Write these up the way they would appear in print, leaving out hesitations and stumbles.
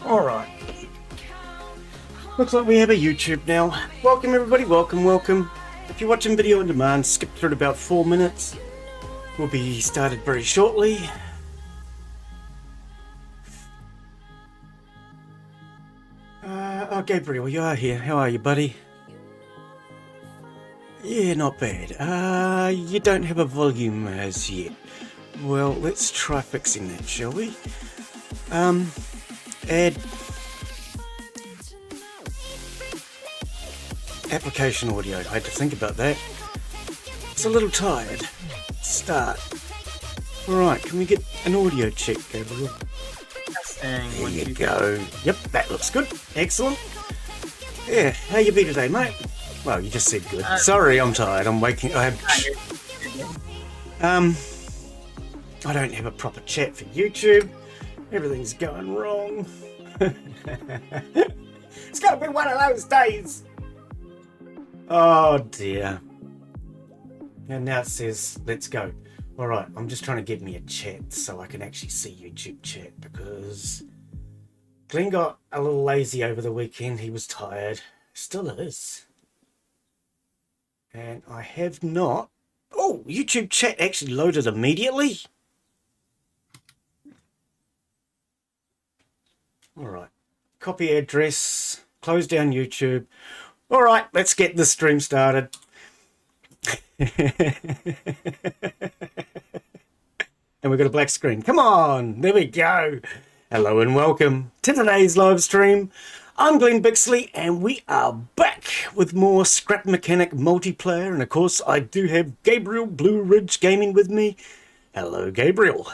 Alright. Looks like we have a YouTube now. Welcome everybody, welcome. If you're watching video on demand, skip through it about 4 minutes. We'll be started very shortly. Oh, Gabriel, you are here. How are you, buddy? Yeah, not bad. You don't have a volume as yet. Well, let's try fixing that, shall we? Add application audio. I had to think about that. It's a little tired. Start. Alright, can we get an audio check, Gabriel? There you go. Yep, that looks good. Excellent. Yeah, how you be today, mate? Well, you just said good. Sorry, I'm tired. I'm waking. I don't have a proper chat for YouTube. Everything's going wrong. It's gotta be one of those days. Oh dear. And now it says, let's go. Alright, I'm just trying to get me a chat so I can actually see YouTube chat because Glen got a little lazy over the weekend. He was tired. Still is. And I have not... Oh, YouTube chat actually loaded immediately. Alright. Copy address. Close down YouTube. Alright, let's get the stream started. And we've got a black screen. Come on, there we go. Hello and welcome to today's live stream. I'm Glen Bixley and we are back with more Scrap Mechanic multiplayer. And of course, I do have Gabriel Blue Ridge Gaming with me. Hello, Gabriel.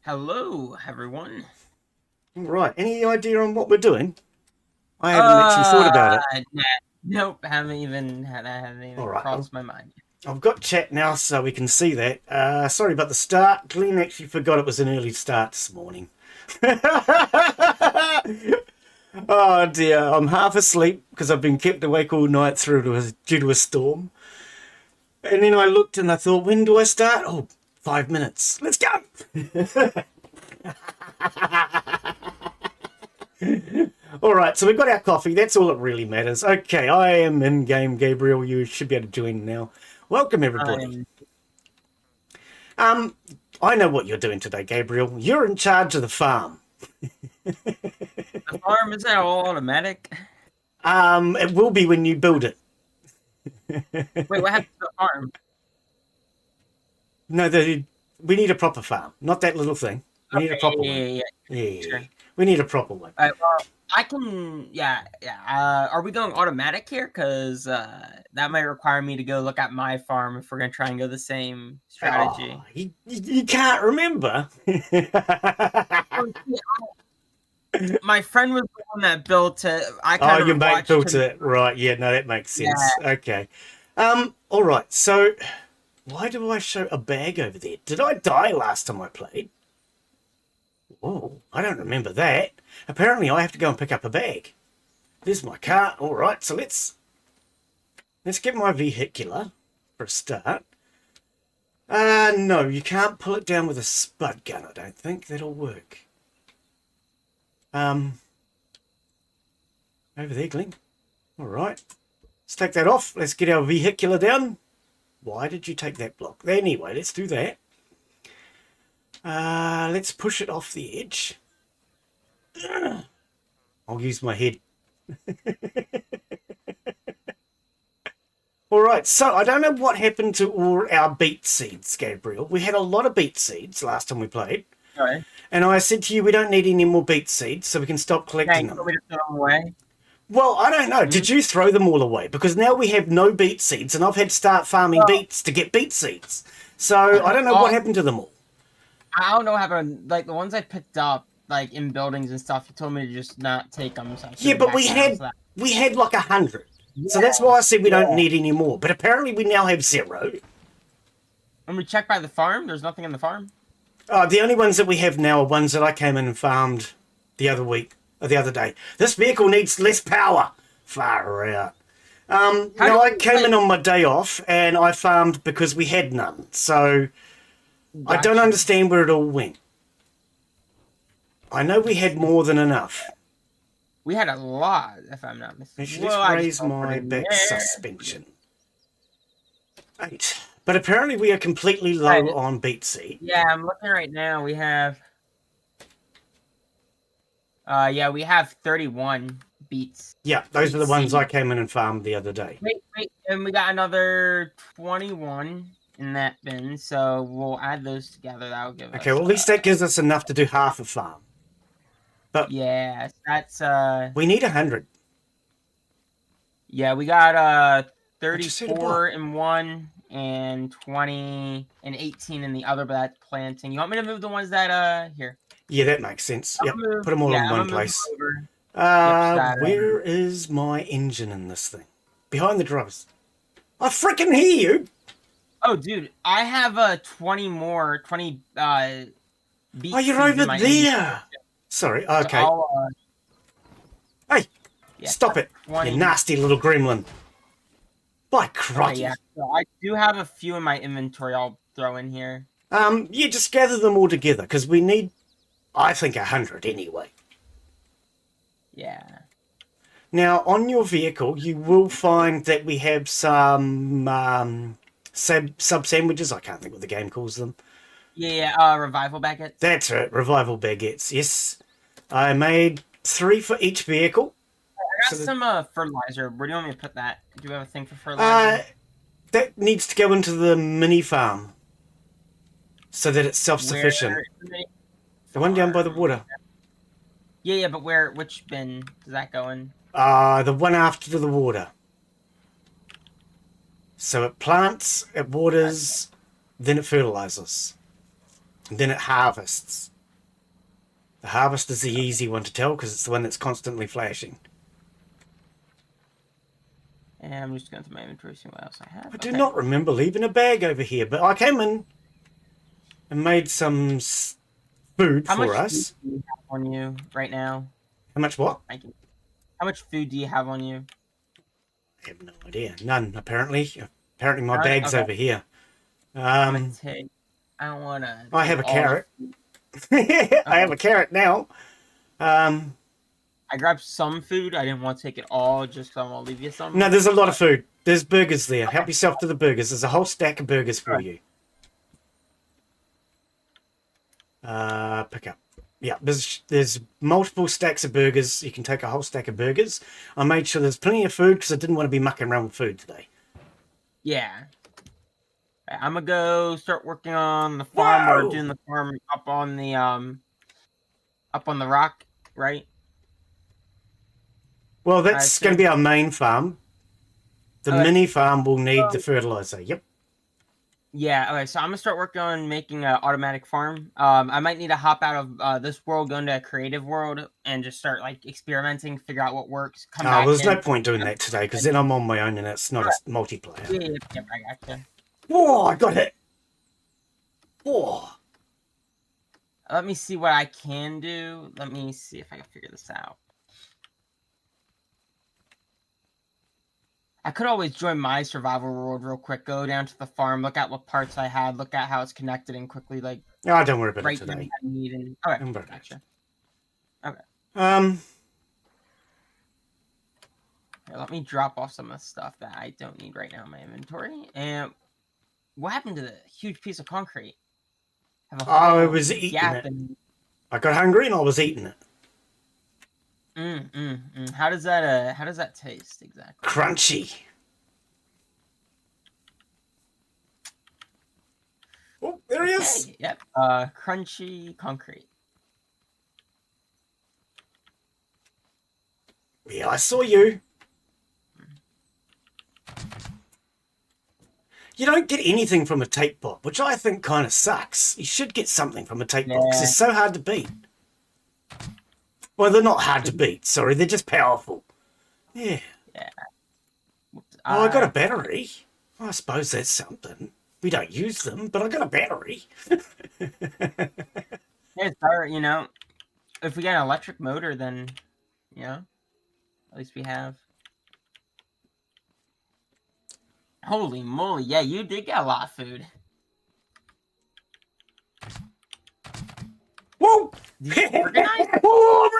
Hello, everyone. Right, any idea on what we're doing? I haven't actually thought about it. Nope, haven't even crossed my mind. I've got chat now so we can see that. Sorry about the start. Glen actually forgot it was an early start this morning. Oh dear, I'm half asleep because I've been kept awake all night due to a storm. And then I looked and I thought, when do I start? Oh, 5 minutes. Let's go! Alright, so we've got our coffee. That's all that really matters. Okay, I am in game, Gabriel. You should be able to join now. Welcome, everybody. I know what you're doing today, Gabriel. You're in charge of the farm. The farm, is that all automatic? It will be when you build it. Wait, what happened to the farm? No, we need a proper farm. Not that little thing. We need a proper one. Yeah. Sure. We need a proper one. All right, well, I can, yeah. Are we going automatic here? Because that might require me to go look at my farm if we're going to try and go the same strategy. Oh, you can't remember? My friend was the one that built it. Your mate built it. Right, yeah, no, that makes sense. Yeah. Okay. All right, so why do I show a bag over there? Did I die last time I played? Oh, I don't remember that. Apparently, I have to go and pick up a bag. There's my car. All right, so let's get my vehicular for a start. No, you can't pull it down with a spud gun. I don't think that'll work. Over there, Glen. All right, let's take that off. Let's get our vehicular down. Why did you take that block? Anyway, let's do that. Let's push it off the edge. I'll use my head. Alright, so I don't know what happened to all our beet seeds, Gabriel. We had a lot of beet seeds last time we played. Right. And I said to you, we don't need any more beet seeds, so we can stop collecting them. We just throw them away? Well, I don't know. Mm-hmm. Did you throw them all away? Because now we have no beet seeds, and I've had to start farming beets to get beet seeds. So I don't know what happened to them all. I don't know what happened. Like, the ones I picked up, like, in buildings and stuff, you told me to just not take them. So yeah, but we had like 100. Yeah. So that's why I said we don't need any more. But apparently we now have 0. When we check by the farm, there's nothing in the farm? The only ones that we have now are ones that I came in and farmed the other day. This vehicle needs less power. Far out. I came in on my day off and I farmed because we had none. So I don't understand where it all went. I know we had more than enough. We had a lot, if I'm not mistaken. Let's raise my back suspension. 8. But apparently we are completely low on beet seed. Yeah, I'm looking right now. We have... yeah, we have 31 beets. Yeah, those are the ones I came in and farmed the other day. Wait, and we got another 21 in that bin, so we'll add those together. That'll give us... Okay, well, at least that gives us enough to do half a farm. But yeah, that's... we need 100. Yeah, we got 34 in one and 20 and 18 in the other, but that's planting. You want me to move the ones that here? Yeah, that makes sense. Yep, put them all in one place. Where is my engine in this thing? Behind the drivers. I freaking hear you. Oh, dude, I have 20 beets. Oh, you're over there. Sorry. Okay. So hey, stop it, 20. you nasty little gremlin. By crikey. Yeah, so I do have a few in my inventory I'll throw in here. Yeah, just gather them all together, because we need, I think, 100 anyway. Yeah. Now, on your vehicle, you will find that we have some sub-sandwiches. I can't think what the game calls them. Yeah, revival baguettes. That's right, revival baguettes, yes. I made 3 for each vehicle. I got some fertilizer. Where do you want me to put that? Do you have a thing for fertilizer? That needs to go into the mini farm so that it's self-sufficient. The one down by the water. Yeah, but which bin does that go in? The one after the water. So it plants, it waters, then it fertilizes. And then it harvests. The harvest is the easy one to tell because it's the one that's constantly flashing. And I'm just going through my inventory, see what else I have. I do not remember leaving a bag over here, but I came in and made some food for us. How much food do you have on you right now? How much what? Thank you. How much food do you have on you? I have no idea. None, apparently. Apparently my bag's over here. I don't want to... I have a carrot. I have a carrot now. I grabbed some food. I didn't want to take it all just because I want to leave you some. No, there's a lot of food. There's burgers there. Help yourself to the burgers. There's a whole stack of burgers for you. Pick up. Yeah, there's multiple stacks of burgers. You can take a whole stack of burgers. I made sure there's plenty of food because I didn't want to be mucking around with food today. Yeah. I'm going to go start working on the farm. We're doing the farm up on the rock, right? Well, that's going to be our main farm. The mini farm will need the fertilizer. Yep. Yeah, okay, so I'm going to start working on making an automatic farm. I might need to hop out of this world, go into a creative world, and just start, like, experimenting, figure out what works, come back well, there's no point doing that today, because then I'm on my own, and it's not a multiplayer. Yeah, I gotcha. Whoa, I got it! Whoa! Let me see what I can do. Let me see if I can figure this out. I could always join my survival world real quick, go down to the farm, look at what parts I had, look at how it's connected, and quickly, like... Oh, don't worry about it today. Okay, gotcha. Okay. Here, let me drop off some of the stuff that I don't need right now in my inventory. And what happened to the huge piece of concrete? I was eating it. I got hungry and I was eating it. How does that taste exactly? Crunchy. Oh, there he is. Yep. Crunchy concrete. Yeah, I saw you. You don't get anything from a tape bot, which I think kind of sucks. You should get something from a tape bot because it's so hard to beat. Well, they're not hard to beat. Sorry, they're just powerful. Yeah. Yeah. Oh, I got a battery. I suppose that's something. We don't use them, but I got a battery. It's our, you know, if we got an electric motor, then, you know, at least we have. Holy moly, yeah, you did get a lot of food. Whoa! Organize? Oh,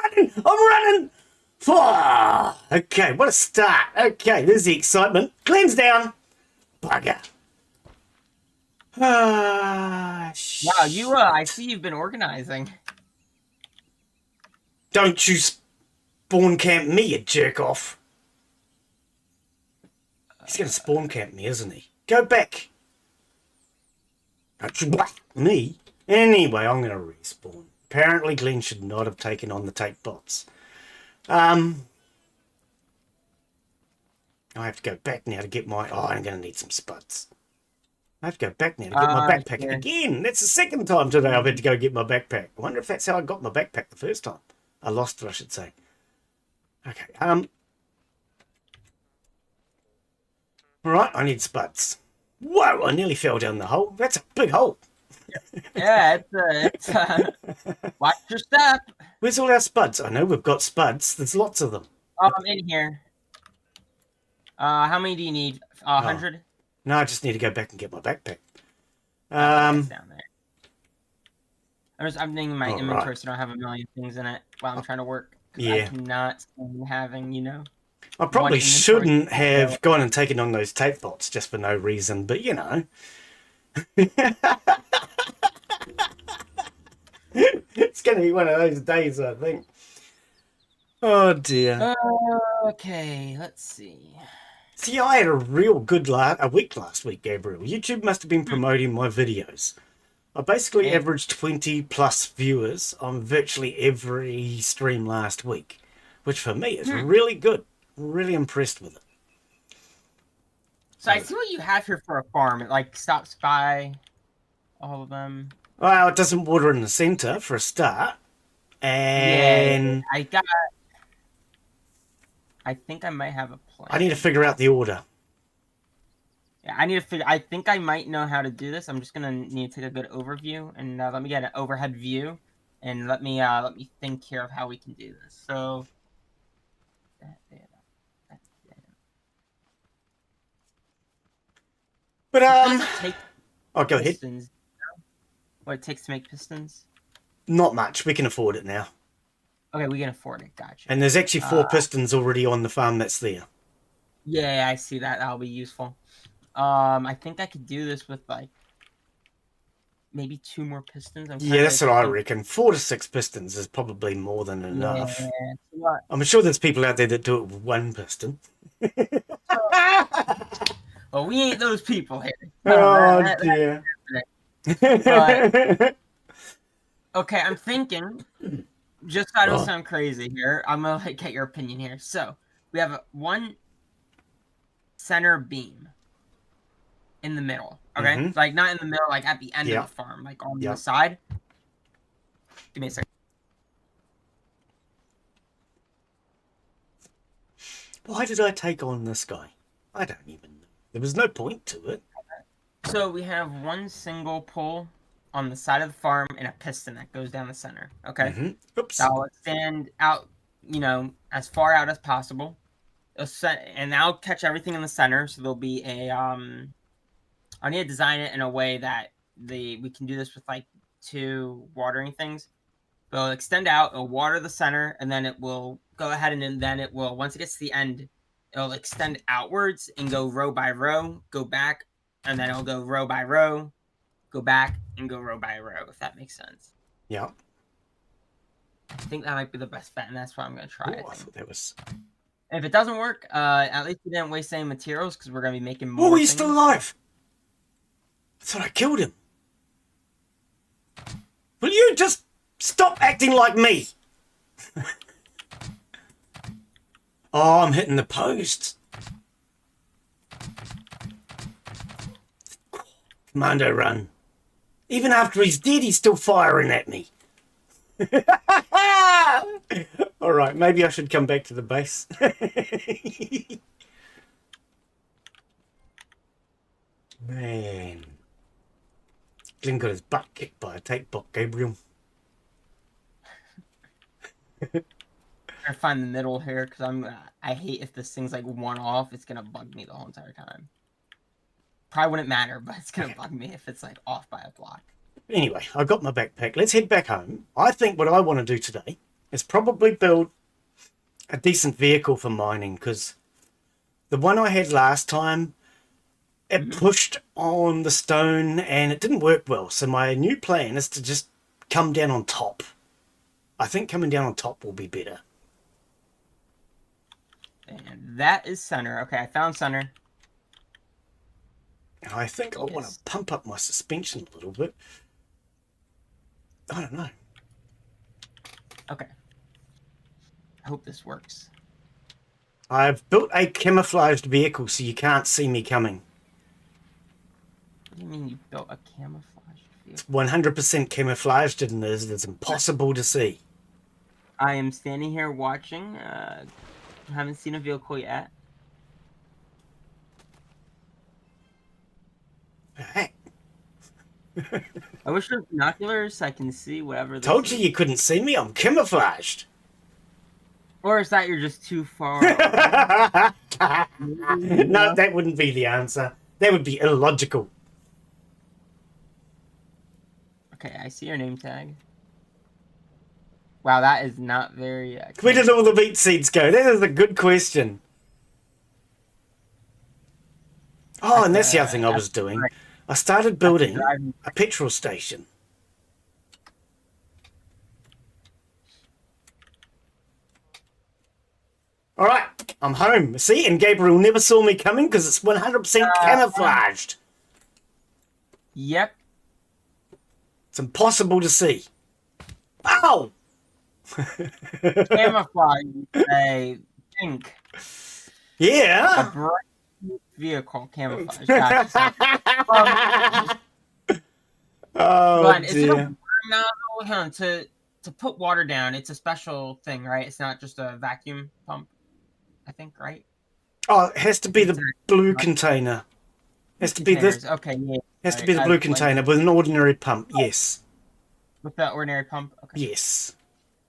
I'm running! Okay, what a start. Okay, there's the excitement. Glen's down. Bugger. Wow, I see you've been organizing. Don't you spawn camp me, you jerk off. He's going to spawn camp me, isn't he? Go back. Don't you me? Anyway, I'm going to respawn. Apparently, Glen should not have taken on the tape bots. I have to go back now to get my... Oh, I'm going to need some spuds. I have to go back now to get my backpack again. That's the second time today I've had to go get my backpack. I wonder if that's how I got my backpack the first time. I lost it, I should say. Okay, all right, I need spuds. Whoa, I nearly fell down the hole. That's a big hole. Yeah, it's watch your step. Where's all our spuds? I know we've got spuds. There's lots of them. I'm in here. How many do you need? 100? No, I just need to go back and get my backpack. It's down there. I'm thinking my inventory right. so I don't have a million things in it while I'm trying to work. Yeah. I cannot stand having, you know. I probably shouldn't have gone and taken on those tape bots just for no reason, but you know. It's going to be one of those days, I think. Oh, dear. Okay, let's see. See, I had a real good week last week, Gabriel. YouTube must have been promoting my videos. I basically averaged 20 plus viewers on virtually every stream last week, which for me is really good. Really impressed with it. So I see what you have here for a farm. It like stops by all of them. Well, it doesn't water in the center for a start. And yeah, I think I might have a plan. I need to figure out the order. Yeah, I think I might know how to do this. I'm just gonna need to take a good overview and let me get an overhead view, and let me think here of how we can do this. So, but go ahead. Pistons, what it takes to make pistons? Not much. We can afford it now. Okay, we can afford it. Gotcha. And there's actually 4 pistons already on the farm that's there. Yeah, I see that. That'll be useful. I think I could do this with like maybe 2 more pistons. Yeah, that's what I reckon. 4 to 6 pistons is probably more than enough. Yeah, I'm sure there's people out there that do it with 1 piston. Well, we ain't those people here. Oh, dear. But, okay, I'm thinking, just so I don't sound crazy here, I'm gonna get your opinion here. So we have one center beam in the middle. Okay, like not in the middle, like at the end of the farm, like on the side. Give me a second. Why did I take on this guy? I don't even know. There was no point to it. So we have one single pole on the side of the farm and a piston that goes down the center. Okay. Oops. That'll extend out, you know, as far out as possible. And that'll catch everything in the center. So there'll be a I need to design it in a way that we can do this with like 2 watering things. It'll extend out, it'll water the center, and then it will go ahead and then it will, once it gets to the end, it'll extend outwards and go row by row, go back, and then it'll go row by row, go back, and go row by row, if that makes sense. Yeah. I think that might be the best bet, and that's what I'm going to try. I thought that was... And if it doesn't work, at least we didn't waste any materials, because we're going to be making more he's still alive! I thought I killed him. Will you just stop acting like me? Oh, I'm hitting the post. Commando run. Even after he's dead, he's still firing at me. All right, maybe I should come back to the base. Man. Glen got his butt kicked by a tape bot, Gabriel. I find the middle here because I hate if this thing's like one off. It's gonna bug me the whole entire time. Probably wouldn't matter, but it's gonna bug me if it's like off by a block. Anyway, I got my backpack. Let's head back home. I think what I want to do today is probably build a decent vehicle for mining, because the one I had last time, it pushed on the stone and it didn't work well. So my new plan is to just come down on top. I think coming down on top will be better. And that is center. Okay, I found center. I think I want to pump up my suspension a little bit. I don't know. Okay. I hope this works. I've built a camouflaged vehicle so you can't see me coming. What do you mean you built a camouflage vehicle? It's 100% camouflaged and it's impossible to see. I am standing here watching. Haven't seen a vehicle yet. Hey. I wish there were binoculars so I can see whatever. Told you couldn't see me. I'm camouflaged. Or is that you're just too far? No, that wouldn't be the answer. That would be illogical. Okay, I see your name tag. Wow, that is not very... Where did all the beet seeds go? That is a good question. Oh, and that's the other thing I was doing. I started building a petrol station. All right, I'm home. See, and Gabriel never saw me coming because it's 100% camouflaged. Yep. It's impossible to see. Ow! Camouflage, I think. Yeah. A bright vehicle camouflage. Gotcha. Oh, Glen, dear. is it a water now? To put water down, it's a special thing, right? It's not just a vacuum pump, I think, right? Oh, it has to be the blue container. Has to be this. Okay, yeah. Has to be the blue container with an ordinary pump. Yes. With the ordinary pump. Okay. Yes.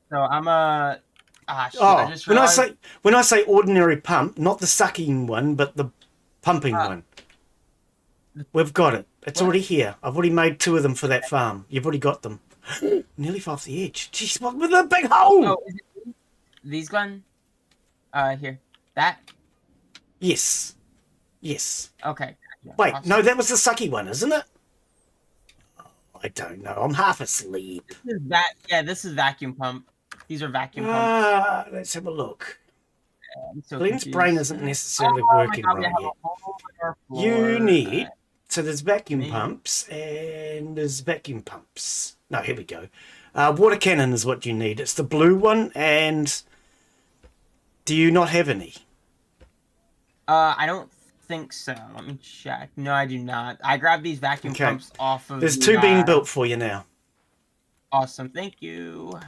So I'm a. Shit, Oh, I just realized... when I say ordinary pump, not the sucking one, but the pumping one. We've got it. It's already here. I've already made 2 of them for that farm. You've already got them. Nearly fell off the edge. Jeez, what with a big hole? Oh, is it these, Glen? Here. That? Yes. Yes. Okay. Yeah, Wait, awesome. no, that was the sucky one, isn't it? Oh, I don't know. I'm half asleep. This is vacuum pump. These are vacuum pumps. Let's have a look. So Glenn's brain isn't necessarily working right yet. You need... So there's vacuum pumps and there's vacuum pumps. No, here we go. Water cannon is what you need. It's the blue one, and do you not have any? I don't think so. Let me check. No, I do not. I grabbed these vacuum pumps off of There's 2 being built for you now. Awesome, thank you.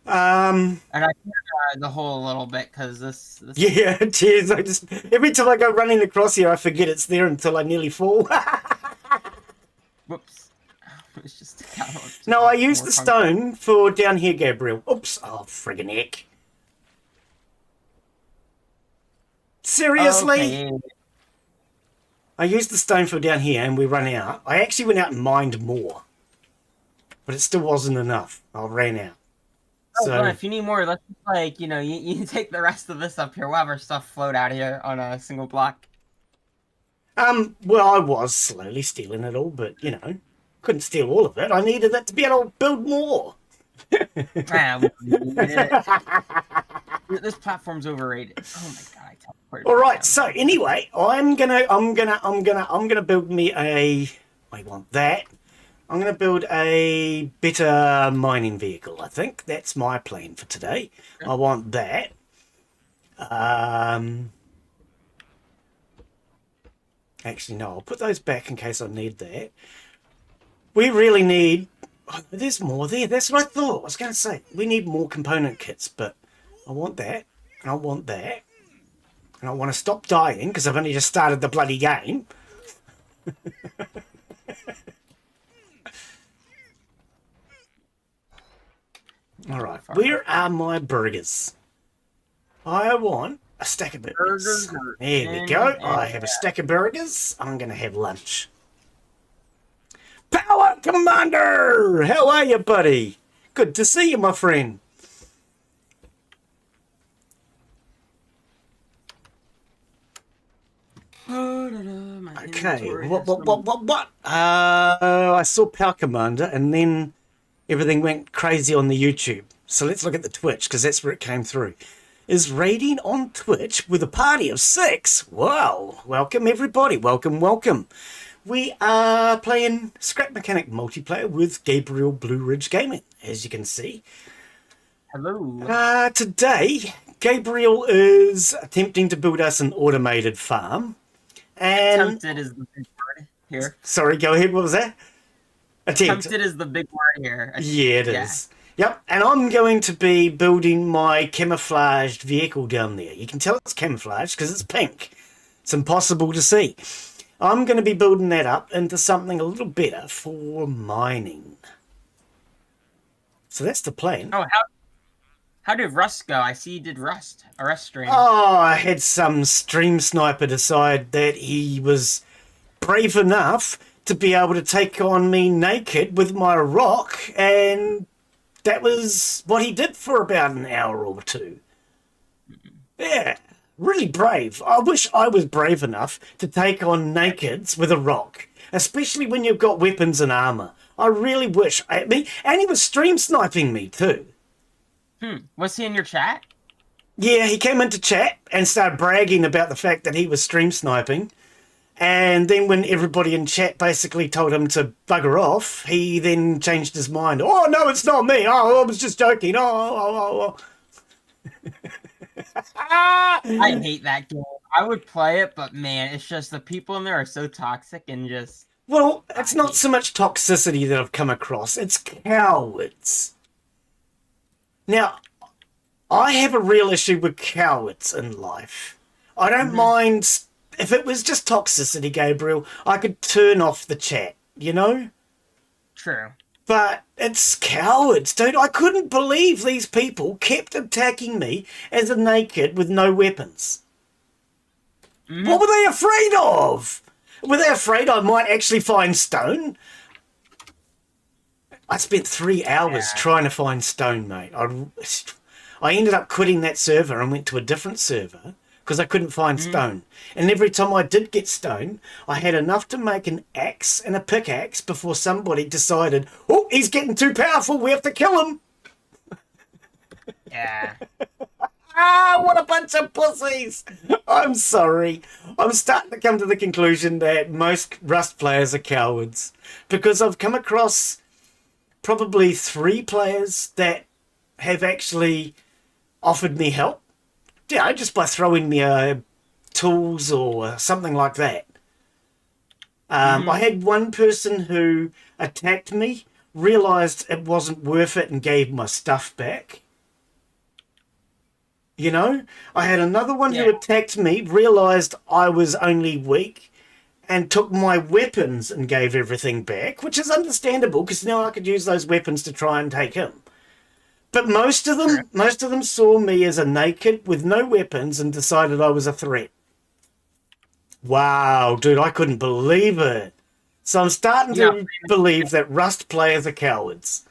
And I cleared the hole a little bit because this... Yeah, cheers. Every time I go running across here, I forget it's there until I nearly fall. Whoops. It's just... No, I used the stone for down here, Gabriel. Oops. Oh, friggin' heck. Seriously? Okay. I used the stone for down here and we ran out. I actually went out and mined more. But it still wasn't enough. I ran out. So, well, if you need more, let's just, you take the rest of this up here. We'll have our stuff float out here on a single block. Well, I was slowly stealing it all, but, couldn't steal all of it. I needed that to be able to build more. This platform's overrated. Oh my god, I teleported. All right, so anyway, I'm gonna build me a... I want that. I'm going to build a better mining vehicle, I think. That's my plan for today. I want that. Actually, no, I'll put those back in case I need that. We really need... Oh, there's more there. That's what I thought. I was going to say. We need more component kits, but I want that. And I want that. And I want to stop dying because I've only just started the bloody game. All right, where are my burgers? I want a stack of burgers. There we go. I have a stack of burgers. I'm going to have lunch. Power Commander! How are you, buddy? Good to see you, my friend. Okay, what? I saw Power Commander, and then everything went crazy on the YouTube. So let's look at the Twitch, because that's where it came through. Is raiding on Twitch with a party of 6. Wow. Welcome, everybody. Welcome. We are playing Scrap Mechanic multiplayer with Gabriel Blue Ridge Gaming, as you can see. Hello. Today, Gabriel is attempting to build us an automated farm. And Attempted is the big word here. Sorry, go ahead. What was that? Attempted is the big word here. Yeah, it is. Yep, and I'm going to be building my camouflaged vehicle down there. You can tell it's camouflaged because it's pink. It's impossible to see. I'm going to be building that up into something a little better for mining. So that's the plan. Oh, how did Rust go? I see you did Rust, a Rust stream. Oh, I had some stream sniper decide that he was brave enough to be able to take on me naked with my rock, and that was what he did for about an hour or two. Yeah, really brave. I wish I was brave enough to take on nakeds with a rock, especially when you've got weapons and armor. I really wish. And he was stream sniping me too. Was he in your chat? Yeah, he came into chat and started bragging about the fact that he was stream sniping. And then when everybody in chat basically told him to bugger off, he then changed his mind. Oh, no, it's not me. Oh, I was just joking. Oh. I hate that game. I would play it, but man, it's just the people in there are so toxic and just... Well, it's not so much toxicity that I've come across. It's cowards. Now, I have a real issue with cowards in life. I don't mind... If it was just toxicity, Gabriel, I could turn off the chat, you know? True. But it's cowards, dude. I couldn't believe these people kept attacking me as a naked with no weapons. What were they afraid of? Were they afraid I might actually find stone? I spent 3 hours trying to find stone, mate. I ended up quitting that server and went to a different server because I couldn't find stone. And every time I did get stone, I had enough to make an axe and a pickaxe before somebody decided, oh, he's getting too powerful, we have to kill him. Yeah. What a bunch of pussies. I'm sorry. I'm starting to come to the conclusion that most Rust players are cowards because I've come across probably 3 players that have actually offered me help. Yeah, just by throwing me tools or something like that. I had one person who attacked me, realised it wasn't worth it and gave my stuff back. You know? I had another one who attacked me, realised I was only weak, and took my weapons and gave everything back, which is understandable because now I could use those weapons to try and take him. But most of them saw me as a naked with no weapons and decided I was a threat. Wow, dude, I couldn't believe it. So I'm starting to believe that Rust players are cowards.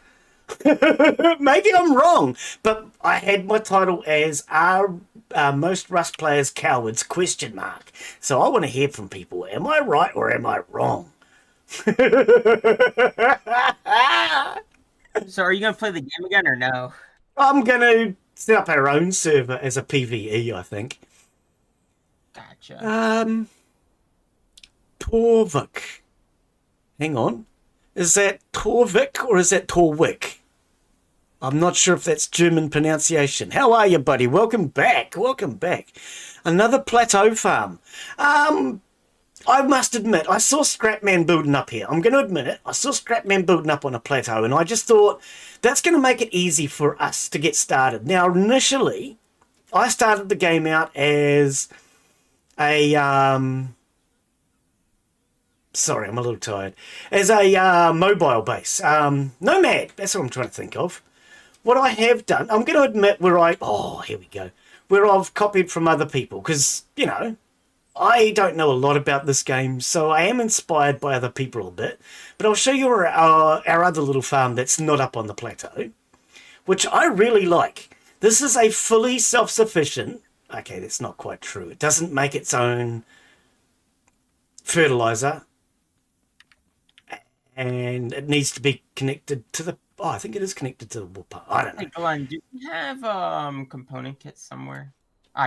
Maybe I'm wrong, but I had my title as "Are most Rust players cowards?" ? So I want to hear from people. Am I right or am I wrong? So are you going to play the game again or no? I'm going to set up our own server as a PvE, I think. Gotcha. Torvik. Hang on. Is that Torvik or is that Torvik? I'm not sure if that's German pronunciation. How are you, buddy? Welcome back. Another plateau farm. I must admit, I saw Scrapman building up here. I'm going to admit it. I saw Scrapman building up on a plateau, and I just thought that's going to make it easy for us to get started. Now, initially, I started the game out as a... sorry, I'm a little tired. As a mobile base. Nomad, that's what I'm trying to think of. What I have done, I'm going to admit where I've copied from other people, because, you know, I don't know a lot about this game, so I am inspired by other people a bit. But I'll show you our other little farm that's not up on the plateau, which I really like. This is a fully self-sufficient... Okay, that's not quite true. It doesn't make its own fertilizer, and it needs to be connected to the... Oh, I think it is connected to the wool pump. I don't know. Hey, Glen, do we have component kits somewhere?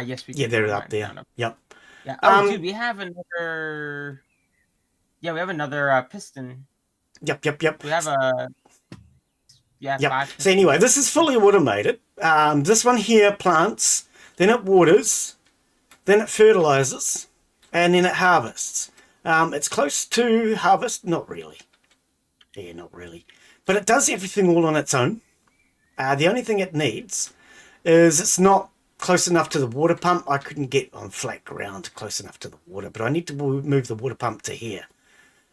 Yes, we do. Yeah, they're up there. Yep. Yeah. Oh, dude, we have another... Yeah, we have another piston. Yep. We have a... Yeah, yep. So anyway, this is fully automated. This one here plants, then it waters, then it fertilizes, and then it harvests. It's close to harvest. Not really. Yeah, not really. But it does everything all on its own. The only thing it needs is it's not close enough to the water pump. I couldn't get on flat ground close enough to the water, but I need to move the water pump to here.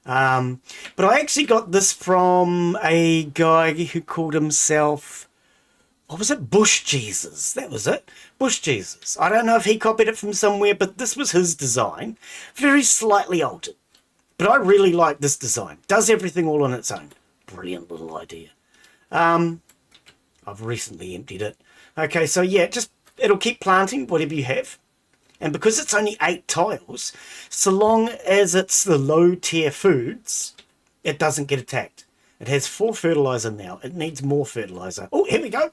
But I actually got this from a guy who called himself, what was it? Bush Jesus. That was it. Bush Jesus. I don't know if he copied it from somewhere, but this was his design. Very slightly altered. But I really like this design. Does everything all on its own. Brilliant little idea. I've recently emptied it. Okay, so yeah, it'll keep planting whatever you have. And because it's only 8 tiles, so long as it's the low tier foods, it doesn't get attacked. It has 4 fertilizer now. It needs more fertilizer. Oh, here we go.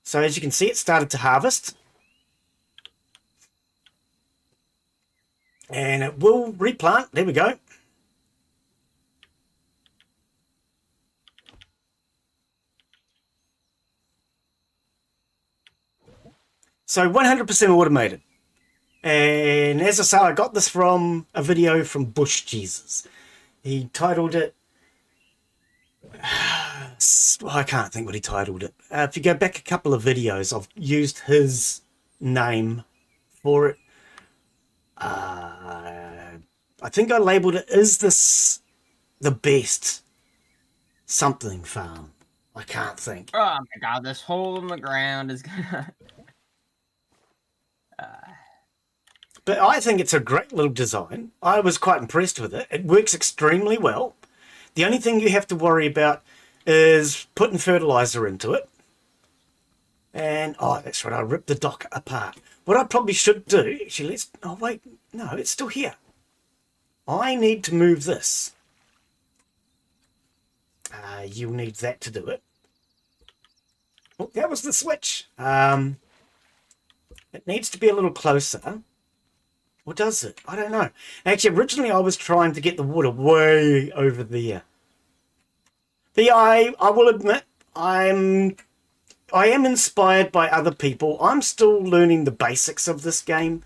So as you can see, it started to harvest. And it will replant. There we go. So 100% automated. And as I say, I got this from a video from Bush Jesus. He titled it... I can't think what he titled it. If you go back a couple of videos, I've used his name for it. I think I labelled it, is this the best something farm? I can't think. Oh my god, this hole in the ground is gonna... But I think it's a great little design. I was quite impressed with it. It works extremely well. The only thing you have to worry about is putting fertilizer into it. And, oh, that's right, I ripped the dock apart. What I probably should do, actually, oh, wait, no, it's still here. I need to move this. You'll need that to do it. Oh, that was the switch. It needs to be a little closer. Or does it? I don't know. Actually, originally I was trying to get the water way over there. But yeah, I will admit, I am inspired by other people. I'm still learning the basics of this game.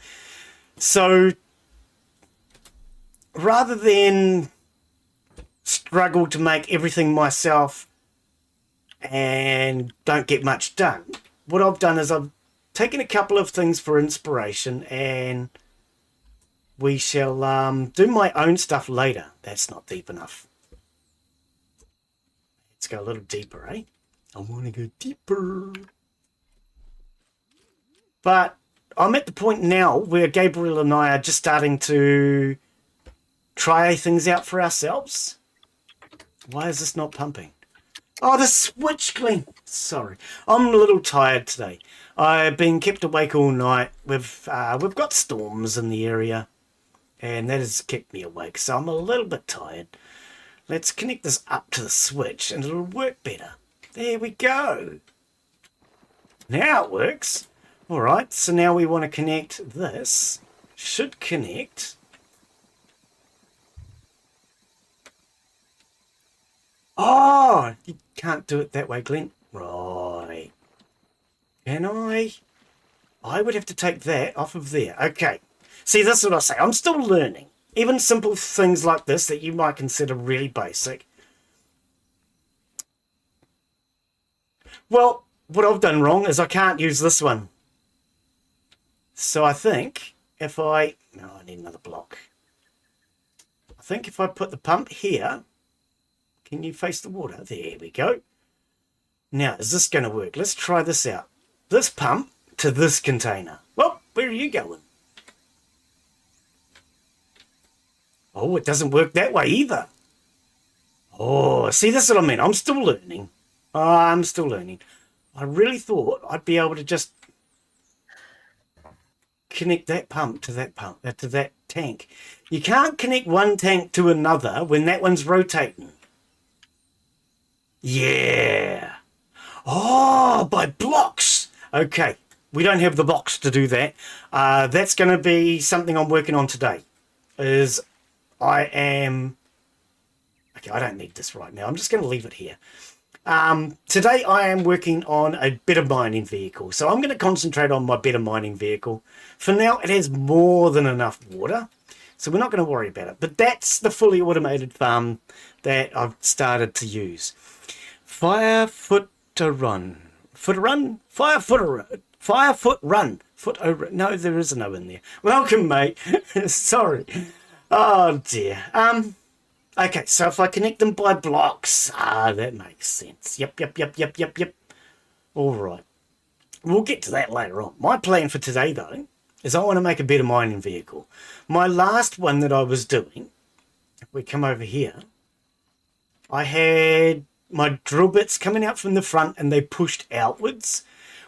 So, rather than struggle to make everything myself and don't get much done, what I've done is I've taken a couple of things for inspiration, and we shall do my own stuff later. That's not deep enough. Let's go a little deeper, eh? I want to go deeper. But I'm at the point now where Gabriel and I are just starting to try things out for ourselves. Why is this not pumping? Oh, the switch, Glen. Sorry. I'm a little tired today. I've been kept awake all night. We've got storms in the area, and that has kept me awake, so I'm a little bit tired. Let's connect this up to the switch, and it'll work better. There we go. Now it works. All right, so now we want to connect this. Should connect. Oh, you can't do it that way, Glen. Right. Can I? I would have to take that off of there. Okay. See, this is what I say. I'm still learning. Even simple things like this that you might consider really basic. Well, what I've done wrong is I can't use this one. So I think if I... No, I need another block. I think if I put the pump here... Can you face the water? There we go. Now, is this going to work? Let's try this out. This pump to this container. Well, where are you going? Oh, it doesn't work that way either. Oh, see, that's what I mean. I'm still learning. I'm still learning. I really thought I'd be able to just connect that pump, to that tank. You can't connect one tank to another when that one's rotating. Yeah. Oh, by blocks. Okay. We don't have the box to do that. That's going to be something I'm working on today. Okay, I don't need this right now. I'm just going to leave it here. Today I am working on a better mining vehicle. So I'm going to concentrate on my better mining vehicle. For now, it has more than enough water. So we're not going to worry about it. But that's the fully automated farm that I've started to use. Firefoot run. No, there is an O in there. Welcome, mate. Sorry. Oh, dear. Okay, so if I connect them by blocks, that makes sense. Yep. All right. We'll get to that later on. My plan for today, though, is I want to make a better mining vehicle. My last one that I was doing, if we come over here, I had my drill bits coming out from the front and they pushed outwards,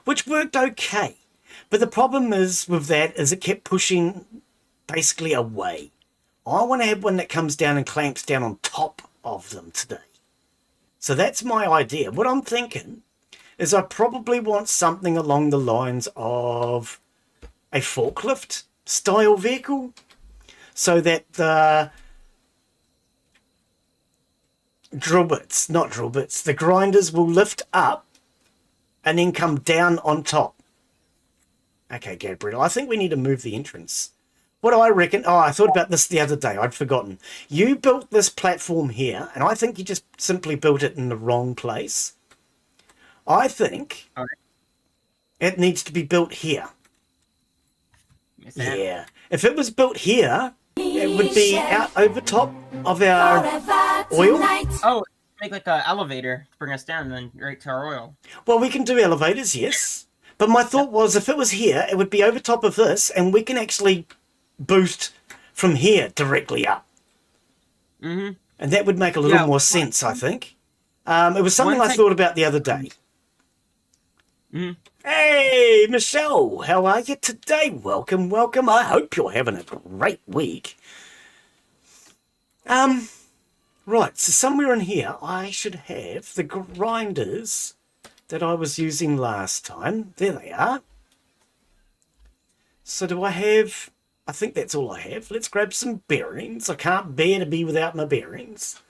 which worked okay. But the problem is with that is it kept pushing basically away. I want to have one that comes down and clamps down on top of them today. So that's my idea. What I'm thinking is I probably want something along the lines of a forklift style vehicle so that the the grinders will lift up and then come down on top. Okay, Gabriel, I think we need to move the entrance. What do I reckon? Oh, I thought about this the other day. I'd forgotten. You built this platform here, and I think you just simply built it in the wrong place. I think it needs to be built here. Yeah. If it was built here, it would be out over top of our oil. Oh, make like an elevator to bring us down and then right to our oil. Well, we can do elevators, yes. But my thought was if it was here, it would be over top of this, and we can actually boost from here directly up. Mm-hmm. And that would make a little more sense, I think. It was something I thought about the other day. Mm-hmm. Hey, Michelle, how are you today? Welcome. I hope you're having a great week. Right, so somewhere in here I should have the grinders that I was using last time. There they are. So do I have... I think that's all I have. Let's grab some bearings. I can't bear to be without my bearings.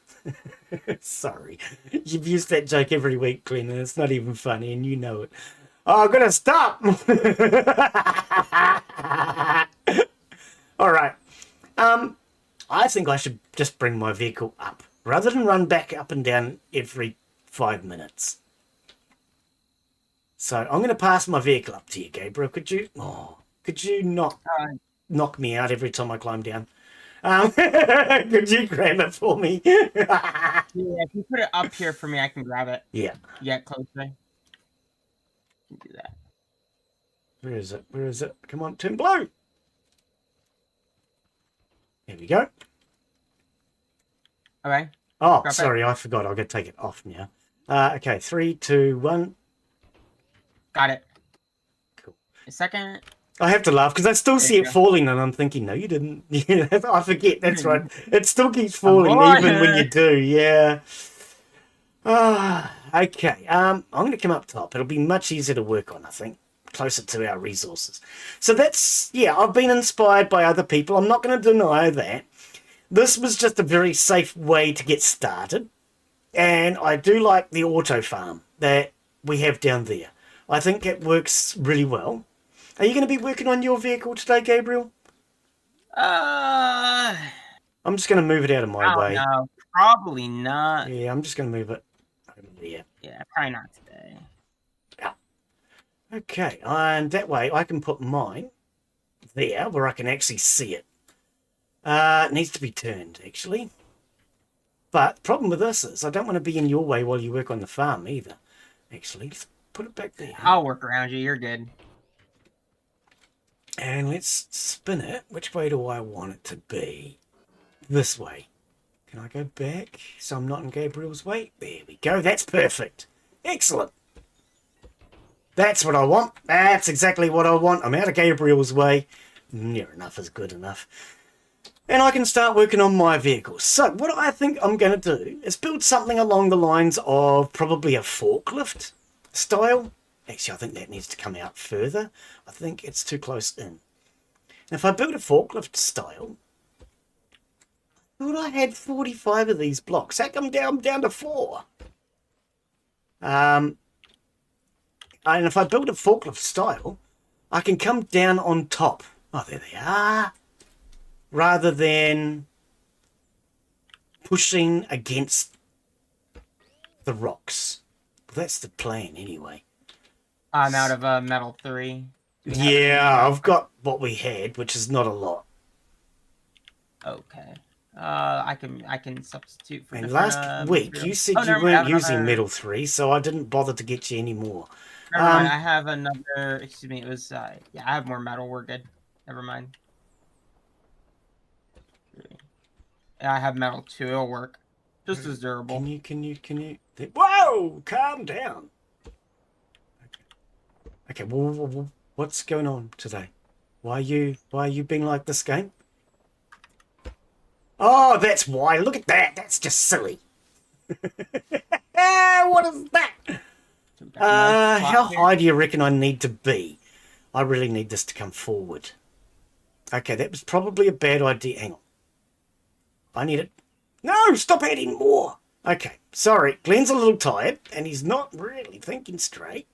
Sorry. You've used that joke every week, Glen, and it's not even funny, and you know it. Oh, I'm going to stop! All right. I think I should just bring my vehicle up, rather than run back up and down every 5 minutes. So I'm going to pass my vehicle up to you, Gabriel. Could you not... knock me out every time I climb down? Could you grab it for me? Yeah, if you put it up here for me, I can grab it. Yeah. Get closer. Can do that. Where is it? Come on, turn blue. There we go. Okay. Oh, grab sorry, it. I forgot. I'll go take it off now. Okay, 3, 2, 1. Got it. Cool. A second. I have to laugh because I still see it falling and I'm thinking, no, you didn't. Yeah, I forget. That's right. It still keeps falling even when you do. Yeah. Okay. I'm going to come up top. It'll be much easier to work on, I think, closer to our resources. So that's, yeah, I've been inspired by other people. I'm not going to deny that. This was just a very safe way to get started. And I do like the auto farm that we have down there. I think it works really well. Are you going to be working on your vehicle today, Gabriel? I'm just going to move it out of my way. No, probably not. Yeah, I'm just going to move it over there. Yeah, probably not today. Yeah. Okay, and that way I can put mine there where I can actually see it. It needs to be turned, actually. But the problem with this is I don't want to be in your way while you work on the farm either. Actually, let's put it back there. I'll work around you. You're good. And let's spin it. Which way do I want it to be? this way. Can I go back so I'm not in Gabriel's way? There we go. That's perfect. Excellent. That's what I want. That's exactly what I want. I'm out of Gabriel's way. Near enough is good enough. And I can start working on my vehicle. So what I think I'm going to do is build something along the lines of probably a forklift style. Actually, I think that needs to come out further. I think it's too close in. And if I build a forklift style, I thought I had 45 of these blocks. How come down to 4? And if I build a forklift style, I can come down on top. Oh, there they are. Rather than pushing against the rocks. Well, that's the plan anyway. I'm out of metal 3. Yeah, I've got what we had, which is not a lot. Okay. I can substitute for. And last week you said you weren't using metal 3, so I didn't bother to get you any more. Never mind. I have another. Excuse me. It was. Yeah, I have more metal. We're good. Never mind. Yeah, I have metal 2. It'll work. Just as durable. Can you? Whoa! Calm down. Okay. Well, what's going on today? Why are you being like this game? Oh, that's why. Look at that. That's just silly. What is that? How high do you reckon I need to be? I really need this to come forward. Okay, that was probably a bad idea. Hang on. I need it. No, stop adding more. Okay, sorry. Glen's a little tired, and he's not really thinking straight.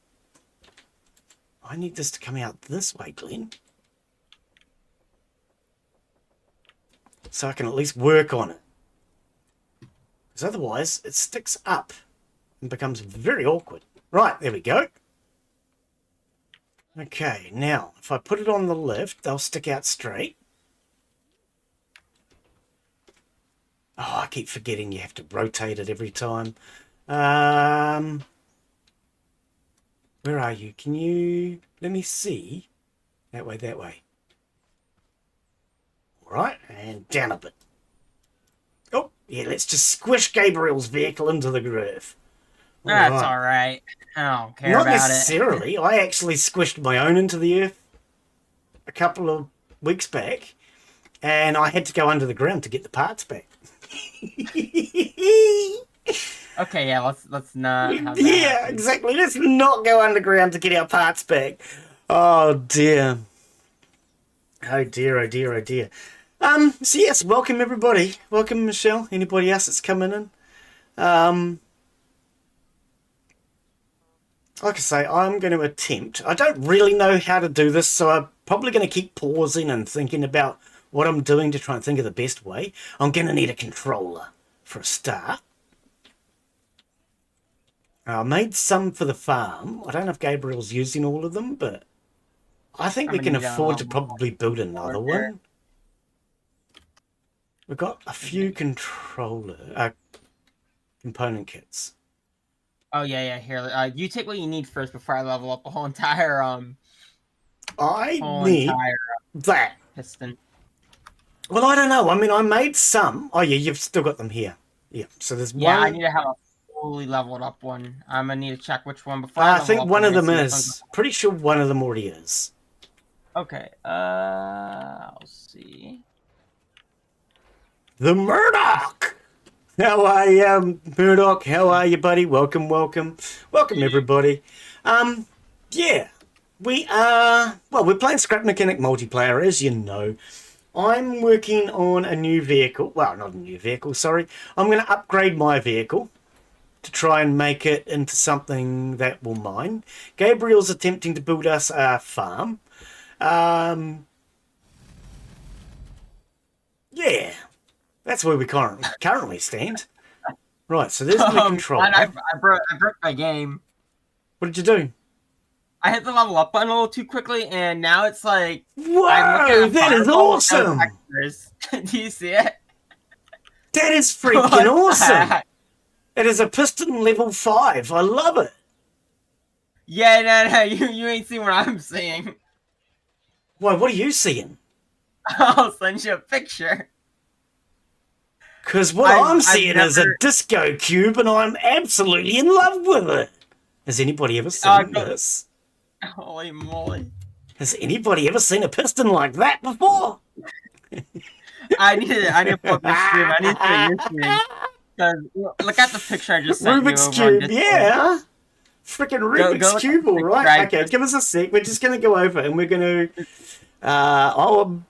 I need this to come out this way, Glen. So I can at least work on it. Because otherwise, it sticks up and becomes very awkward. Right, there we go. Okay, now, if I put it on the left, they'll stick out straight. Oh, I keep forgetting you have to rotate it every time. Where are you? Can you... Let me see. That way, that way. All right, and down a bit. Oh, yeah, let's just squish Gabriel's vehicle into the groove. That's all right. I don't care about it. Not necessarily. I actually squished my own into the earth a couple of weeks back, and I had to go under the ground to get the parts back. Okay, yeah, let's not have that happen. Exactly. Let's not go underground to get our parts back. Oh dear. Oh dear, oh dear, oh dear. So yes, welcome everybody. Welcome Michelle. Anybody else that's coming in? Like I say, I'm going to attempt. I don't really know how to do this, so I'm probably going to keep pausing and thinking about what I'm doing to try and think of the best way. I'm going to need a controller for a start. I made some for the farm. I don't know if Gabriel's using all of them, but I think we can afford to probably build another one. We've got a few component kits. Oh yeah. Here, you take what you need first before I level up a whole entire I need that piston. Well, I don't know. I mean, I made some. Oh yeah, you've still got them here. Yeah. So there's one. Yeah, I need to have a fully leveled up one. I'm gonna need to check which one before. I think one of them is. Pretty sure one of them already is. Okay. I'll see. The Murdoch. How are you, Murdoch? How are you, buddy? Welcome everybody. Yeah, we are. Well, we're playing Scrap Mechanic multiplayer, as you know. I'm working on a new vehicle. Well, not a new vehicle. Sorry, I'm going to upgrade my vehicle to try and make it into something that will mine. Gabriel's attempting to build us a farm. Yeah. That's where we currently stand. Right, so there's the controller. I broke my game. What did you do? I hit the level up button a little too quickly, and now it's like... Whoa, that is awesome! Do you see it? That is freaking awesome! It is a Piston level 5. I love it. Yeah, no, you ain't seen what I'm seeing. Why, what are you seeing? I'll send you a picture. Because what I'm seeing is a disco cube, and I'm absolutely in love with it. Has anybody ever seen this? Holy moly. Has anybody ever seen a piston like that before? I need to pull up your stream. I need to see your stream. Look at the picture I just sent Rubik's you over Cube, yeah. Freaking Rubik's Cube, all right. Okay, give us a sec. We're just going to go over and we're going to... I'm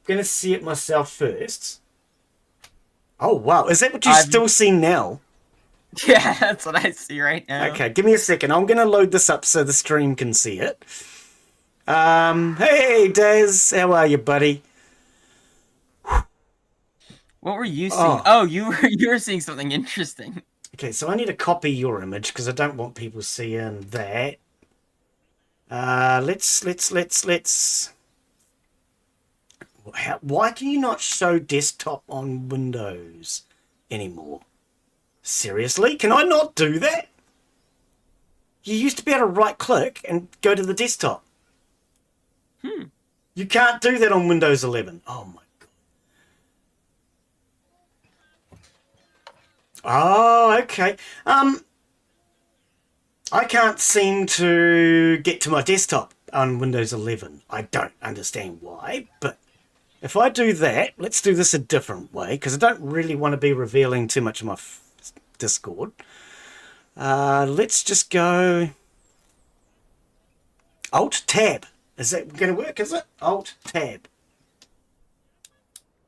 going to see it myself first. Oh, wow. Is that what you still see now? Yeah, that's what I see right now. Okay, give me a second. I'm going to load this up so the stream can see it. Hey, Daz. How are you, buddy? What were you seeing? Oh, you were seeing something interesting. Okay, so I need to copy your image because I don't want people seeing that. Let's. Why can you not show desktop on Windows anymore? Seriously? Can I not do that? You used to be able to right-click and go to the desktop. You can't do that on Windows 11. Oh, my God. Oh, okay. I can't seem to get to my desktop on Windows 11. I don't understand why, but if I do that, let's do this a different way, because I don't really want to be revealing too much of my Discord. Let's just go Alt-Tab. Is that going to work, is it? Alt-Tab.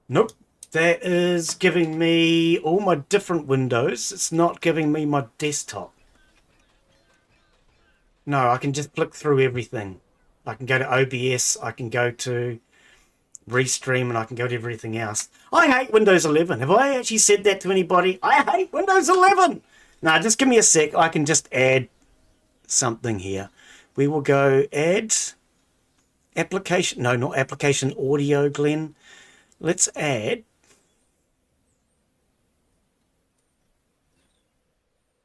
Nope. That is giving me all my different windows. It's not giving me my desktop. No, I can just flick through everything. I can go to OBS, I can go to Restream, and I can go to everything else. I hate Windows 11. Have I actually said that to anybody? I hate Windows 11! Now, just give me a sec. I can just add something here. We will go add application. No, not application audio, Glen. Let's add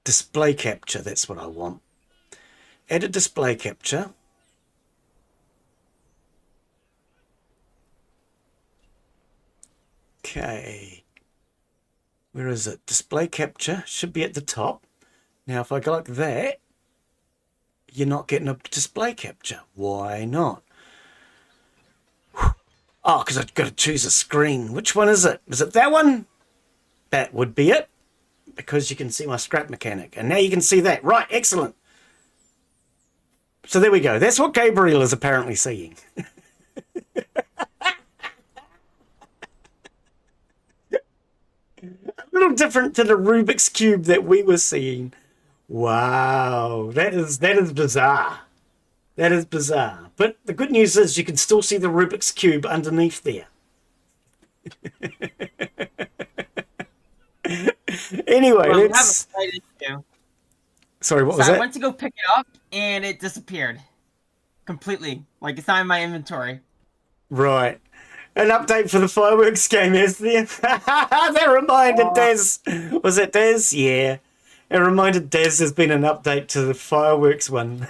display capture. That's what I want. Add a display capture. Okay. Where is it? Display capture should be at the top. Now, if I go like that, you're not getting a display capture. Why not? Oh, because I've got to choose a screen. Which one is it? Is it that one? That would be it. Because you can see my scrap mechanic. And now you can see that. Right, excellent. So there we go. That's what Gabriel is apparently seeing. A little different to the Rubik's Cube that we were seeing. Wow, that is bizarre. That is bizarre. But the good news is you can still see the Rubik's Cube underneath there. Anyway, well, let's... Sorry, what was that? I went to go pick it up, and it disappeared. Completely. Like, it's not in my inventory. Right. An update for the fireworks game, is there? That reminded Des. Was it Des? Yeah. It reminded Des there's been an update to the fireworks one.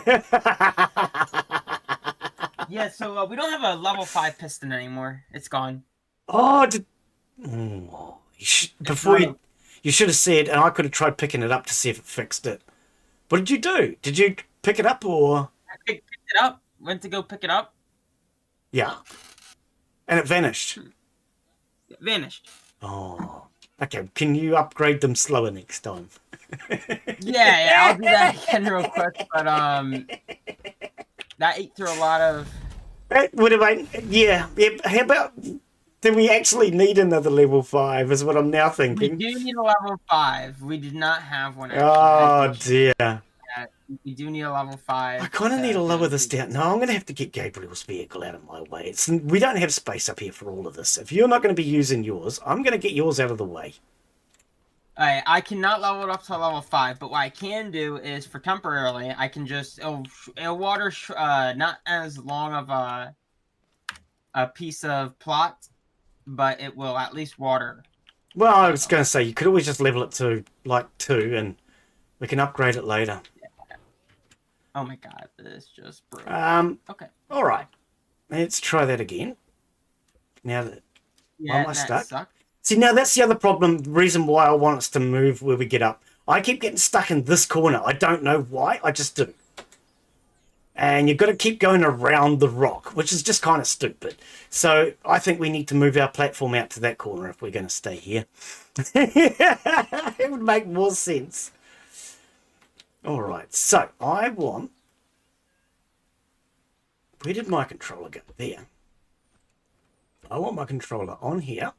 Yeah, so we don't have a level 5 piston anymore. It's gone. Oh, you should have said, and I could have tried picking it up to see if it fixed it. What did you do? Did you pick it up or? I picked it up. Went to go pick it up. Yeah. And it vanished. It vanished. Oh. Okay, can you upgrade them slower next time? Yeah, I'll do that again real quick. But that ate through a lot of. That would have, yeah. How about? Do we actually need another level 5? Is what I'm now thinking. We do need a level 5. We did not have one. Actually. Oh dear. Yeah, we do need a level 5. I kind of need to lower this down. No, I'm going to have to get Gabriel's vehicle out of my way. We don't have space up here for all of this. If you're not going to be using yours, I'm going to get yours out of the way. Alright, I cannot level it up to level 5, but what I can do is, for temporarily, I can just... It'll water not as long of a piece of plot, but it will at least water. Well, I was going to say, you could always just level it to, like, 2, and we can upgrade it later. Yeah. Oh my god, this just broke. Okay. Alright. Let's try that again. Now that... Yeah, why am I stuck? Sucked. See, now that's the other problem, the reason why I want us to move where we get up. I keep getting stuck in this corner. I don't know why, I just do. And you've got to keep going around the rock, which is just kind of stupid. So I think we need to move our platform out to that corner if we're going to stay here. It would make more sense. All right, so I want... Where did my controller go? There. I want my controller on here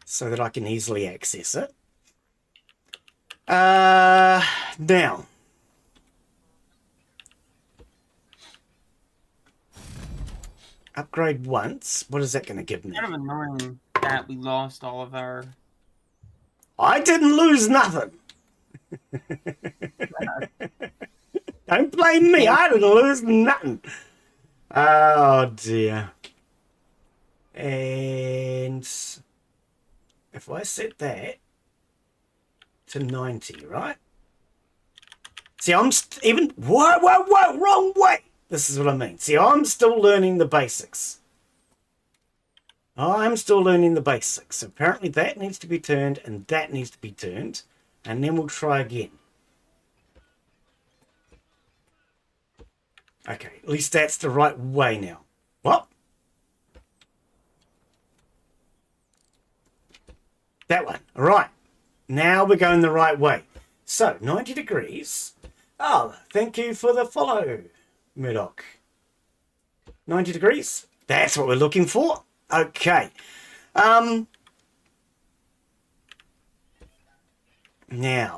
so that I can easily access it. Now... Upgrade once. What is that going to give me? Kind of annoying that we lost all of our... I didn't lose nothing. Don't blame me. I didn't lose nothing. Oh, dear. And if I set that to 90, right? See, I'm even... Whoa, wrong way. This is what I mean. See, I'm still learning the basics. I'm still learning the basics. Apparently that needs to be turned and that needs to be turned. And then we'll try again. Okay, at least that's the right way now. What? That one. All right. Now we're going the right way. So, 90 degrees. Oh, thank you for the follow, Murdoch. 90 degrees. That's what we're looking for. Okay. Now,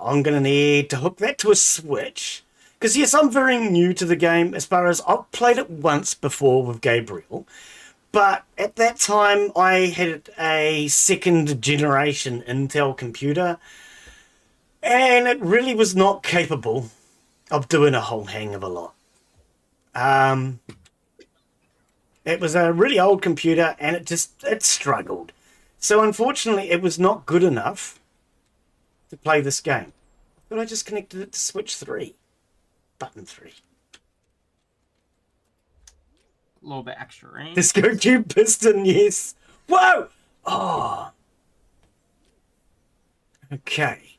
I'm going to need to hook that to a switch. Because, yes, I'm very new to the game as far as I've played it once before with Gabriel. But at that time, I had a second generation Intel computer. And it really was not capable of doing a whole hang of a lot. It was a really old computer and it struggled. So unfortunately, it was not good enough to play this game. But I just connected it to switch 3. Button 3. A little bit extra range. Disco Cube Piston, yes. Whoa! Oh. Okay.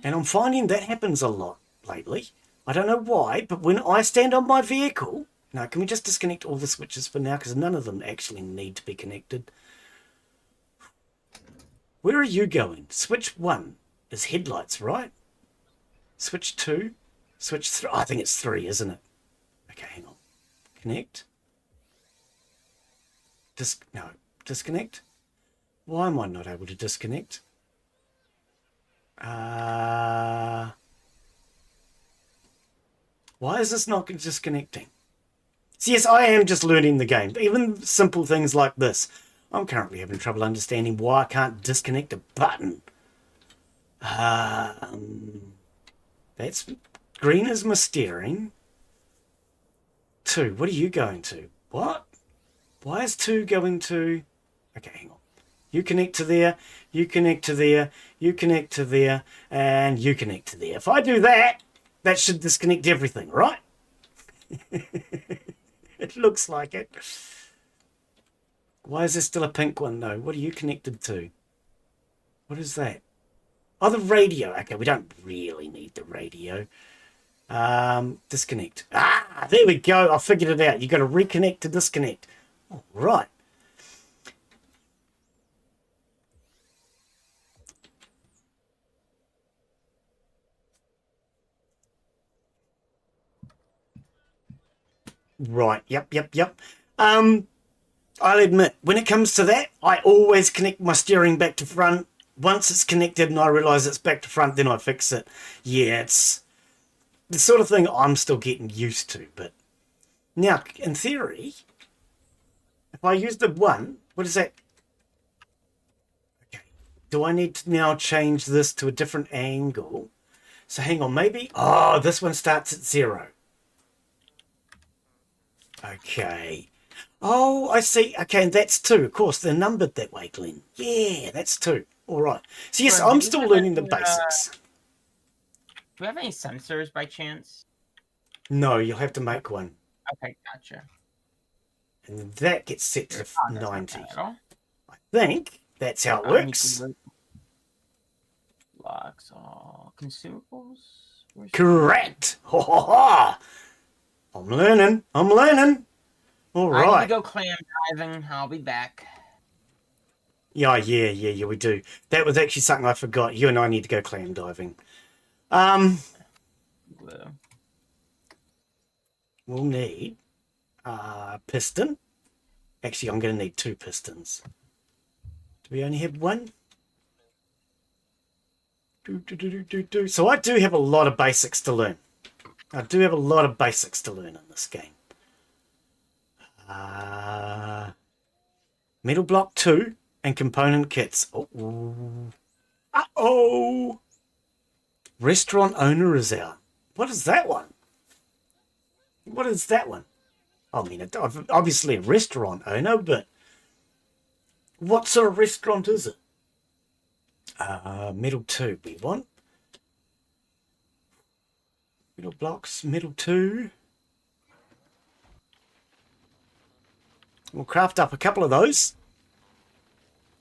And I'm finding that happens a lot lately. I don't know why, but when I stand on my vehicle... Now, can we just disconnect all the switches for now? Because none of them actually need to be connected. Where are you going? Switch 1 is headlights, right? Switch 2? Switch 3? I think it's 3, isn't it? Okay, hang on. Connect. No, disconnect. Why am I not able to disconnect? Why is this not disconnecting? So yes, I am just learning the game. Even simple things like this. I'm currently having trouble understanding why I can't disconnect a button. That's green is my steering. 2, what are you going to? What? Why is 2 going to... Okay, hang on. You connect to there, you connect to there, you connect to there, and you connect to there. If I do that, that should disconnect everything, right? It looks like it. Why is there still a pink one, though? What are you connected to? What is that? Oh, the radio. Okay, we don't really need the radio. Disconnect. Ah, there we go. I figured it out. You've got to reconnect to disconnect. All right. Right, yep. I'll admit, when it comes to that, I always connect my steering back to front. Once it's connected and I realise it's back to front, then I fix it. Yeah, it's the sort of thing I'm still getting used to. But now, in theory, if I use the 1, what is that? Okay, do I need to now change this to a different angle? So hang on, maybe... Oh, this one starts at 0. Okay. Oh, I see. Okay, and that's 2. Of course, they're numbered that way, Glen. Yeah, that's 2. All right. So, yes, I'm still learning the basics. Do we have any sensors by chance? No, you'll have to make one. Okay, gotcha. And that gets set to Oh, that's not 90. bad at all. I think that's how it works. Blocks all consumables. Correct. Ho, ho, ho. I'm learning. I'm learning. All right. I need to go clam diving. I'll be back. Yeah, we do. That was actually something I forgot. You and I need to go clam diving. Glue. We'll need piston. Actually, I'm going to need 2 pistons. Do we only have 1? So I do have a lot of basics to learn. I do have a lot of basics to learn in this game. Metal block 2 and component kits. Uh-oh. Restaurant owner is out. What is that one? What is that one? I mean, obviously a restaurant owner, but what sort of restaurant is it? Metal 2 we want. Metal blocks, metal 2. We'll craft up a couple of those,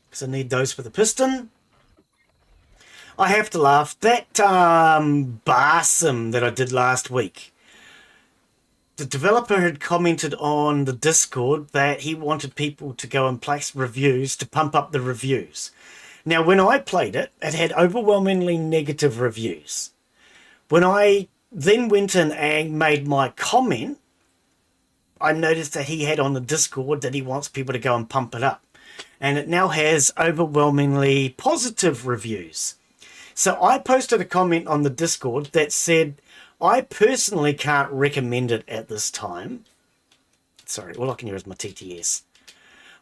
because I need those for the piston. I have to laugh. That bar sim that I did last week, the developer had commented on the Discord that he wanted people to go and place reviews to pump up the reviews. Now, when I played it, it had overwhelmingly negative reviews. When I then went in and made my comment, I noticed that he had on the Discord that he wants people to go and pump it up. And it now has overwhelmingly positive reviews. So I posted a comment on the Discord that said, I personally can't recommend it at this time. Sorry, all I can hear is my TTS.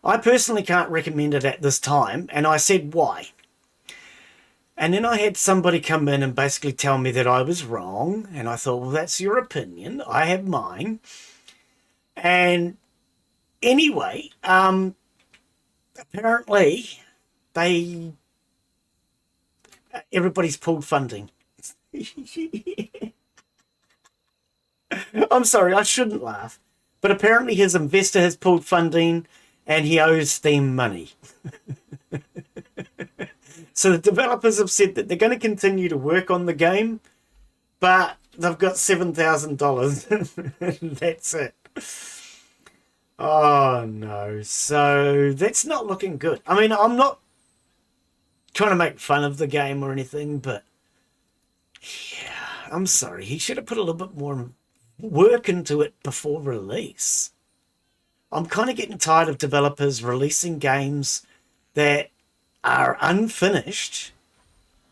I personally can't recommend it at this time, and I said why. And then I had somebody come in and basically tell me that I was wrong, and I thought, well, that's your opinion. I have mine. And anyway, apparently everybody's pulled funding. I'm sorry, I shouldn't laugh. But apparently his investor has pulled funding and he owes them money. So the developers have said that they're going to continue to work on the game, but they've got $7,000 and that's it. Oh no, so that's not looking good. I mean, I'm not trying to make fun of the game or anything, but yeah, I'm sorry. He should have put a little bit more work into it before release. I'm kind of getting tired of developers releasing games that are unfinished.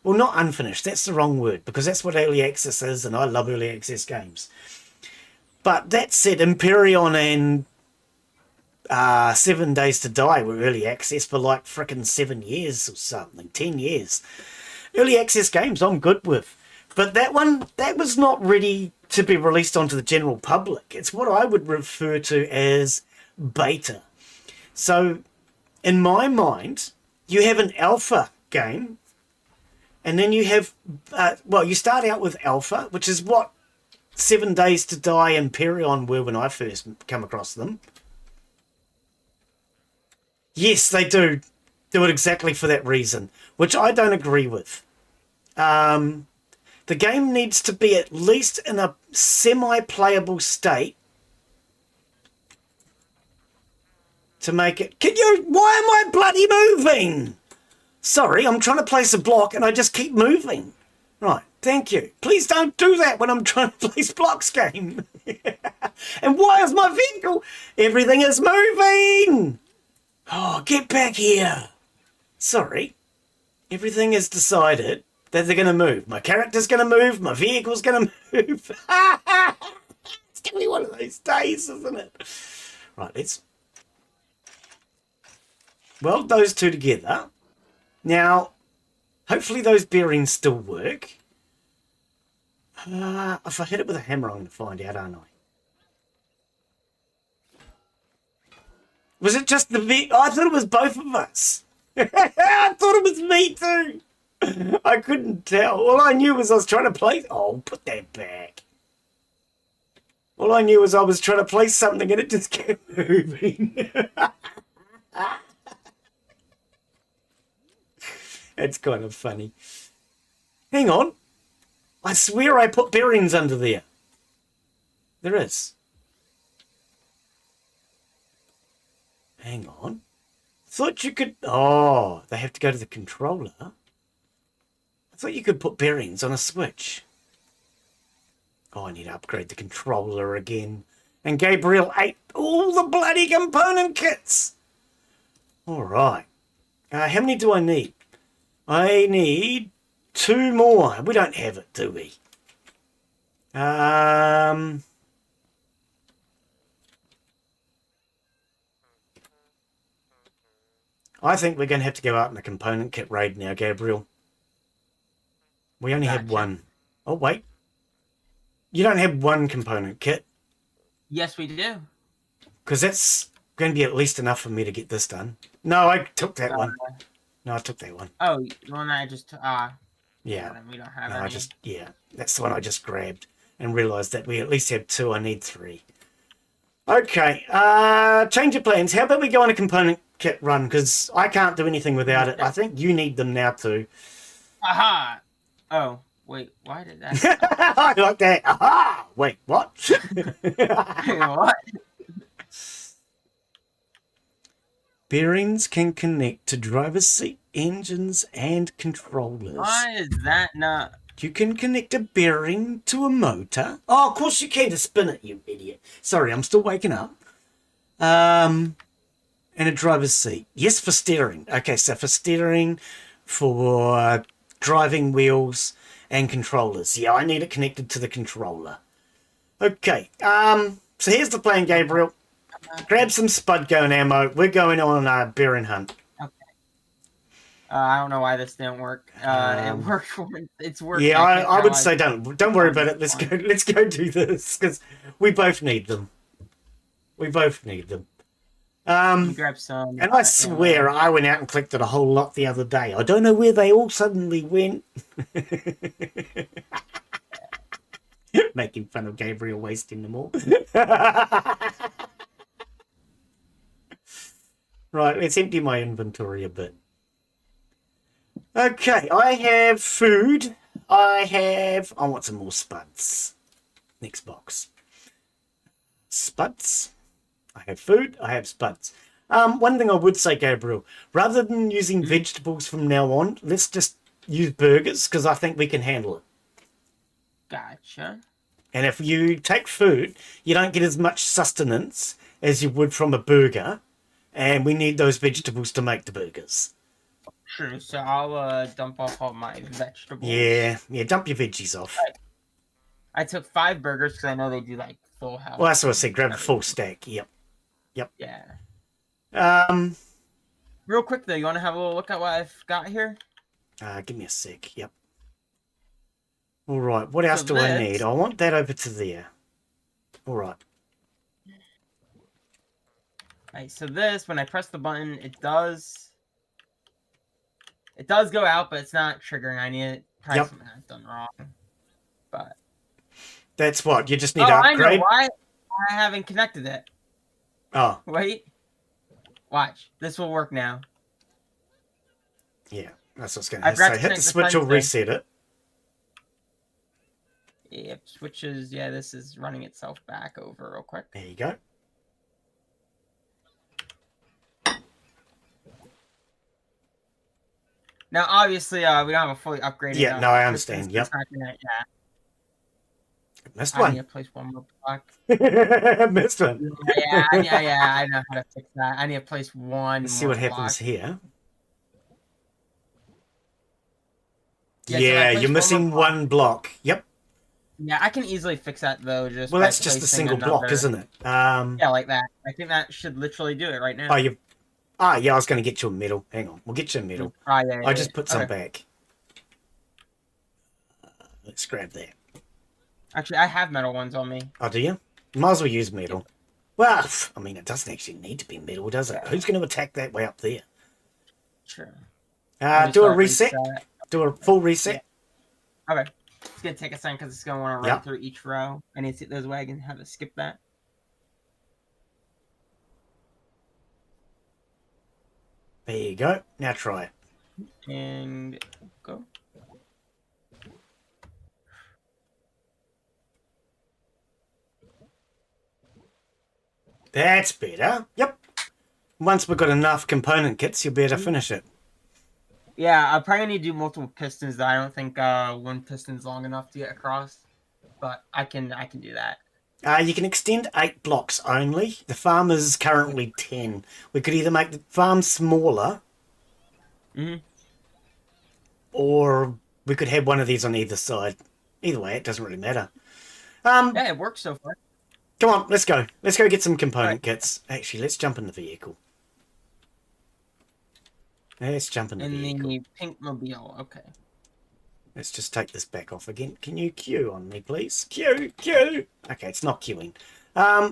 Well, not unfinished, that's the wrong word, because that's what early access is, and I love early access games. But that said, Empyrean and 7 Days to Die were early access for like frickin' 7 years or something, 10 years. Early access games I'm good with. But that one, that was not ready to be released onto the general public. It's what I would refer to as beta. So, in my mind, you have an alpha game, and then you have, well, you start out with alpha, which is what 7 Days to Die and Empyrean were when I first come across them. Yes, they do it exactly for that reason, which I don't agree with. The game needs to be at least in a semi-playable state to make it... Why am I bloody moving? Sorry, I'm trying to place a block and I just keep moving. Right, thank you. Please don't do that when I'm trying to place blocks, game. And why is my vehicle... Everything is moving! Oh, get back here. Sorry. Everything is decided that they're going to move. My character's going to move. My vehicle's going to move. It's going to be one of those days, isn't it? Right, let's weld those two together. Now, hopefully those bearings still work. If I hit it with a hammer, I'm going to find out, aren't I? Was it just the I thought it was both of us. I thought it was me too. I couldn't tell. All I knew was I was trying to place... Oh, put that back. All I knew was I was trying to place something and it just kept moving. It's kind of funny. Hang on. I swear I put bearings under there. There is. Hang on. Thought you could... Oh, they have to go to the controller. I thought you could put bearings on a switch. Oh, I need to upgrade the controller again. And Gabriel ate all the bloody component kits. All right. How many do I need? I need 2 more. We don't have it, do we? I think we're going to have to go out in the component kit raid now, Gabriel. We only have one. Oh, wait. You don't have one component kit. Yes, we do. Because that's going to be at least enough for me to get this done. No, I took that one. No, I took that one. Oh, the one I just... yeah. We don't have any. That's the one I just grabbed and realised that we at least have 2. I need 3. Okay. Change of plans. How about we go on a component kit run? Because I can't do anything without it. I think you need them now too. Aha! Oh, wait. Why did that... I like that. Aha! Wait, what? What? Bearings can connect to driver's seat, engines, and controllers. Why is that not... You can connect a bearing to a motor. Oh, of course you can to spin it, you idiot. Sorry, I'm still waking up. And a driver's seat. Yes, for steering. Okay, so for steering, for driving wheels, and controllers. Yeah, I need it connected to the controller. Okay, so here's the plan, Gabriel. Grab some spud gun ammo. We're going on a bearing hunt. Okay. I don't know why this didn't work. It worked. It's working. Yeah, I would say don't worry about it. Let's go do this because we both need them. We bost need them. Grab some. And I swear I went out and collected a whole lot the other day. I don't know where they all suddenly went. Making fun of Gabriel wasting them all. Right, let's empty my inventory a bit. Okay, I have food. I want some more spuds. Next box. Spuds. I have food. I have spuds. One thing I would say, Gabriel, rather than using vegetables from now on, let's just use burgers because I think we can handle it. Gotcha. And if you take food, you don't get as much sustenance as you would from a burger. And we need those vegetables to make the burgers. True, so I'll dump off all my vegetables. Yeah, dump your veggies off. I took 5 burgers because I know they do like full health. Well, that's what I said. Grab a full stack. Yep. Yeah. Real quick though, you want to have a little look at what I've got here? Give me a sec. Yep. All right. What else do I need? I want that over to there. All right. Alright, so this, when I press the button, it does go out, but it's not triggering. I need probably something I've done wrong. But that's what you just need to upgrade. I know why I haven't connected it. Oh, wait, watch. This will work now. Yeah, that's what's going to happen. So hit the switch or reset it. Yep, switches. Yeah, this is running itself back over real quick. There you go. Now, obviously, we don't have a fully upgraded. Yeah, no, I understand. Yep. Missed one. I need to place one more block. Missed one. Yeah, I know how to fix that. I need to place one. Let's see what happens here. Yeah, so you're missing one block. Yep. Yeah, I can easily fix that though. Well, that's just a single block, isn't it? Yeah, like that. I think that should literally do it right now. Yeah, I was going to get you a medal. Hang on, we'll get you a medal. I just put some back. Let's grab that. Actually, I have metal ones on me. Oh, do you? Might as well use metal. Well, I mean, it doesn't actually need to be metal, does it? Who's going to attack that way up there? Sure. Do a reset. Do a full reset. Yeah. Okay. It's gonna take a second because it's gonna want to run through each row. I need to see those wagons how to skip that. There you go. Now try it. And go. That's better. Yep. Once we've got enough component kits, you'll be able to finish it. Yeah, I probably need to do multiple pistons. Though I don't think one piston's long enough to get across, but I can do that. You can extend 8 blocks only. The farm is currently 10. We could either make the farm smaller, or we could have one of these on either side. Either way, it doesn't really matter. Yeah, it works so far. Come on, let's go. Let's go get some component kits. Actually, let's jump in the vehicle. Let's jump in the vehicle. The pink mobile, okay. Let's just take this back off again. Can you queue on me, please? Queue, queue. Okay, it's not queuing. I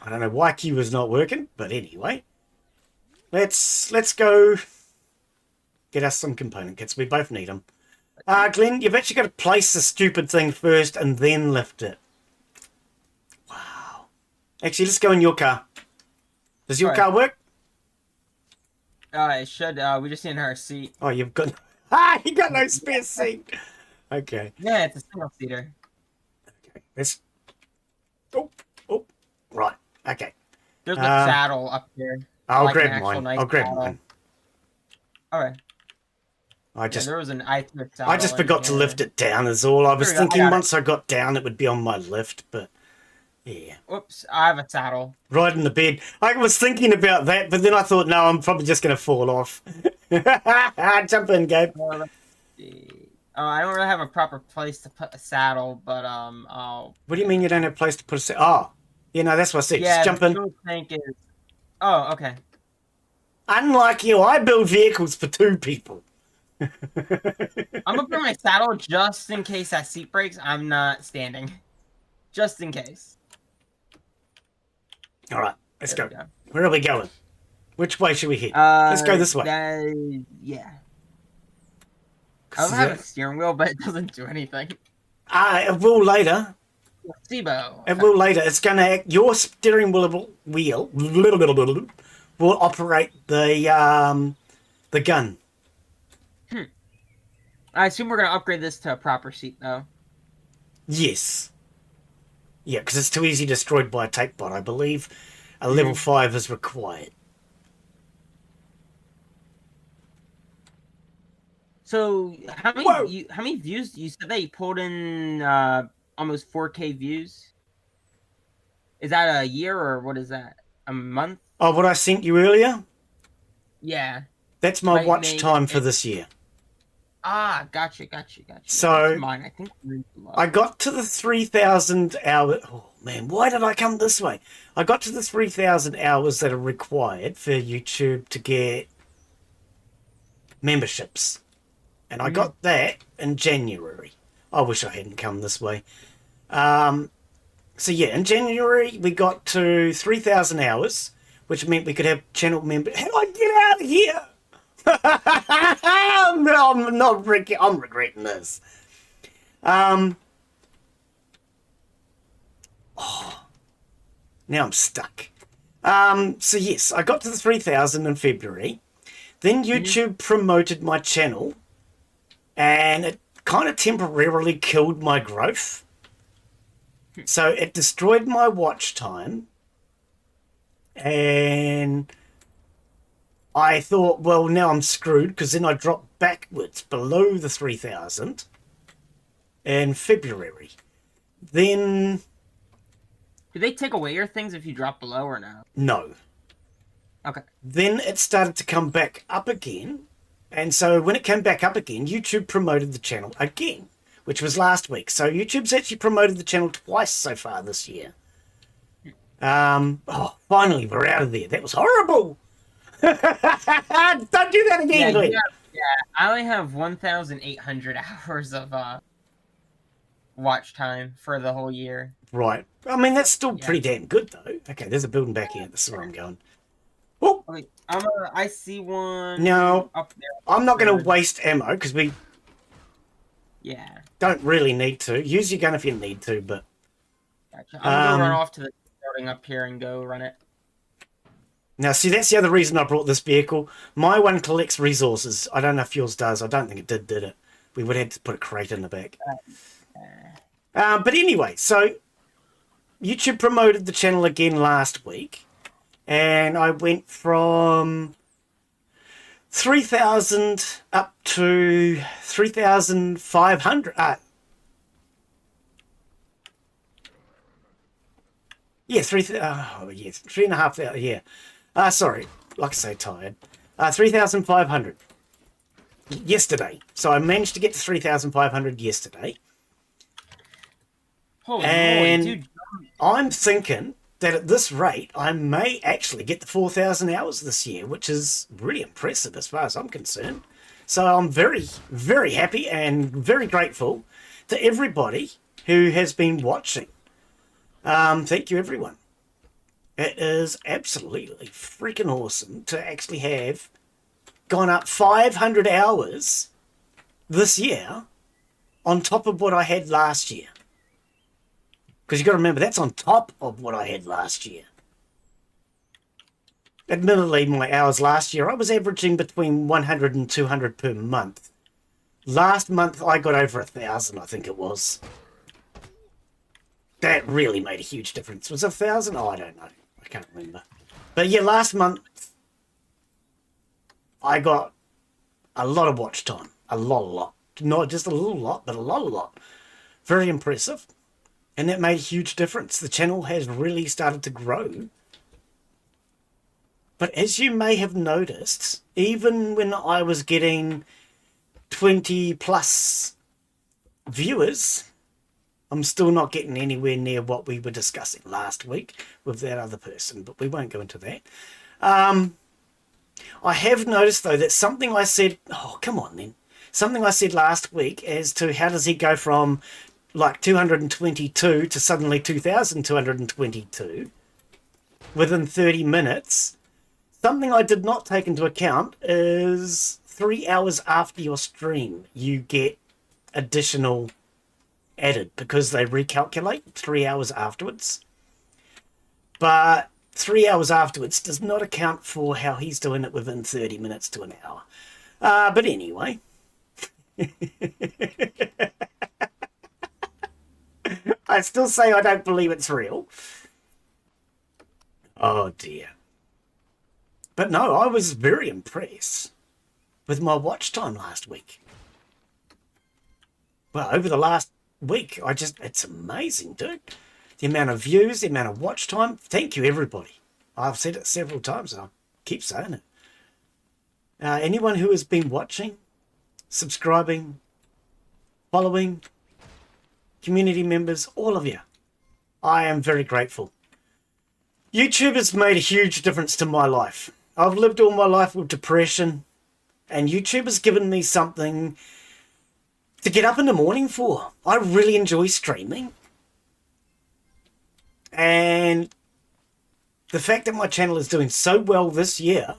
don't know why queue is not working, but anyway. Let's go get us some component kits. We both need them. Glenn, you've actually got to place the stupid thing first and then lift it. Wow. Actually, let's go in your car. Does your car work? It should. We just need her seat. Oh, you've got... you got no spare seat. Okay. Yeah, it's a single-seater. Okay, let's... Oh, right. Okay. There's a saddle up here. I'll grab mine. I'll grab mine. All right. There was an I just forgot to lift it down is all. I was thinking once I got down it would be on my lift, but yeah. Whoops, I have a saddle. Right in the bed. I was thinking about that, but then I thought, no, I'm probably just going to fall off. Jump in, Gabe. Let's see. I don't really have a proper place to put a saddle, but I'll... What do you mean you don't have a place to put a saddle? Oh, yeah, no, that's what I said. Yeah, just jump in. Tank is... Oh, okay. Unlike you, I build vehicles for 2 people. I'm gonna put my saddle just in case that seat breaks. I'm not standing. Just in case. All right, let's go. Where are we going? Which way should we head? Let's go this way. Yeah. I don't have a steering wheel, but it doesn't do anything. It will later. Placebo. It will later. It's going to act. Your steering wheel will operate the gun. I assume we're going to upgrade this to a proper seat, though. Yes. Yeah, because it's too easily destroyed by a tape bot. I believe a level 5 is required. So, how many views? You said that you pulled in almost 4K views? Is that a year, or what is that? A month? Oh, what I sent you earlier? Yeah. That's my watch time for this year. Ah, gotcha. So, mine. I think I got to the 3,000 hours. Oh, man, why did I come this way? I got to the 3,000 hours that are required for YouTube to get memberships. And I got that in January. I wish I hadn't come this way. So, yeah, in January, we got to 3,000 hours, which meant we could have channel members. How do I get out of here? I'm regretting this. Now I'm stuck. So yes, I got to the 3,000 in February. Then YouTube promoted my channel, and it kind of temporarily killed my growth. So it destroyed my watch time, and I thought, well, now I'm screwed, because then I dropped backwards below the 3,000 in February. Then... Do they take away your things if you drop below or no? No. Okay. Then it started to come back up again, and so when it came back up again, YouTube promoted the channel again, which was last week. So YouTube's actually promoted the channel twice so far this year. Finally, we're out of there. That was horrible! Don't do that again, Glen. Yeah, I only have 1,800 hours of watch time for the whole year. Right. I mean, that's still pretty damn good, though. Okay, there's a building back here. This is where I'm going. Oh! Okay, I see one. No, up there. I'm not going to waste ammo, because we Yeah. Don't really need to. Use your gun if you need to, but... Gotcha. I'm gonna go run off to the building up here and go run it. Now, see, that's the other reason I brought this vehicle. My one collects resources. I don't know if yours does. I don't think it did it? We would have to put a crate in the back. But anyway, so YouTube promoted the channel again last week, and I went from 3,000 up to 3,500. Yeah, 3,500. Yeah. Sorry, like I say, tired. 3,500 yesterday. So I managed to get to 3,500 yesterday. Holy moly, dude. I'm thinking that at this rate, I may actually get the 4,000 hours this year, which is really impressive as far as I'm concerned. So I'm very, very happy and very grateful to everybody who has been watching. Thank you, everyone. It is absolutely freaking awesome to actually have gone up 500 hours this year on top of what I had last year. Because you've got to remember, that's on top of what I had last year. Admittedly, my hours last year, I was averaging between 100 and 200 per month. Last month, I got over 1,000, I think it was. That really made a huge difference. Was it 1,000? Oh, I don't know. I can't remember. But yeah, last month, I got a lot of watch time. A lot. Not just a little lot, but a lot. Very impressive. And that made a huge difference. The channel has really started to grow. But as you may have noticed, even when I was getting 20 plus viewers, I'm still not getting anywhere near what we were discussing last week with that other person, but we won't go into that. I have noticed, though, that something I said... Oh, come on, then. Something I said last week as to how does he go from, like, 222 to suddenly 2,222 within 30 minutes. Something I did not take into account is 3 hours after your stream, you get additional added because they recalculate 3 hours afterwards. But 3 hours afterwards does not account for how he's doing it within 30 minutes to an hour. But anyway. I still say I don't believe it's real. Oh dear. But no, I was very impressed with my watch time last week. Well, over the last week, it's amazing, dude. The amount of views, the amount of watch time. Thank you, everybody. I've said it several times and I'll keep saying it. Anyone who has been watching, subscribing, following, community members, all of you, I am very grateful. YouTube has made a huge difference to my life. I've lived all my life with depression, and YouTube has given me something to get up in the morning for. I really enjoy streaming. And the fact that my channel is doing so well this year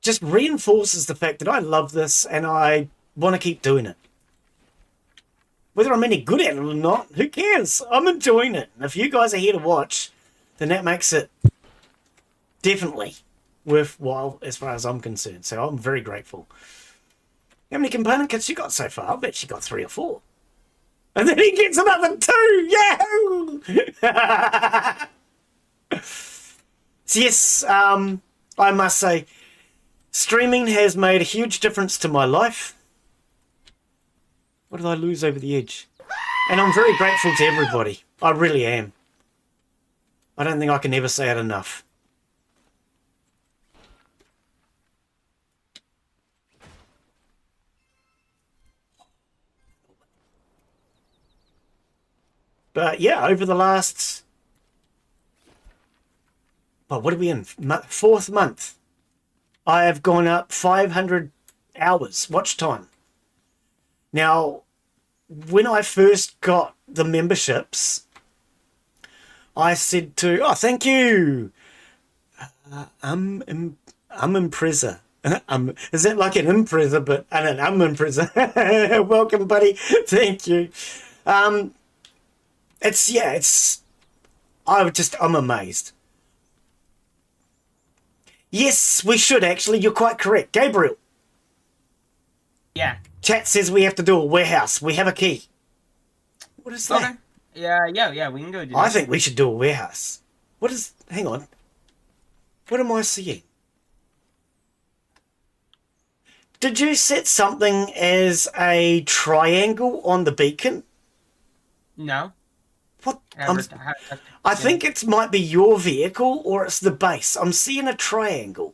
just reinforces the fact that I love this and I want to keep doing it. Whether I'm any good at it or not, who cares? I'm enjoying it. And if you guys are here to watch, then that makes it definitely worthwhile as far as I'm concerned. So I'm very grateful. How many component kits you got so far? I bet you got 3 or 4. And then he gets another 2! Yahoo! So yes, I must say, streaming has made a huge difference to my life. What did I lose over the edge? And I'm very grateful to everybody. I really am. I don't think I can ever say it enough. But yeah, over the last... Well, what are we in? 4th month. I have gone up 500 hours watch time. Now, when I first got the memberships, I said to... Oh, thank you! I'm impreza. Is that like an impreza, but an impreza? Welcome, buddy. Thank you. It's. I'm amazed. Yes, we should actually. You're quite correct, Gabriel. Yeah. Chat says we have to do a warehouse. We have a key. What is that? Okay. Yeah. We can go do that. I think we should do a warehouse. What is? Hang on. What am I seeing? Did you set something as a triangle on the beacon? No. What? Never I think it might be your vehicle or it's the base. I'm seeing a triangle.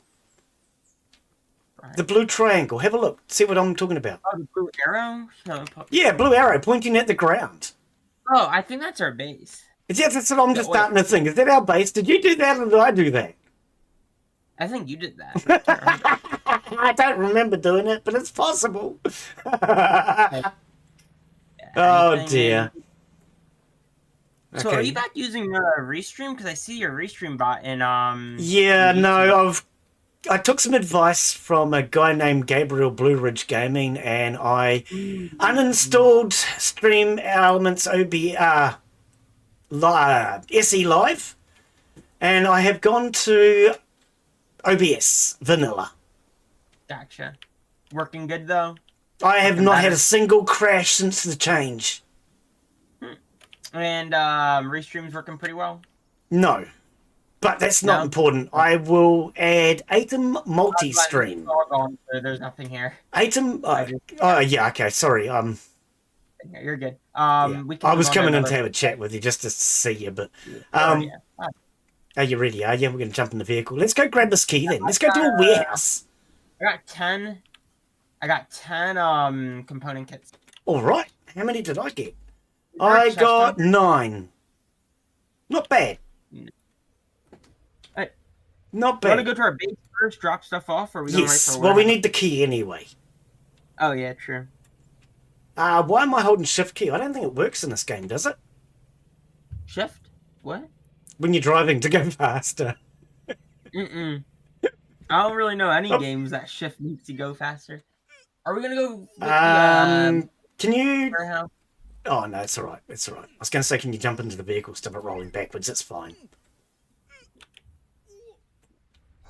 Right. The blue triangle. Have a look. See what I'm talking about. Oh, the blue arrow? No. Yeah, blue arrow pointing at the ground. Oh, I think that's our base. That's what I'm just starting to think. Is that our base? Did you do that or did I do that? I think you did that. I don't remember doing it, but it's possible. Yeah, Oh, dear. So are you back using Restream? Because I see your Restream bot in Yeah, in no, I took some advice from a guy named Gabriel Blue Ridge Gaming, and I uninstalled Stream Elements SE Live, and I have gone to OBS Vanilla. Gotcha. Working good though. I have not had a single crash since the change. And Restream's working pretty well. No, but that's not important. I will add Atom multi-stream. There's nothing here. Atom. Oh yeah. Okay. Sorry. You're good. Yeah. We can I was coming in to have a chat with you just to see you, but are you ready? Are you? We're going to jump in the vehicle. Let's go grab this key then. Let's go do a warehouse. I got 10 component kits. All right. How many did I get? I got 9. Not bad. Hey, not bad. Want to go to our base first, drop stuff off, or are we going right for a well, we need the key anyway. Oh yeah, true. Why am I holding shift key? I don't think it works in this game, does it? Shift? What? When you're driving to go faster. I don't really know any games that shift makes you go faster. Are we gonna go with the, can you warehouse? Oh no, it's alright. It's alright. I was gonna say, can you jump into the vehicle, stop it rolling backwards? It's fine.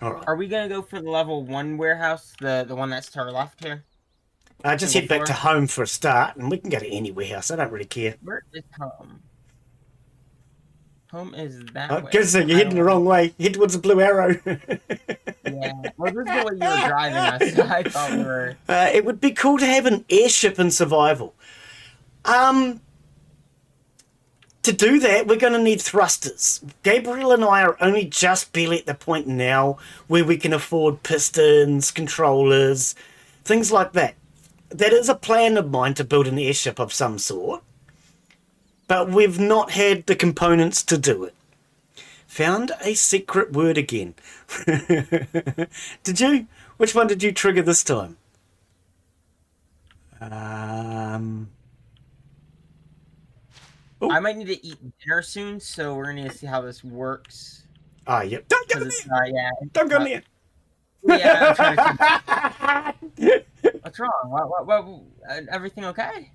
Alright. Are we gonna go for the level 1 warehouse? The one that's to our left here? Just head back to home for a start, and we can go to any warehouse. I don't really care. Where is home? Home is that way. Guess you're heading the wrong way. Head towards the blue arrow. Yeah. Well, this is the way you were driving us, so I thought we were... It would be cool to have an airship in survival. To do that, we're going to need thrusters. Gabriel and I are only just barely at the point now where we can afford pistons, controllers, things like that. That is a plan of mine to build an airship of some sort. But we've not had the components to do it. Found a secret word again. Did you? Which one did you trigger this time? I might need to eat dinner soon, so we're going to see how this works. Yep. Don't go near! Yeah, don't go near! Yeah, I'm trying to... What's wrong? What, everything okay?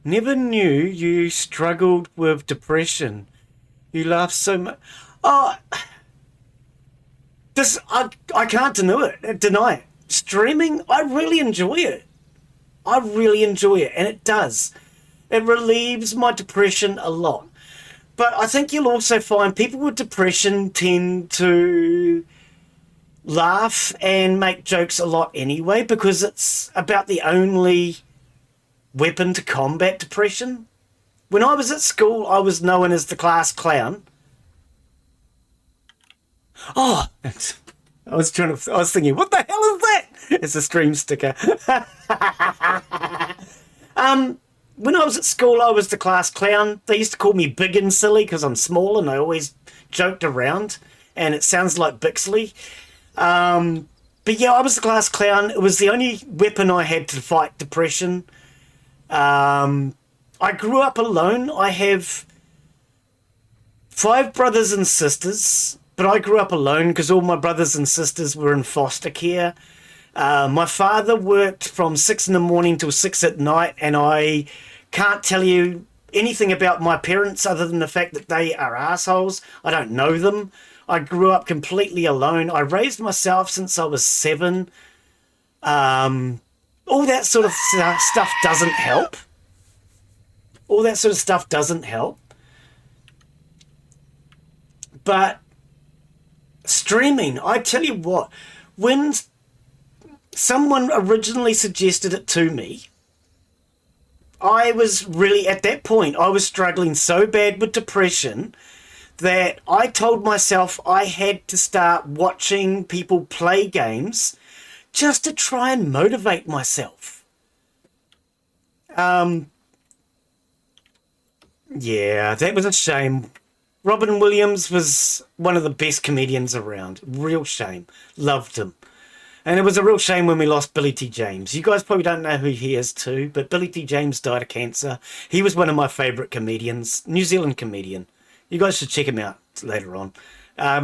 Never knew you struggled with depression. You laugh so much. Oh, I can't deny it. Streaming, I really enjoy it. I really enjoy it, and it does. It relieves my depression a lot. But I think you'll also find people with depression tend to laugh and make jokes a lot anyway, because it's about the only weapon to combat depression. When I was at school, I was known as the class clown. Oh, I was thinking, what the hell is that? It's a stream sticker. When I was at school, I was the class clown. They used to call me big and silly because I'm small, and I always joked around, and it sounds like Bixley. But yeah, I was the class clown. It was the only weapon I had to fight depression. I grew up alone. I have 5 brothers and sisters, but I grew up alone because all my brothers and sisters were in foster care. My father worked from 6 in the morning till 6 at night, and I can't tell you anything about my parents other than the fact that they are assholes. I don't know them. I grew up completely alone. I raised myself since I was 7. All that sort of stuff doesn't help. All that sort of stuff doesn't help. But streaming, I tell you what, when someone originally suggested it to me, I was really, at that point, I was struggling so bad with depression that I told myself I had to start watching people play games just to try and motivate myself. Yeah, that was a shame. Robin Williams was one of the best comedians around. Real shame. Loved him. And it was a real shame when we lost Billy T. James. You guys probably don't know who he is too, but Billy T. James died of cancer. He was one of my favourite comedians. New Zealand comedian. You guys should check him out later on.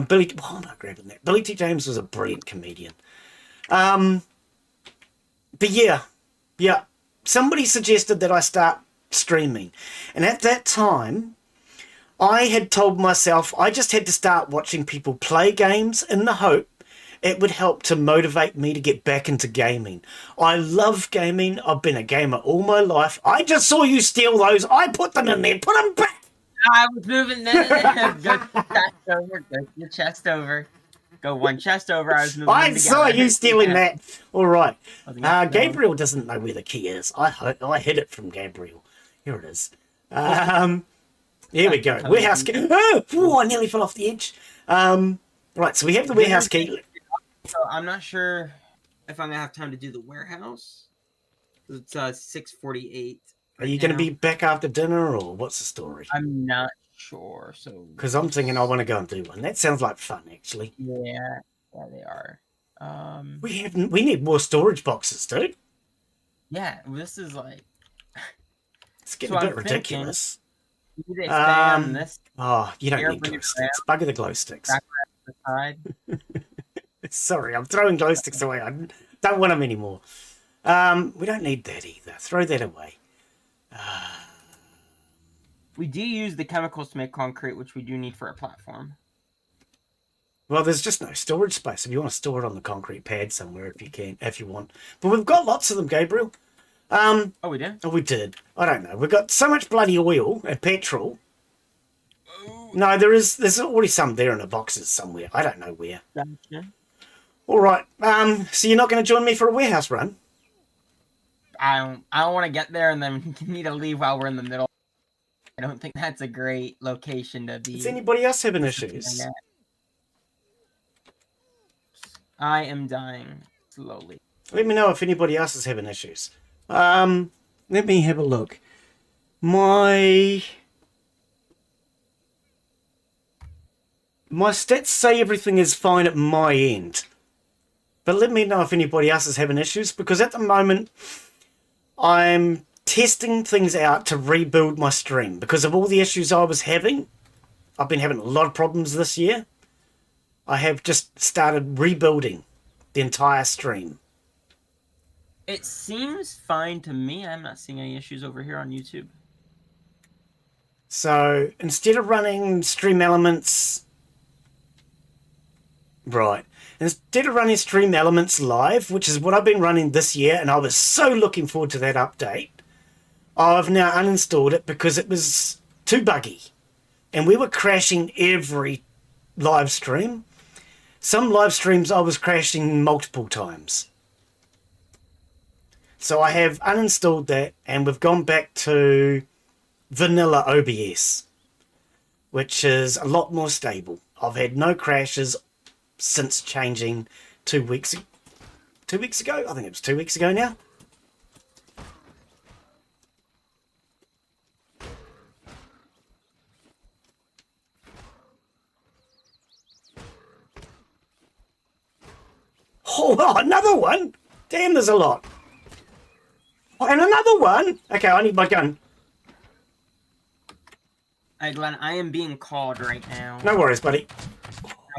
Billy... Oh, I'm not grabbing that. Billy T. James was a brilliant comedian. But yeah. Somebody suggested that I start streaming. And at that time, I had told myself I just had to start watching people play games in the hope it would help to motivate me to get back into gaming. I love gaming. I've been a gamer all my life. I just saw you steal those. I put them in there. Put them back. I was moving that. Go chest over. Go your chest over. Go one chest over. I was moving. I saw you stealing that. All right. Gabriel doesn't know where the key is. I hid it from Gabriel. Here it is. Here we go. Warehouse key. Oh, I nearly fell off the edge. Right, so we have the warehouse key. So I'm not sure if I'm gonna have time to do the warehouse. It's 6:48. Are you going to be back after dinner, or what's the story? I'm not sure. So because I'm thinking I want to go and do one. That sounds like fun, actually. Yeah, they are. We need more storage boxes, dude. Yeah, this is like it's getting a bit ridiculous. You need to expand this. Oh, you don't need glow sticks. Bugger the glow sticks. Sorry, I'm throwing glow sticks away. I don't want them anymore. We don't need that either. Throw that away. We do use the chemicals to make concrete, which we do need for a platform. Well, there's just no storage space. If you want to store it on the concrete pad somewhere, if you want. But we've got lots of them, Gabriel. Oh, we did? Oh, we did. I don't know. We've got so much bloody oil and petrol. No, there's already some there in the boxes somewhere. I don't know where. Gotcha. All right. So you're not going to join me for a warehouse run? I don't want to get there and then need to leave while we're in the middle. I don't think that's a great location to be. Is anybody else having issues? I am dying slowly. Let me know if anybody else is having issues. Let me have a look. My stats say everything is fine at my end. But let me know if anybody else is having issues, because at the moment I'm testing things out to rebuild my stream because of all the issues I was having. I've been having a lot of problems this year. I have just started rebuilding the entire stream. It seems fine to me. I'm not seeing any issues over here on YouTube. So instead of running Stream Elements... Right. Instead of running Stream Elements live, which is what I've been running this year, and I was so looking forward to that update, I've now uninstalled it because it was too buggy. And we were crashing every live stream. Some live streams I was crashing multiple times. So I have uninstalled that, and we've gone back to vanilla OBS, which is a lot more stable. I've had no crashes since changing 2 weeks ago. I think it was 2 weeks ago now. Oh, another one? Damn, there's a lot. Oh, and another one? Okay, I need my gun. Hey, Glenn, I am being called right now. No worries, buddy.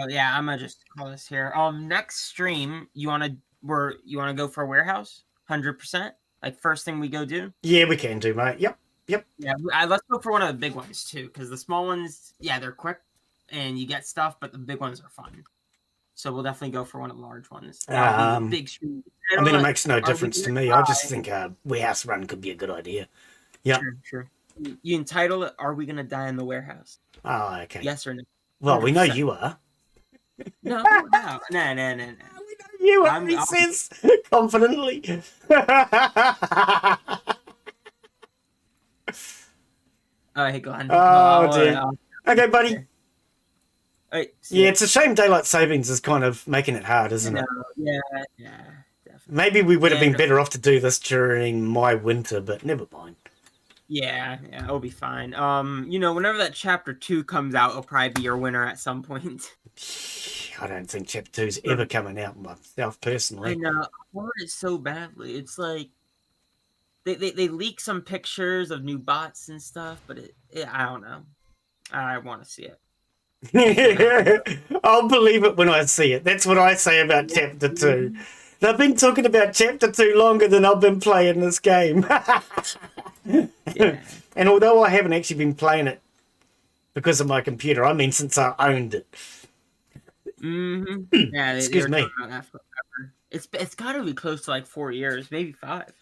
Oh yeah, I'm gonna just call this here. Next stream, you wanna go for a warehouse? 100%. Like first thing we go do. Yeah, we can do, mate. Yep. Yeah, let's go for one of the big ones too, because the small ones, yeah, they're quick and you get stuff, but the big ones are fun. So we'll definitely go for one of the large ones. That'll be the big stream. I mean, it makes no difference to me. I just think a warehouse run could be a good idea. Yeah. Sure. You entitle it, "Are we gonna die in the warehouse?" Oh, okay. Yes or no? Well, 100%. we know you are. No. We know you are, he says confidently. Oh, hey, Glenn. Oh, dear. Okay, buddy. Right, yeah, it's a shame daylight savings is kind of making it hard, isn't it? Yeah, definitely. Maybe we would have been better off to do this during my winter, but never mind. Yeah, it'll be fine. Whenever that chapter 2 comes out, it'll probably be your winter at some point. I don't think chapter 2's ever coming out myself personally. I know. I want it so badly. It's like they leak some pictures of new bots and stuff, but I don't know. I want to see it. I'll believe it when I see it. That's what I say about chapter 2. They've been talking about chapter 2 longer than I've been playing this game. Yeah. And although I haven't actually been playing it because of my computer, I mean since I owned it. Mm-hmm. Yeah, Excuse me. It's got to be close to like 4 years, maybe 5.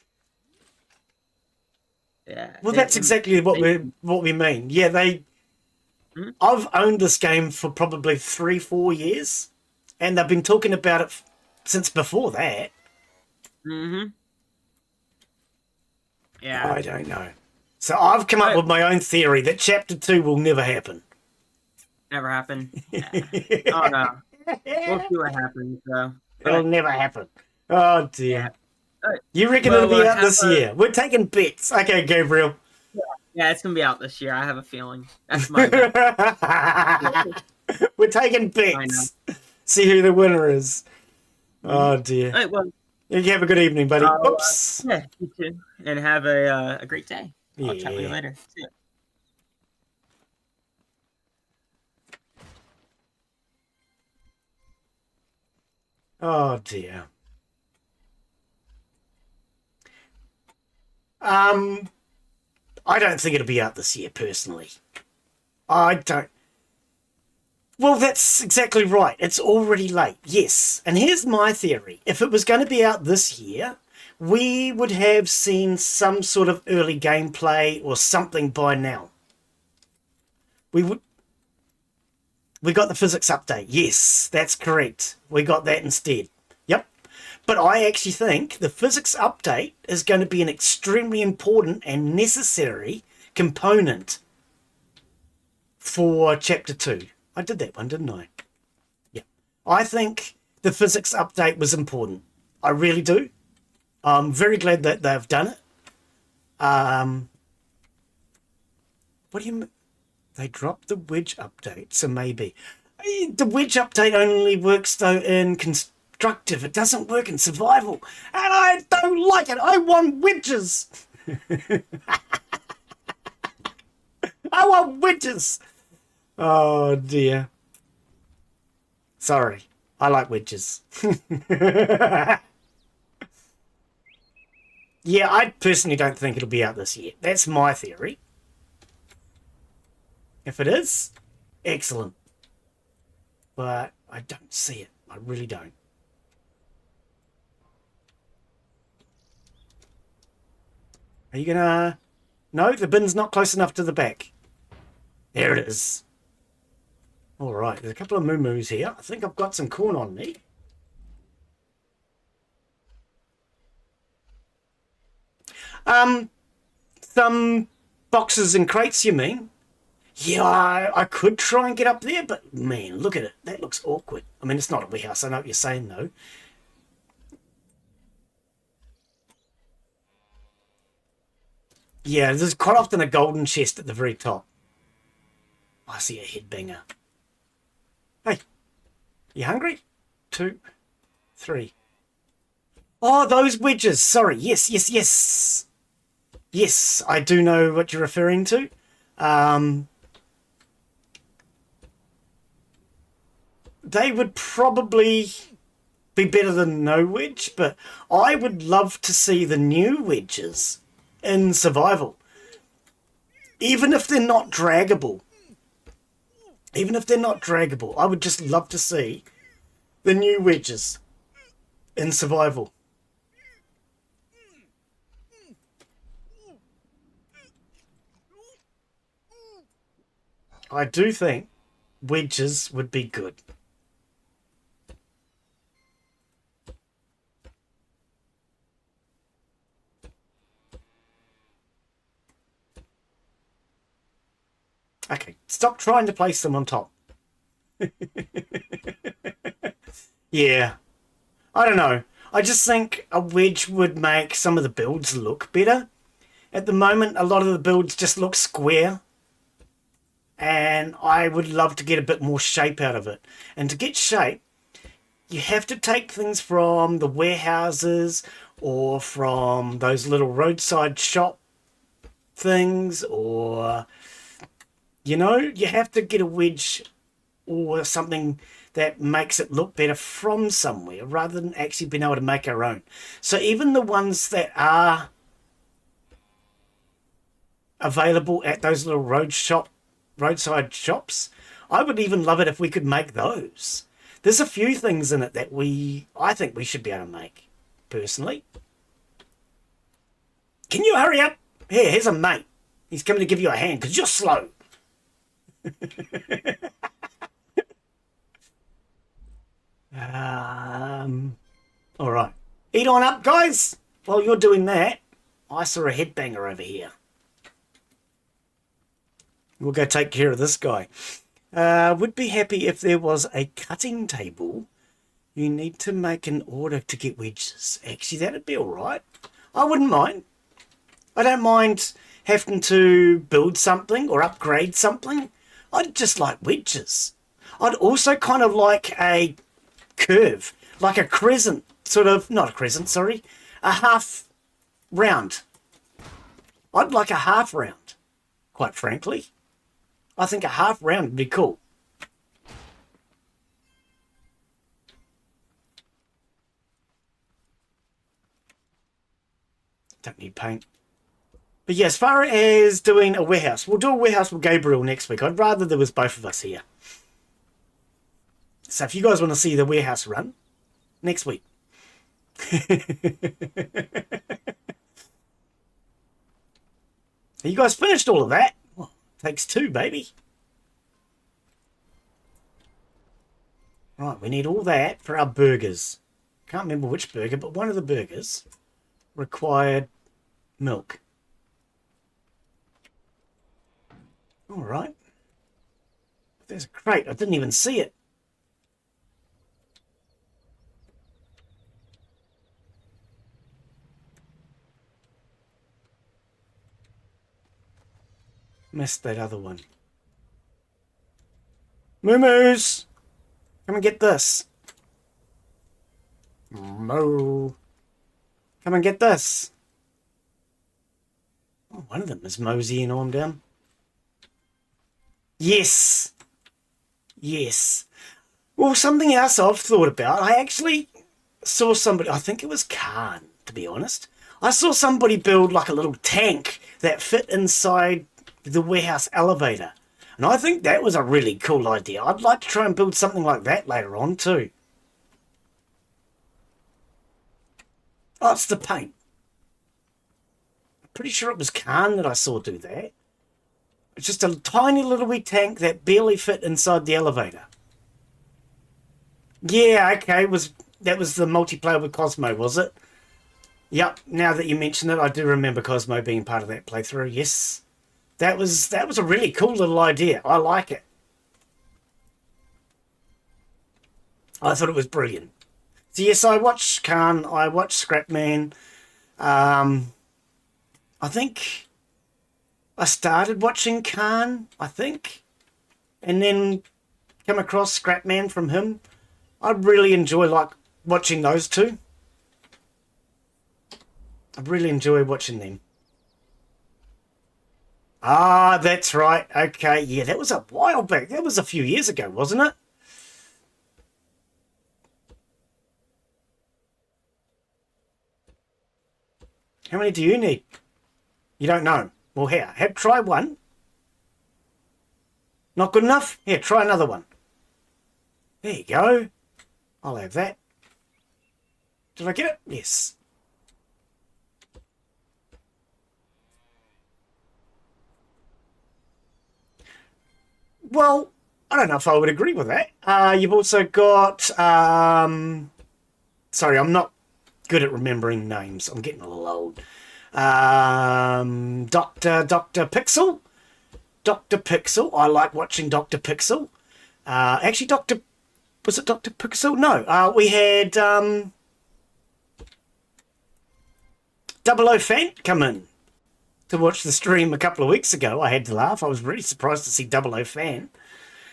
Yeah. Well, that's exactly what we mean. Yeah, I've owned this game for probably 3-4 years, and they've been talking about it since before that. Mm-hmm. Yeah. I don't know. So I've come up with my own theory that chapter 2 will never happen. Never happen. Yeah. Oh no. We'll see what happens though. It'll never happen. Oh dear. Yeah. You reckon it'll be out this year? We're taking bets. Okay, Gabriel. Yeah, it's gonna be out this year. I have a feeling. That's my bet. We're taking bets. See who the winner is. Oh dear. All right, well, you have a good evening, buddy. Oops. Yeah, you too. And have a great day. I'll chat with you later. See ya. Oh dear. I don't think it'll be out this year, personally. I don't. Well, that's exactly right. It's already late, yes. And here's my theory. If it was going to be out this year, we would have seen some sort of early gameplay or something by now. We got the physics update. Yes, that's correct. We got that instead. Yep. But I actually think the physics update is going to be an extremely important and necessary component for Chapter 2. I did that one, didn't I? Yeah. I think the physics update was important. I really do. I'm very glad that they've done it. What do you mean? They dropped the wedge update, so maybe. The wedge update only works, though, in constructive. It doesn't work in survival. And I don't like it. I want wedges. I want wedges. Oh, dear. Sorry. I like wedges. Yeah, I personally don't think it'll be out this year. That's my theory. If it is, excellent. But I don't see it. I really don't. Are you gonna... No, the bin's not close enough to the back. There it is. All right, there's a couple of moo-moos here. I think I've got some corn on me. Some boxes and crates, you mean? Yeah, I could try and get up there, but man, look at it. That looks awkward. I mean, it's not a warehouse. I know what you're saying, though. Yeah, there's quite often a golden chest at the very top. I see a headbanger. Hey, you hungry? 2, 3. Oh, those wedges. Sorry. Yes. Yes, I do know what you're referring to. they would probably be better than no wedge, but I would love to see the new wedges in survival. Even if they're not draggable. Even if they're not draggable, I would just love to see the new wedges in survival. I do think wedges would be good. Okay, stop trying to place them on top. Yeah. I don't know. I just think a wedge would make some of the builds look better. At the moment, a lot of the builds just look square. And I would love to get a bit more shape out of it. And to get shape, you have to take things from the warehouses or from those little roadside shop things, or, you know, you have to get a wedge or something that makes it look better from somewhere rather than actually being able to make our own. So even the ones that are available at those little roadside shops, I would even love it if we could make those. There's a few things in it that I think we should be able to make, personally. Can you hurry up? Here's a mate. He's coming to give you a hand because you're slow. All right. Eat on up, guys. While you're doing that, I saw a headbanger over here. We'll go take care of this guy. Would be happy if there was a cutting table. You need to make an order to get wedges. Actually, that'd be all right. I wouldn't mind. I don't mind having to build something or upgrade something. I'd just like wedges. I'd also kind of like a curve, like a crescent, sort of, not a crescent, sorry, a half round. I'd like a half round, quite frankly. I think a half round would be cool. Don't need paint. But yeah, as far as doing a warehouse, we'll do a warehouse with Gabriel next week. I'd rather there was both of us here. So if you guys want to see the warehouse run, next week. You guys finished all of that? Well, takes two, baby. Right, we need all that for our burgers. Can't remember which burger, but one of the burgers required milk. All right. There's a crate. I didn't even see it. Missed that other one. Moo-moos! Come and get this. Moo. Come and get this. Oh, one of them is moseying on down. Yes. Yes. Well, something else I've thought about. I actually saw somebody, I think it was Khan, to be honest. I saw somebody build like a little tank that fit inside the warehouse elevator. And I think that was a really cool idea. I'd like to try and build something like that later on too. Oh, it's the paint. I'm pretty sure it was Khan that I saw do that. It's just a tiny little wee tank that barely fit inside the elevator. Yeah, okay. That was the multiplayer with Cosmo, was it? Yep, now that you mention it, I do remember Cosmo being part of that playthrough, yes. That was a really cool little idea. I like it. I thought it was brilliant. So yes, I watched Khan, I watched Scrapman. I think I started watching Khan, I think, and then come across Scrapman from him. I really enjoy like watching those two. I really enjoy watching them. Ah, that's right. Okay, yeah, that was a while back. That was a few years ago, wasn't it? How many do you need? You don't know. Well, here, try one. Not good enough? Here, try another one. There you go. I'll have that. Did I get it? Yes. Well, I don't know if I would agree with that. You've also got... sorry, I'm not good at remembering names. I'm getting a little old. Dr. Pixel. Dr. Pixel. I like watching Dr. Pixel. Actually, was it Dr. Pixel? No. We had Double O Fan come in to watch the stream a couple of weeks ago. I had to laugh. I was really surprised to see Double O Fan.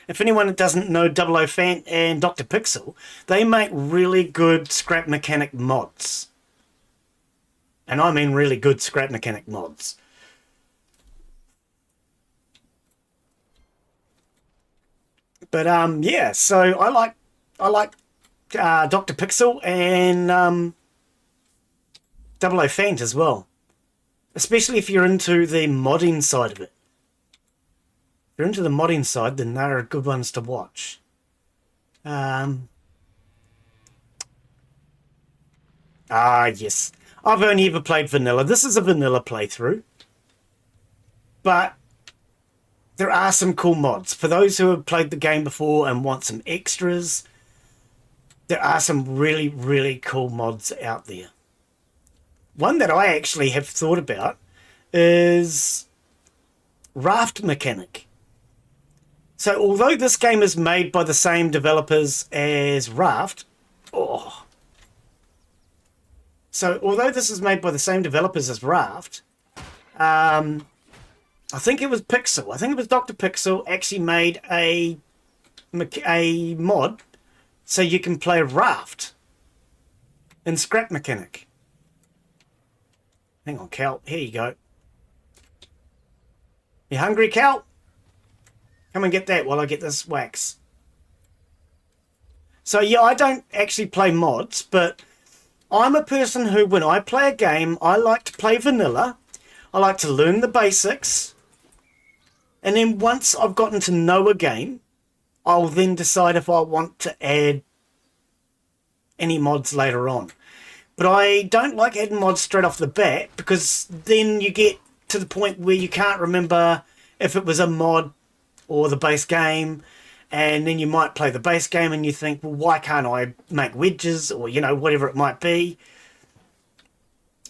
If anyone doesn't know Double O Fan and Dr. Pixel, they make really good scrap mechanic mods. And I mean really good scrap mechanic mods. But yeah, so I like Dr. Pixel and Double O Fant as well. Especially if you're into the modding side of it. If you're into the modding side, then they're good ones to watch. Yes. I've only ever played vanilla. This is a vanilla playthrough. But there are some cool mods. For those who have played the game before and want some extras, there are some really, really cool mods out there. One that I actually have thought about is Raft Mechanic. So although this game is made by the same developers as Raft, So although this is made by the same developers as Raft, I think it was Pixel. I think it was Dr. Pixel actually made a mod so you can play Raft in Scrap Mechanic. Hang on, Cal. Here you go. You hungry, Cal? Come and get that while I get this wax. So yeah, I don't actually play mods, but I'm a person who, when I play a game, I like to play vanilla. I like to learn the basics. And then once I've gotten to know a game, I'll then decide if I want to add any mods later on. But I don't like adding mods straight off the bat, because then you get to the point where you can't remember if it was a mod or the base game, and then you might play the base game and you think, well, why can't I make wedges, or, you know, whatever it might be.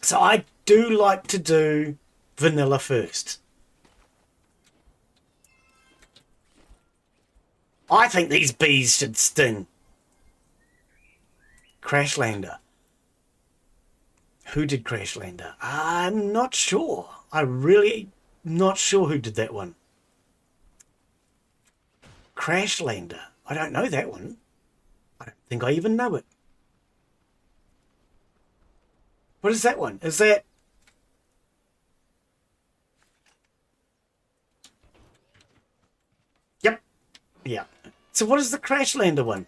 So I do like to do vanilla first. I think these bees should sting. Crashlander. Who did Crashlander? I'm not sure. I'm really not sure who did that one. Crashlander. I don't know that one. I don't think I even know it. What is that one? Is that... Yep. Yeah. So what is the Crashlander one?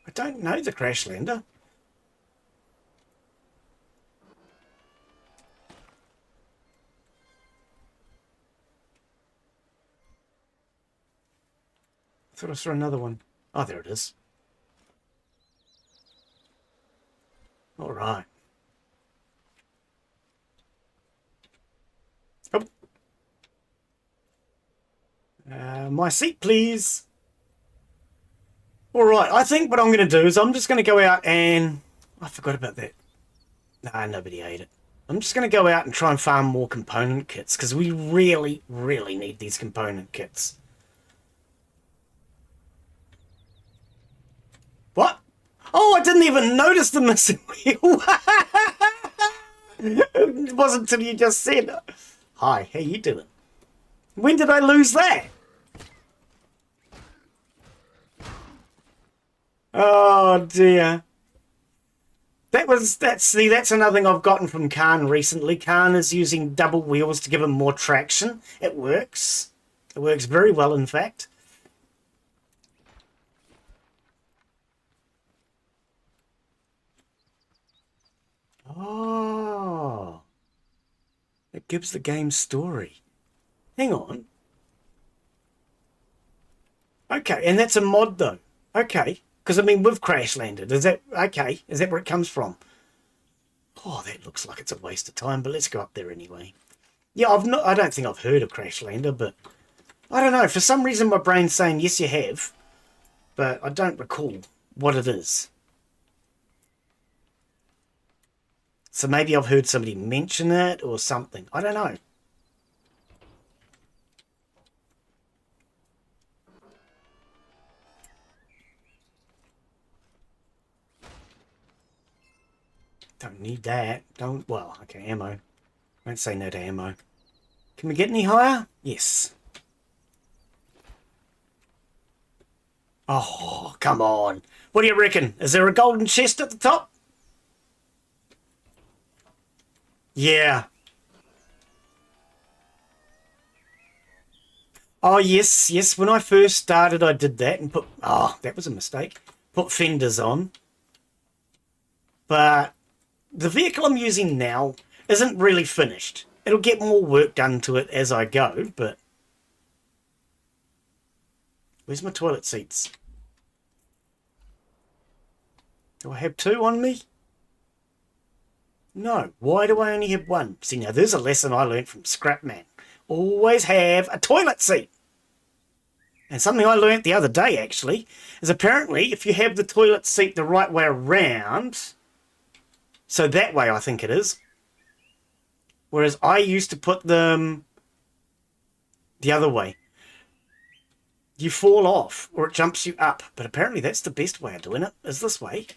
I don't know the Crashlander. I thought I saw another one. Oh, there it is. All right. Oh. My seat, please. All right. I think what I'm going to do is I'm just going to go out and... I forgot about that. Nah, nobody ate it. I'm just going to go out and try and farm more component kits, because we really, really need these component kits. What? Oh, I didn't even notice the missing wheel. It wasn't until you just said, hi, how you doing? When did I lose that? Oh dear. That's another thing I've gotten from Khan recently. Khan is using double wheels to give him more traction. It works. It works very well, in fact. Oh, it gives the game story. Hang on. Okay, and that's a mod though. Okay, because I mean, we've crash landed. Is that okay? Is that where it comes from? Oh, that looks like it's a waste of time, but let's go up there anyway. Yeah, I don't think I've heard of crash lander, but I don't know. For some reason, my brain's saying yes, you have, but I don't recall what it is. So maybe I've heard somebody mention it or something. I don't know. Don't need that. Don't. Well, okay, ammo. Won't say no to ammo. Can we get any higher? Yes. Oh, come on. What do you reckon? Is there a golden chest at the top? Yeah. Oh, yes, yes. When I first started, I did that and put... Oh, that was a mistake. Put fenders on. But the vehicle I'm using now isn't really finished. It'll get more work done to it as I go, but... Where's my toilet seats? Do I have two on me? No. Why do I only have one? See, now there's a lesson I learned from Scrapman. Always have a toilet seat. And something I learnt the other day, actually, is apparently if you have the toilet seat the right way around, so that way I think it is, whereas I used to put them the other way. You fall off, or it jumps you up, but apparently that's the best way of doing it, is this way.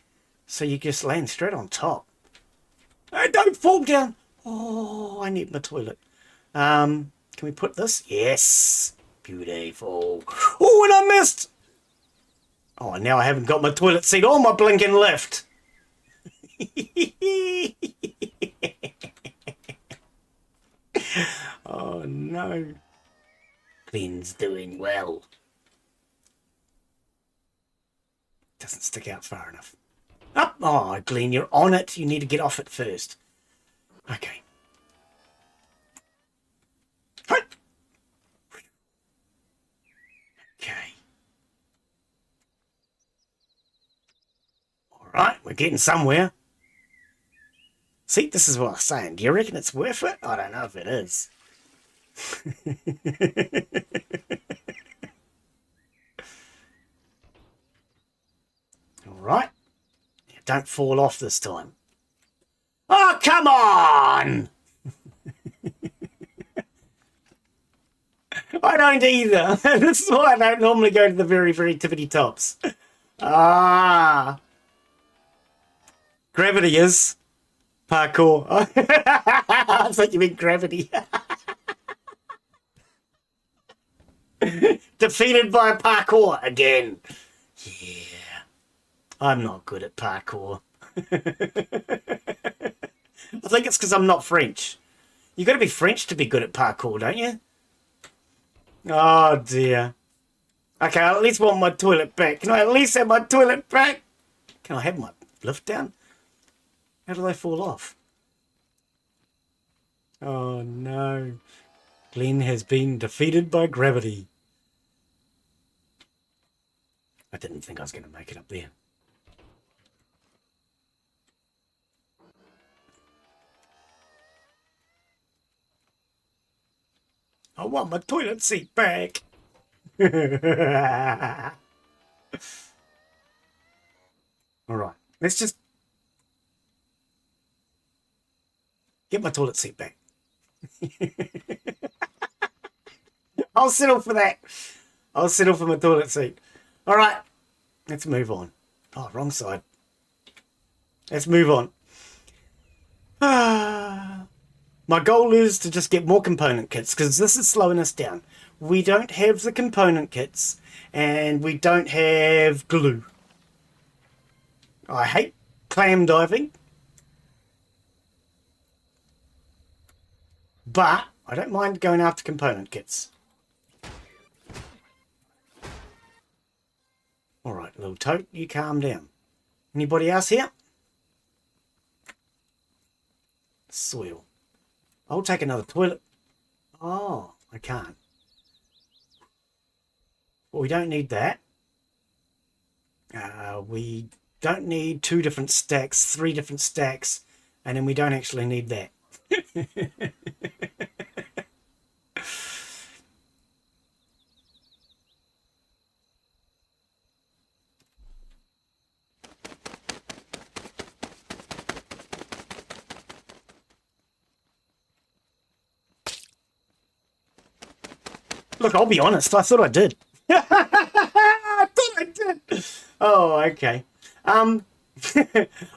So you just land straight on top. Hey, don't fall down! Oh, I need my toilet. Can we put this? Yes! Beautiful. Oh, and I missed! Oh, now I haven't got my toilet seat or my blinking lift. Oh, no. Glen's doing well. Doesn't stick out far enough. Up! Oh, Glen, you're on it. You need to get off it first. Okay. Hey! Okay. All right, we're getting somewhere. See, this is what I was saying. Do you reckon it's worth it? I don't know if it is. All right. Don't fall off this time. Oh, come on! I don't either. This is why I don't normally go to the very, very tippity tops. Ah. Gravity is parkour. I thought you meant gravity. Defeated by parkour again. Yeah. I'm not good at parkour. I think it's because I'm not French. You got to be French to be good at parkour, don't you? Oh, dear. Okay, I at least want my toilet back. Can I at least have my toilet back? Can I have my lift down? How do they fall off? Oh, no. Glen has been defeated by gravity. I didn't think I was going to make it up there. I want my toilet seat back. All right, let's just get my toilet seat back. I'll settle for that. I'll settle for my toilet seat. All right, let's move on. Oh, wrong side. Let's move on. My goal is to just get more component kits because this is slowing us down. We don't have the component kits and we don't have glue. I hate clam diving, but I don't mind going after component kits. All right, little toad, you calm down. Anybody else here? Soil. I'll take another toilet. Oh, I can't. Well, we don't need that. We don't need 2 different stacks, 3 different stacks, and then we don't actually need that. Look, I'll be honest, I thought I did. I thought I did. Oh, okay.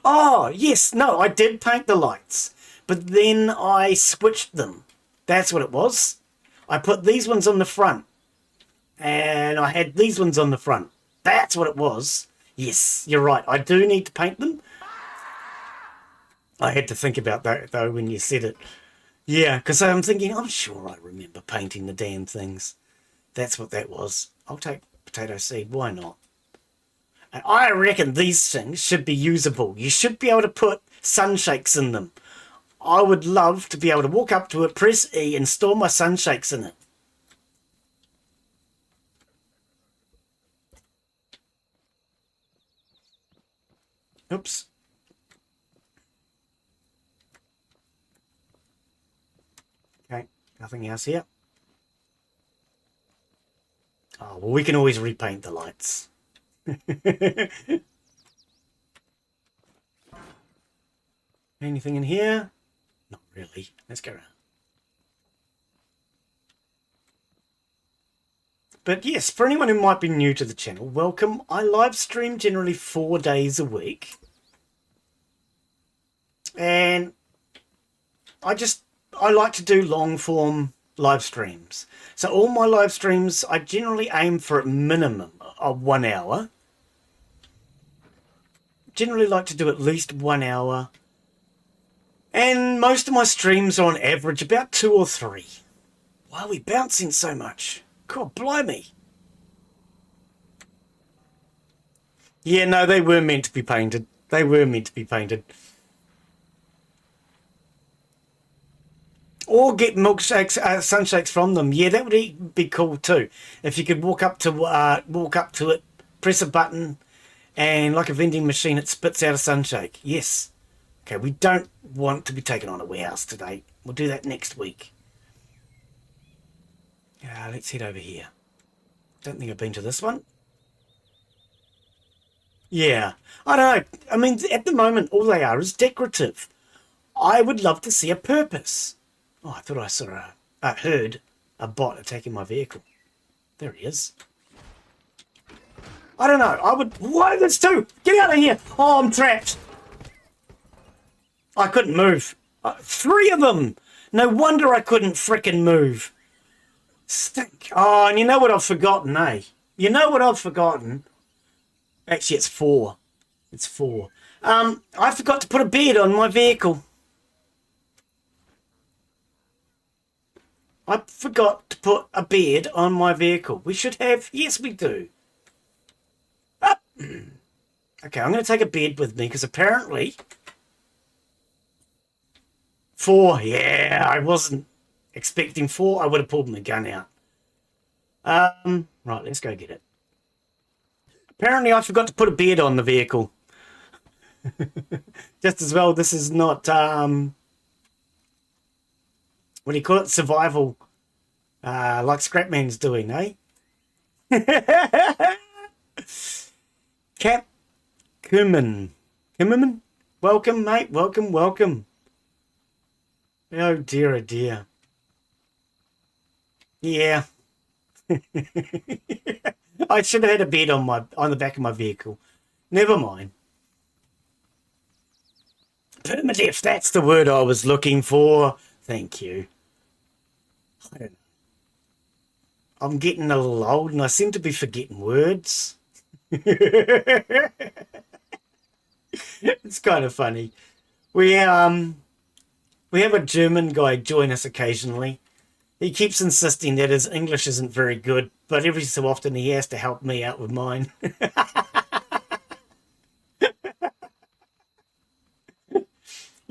Oh, yes, no, I did paint the lights, but then I switched them. That's what it was. I put these ones on the front, and I had these ones on the front. That's what it was. Yes, you're right. I do need to paint them. I had to think about that, though, when you said it. Yeah, because I'm thinking, I'm sure I remember painting the damn things. That's what that was. I'll take potato seed. Why not? And I reckon these things should be usable. You should be able to put sunshakes in them. I would love to be able to walk up to it, press E, and store my sunshakes in it. Oops. Okay, nothing else here. Oh, well, we can always repaint the lights. Anything in here? Not really. Let's go around. But yes, for anyone who might be new to the channel, welcome. I live stream generally 4 days a week. And I like to do long form live streams. So all my live streams, I generally aim for a minimum of 1 hour. Generally like to do at least 1 hour. And most of my streams are on average about 2 or 3. Why are we bouncing so much? God, blimey. Yeah, no, they were meant to be painted. They were meant to be painted. Or get milkshakes, sunshakes from them. Yeah, that would be cool too. If you could walk up to it, press a button, and like a vending machine, it spits out a sunshake. Yes. Okay, we don't want to be taken on a warehouse today. We'll do that next week. Let's head over here. Don't think I've been to this one. Yeah, I don't know. I mean, at the moment, all they are is decorative. I would love to see a purpose. Oh, I thought I saw heard a bot attacking my vehicle. There he is. I don't know. Why there's 2? Get out of here. Oh, I'm trapped. I couldn't move. 3 of them. No wonder I couldn't frickin' move. Stink. Oh, and you know what I've forgotten, eh? You know what I've forgotten? Actually, it's 4. It's 4. I forgot to put a bed on my vehicle. I forgot to put a bed on my vehicle. We should have... Yes, we do. Ah. Okay, I'm going to take a bed with me because apparently... 4. Yeah, I wasn't expecting 4. I would have pulled my gun out. Right, let's go get it. Apparently, I forgot to put a bed on the vehicle. Just as well, this is not... what do you call it? Survival. Like Scrapman's doing, eh? Cap Kimmerman. Kimmerman? Welcome, mate. Welcome, welcome. Oh, dear, oh, dear. Yeah. I should have had a bed on the back of my vehicle. Never mind. Permadeath, that's the word I was looking for. Thank you. I don't know. I'm getting a little old and I seem to be forgetting words. It's kind of funny. We have a German guy join us occasionally. He keeps insisting that his English isn't very good, but every so often he has to help me out with mine.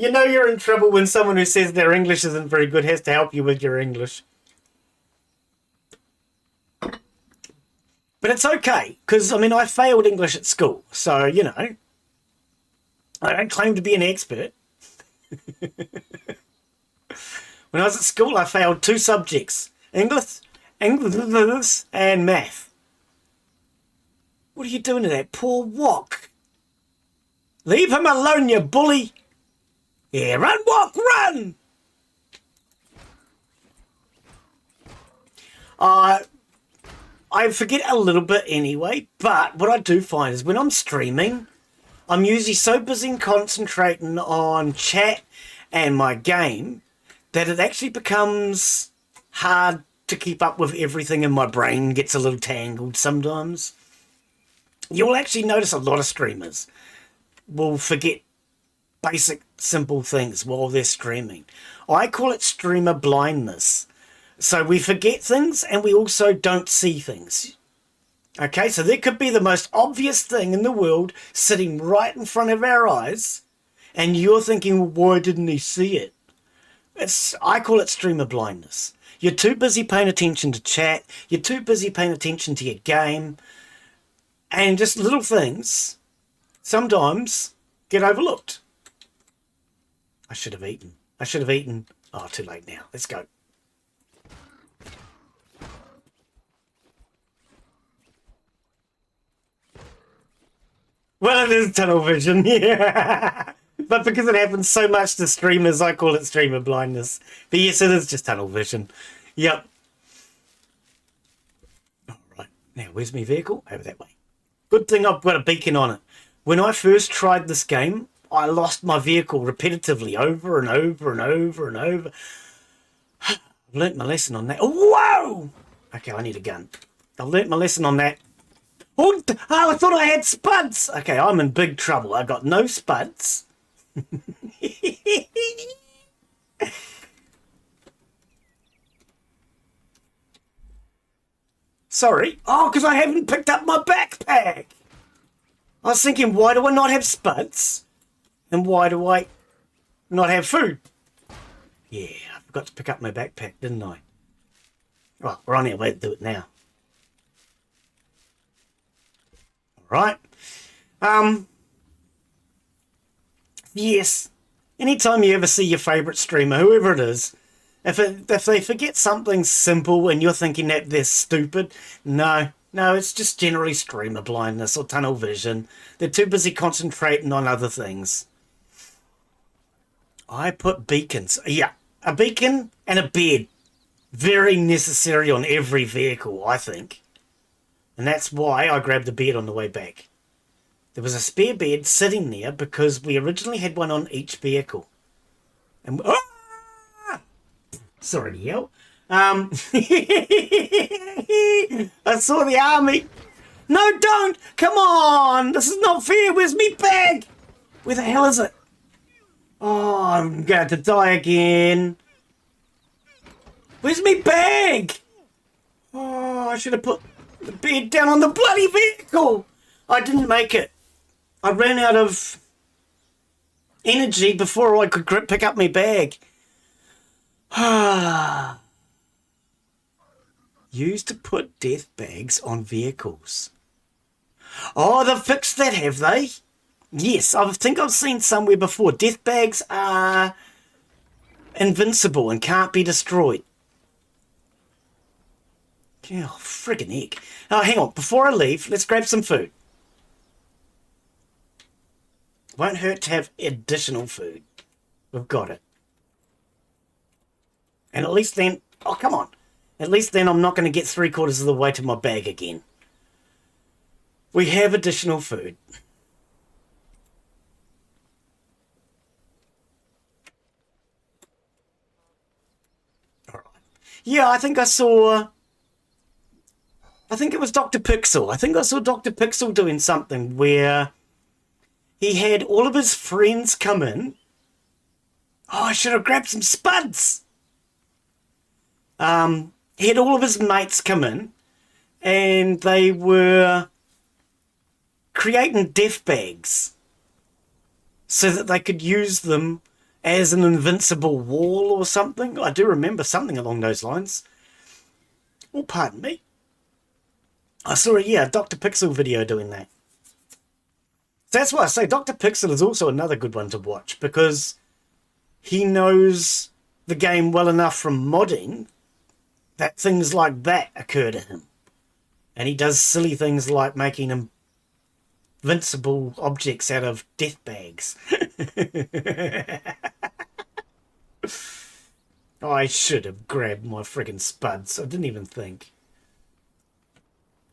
You know you're in trouble when someone who says their English isn't very good has to help you with your English. But it's okay, because, I mean, I failed English at school, so, you know, I don't claim to be an expert. When I was at school, I failed 2 subjects, English, and math. What are you doing to that poor Wok? Leave him alone, you bully. Yeah, run, Wok, run! I forget a little bit anyway, but what I do find is when I'm streaming, I'm usually so busy concentrating on chat and my game that it actually becomes hard to keep up with everything, and my brain gets a little tangled sometimes. You'll actually notice a lot of streamers will forget basic, simple things while they're streaming. I call it streamer blindness. So we forget things and we also don't see things. Okay, so there could be the most obvious thing in the world sitting right in front of our eyes, and you're thinking, well, why didn't he see it? I call it streamer blindness. You're too busy paying attention to chat, you're too busy paying attention to your game, and just little things sometimes get overlooked. I should have eaten. Oh, too late now. Let's go. Well, it is tunnel vision, yeah. But because it happens so much to streamers, I call it streamer blindness. But yes, it is just tunnel vision. Yep. All right. Now, where's my vehicle? Over that way. Good thing I've got a beacon on it. When I first tried this game, I lost my vehicle repetitively over and over and over and over. I've learnt my lesson on that. Whoa! Okay, I need a gun. I've learnt my lesson on that. Oh, I thought I had spuds. Okay, I'm in big trouble. I got no spuds. Sorry. Oh, because I haven't picked up my backpack. I was thinking, why do I not have spuds? And why do I not have food? Yeah, I forgot to pick up my backpack, didn't I? Well, we're on our way to do it now. Right. Yes. Anytime you ever see your favourite streamer, whoever it is, if they forget something simple and you're thinking that they're stupid, no, it's just generally streamer blindness or tunnel vision. They're too busy concentrating on other things. I put beacons. Yeah, a beacon and a bed. Very necessary on every vehicle, I think. And that's why I grabbed a bed on the way back. There was a spare bed sitting there because we originally had one on each vehicle. And sorry to yell. I saw the army. No, don't! Come on! This is not fair. Where's me bag? Where the hell is it? Oh, I'm going to die again. Where's me bag? Oh, I should have put the bed down on the bloody vehicle. I didn't make it. I ran out of energy before I could pick up my bag. Used to put death bags on vehicles. Oh, they've fixed that, have they? Yes, I think I've seen somewhere before. Death bags are invincible and can't be destroyed. Oh, friggin' heck. Oh, hang on. Before I leave, let's grab some food. Won't hurt to have additional food. We've got it. And at least then... Oh, come on. At least then I'm not going to get 3/4 of the way to my bag again. We have additional food. All right. Yeah, I think I saw... I think it was Dr. Pixel. I think I saw Dr. Pixel doing something where he had all of his friends come in. Oh, I should have grabbed some spuds. He had all of his mates come in and they were creating death bags so that they could use them as an invincible wall or something. I do remember something along those lines. Oh, pardon me. I saw a Dr. Pixel video doing that. So that's why I say Dr. Pixel is also another good one to watch, because he knows the game well enough from modding that things like that occur to him. And he does silly things like making invincible objects out of death bags. I should have grabbed my friggin' spuds. I didn't even think.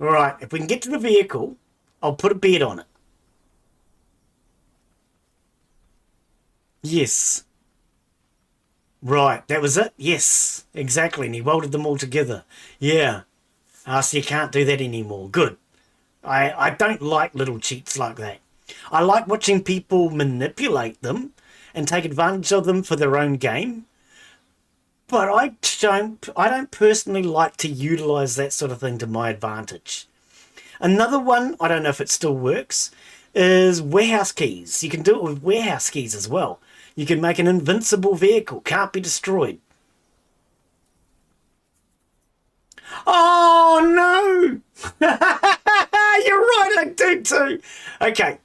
Alright, if we can get to the vehicle, I'll put a bed on it. Yes. Right, that was it? Yes, exactly. And he welded them all together. Yeah. So you can't do that anymore. Good. I don't like little cheats like that. I like watching people manipulate them and take advantage of them for their own game. But I don't personally like to utilize that sort of thing to my advantage. Another one, I don't know if it still works, is warehouse keys. You can do it with warehouse keys as well. You can make an invincible vehicle, can't be destroyed. Oh no! You're right, I do too. Okay.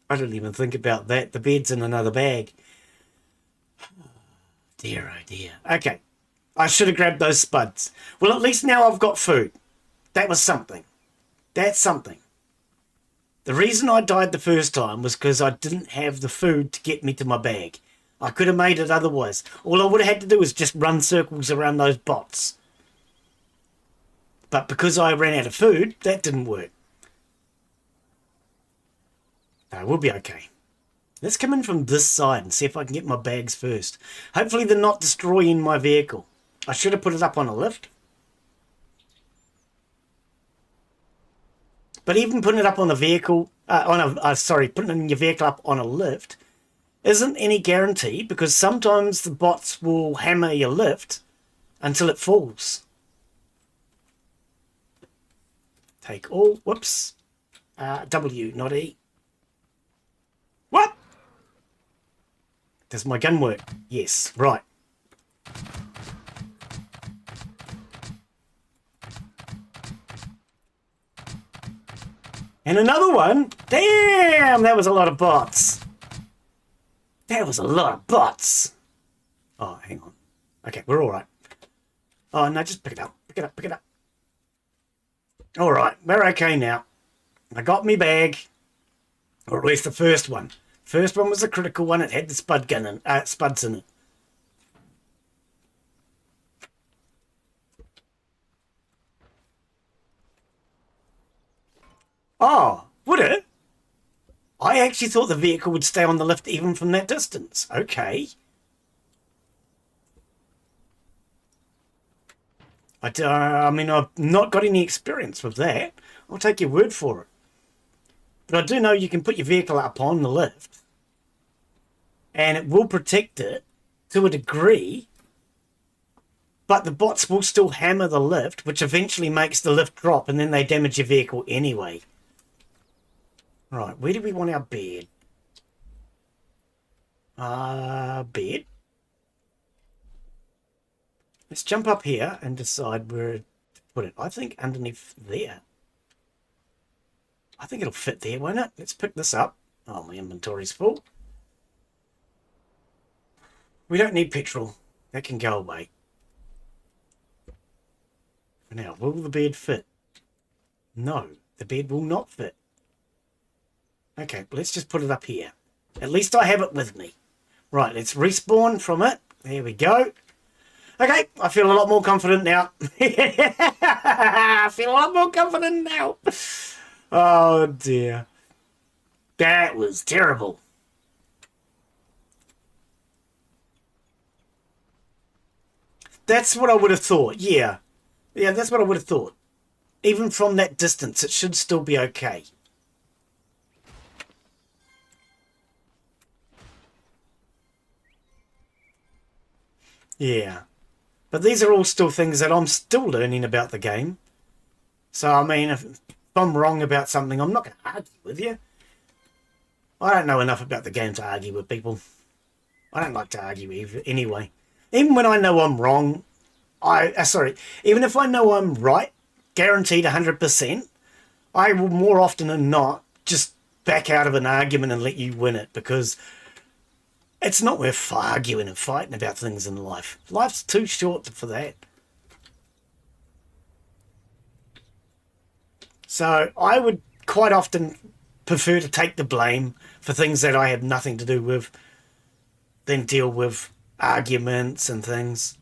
I didn't even think about that. The bed's in another bag. Dear, oh dear. Okay. I should have grabbed those spuds. Well, at least now I've got food. That was something. That's something. The reason I died the first time was because I didn't have the food to get me to my bag. I could have made it otherwise. All I would have had to do was just run circles around those bots. But because I ran out of food, that didn't work. No, we'll be okay. Let's come in from this side and see if I can get my bags first. Hopefully they're not destroying my vehicle. I should have put it up on a lift. But even putting it up on a vehicle, putting your vehicle up on a lift isn't any guarantee, because sometimes the bots will hammer your lift until it falls. Take all, whoops, W, not E. What? Does my gun work? Yes, right. And another one. Damn, that was a lot of bots. That was a lot of bots. Oh, hang on. Okay, we're all right. Oh, no, just pick it up. Pick it up, pick it up. All right, we're okay now. I got me bag. Or at least the first one. First one was a critical one. It had the spuds in it. Oh, would it? I actually thought the vehicle would stay on the lift even from that distance. Okay. I mean, I've not got any experience with that. I'll take your word for it. But I do know you can put your vehicle up on the lift, and it will protect it to a degree, but the bots will still hammer the lift, which eventually makes the lift drop, and then they damage your vehicle anyway. Right, where do we want our bed? Bed. Let's jump up here and decide where to put it. I think underneath there. I think it'll fit there, won't it? Let's pick this up. Oh, my inventory's full. We don't need petrol. That can go away. Now, will the bed fit? No, the bed will not fit. Okay, let's just put it up here. At least I have it with me. Right, let's respawn from it. There we go. Okay, I feel a lot more confident now. I feel a lot more confident now. Oh, dear. That was terrible. That's what I would have thought, yeah. Yeah, that's what I would have thought. Even from that distance, it should still be okay. Yeah. But these are all still things that I'm still learning about the game. So, I mean, if I'm wrong about something, I'm not going to argue with you. I don't know enough about the game to argue with people. I don't like to argue anyway. Even when I know I'm wrong, even if I know I'm right, guaranteed 100%, I will more often than not just back out of an argument and let you win it, because it's not worth arguing and fighting about things in life. Life's too short for that. So I would quite often prefer to take the blame for things that I have nothing to do with than deal with arguments and things.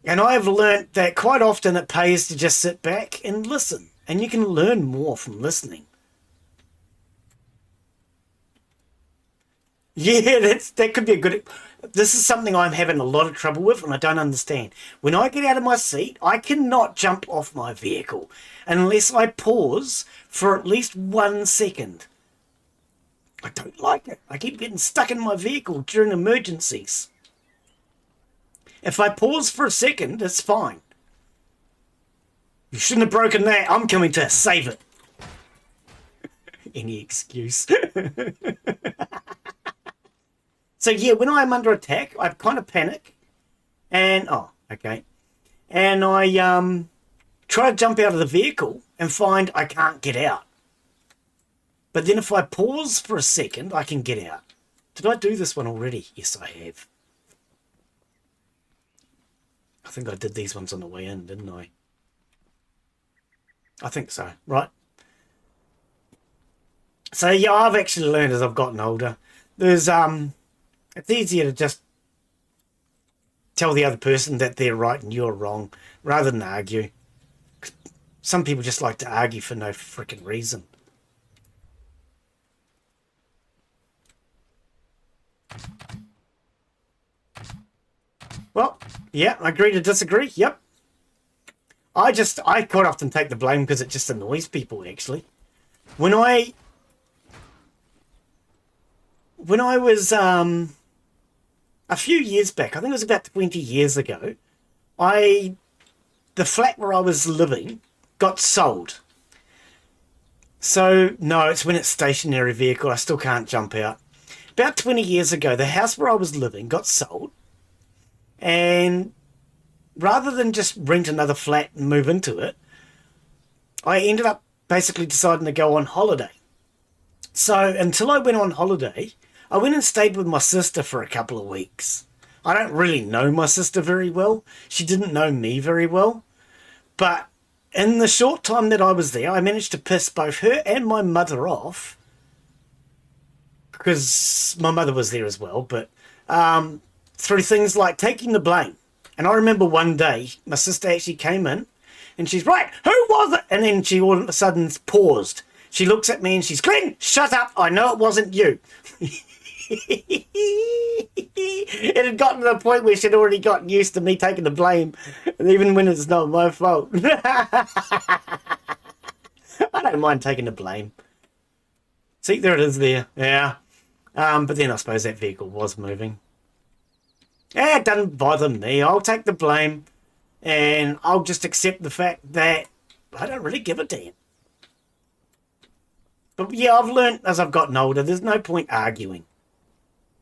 And I have learnt that quite often it pays to just sit back and listen. And you can learn more from listening. Yeah, that could be a good... This is something I'm having a lot of trouble with and I don't understand. When I get out of my seat, I cannot jump off my vehicle unless I pause for at least 1 second. I don't like it. I keep getting stuck in my vehicle during emergencies. If I pause for a second, it's fine. You shouldn't have broken that. I'm coming to save it. Any excuse. So yeah, when I'm under attack, I kind of panic. And, okay. And I try to jump out of the vehicle and find I can't get out. But then if I pause for a second, I can get out. Did I do this one already? Yes, I have. I think I did these ones on the way in, didn't I? I think so, right? So yeah, I've actually learned as I've gotten older. There's it's easier to just tell the other person that they're right and you're wrong, rather than argue. Some people just like to argue for no freaking reason. Well, yeah, I agree to disagree. Yep. I quite often take the blame because it just annoys people, actually. When I was, a few years back, I think it was about 20 years ago, the flat where I was living got sold. So, no, it's when it's stationary vehicle, I still can't jump out. About 20 years ago, the house where I was living got sold. And rather than just rent another flat and move into it, I ended up basically deciding to go on holiday. So until I went on holiday, I went and stayed with my sister for a couple of weeks. I don't really know my sister very well. She didn't know me very well. But in the short time that I was there, I managed to piss both her and my mother off. Because my mother was there as well, but through things like taking the blame. And I remember one day, my sister actually came in, and she's, right, who was it? And then she all of a sudden paused. She looks at me and she's, Glen, shut up, I know it wasn't you. It had gotten to the point where she'd already gotten used to me taking the blame, even when it's not my fault. I don't mind taking the blame. See, there it is there. Yeah. But then I suppose that vehicle was moving. Yeah, it doesn't bother me. I'll take the blame and I'll just accept the fact that I don't really give a damn. But yeah, I've learned as I've gotten older, there's no point arguing.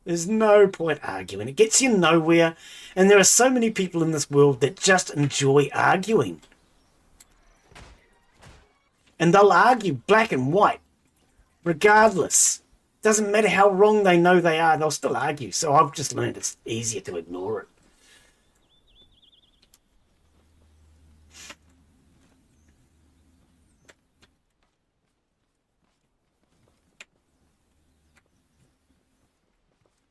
There's no point arguing. It gets you nowhere. And there are so many people in this world that just enjoy arguing. And they'll argue black and white, regardless. Doesn't matter how wrong they know they are, they'll still argue. So I've just learned it's easier to ignore it.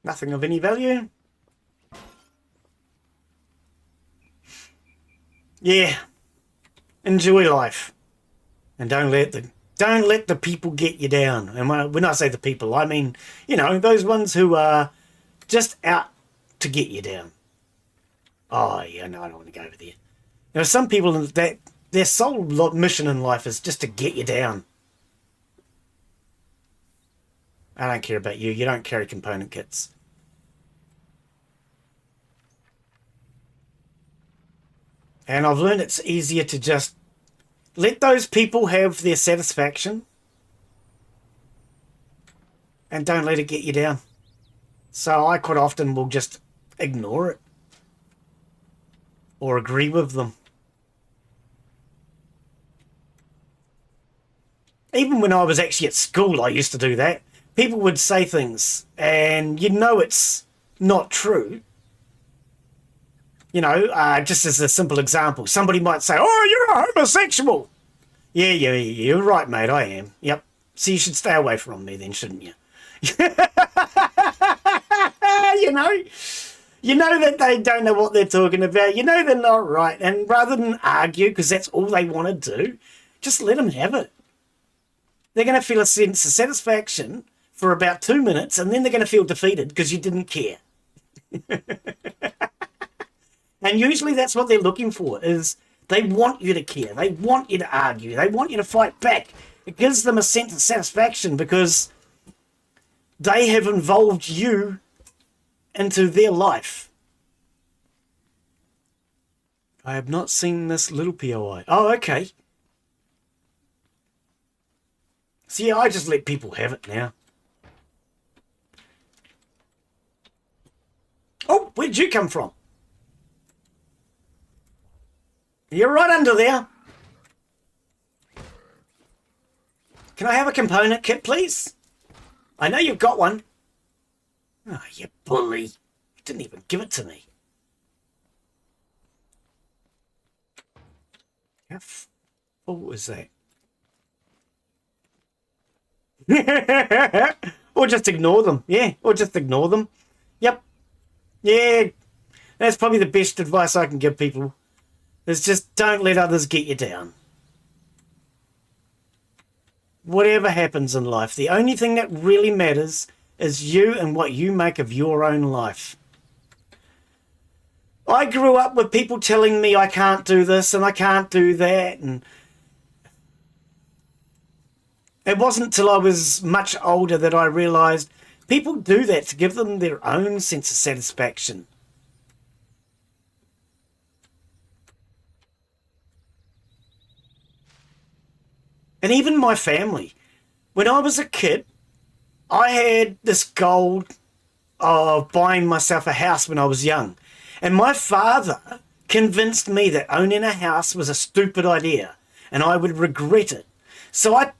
Nothing of any value. Yeah. Enjoy life. And don't let the people get you down. And when I say the people, I mean, you know, those ones who are just out to get you down. Oh, yeah, no, I don't want to go over there. There are some people that their sole mission in life is just to get you down. I don't care about you. You don't carry component kits. And I've learned it's easier to just let those people have their satisfaction. and don't let it get you down. So I quite often will just ignore it or agree with them. Even when I was actually at school, I used to do that. People would say things and you know it's not true. You know, just as a simple example, somebody might say, "Oh, you're a homosexual." Yeah, you're right, mate, I am. Yep. So you should stay away from me then, shouldn't you? You know? You know that they don't know what they're talking about. You know they're not right. And rather than argue, because that's all they want to do, just let them have it. They're going to feel a sense of satisfaction for about 2 minutes, and then they're going to feel defeated because you didn't care. And usually that's what they're looking for, is they want you to care. They want you to argue. They want you to fight back. It gives them a sense of satisfaction because they have involved you into their life. I have not seen this little POI. Oh, okay. So yeah, I just let people have it now. Oh, where'd you come from? You're right under there. Can I have a component kit, please? I know you've got one. Oh, you bully. You didn't even give it to me. How full was that? Or just ignore them. Yeah, or just ignore them. Yep. Yeah, that's probably the best advice I can give people. Is just don't let others get you down. Whatever happens in life, the only thing that really matters is you and what you make of your own life. I grew up with people telling me I can't do this and I can't do that, and it wasn't till I was much older that I realised people do that to give them their own sense of satisfaction. And even my family. When I was a kid, I had this goal of buying myself a house when I was young. And my father convinced me that owning a house was a stupid idea and I would regret it. So I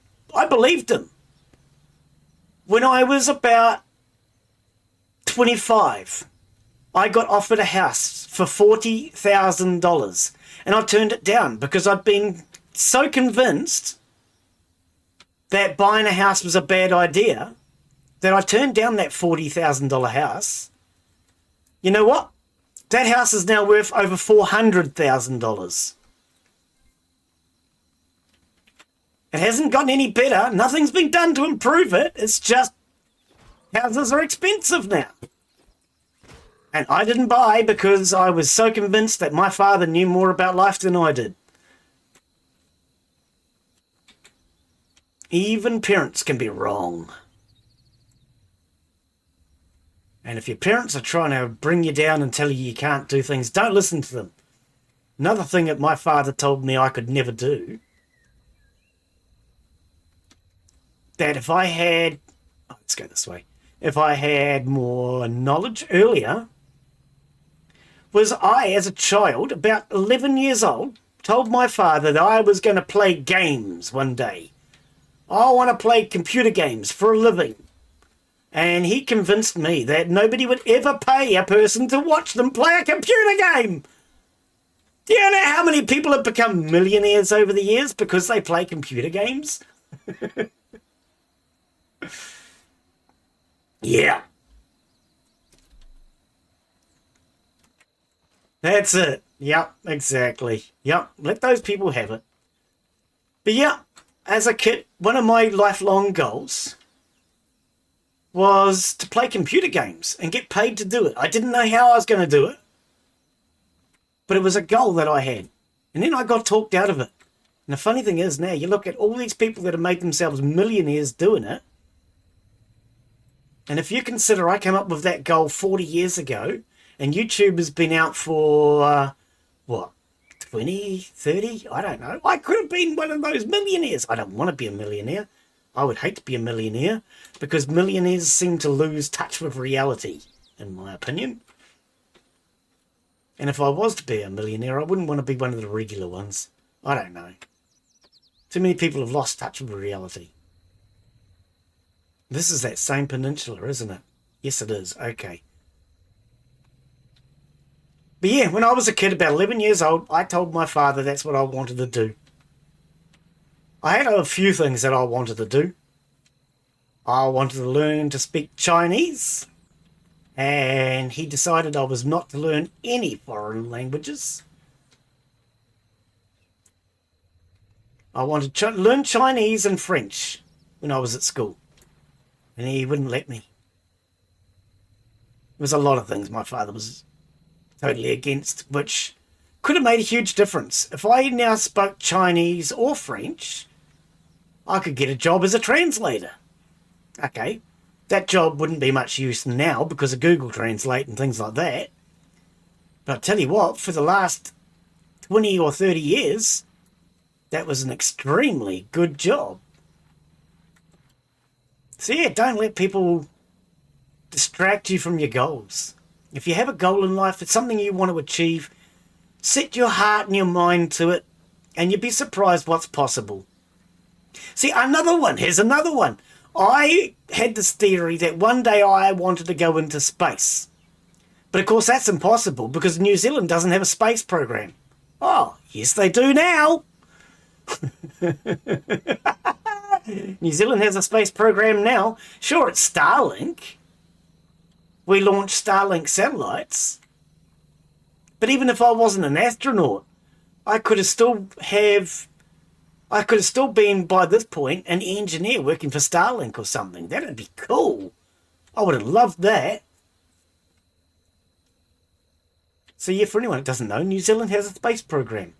believed him. When I was about 25, I got offered a house for $40,000 and I turned it down because I'd been so convinced that buying a house was a bad idea that I turned down that $40,000 house. You know what? That house is now worth over $400,000. It hasn't gotten any better. Nothing's been done to improve it. It's just houses are expensive now. And I didn't buy because I was so convinced that my father knew more about life than I did. Even parents can be wrong. And if your parents are trying to bring you down and tell you can't do things, don't listen to them. Another thing that my father told me I could never do, that if I had, let's go this way, if I had more knowledge earlier, was I, as a child, about 11 years old, told my father that I was going to play games one day. I want to play computer games for a living. And he convinced me that nobody would ever pay a person to watch them play a computer game. Do you know how many people have become millionaires over the years because they play computer games? Yeah. That's it. Yep, exactly. Yep, let those people have it. But yeah, as a kid, one of my lifelong goals was to play computer games and get paid to do it. I didn't know how I was going to do it, but it was a goal that I had. And then I got talked out of it. And the funny thing is now, you look at all these people that have made themselves millionaires doing it, and if you consider I came up with that goal 40 years ago, and YouTube has been out for, what, 20, 30? I don't know. I could have been one of those millionaires. I don't want to be a millionaire. I would hate to be a millionaire because millionaires seem to lose touch with reality, in my opinion. And if I was to be a millionaire, I wouldn't want to be one of the regular ones. I don't know. Too many people have lost touch with reality. This is that same peninsula, isn't it? Yes, it is. Okay. But yeah, when I was a kid, about 11 years old, I told my father that's what I wanted to do. I had a few things that I wanted to do. I wanted to learn to speak Chinese, and he decided I was not to learn any foreign languages. I wanted to learn Chinese and French when I was at school, and he wouldn't let me. There was a lot of things my father was totally against, which could have made a huge difference. If I now spoke Chinese or French, I could get a job as a translator. Okay, that job wouldn't be much use now because of Google Translate and things like that. But I'll tell you what, for the last 20 or 30 years, that was an extremely good job. So yeah, don't let people distract you from your goals. If you have a goal in life, it's something you want to achieve, set your heart and your mind to it, and you'd be surprised what's possible. See, here's another one. I had this theory that one day I wanted to go into space. But of course that's impossible because New Zealand doesn't have a space program. Oh, yes they do now. New Zealand has a space program now. Sure, it's Starlink. We launched Starlink satellites. But even if I wasn't an astronaut, I could have still been, by this point, an engineer working for Starlink or something. That'd be cool. I would have loved that. So yeah, for anyone that doesn't know, New Zealand has a space program.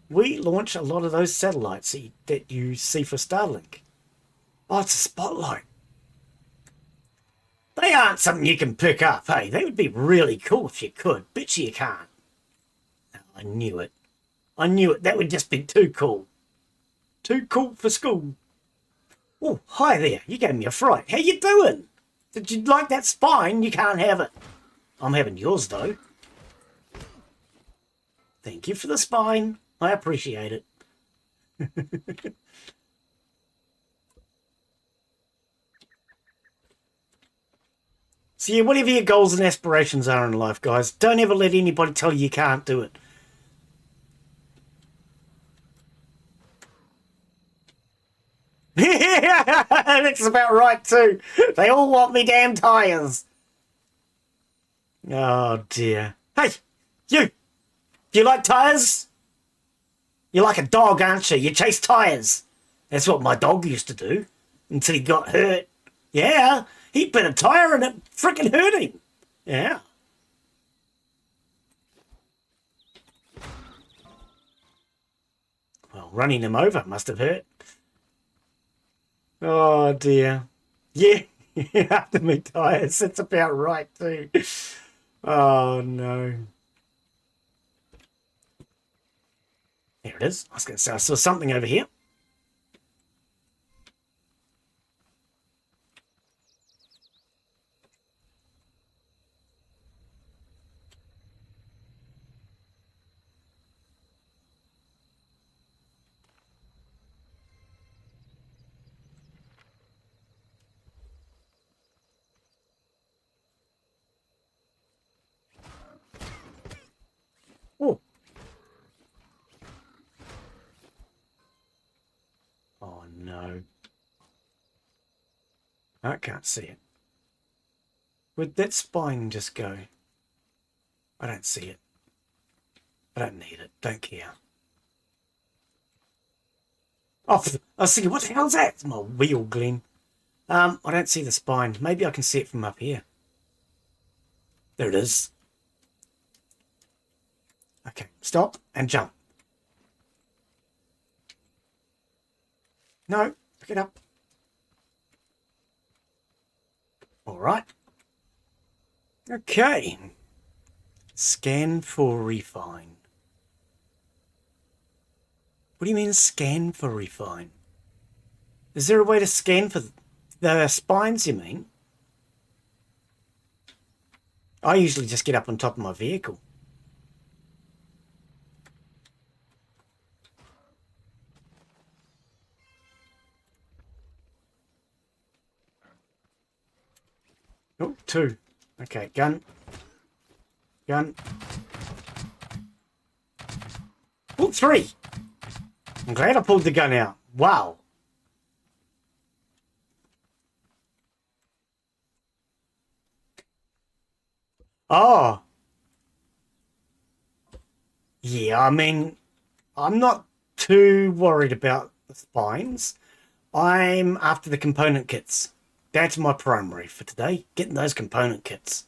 We launch a lot of those satellites that you see for Starlink. Oh, it's a spotlight. They aren't something you can pick up, hey? They would be really cool if you could. Bet you can't. No, I knew it. I knew it. That would just be too cool. Too cool for school. Oh, hi there. You gave me a fright. How you doing? Did you like that spine? You can't have it. I'm having yours, though. Thank you for the spine. I appreciate it. So yeah, whatever your goals and aspirations are in life, guys, don't ever let anybody tell you can't do it. That's about right too. They all want me damn tyres. Oh dear. Hey, you! Do you like tyres? You're like a dog, aren't you? You chase tyres. That's what my dog used to do until he got hurt. Yeah, he put a tyre and it freaking hurt him. Yeah. Well, running him over must have hurt. Oh dear. Yeah, after me tyres. That's about right too. Oh no. There it is. I was going to say I saw something over here. Oh. Oh no. I can't see it. Where'd that spine just go? I don't see it. I don't need it. Don't care. Oh, I was thinking, what the hell's that? It's my wheel, Glen. I don't see the spine. Maybe I can see it from up here. There it is. Okay, stop and jump. No, pick it up. All right. Okay. Scan for refine. What do you mean scan for refine? Is there a way to scan for the spines, you mean? I usually just get up on top of my vehicle. Oh, 2. Okay, gun. Gun. Oh, 3. I'm glad I pulled the gun out. Wow. Oh. Yeah, I mean, I'm not too worried about the spines. I'm after the component kits. That's my primary for today, getting those component kits.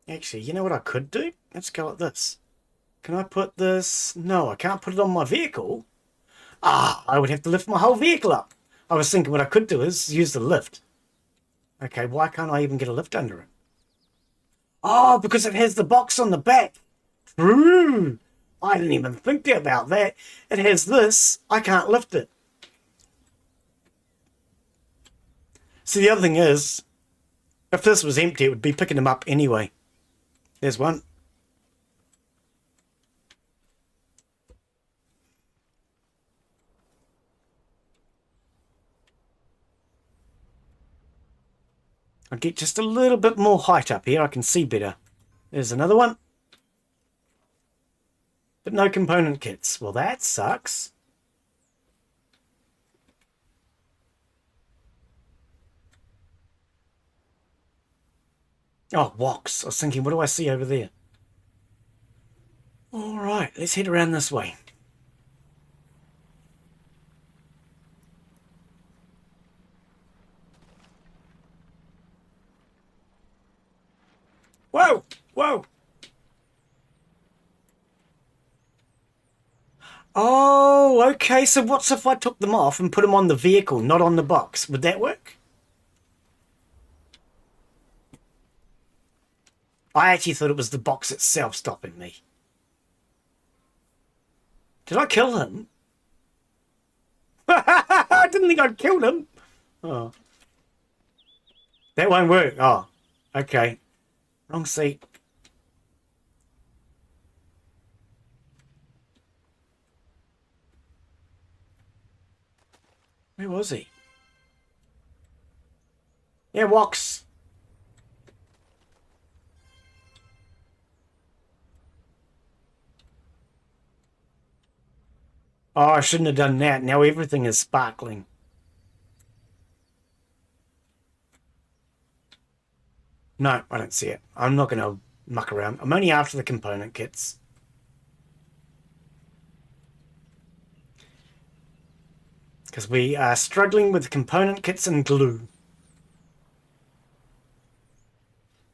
Actually, you know what I could do? Let's go like this. Can I put this? No, I can't put it on my vehicle. Ah, I would have to lift my whole vehicle up. I was thinking what I could do is use the lift. Okay, why can't I even get a lift under it? Oh, because it has the box on the back. True. I didn't even think about that. It has this. I can't lift it. See, the other thing is, if this was empty, it would be picking them up anyway. There's one. I'll get just a little bit more height up here. I can see better. There's another one. But no component kits. Well, that sucks. Oh, woks. I was thinking, what do I see over there? All right, let's head around this way. Whoa! Whoa! Oh, okay. So what's if I took them off and put them on the vehicle, not on the box? Would that work? I actually thought it was the box itself stopping me. Did I kill him? I didn't think I'd killed him. Oh. That won't work. Oh, okay. Wrong seat. Where was he? Yeah, woks. Oh, I shouldn't have done that. Now everything is sparkling. No, I don't see it. I'm not going to muck around. I'm only after the component kits. Because we are struggling with component kits and glue.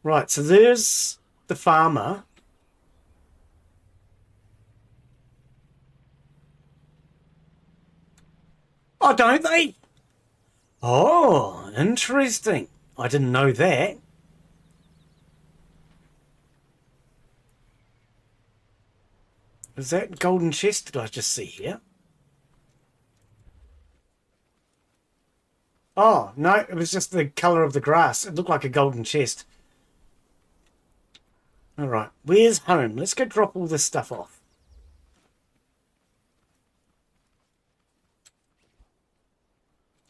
Right, so there's the farmer. Oh, don't they? Oh, interesting. I didn't know that. Is that golden chest did I just see here? Oh, no, it was just the colour of the grass. It looked like a golden chest. All right, where's home? Let's go drop all this stuff off.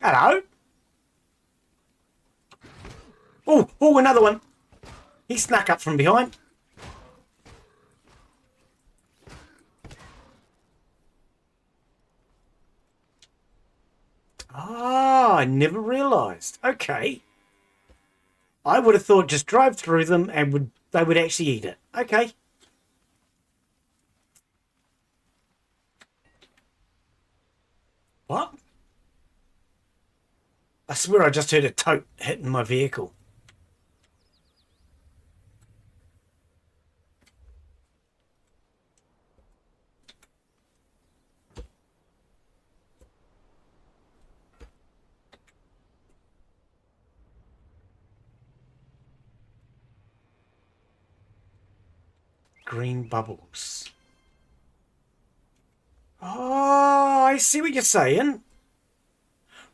Hello? Oh, another one. He snuck up from behind. Ah, I never realised. Okay. I would have thought just drive through them and they would actually eat it. Okay. What? I swear I just heard a tote hitting my vehicle. green bubbles. Oh, I see what you're saying.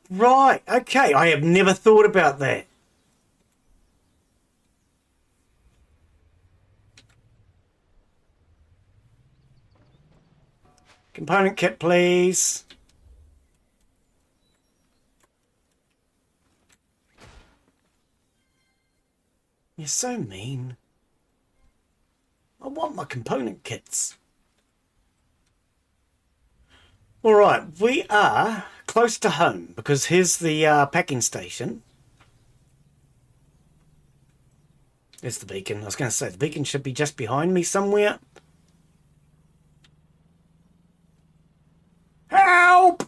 Right, okay. I have never thought about that. Component kit, please. You're so mean. I want my component kits. All right, we are close to home because here's the packing station. There's the beacon. I was going to say the beacon should be just behind me somewhere. Help!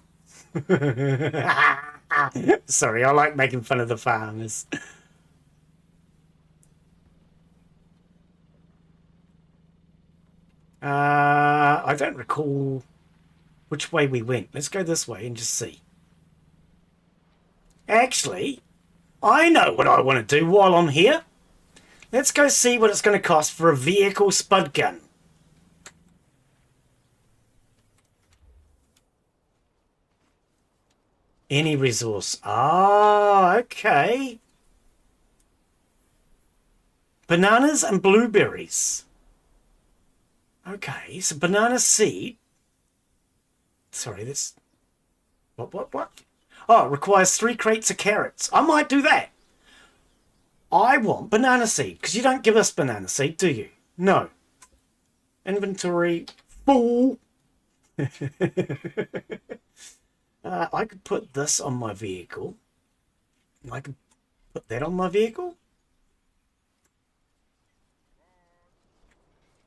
Sorry, I like making fun of the farmers. I don't recall which way we went. Let's go this way and just see. Actually, I know what I want to do while I'm here. Let's go see what it's going to cost for a vehicle spud gun. Any resource. Ah, okay. Bananas and blueberries. Okay, so banana seed. Sorry, this... What? Oh, it requires 3 crates of carrots. I might do that. I want banana seed, because you don't give us banana seed, do you? No. Inventory full. I could put this on my vehicle. I could put that on my vehicle.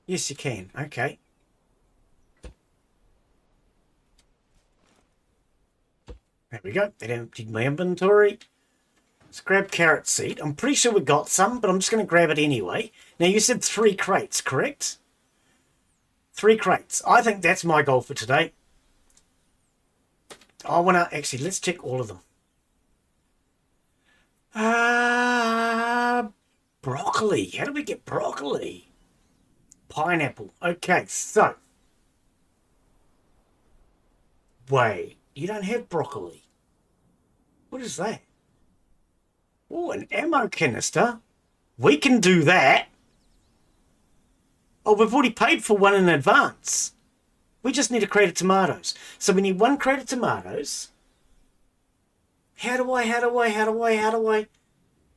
Yes, you can. Okay. There we go. That emptied my inventory. Let's grab carrot seed. I'm pretty sure we got some, but I'm just going to grab it anyway. Now, you said 3 crates, correct? 3 crates. I think that's my goal for today. I want to... Actually, let's check all of them. Broccoli. How do we get broccoli? Pineapple. Okay, so. Wait, you don't have broccoli. What is that? Oh, an ammo canister. We can do that. Oh, we've already paid for one in advance. We just need a crate of tomatoes. So we need 1 crate of tomatoes. How do I?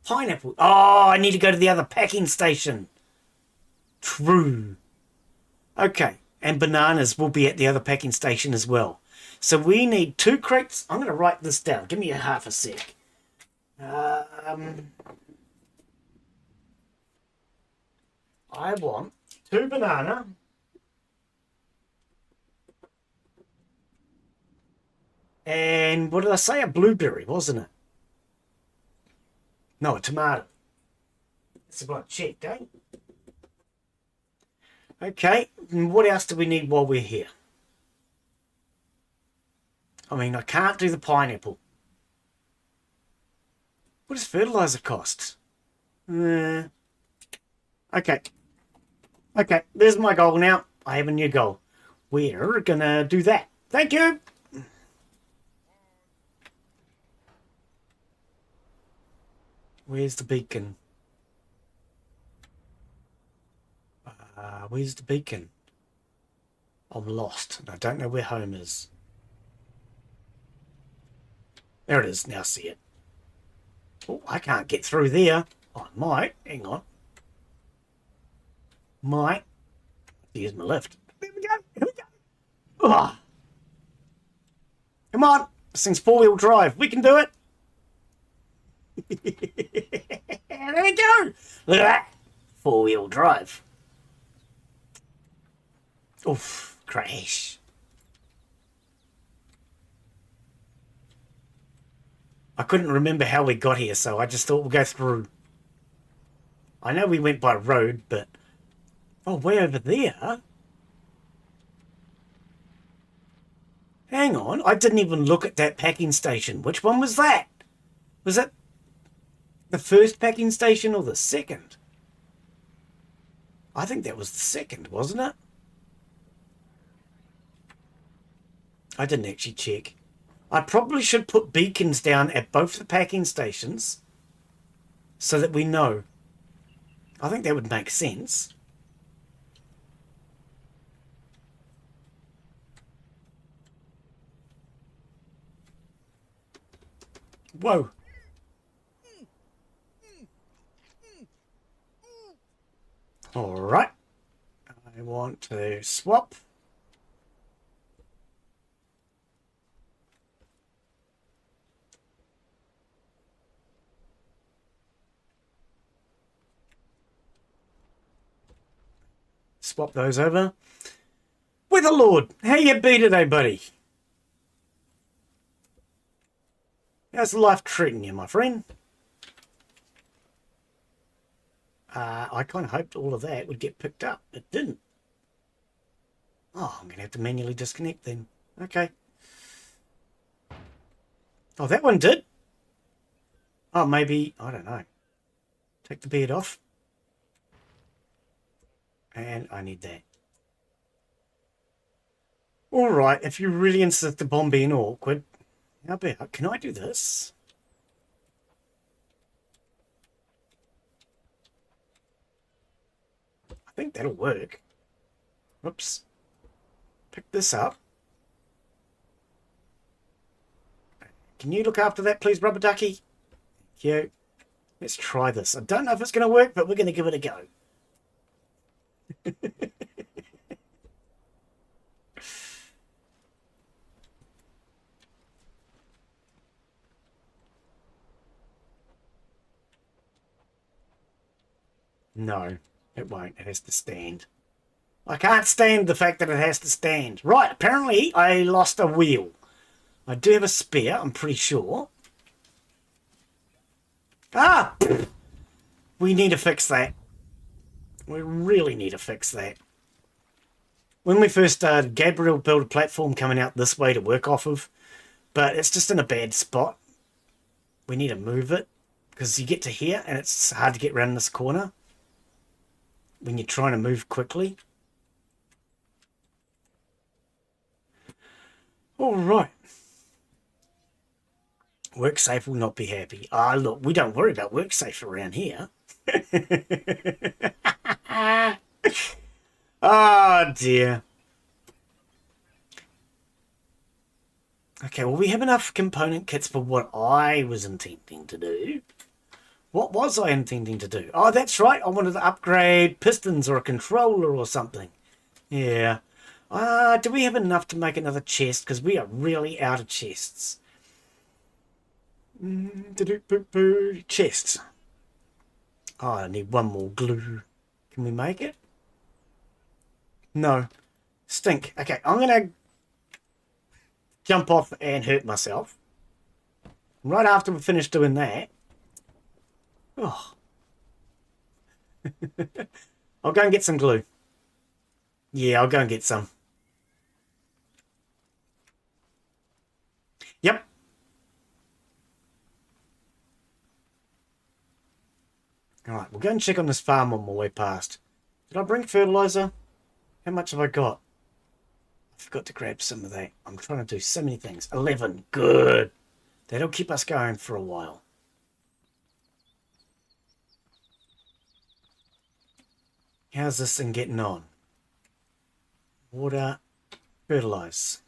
Pineapple. Oh, I need to go to the other packing station. True. Okay, and bananas will be at the other packing station as well. So we need 2 crates. I'm going to write this down. Give me a half a sec. I want 2 banana. And what did I say? A blueberry, wasn't it? No, a tomato. That's what I checked, eh? Okay, and what else do we need while we're here? I mean, I can't do the pineapple. What does fertilizer cost? Okay. Okay, there's my goal now. I have a new goal. We're gonna do that. Thank you! Where's the beacon? Where's the beacon? I'm lost, and I don't know where home is. There it is. Now see it. Oh, I can't get through there. I might. Hang on. Might. Use my lift. There we go. Here we go. Oh. Come on. This thing's 4-wheel drive. We can do it. There we go. Look at that. 4-wheel drive. Oof. Crash. I couldn't remember how we got here, so I just thought we'll go through. I know we went by road, but... Oh, way over there? Hang on, I didn't even look at that packing station. Which one was that? Was it the first packing station or the second? I think that was the second, wasn't it? I didn't actually check. I probably should put beacons down at both the packing stations so that we know. I think that would make sense. Whoa. All right. I want to swap. Swap those over. Weatherlord, how you be today, buddy? How's life treating you, my friend? I kind of hoped all of that would get picked up. It didn't. Oh, I'm going to have to manually disconnect then. Okay. Oh, that one did. Oh, maybe, I don't know. Take the beard off. And I need that. All right, if you really insist upon being awkward, how about, can I do this? I think that'll work. Whoops. Pick this up. Can you look after that, please, Rubber Ducky? Thank you. Let's try this. I don't know if it's going to work, but we're going to give it a go. No, it won't. It has to stand. I can't stand the fact that it has to stand. Right, apparently I lost a wheel. I do have a spare, I'm pretty sure. Ah! We need to fix that. We really need to fix that. When we first started, Gabriel built a platform coming out this way to work off of, but it's just in a bad spot. We need to move it, because you get to here and it's hard to get around this corner when you're trying to move quickly. All right. WorkSafe will not be happy. Ah, look, we don't worry about WorkSafe around here. Oh, dear. Okay, well, we have enough component kits for what I was intending to do. What was I intending to do? Oh, that's right. I wanted to upgrade pistons or a controller or something. Yeah. Do we have enough to make another chest? Because we are really out of chests. Chests. Oh, I need one more glue. Can we make it? No. Stink. Okay, I'm going to jump off and hurt myself. Right after we finish doing that. Oh. I'll go and get some glue. Yeah, I'll go and get some. Yep. Alright, we'll go and check on this farm on my way past. Did I bring fertilizer? How much have I got? I forgot to grab some of that. I'm trying to do so many things. 11. Good. That'll keep us going for a while. How's this thing getting on? Water. Fertilize.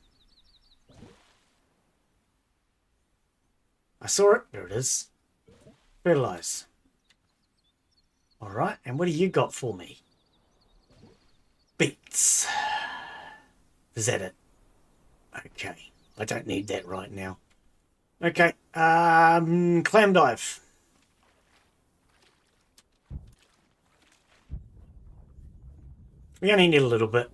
I saw it. There it is. Fertilize. Alright, and what do you got for me? Beets. Is that it? Okay. I don't need that right now. Okay. Clam dive. We only need a little bit.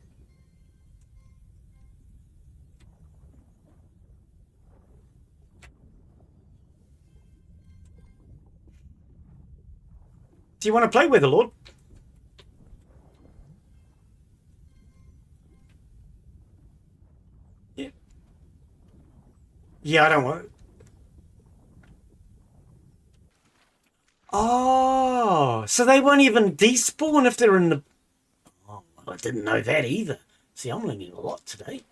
Do you want to play with the Lord? Yeah. Yeah, I don't want. Oh, so they won't even despawn if they're in the. I didn't know that either. See, I'm learning a lot today.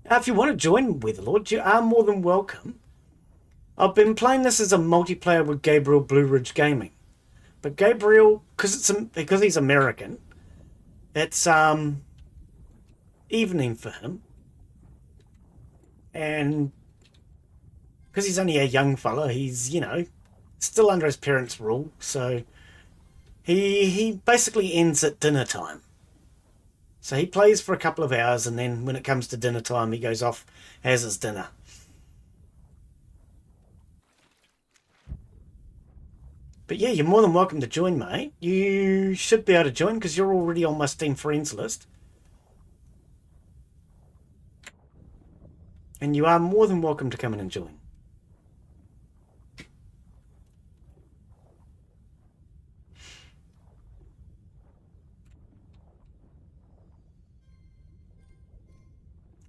If you want to join Weatherlord, you are more than welcome. I've been playing this as a multiplayer with Gabriel Blue Ridge Gaming. But Gabriel, because he's American, it's evening for him. And because he's only a young fella, he's, you know, still under his parents' rule. So he basically ends at dinner time. So he plays for a couple of hours, and then when it comes to dinner time, he goes off, has his dinner. But yeah, you're more than welcome to join, mate. You should be able to join because you're already on my Steam friends list. And you are more than welcome to come in and join.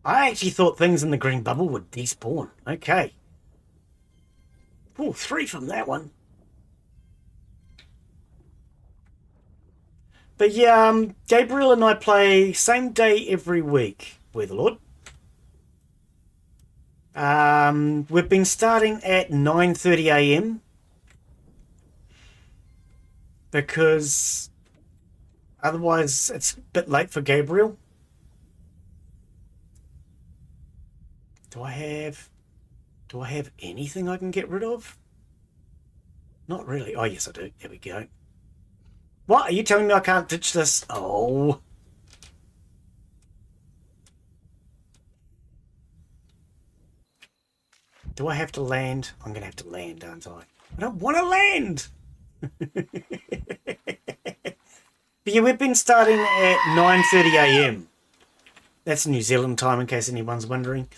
I actually thought things in the green bubble would despawn. Okay. Oh, 3 from that one. But yeah, Gabriel and I play same day every week, Weatherlord. We've been starting at 9:30 a.m. because otherwise it's a bit late for Gabriel. Do I have anything I can get rid of? Not really. Oh, yes, I do. There we go. What? Are you telling me I can't ditch this? Oh. Do I have to land? I'm going to have to land, aren't I? I don't want to land! But yeah, we've been starting at 9:30 a.m. That's New Zealand time, in case anyone's wondering.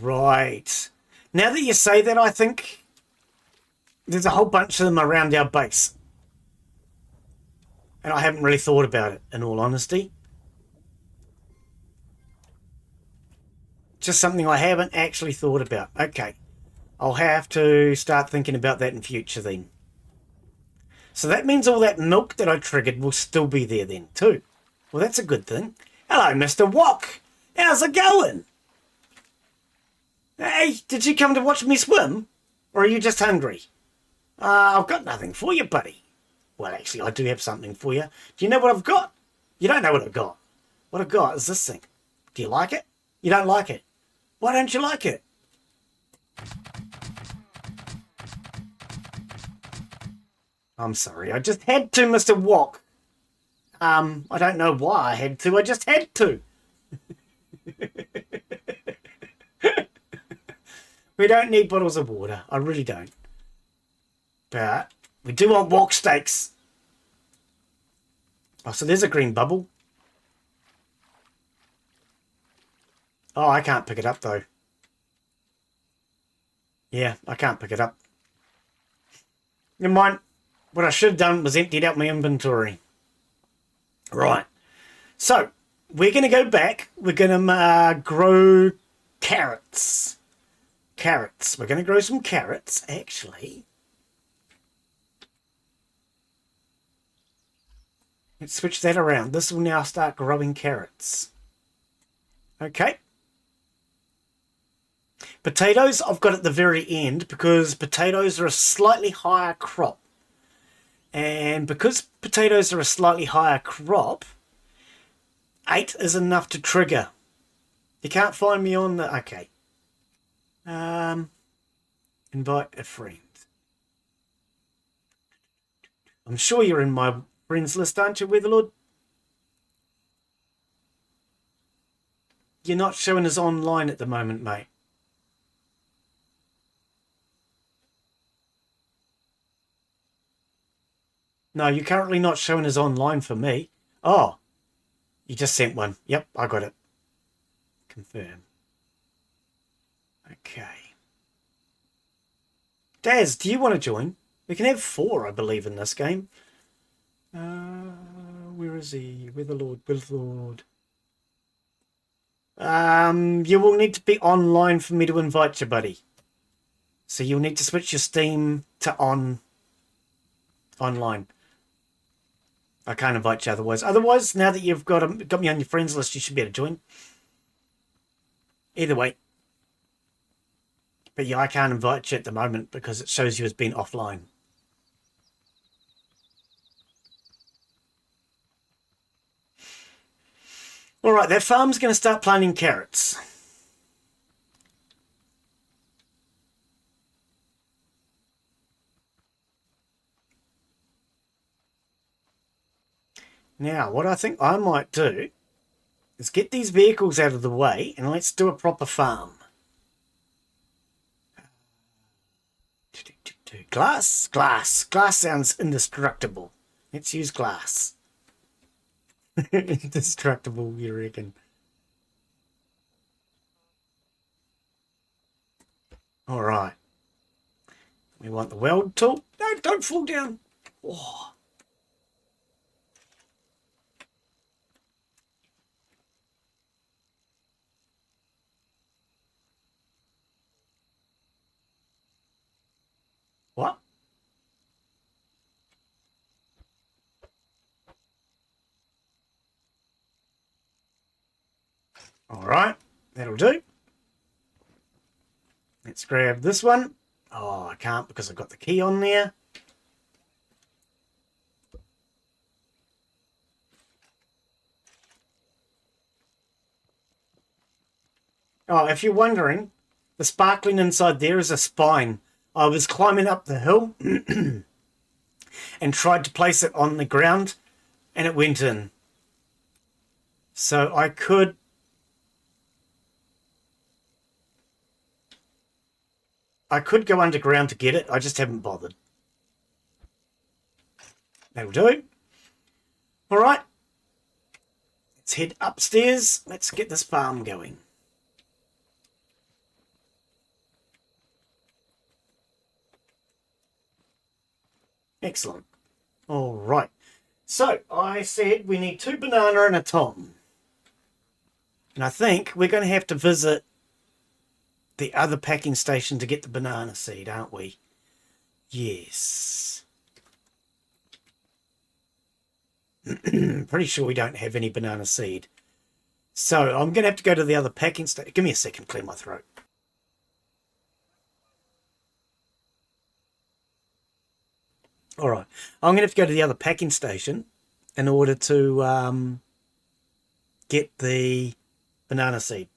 Right. Now that you say that, I think there's a whole bunch of them around our base. And I haven't really thought about it, in all honesty. Just something I haven't actually thought about. Okay. I'll have to start thinking about that in future then. So that means all that milk that I triggered will still be there then too. Well, that's a good thing. Hello, Mr. Wok. How's it going? Hey, did you come to watch me swim? Or are you just hungry? I've got nothing for you, buddy. Well, actually, I do have something for you. Do you know what I've got? You don't know what I've got. What I've got is this thing. Do you like it? You don't like it. Why don't you like it? I'm sorry, I just had to, Mr. Wok. I don't know why I had to, I just had to. We don't need bottles of water, I really don't. But we do want wok steaks. Oh, so there's a green bubble. Oh, I can't pick it up though. Yeah, I can't pick it up. Never mind. What I should have done was emptied out my inventory. Right. So, we're going to go back. We're going to grow carrots. Carrots. We're going to grow some carrots, actually. Let's switch that around. This will now start growing carrots. Okay. Potatoes I've got at the very end because potatoes are a slightly higher crop. And because potatoes are a slightly higher crop, 8 is enough to trigger. You can't find me on the... Okay. Invite a friend. I'm sure you're in my friends list, aren't you, Weatherlord? You're not showing us online at the moment, mate. No, you're currently not showing us online for me. Oh, you just sent one. Yep, I got it. Confirm. Okay. Daz, do you want to join? We can have 4, I believe, in this game. Where is he? Weatherlord, Weatherlord. You will need to be online for me to invite you, buddy. So you'll need to switch your Steam to online. I can't invite you otherwise. Otherwise, now that you've got me on your friends list, you should be able to join. Either way. But yeah, I can't invite you at the moment because it shows you as being offline. All right, that farm's going to start planting carrots. Now, what I think I might do is get these vehicles out of the way and let's do a proper farm. Glass? Glass. Glass sounds indestructible. Let's use glass. Indestructible, you reckon? All right. We want the weld tool. No, don't fall down. Oh. What? All right, that'll do. Let's grab this one. Oh, I can't because I've got the key on there. Oh, if you're wondering, the sparkling inside there is a spine. I was climbing up the hill and tried to place it on the ground and it went in. So I could go underground to get it. I just haven't bothered. That'll do. All right. Let's head upstairs. Let's get this farm going. Excellent. All right. So I said we need 2 banana and a tom. And I think we're going to have to visit the other packing station to get the banana seed, aren't we? Yes. Pretty sure we don't have any banana seed. So I'm going to have to go to the other packing station. Give me a second, clear my throat. All right. I'm going to have to go to the other packing station in order to get the banana seed.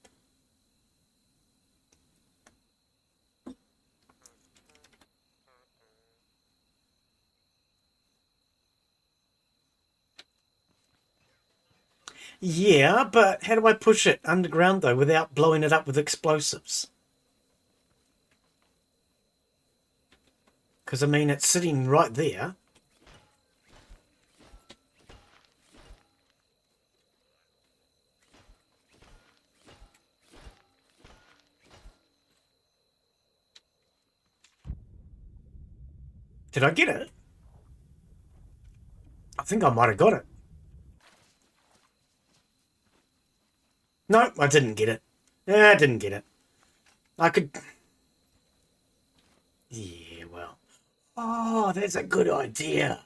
Yeah, but how do I push it underground, though, without blowing it up with explosives? Because, I mean, it's sitting right there. Did I get it? I think I might have got it. No, I didn't get it. Yeah, I didn't get it. I could... Yeah, well... Oh, that's a good idea. I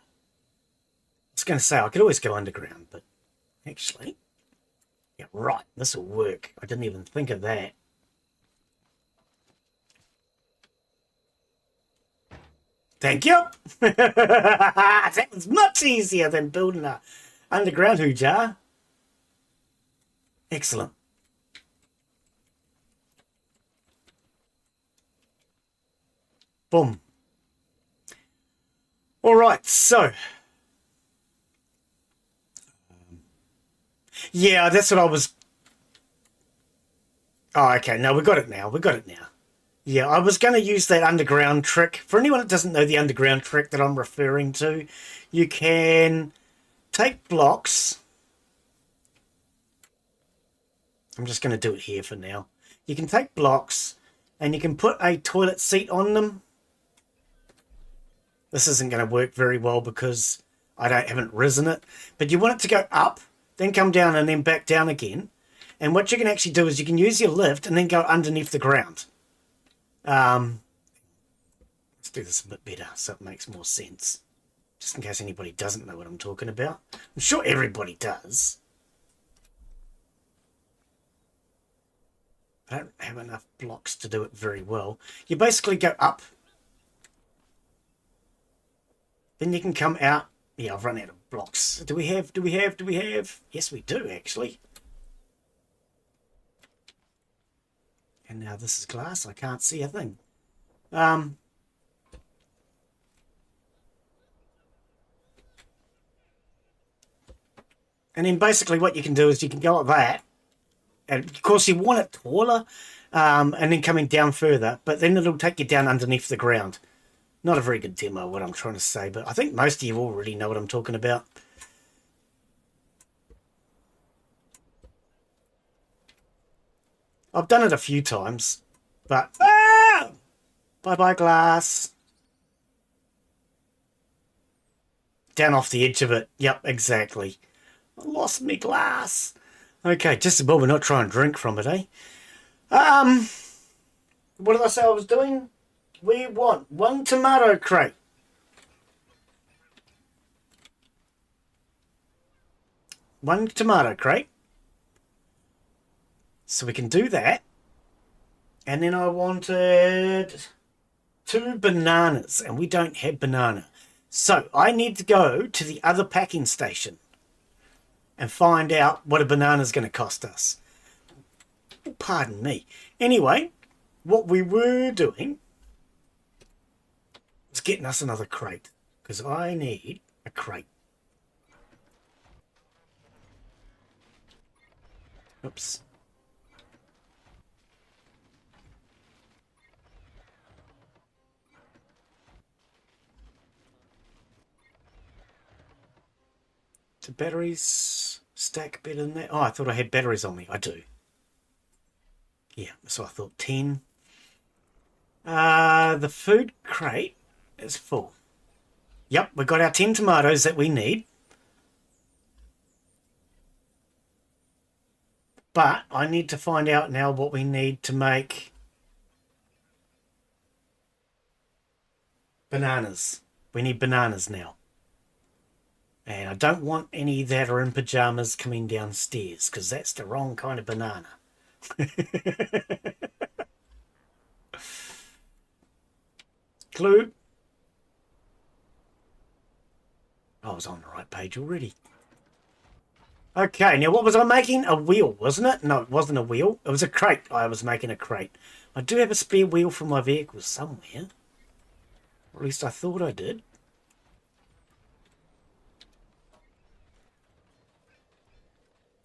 was going to say, I could always go underground, but... Actually... Yeah, right, this will work. I didn't even think of that. Thank you! That was much easier than building a underground hoo-jar. Excellent. Boom. All right, so. Yeah, that's what I was. Oh, okay. No, we got it now. We got it now. Yeah, I was going to use that underground trick. For anyone that doesn't know the underground trick that I'm referring to, you can take blocks. I'm just going to do it here for now. You can take blocks and you can put a toilet seat on them. This isn't going to work very well because I haven't risen it. But you want it to go up, then come down and then back down again. And what you can actually do is you can use your lift and then go underneath the ground. Let's do this a bit better so it makes more sense. Just in case anybody doesn't know what I'm talking about. I'm sure everybody does. I don't have enough blocks to do it very well. You basically go up. Then you can come out. Yeah, I've run out of blocks. Do we have? Yes, we do, actually. And now this is glass. I can't see a thing. And then basically what you can do is you can go like that. And of course you want it taller and then coming down further, but then it'll take you down underneath the ground. Not a very good demo, what I'm trying to say, but I think most of you already know what I'm talking about. I've done it a few times, but... Ah! Bye-bye, glass. Down off the edge of it. Yep, exactly. I lost me glass. Okay, just as well we're not trying to drink from it, eh? What did I say I was doing? We want 1 tomato crate. One tomato crate. So we can do that. And then I wanted 2 bananas, and we don't have banana. So I need to go to the other packing station and find out what a banana is going to cost us. Pardon me. Anyway, what we were doing was getting us another crate, because I need a crate. Oops. Do batteries stack better than that? Oh, I thought I had batteries on me. I do. Yeah, so I thought 10. The food crate is full. Yep, we got our 10 tomatoes that we need. But I need to find out now what we need to make bananas. We need bananas now. And I don't want any that are in pajamas coming downstairs, because that's the wrong kind of banana. Glue. I was on the right page already. Okay, now what was I making? A wheel, wasn't it? No, it wasn't a wheel. It was a crate. I was making a crate. I do have a spare wheel for my vehicle somewhere. Or at least I thought I did.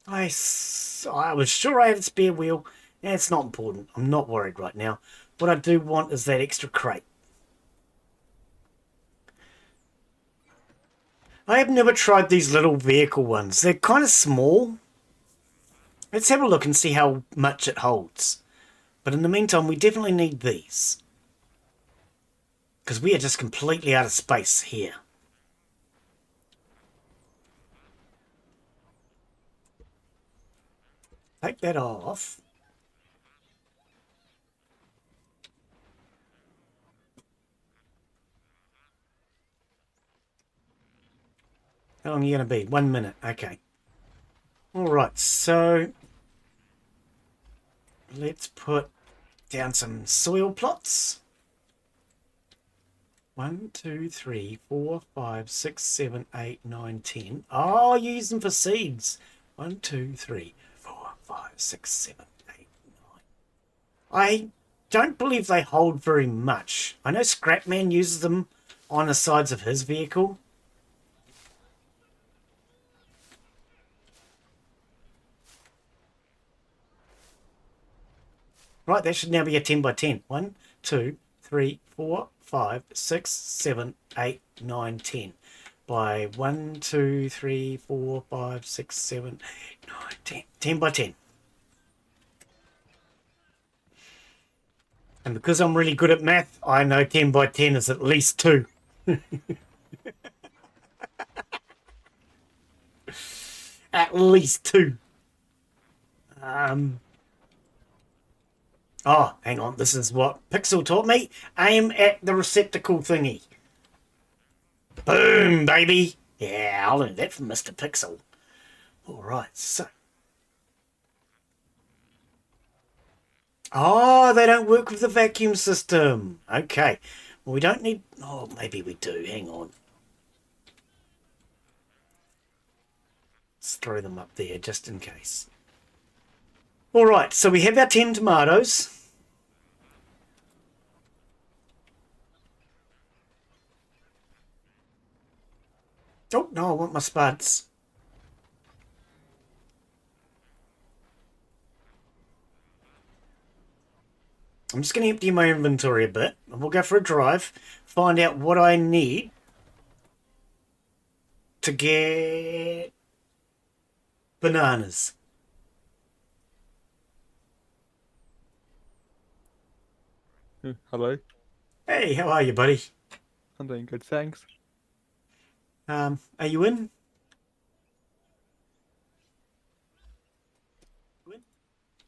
I was sure I had a spare wheel. Yeah, it's not important. I'm not worried right now. What I do want is that extra crate. I have never tried these little vehicle ones. They're kind of small. Let's have a look and see how much it holds. But in the meantime, we definitely need these. Because we are just completely out of space here. Take that off. How long are you going to be? 1 minute. Okay. Alright, so let's put down some soil plots. 1, 2, 3, 4, 5, 6, 7, 8, 9, 10. Oh, use them for seeds. 1, 2, 3, 4, 5, 6, 7, 8, 9. I don't believe they hold very much. I know Scrapman uses them on the sides of his vehicle. Right, that should now be a 10 by 10. 1, 2, 3, 4, 5, 6, 7, 8, 9, 10. By 1, 2, 3, 4, 5, 6, 7, 8, 9, 10. 10 by 10. And because I'm really good at math, I know 10 by 10 is at least 2. At least 2. Oh, hang on. This is what Pixel taught me. Aim at the receptacle thingy. Boom, baby. Yeah, I learned that from Mr. Pixel. All right, so. Oh, they don't work with the vacuum system. Okay. Well, we don't need... Oh, maybe we do. Hang on. Let's throw them up there just in case. All right, so we have our 10 tomatoes. Oh, no, I want my spuds. I'm just going to empty my inventory a bit. And we'll go for a drive, find out what I need to get bananas. Hello. Hey, how are you, buddy? I'm doing good, thanks. Are you in?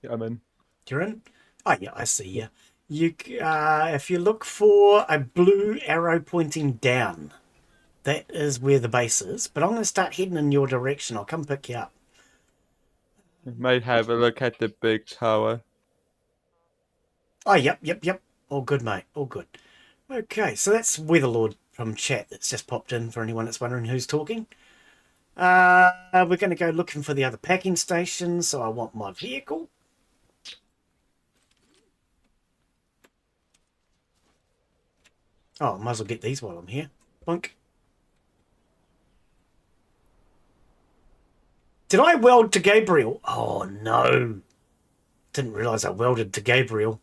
Yeah, I'm in. You're in? Oh, yeah, I see you. If you look for a blue arrow pointing down, that is where the base is. But I'm going to start heading in your direction. I'll come pick you up. You might have a look at the big tower. Oh, yep. All good, mate. All good. Okay, so that's Weatherlord from chat that's just popped in for anyone that's wondering who's talking. We're going to go looking for the other packing station, so I want my vehicle. Oh, I might as well get these while I'm here. Boink. Did I weld to Gabriel? Oh, no. Didn't realise I welded to Gabriel.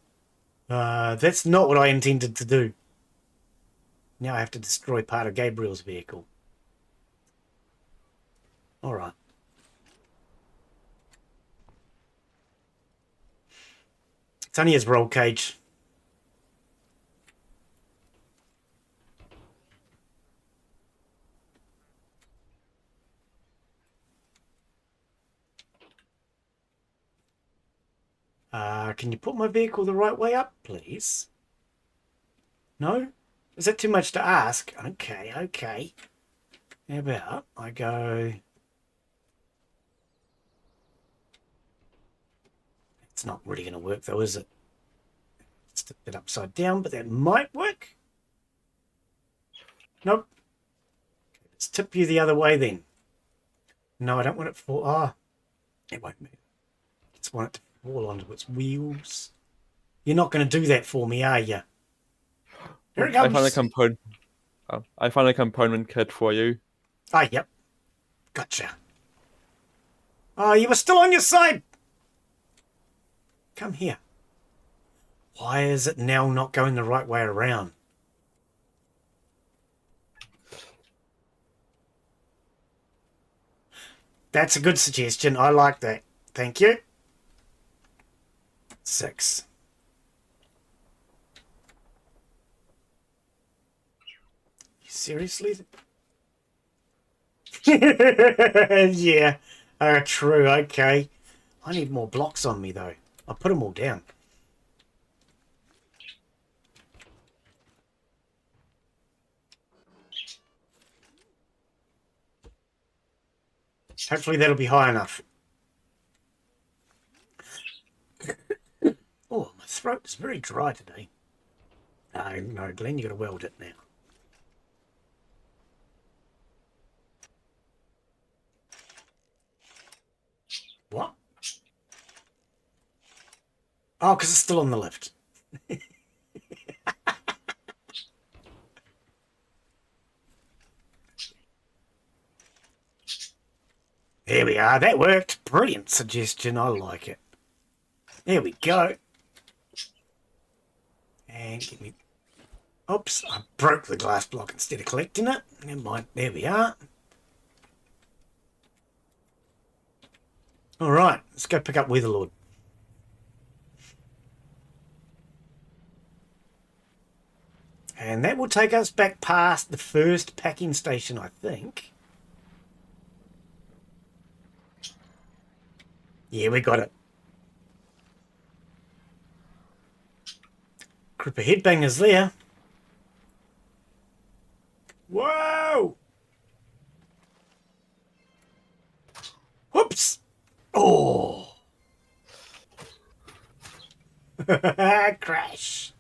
That's not what I intended to do. Now I have to destroy part of Gabriel's vehicle. All right. It's only his roll cage. Can you put my vehicle the right way up, please? No? Is that too much to ask? Okay. How about I go... It's not really going to work though, is it? Stick it upside down, but that might work. Nope. Let's tip you the other way then. No, I don't want it to fall. Ah, it won't move. I just want it to fall onto its wheels. You're not going to do that for me, are you? Here it comes. I found a component kit for you. Ah, yep. Gotcha. Oh, you were still on your side. Come here. Why is it now not going the right way around? That's a good suggestion. I like that. Thank you. 6. Seriously? Yeah. True. Okay. I need more blocks on me, though. I'll put them all down. Hopefully that'll be high enough. Oh, my throat is very dry today. No, Glenn, you got to weld it now. What? Oh, because it's still on the lift. There we are. That worked. Brilliant suggestion. I like it. There we go. And give me... Oops, I broke the glass block instead of collecting it. Never mind. There we are. All right, let's go pick up Weatherlord. And that will take us back past the first packing station, I think. Yeah, we got it. Group of headbangers there. Whoa! Whoops! Oh! Crash!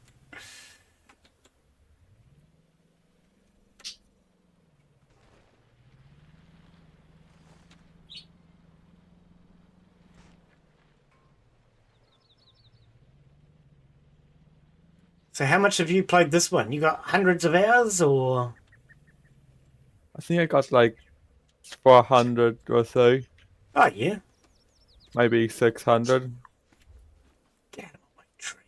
So how much have you played this one? You got hundreds of hours, or? I think I got like 400 or so, Oh, yeah. maybe 600. Get out of my tree.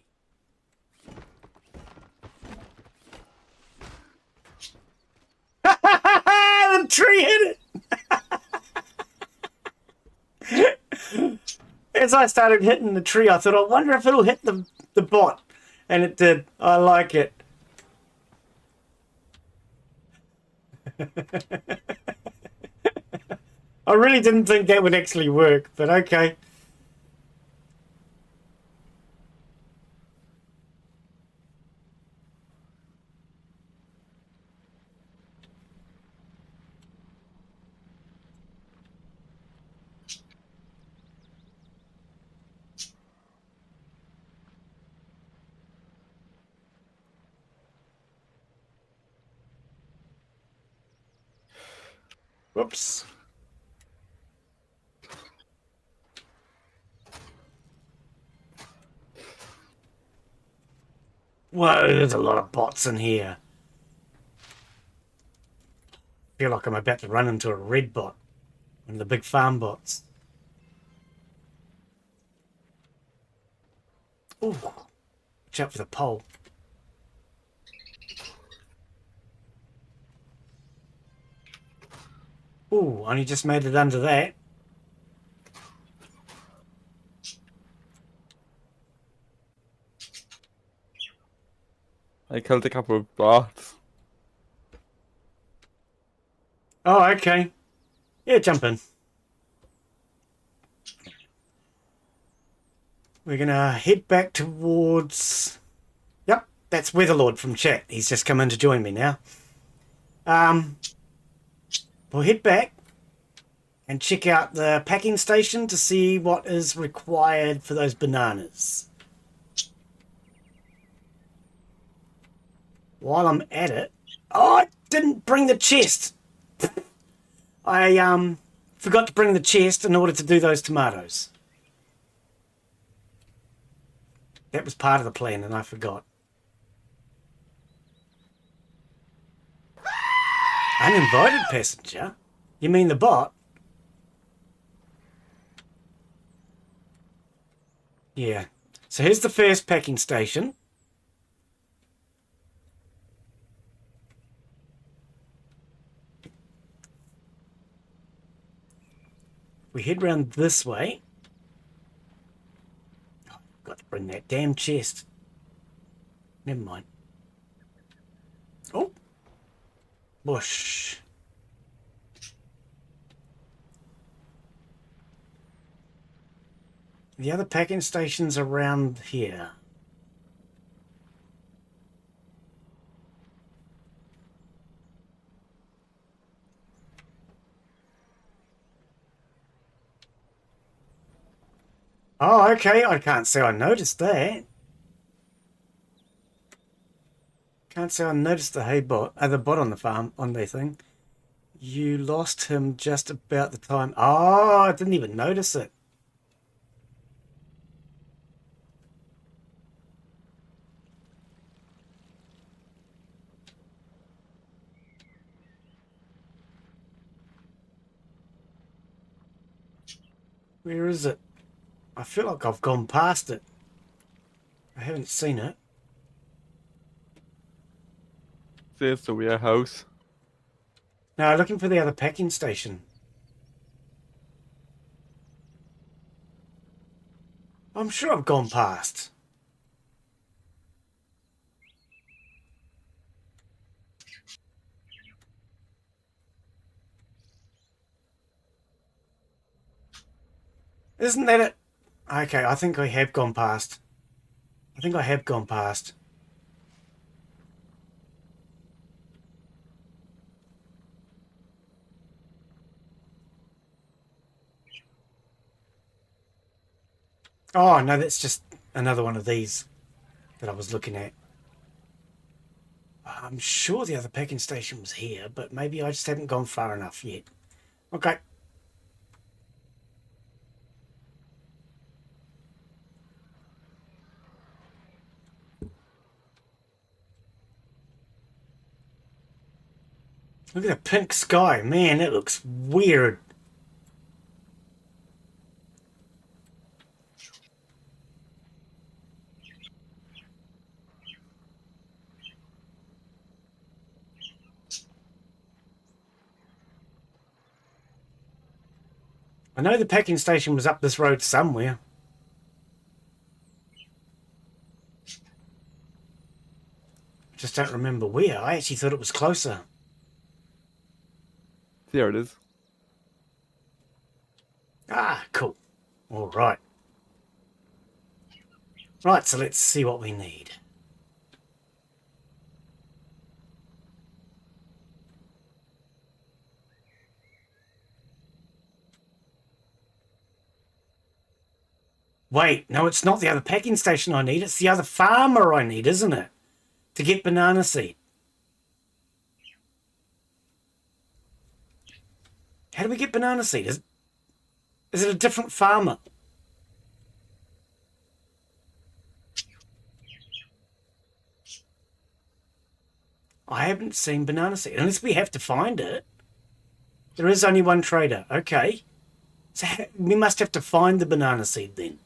The tree hit it! As I started hitting the tree, I thought, I wonder if it'll hit the bot. And it did. I like it. I really didn't think that would actually work, but okay. Whoops. Whoa, there's a lot of bots in here. I feel like I'm about to run into a red bot. One of the big farm bots. Ooh. Watch out for the pole. Ooh, only just made it under that. I killed a couple of bots. Oh, okay. Yeah, jump in. We're gonna head back towards... Yep, that's Weatherlord from chat. He's just come in to join me now. We'll head back and check out the packing station to see what is required for those bananas. While I'm at it... Oh, I didn't bring the chest! I forgot to bring the chest in order to do those tomatoes. That was part of the plan and I forgot. Uninvited passenger? You mean the bot? Yeah. So here's the first packing station. We head round this way. Oh, got to bring that damn chest. Never mind. Oh. Bush. The other packing station's around here. Oh, okay. I can't say I noticed that. Can't say I noticed the hay bot, the bot on the farm, on their thing. You lost him just about the time. Oh, I didn't even notice it. Where is it? I feel like I've gone past it. I haven't seen it. There's the warehouse. No, looking for the other packing station. I'm sure I've gone past. Isn't that it? Okay, I think I have gone past. I think I have gone past. Oh, no, that's just another one of these that I was looking at. I'm sure the other packing station was here, but maybe I just haven't gone far enough yet. Okay. Look at the pink sky. Man, it looks weird. I know the packing station was up this road somewhere. Just don't remember where. I actually thought it was closer. There it is. Ah, cool. All right. Right, so let's see what we need. Wait, no, it's not the other packing station I need. It's the other farmer I need, isn't it? To get banana seed. How do we get banana seed? Is it a different farmer? I haven't seen banana seed. Unless we have to find it. There is only one trader. Okay. So we must have to find the banana seed then.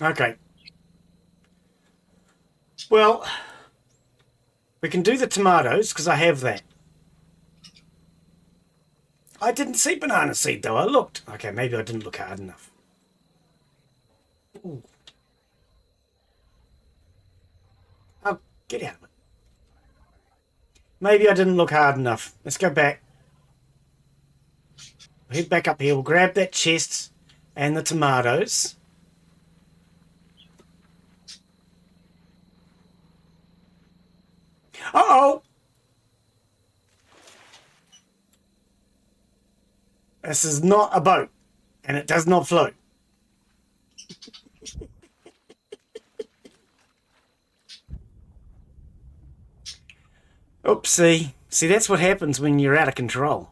Okay. Well, we can do the tomatoes because I have that. I didn't see banana seed though. I looked. Okay, maybe I didn't look hard enough. Ooh. Oh, get out of it. Maybe I didn't look hard enough. Let's go back. We'll head back up here. We'll grab that chest and the tomatoes. Uh-oh! This is not a boat, and it does not float. Oopsie. See, that's what happens when you're out of control.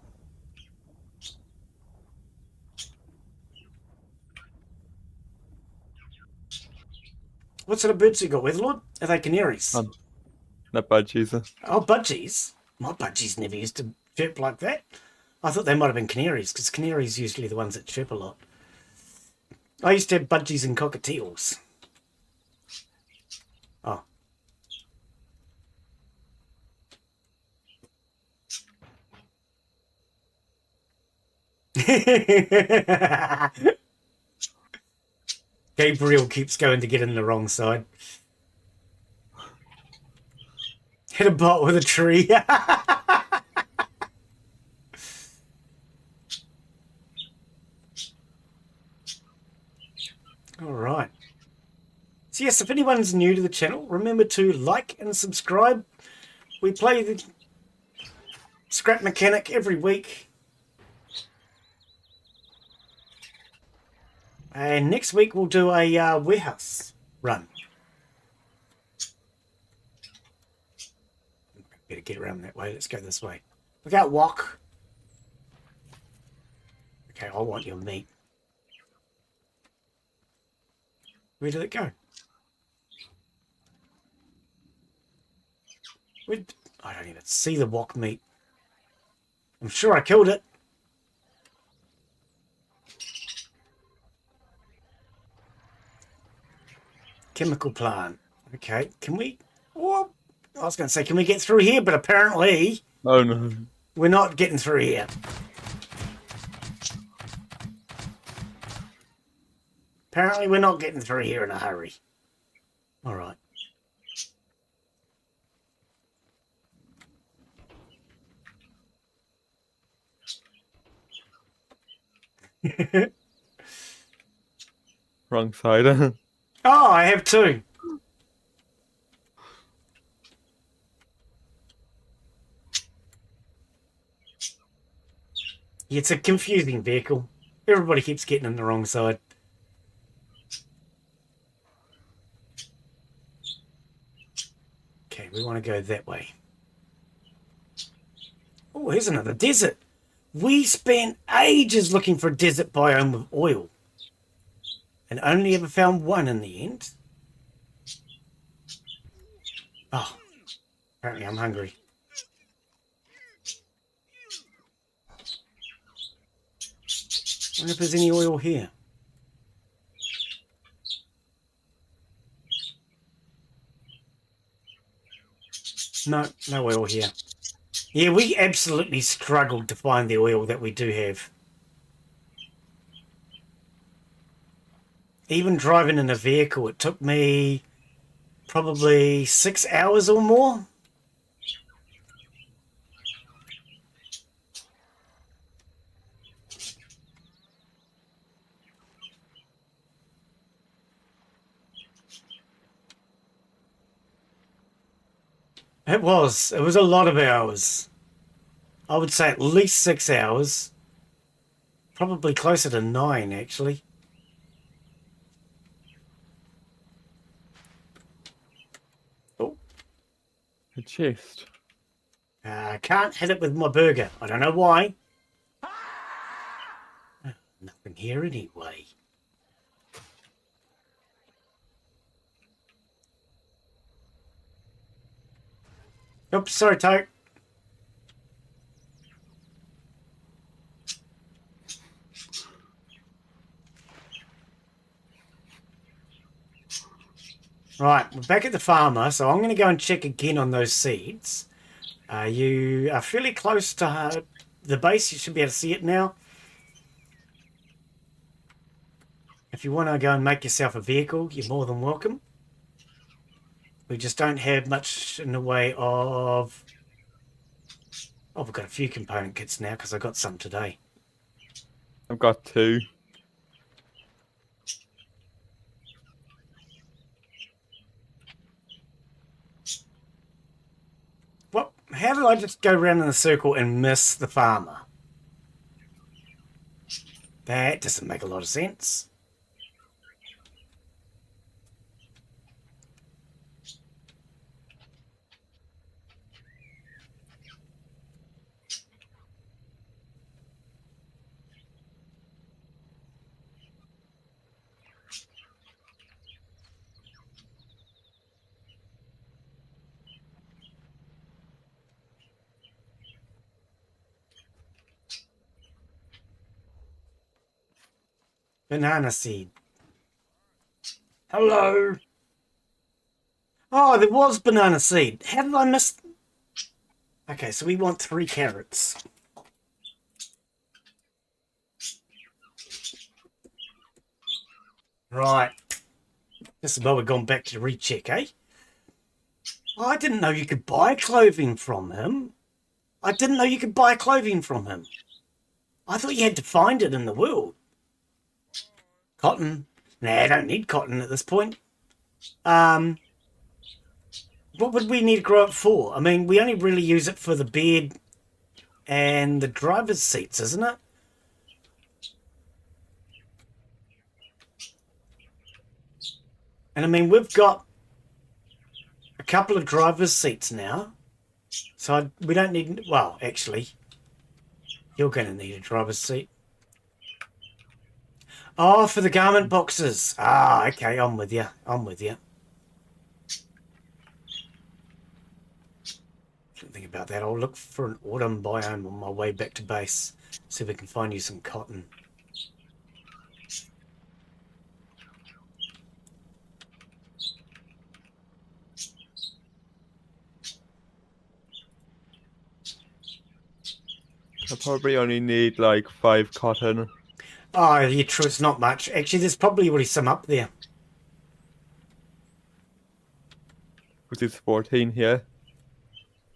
What sort of birds you got, Weatherlord? Are they canaries? Not budgies. Oh, budgies. My budgies never used to chirp like that. I thought they might have been canaries, because canaries are usually the ones that chirp a lot. I used to have budgies and cockatiels. Oh. Gabriel keeps going to get in the wrong side. Hit a bot with a tree. All right. So yes, if anyone's new to the channel, remember to like and subscribe. We play the scrap mechanic every week. And next week we'll do a warehouse run. Better get around that way. Let's go this way. Look out, Wok. Okay, I want your meat. Where did it go? I don't even see the Wok meat. I'm sure I killed it. Chemical plant. Okay, can we... Oh, I was going to say, can we get through here? But apparently... Oh no. We're not getting through here. Apparently we're not getting through here in a hurry. All right. Wrong side. Oh, I have two. It's a confusing vehicle. Everybody keeps getting on the wrong side. Okay, we want to go that way. Oh, here's another desert. We spent ages looking for a desert biome with oil. And only ever found one in the end. Oh, apparently I'm hungry. I wonder if there's any oil here. No, no oil here. Yeah, we absolutely struggled to find the oil that we do have. Even driving in a vehicle, it took me probably 6 hours or more. It was a lot of hours. I would say at least 6 hours. Probably closer to 9, actually. Oh. A chest. I can't hit it with my burger. I don't know why. Oh, nothing here anyway. Oops, sorry, Tote. Right, we're back at the farmer, so I'm going to go and check again on those seeds. You are fairly close to the base. You should be able to see it now. If you want to go and make yourself a vehicle, you're more than welcome. We just don't have much in the way of... Oh, we've got a few component kits now because I got some today. I've got 2. What? How did I just go around in a circle and miss the farmer? That doesn't make a lot of sense. Banana seed. Hello. Oh, there was banana seed. How did I miss... Okay, so we want 3 carrots. Right. Just about we've gone back to recheck, eh? Oh, I didn't know you could buy clothing from him. I didn't know you could buy clothing from him. I thought you had to find it in the world. Cotton. Nah, I don't need cotton at this point. What would we need to grow it for? I mean, we only really use it for the bed and the driver's seats, isn't it? And I mean, we've got a couple of driver's seats now. So we don't need... Well, actually, you're going to need a driver's seat. Oh, for the garment boxes. Ah, okay, I'm with you. I'm with you. Didn't think about that. I'll look for an autumn biome on my way back to base. See if we can find you some cotton. I probably only need like 5 cotton. Oh, yeah, true. It's not much. Actually, there's probably already some up there. Which is 14 here.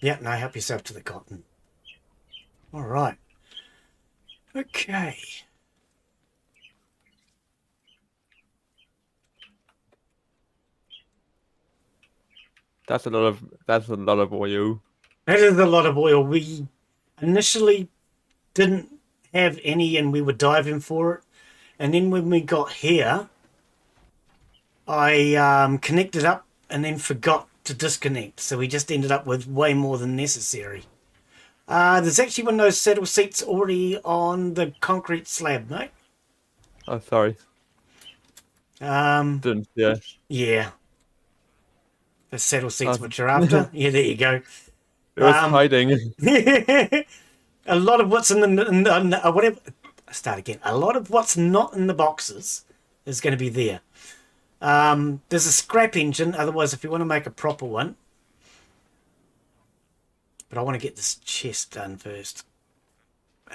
Yeah, no, help yourself to the cotton. All right. Okay. That's a lot of oil. That is a lot of oil. We initially didn't have any and we were diving for it. And then when we got here, I connected up and then forgot to disconnect. So we just ended up with way more than necessary. There's actually one of those saddle seats already on the concrete slab, mate. Oh, sorry. Didn't, yeah. Yeah. The saddle seats which you're after. Yeah, there you go. It was hiding. A lot of what's in the whatever. Start again. A lot of what's not in the boxes is going to be there. There's a scrap engine. Otherwise, if you want to make a proper one, but I want to get this chest done first,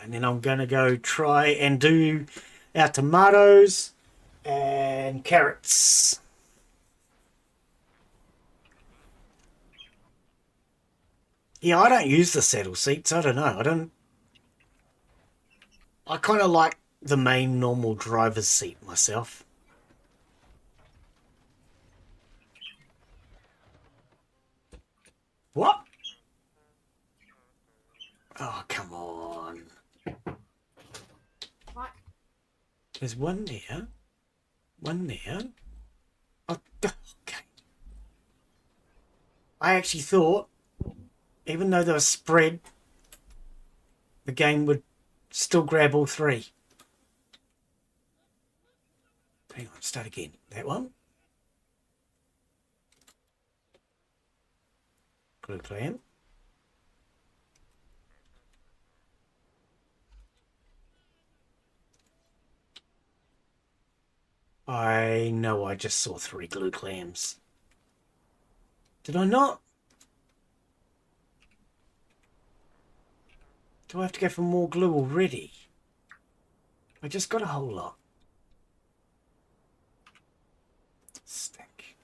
and then I'm going to go try and do our tomatoes and carrots. Yeah, I don't use the saddle seats. I don't know. I kind of like the main normal driver's seat myself. What? Oh, come on. What? There's one there. One there. Oh, okay. I actually thought, even though they were spread, the game would still grab all three. Hang on, start again. That one. Glue clamp. I know I just saw 3 glue clams. Did I not? Do I have to go for more glue already? I just got a whole lot. Stack.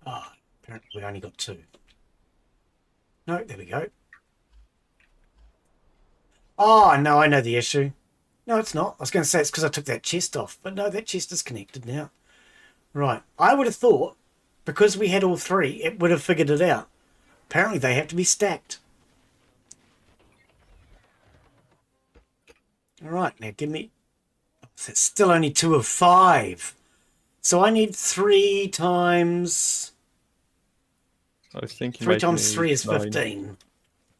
Oh, apparently we only got 2. No, there we go. Oh, no, I know the issue. No, it's not. I was going to say it's because I took that chest off. But no, that chest is connected now. Right. I would have thought, because we had all 3, it would have figured it out. Apparently they have to be stacked. All right, now give me... It's still only 2 of 5. So I need 3 times... I was thinking 3 times 3 is 9. 15.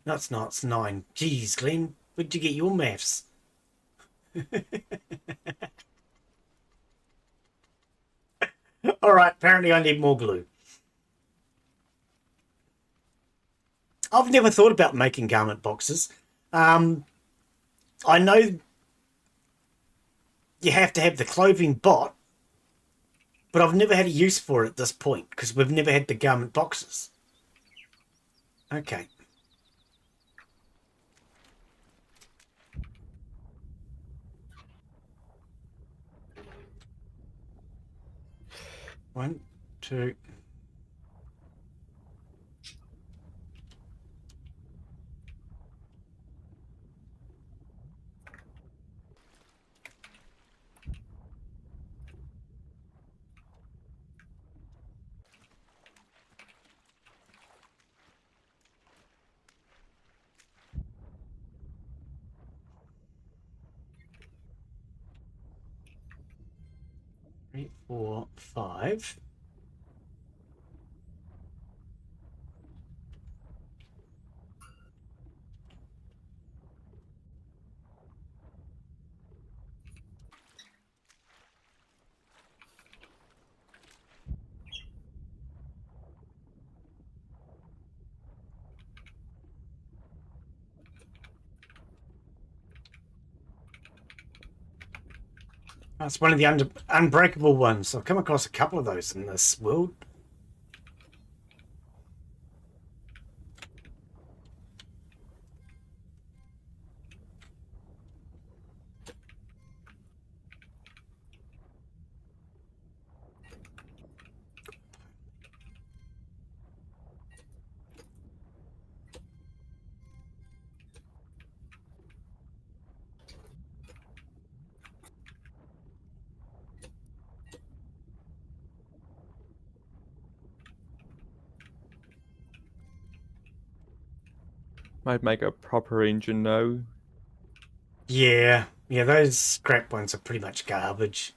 No, it's not. It's 9. Jeez, Glenn, where'd you get your maths? All right, apparently I need more glue. I've never thought about making garment boxes. I know you have to have the clothing bot, but I've never had a use for it at this point because we've never had the garment boxes. Okay. One, two. Three, 4, 5. That's one of the unbreakable ones. I've come across a couple of those in this world. Might make a proper engine now. Yeah, yeah, those scrap ones are pretty much garbage.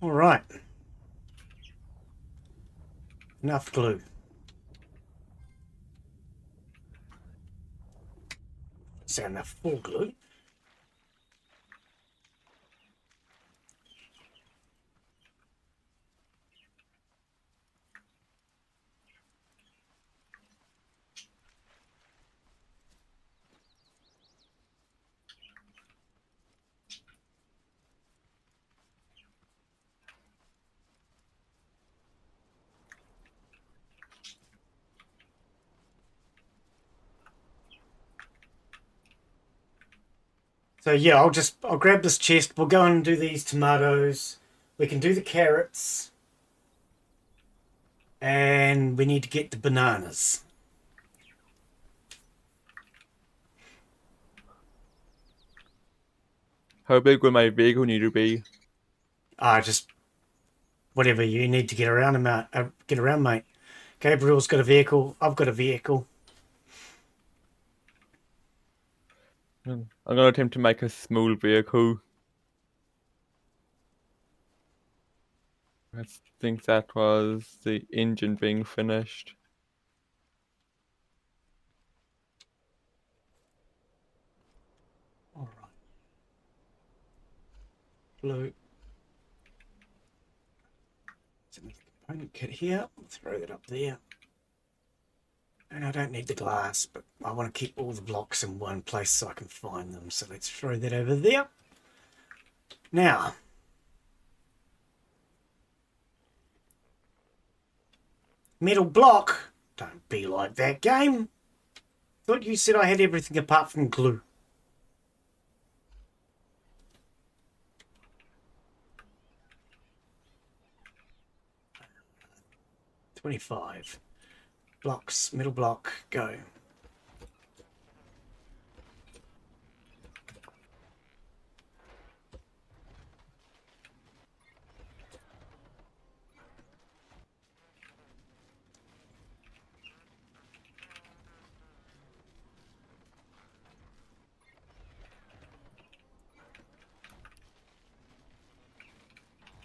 All right. Enough glue. Is that enough for glue? So yeah, I'll grab this chest. We'll go and do these tomatoes. We can do the carrots. And we need to get the bananas. How big will my vehicle need to be? Just whatever you need to get around, mate. Gabriel's got a vehicle. I've got a vehicle. I'm gonna attempt to make a small vehicle. I think that was the engine being finished. All right. Blue. There's another component kit here. I'll throw that up there. And I don't need the glass, but I want to keep all the blocks in one place so I can find them. So let's throw that over there. Now, metal block. Don't be like that, game. Thought you said I had everything apart from glue. $25. Blocks, middle block, go.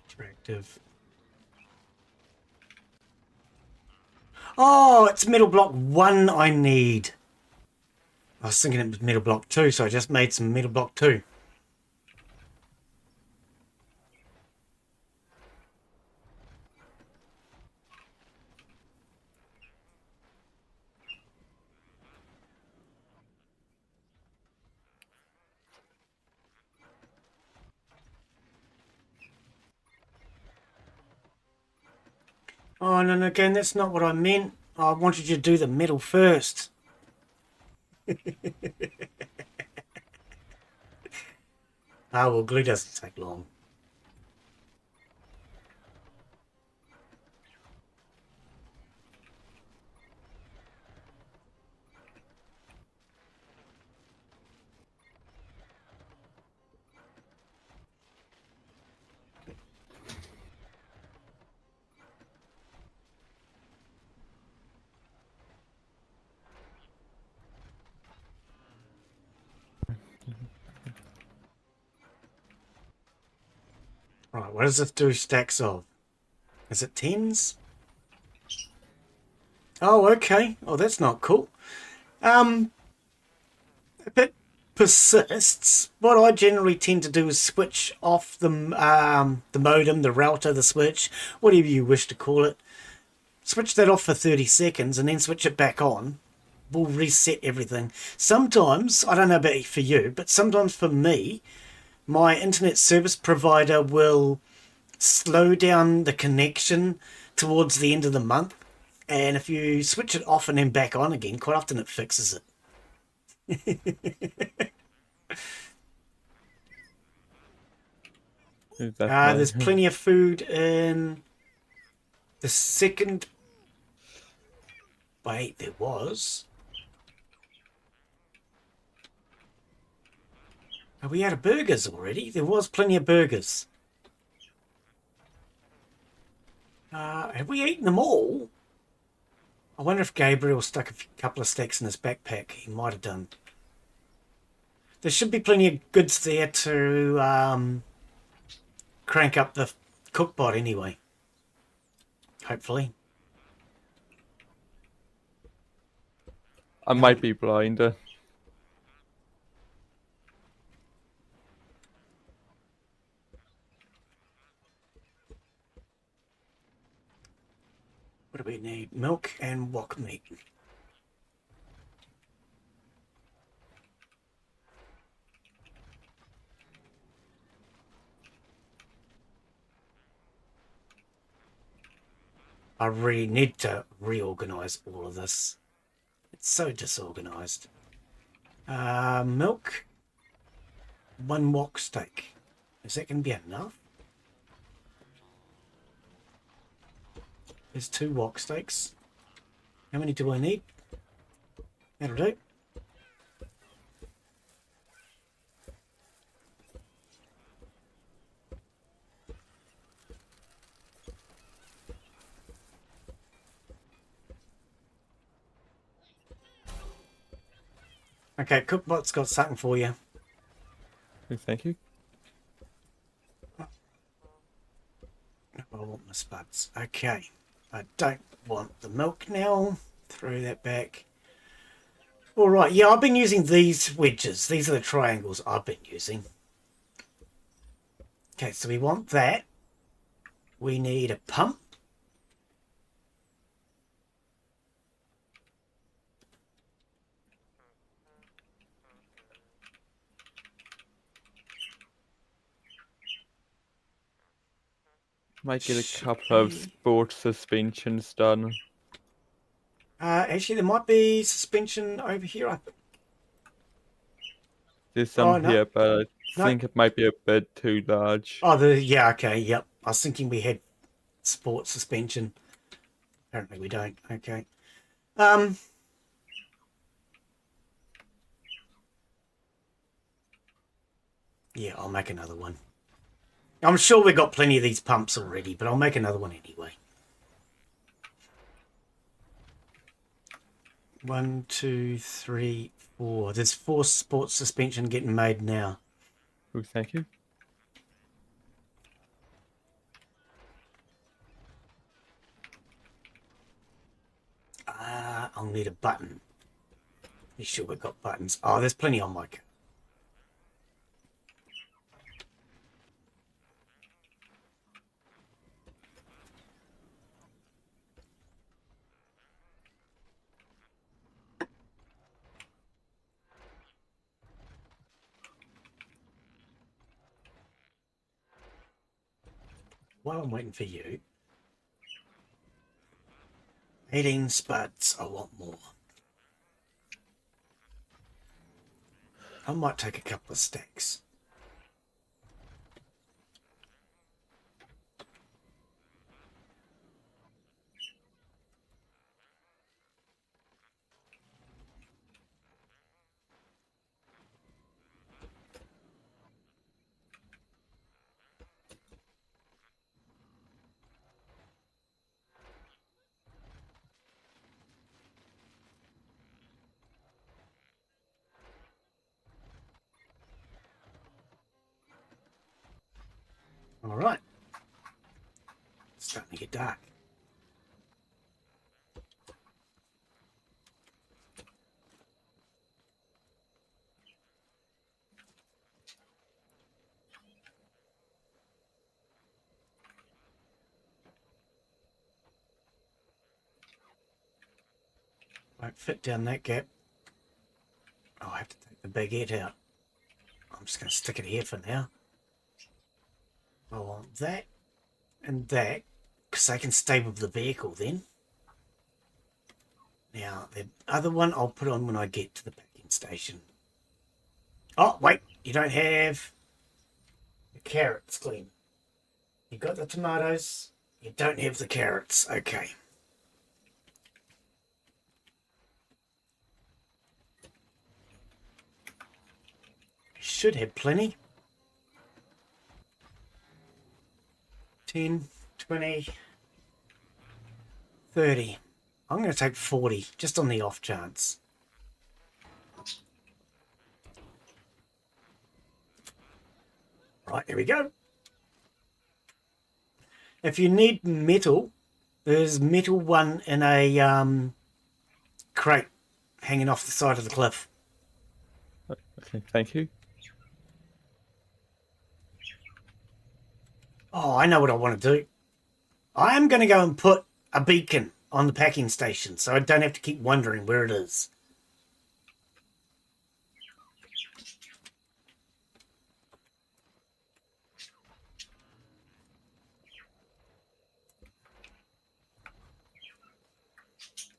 Interactive. Oh, it's middle block 1 I need. I was thinking it was middle block 2, so I just made some middle block 2. Oh, no, again, that's not what I meant. I wanted you to do the middle first. Well, glue doesn't take long. Right, what does this do stacks of? Is it 10s? Oh, okay. Oh, that's not cool. If it persists, what I generally tend to do is switch off the modem, the router, the switch, whatever you wish to call it. Switch that off for 30 seconds and then switch it back on. We'll reset everything. Sometimes, I don't know about for you, but sometimes for me, my internet service provider will slow down the connection towards the end of the month. And if you switch it off and then back on again, quite often it fixes it. There's plenty of food in the second. Wait, there was. Are we out of burgers already? There was plenty of burgers. Have we eaten them all? I wonder if Gabriel stuck a couple of stacks in his backpack. He might have done. There should be plenty of goods there to crank up the cookbot anyway. Hopefully. I might be blind. What do we need? Milk and wok meat. I really need to reorganize all of this. It's so disorganized. Milk. 1 wok steak. Is that going to be enough? There's 2 wok steaks. How many do I need? That'll do. Okay, Cookbot's got something for you. Thank you. I want my spuds. Okay. I don't want the milk now. Throw that back. All right. Yeah, I've been using these wedges. These are the triangles I've been using. Okay, so we want that. We need a pump. Might get a couple of sports suspensions done. Actually, there might be suspension over here, I think. There's some no. here, but I No. think it might be a bit too large. Oh, yeah, okay, yep. I was thinking we had sport suspension. Apparently we don't. Okay. Yeah, I'll make another one. I'm sure we've got plenty of these pumps already, but I'll make another one anyway. 1, 2, 3, 4. There's 4 sports suspension getting made now. Oh, thank you. I'll need a button. You sure we've got buttons? Oh, there's plenty on my car. While I'm waiting for you, 18 spuds. I want more. I might take a couple of stacks. All right. It's starting to get dark. Won't fit down that gap. I'll have to take the baguette out. I'm just going to stick it here for now. I want that and that because they can stay with the vehicle then. Now, the other one I'll put on when I get to the packing station. Oh, wait. You don't have the carrots, Glen. You got the tomatoes. You don't have the carrots. Okay. should have plenty. 10, 20, 30. I'm going to take 40, just on the off chance. Right, there we go. If you need metal, there's metal one in a crate hanging off the side of the cliff. Okay, thank you. Oh, I know what I want to do. I am going to go and put a beacon on the packing station so I don't have to keep wondering where it is.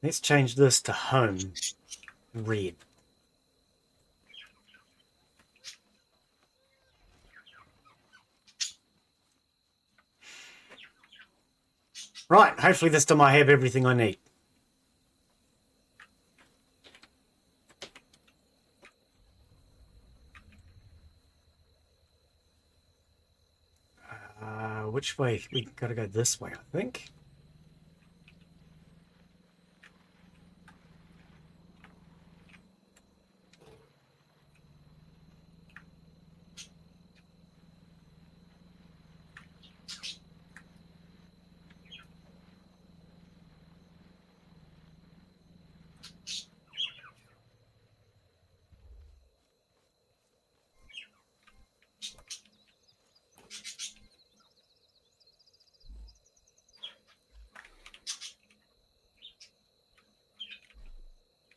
Let's change this to home. Red. Right, hopefully this time I have everything I need. Which way? We got to go this way, I think.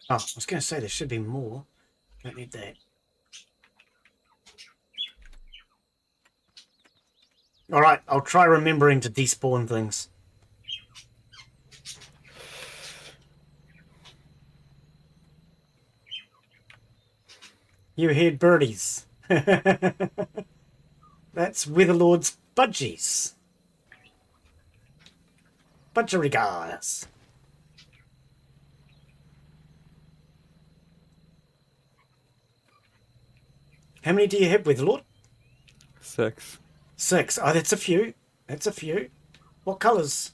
Oh, I was going to say there should be more. Don't need that. All right, I'll try remembering to despawn things. You heard birdies. That's Weatherlord's budgies. Budgerigars. How many do you have, Weatherlord? 6. 6. Oh, that's a few. That's a few. What colours?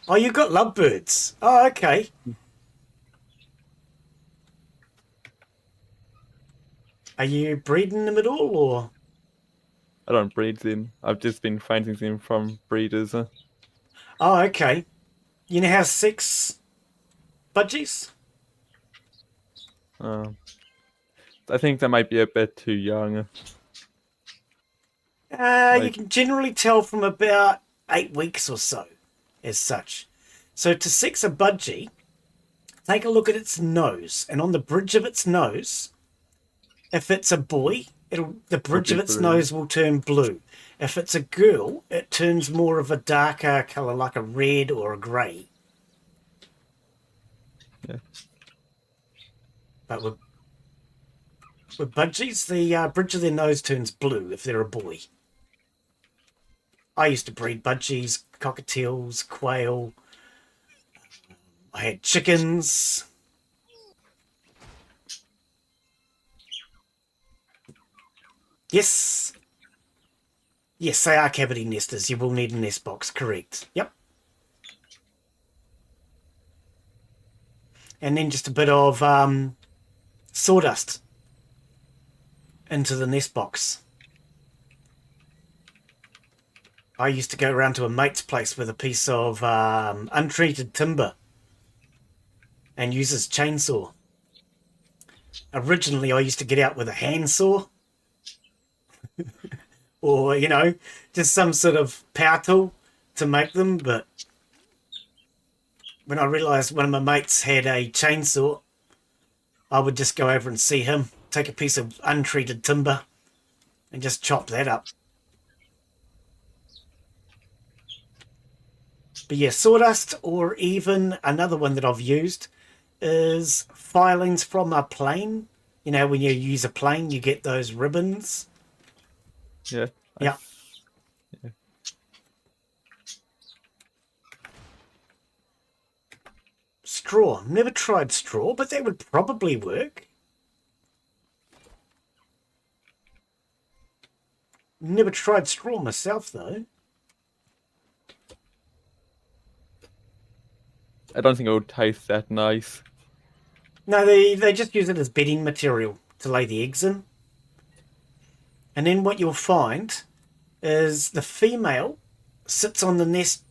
Oh, you've got lovebirds. Oh, okay. Are you breeding them at all, or? I don't breed them. I've just been finding them from breeders. Oh, okay. You now have 6 budgies? I think that might be a bit too young. You can generally tell from about 8 weeks or so, as such. So to 6 a budgie, take a look at its nose, and on the bridge of its nose, if it's a boy, the bridge of its nose will turn blue. If it's a girl, it turns more of a darker colour, like a red or a grey. Yeah. But with budgies, the bridge of their nose turns blue if they're a boy. I used to breed budgies, cockatiels, quail. I had chickens. Yes. Yes, they are cavity nesters. You will need a nest box, correct. Yep. And then just a bit of sawdust into the nest box. I used to go around to a mate's place with a piece of untreated timber and use his chainsaw. Originally, I used to get out with a handsaw or, you know, just some sort of power tool to make them. But when I realised one of my mates had a chainsaw, I would just go over and see him, take a piece of untreated timber and just chop that up. But yeah, sawdust, or even another one that I've used is filings from a plane. You know, when you use a plane, you get those ribbons. Yeah. Yeah. Yeah. Straw. Never tried straw, but that would probably work. Never tried straw myself, though. I don't think it would taste that nice. No, they just use it as bedding material to lay the eggs in. And then what you'll find is the female sits on the nest.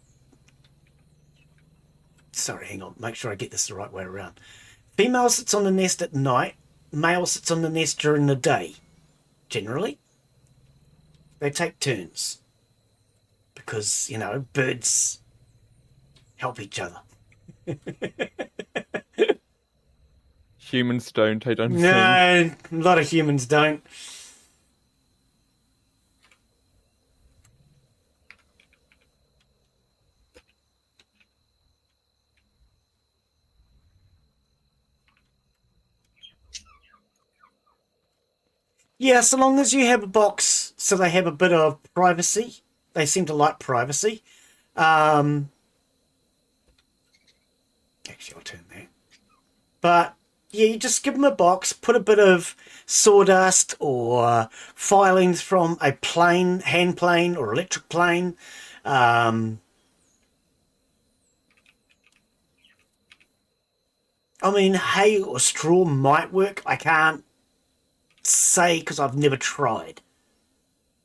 Sorry, hang on. Make sure I get this the right way around. Female sits on the nest at night. Male sits on the nest during the day. Generally, they take turns because, you know, birds help each other. Humans don't, I don't think. No, a lot of humans don't. Yeah, so long as you have a box so they have a bit of privacy. They seem to like privacy. Actually, I'll turn that. But, yeah, you just give them a box, put a bit of sawdust or filings from a plane, hand plane or electric plane. I mean, hay or straw might work. I can't say because I've never tried.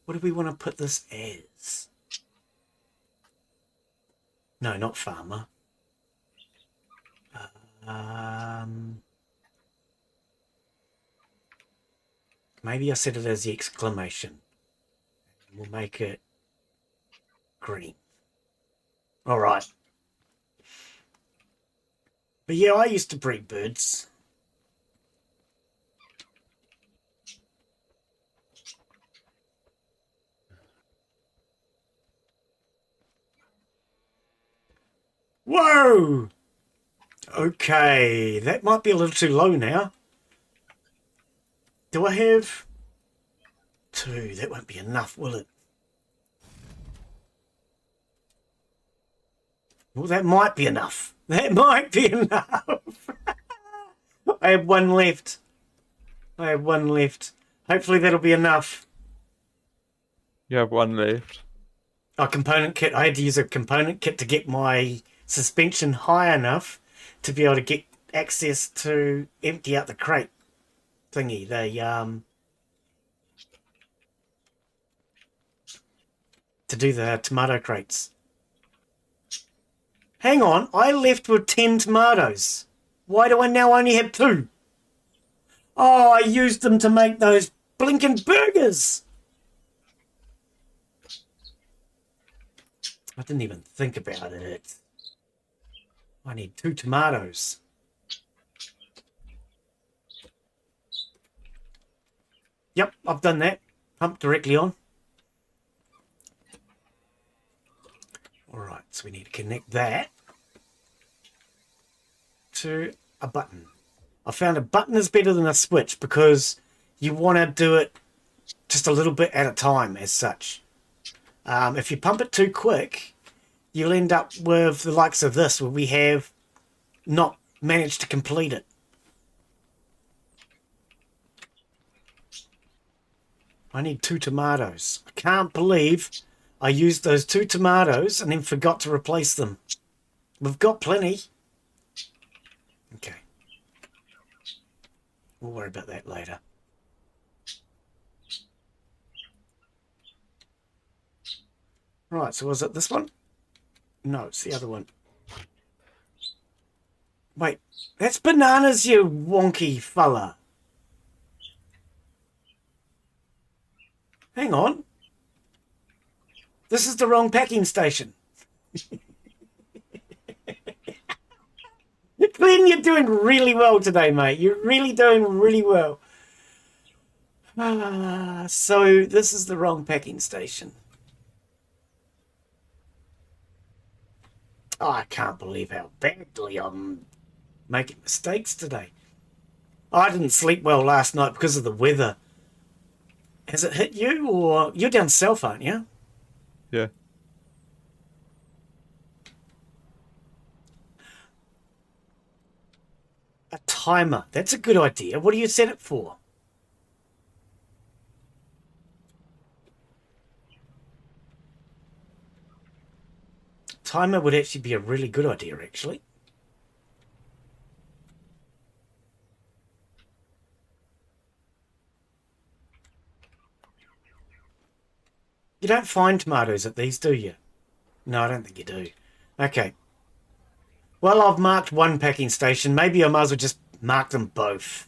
What do we want to put this as? No, not farmer. Maybe I set it as the exclamation. We'll make it green. All right. But yeah, I used to breed birds. Whoa! Okay, that might be a little too low now. Do I have 2? That won't be enough, will it? Well, that might be enough. That might be enough. I have 1 left. I have 1 left. Hopefully that'll be enough. You have 1 left. A component kit. I had to use a component kit to get my suspension high enough to be able to get access to empty out the crate thingy. To do the tomato crates. Hang on, I left with 10 tomatoes. Why do I now only have 2? Oh, I used them to make those blinking burgers. I didn't even think about it. I need 2 tomatoes. Yep, I've done that. Pump directly on. Alright, so we need to connect that to a button. I found a button is better than a switch because you want to do it just a little bit at a time as such. If you pump it too quick, you'll end up with the likes of this where we have not managed to complete it. I need 2 tomatoes. I can't believe I used those 2 tomatoes and then forgot to replace them. We've got plenty. Okay. We'll worry about that later. Right, so was it this one? No, it's the other one. Wait, that's bananas, you wonky fella. Hang on. This is the wrong packing station. Glen, you're doing really well today, mate. You're really doing really well. So this is the wrong packing station. Oh, I can't believe how badly I'm making mistakes today. I didn't sleep well last night because of the weather. Has it hit you, or you're down south, aren't you? Yeah. A timer. That's a good idea. What do you set it for? timer would actually be a really good idea, actually. You don't find tomatoes at these, do you? No, I don't think you do. Okay. Well, I've marked one packing station. Maybe I might as well just mark them both.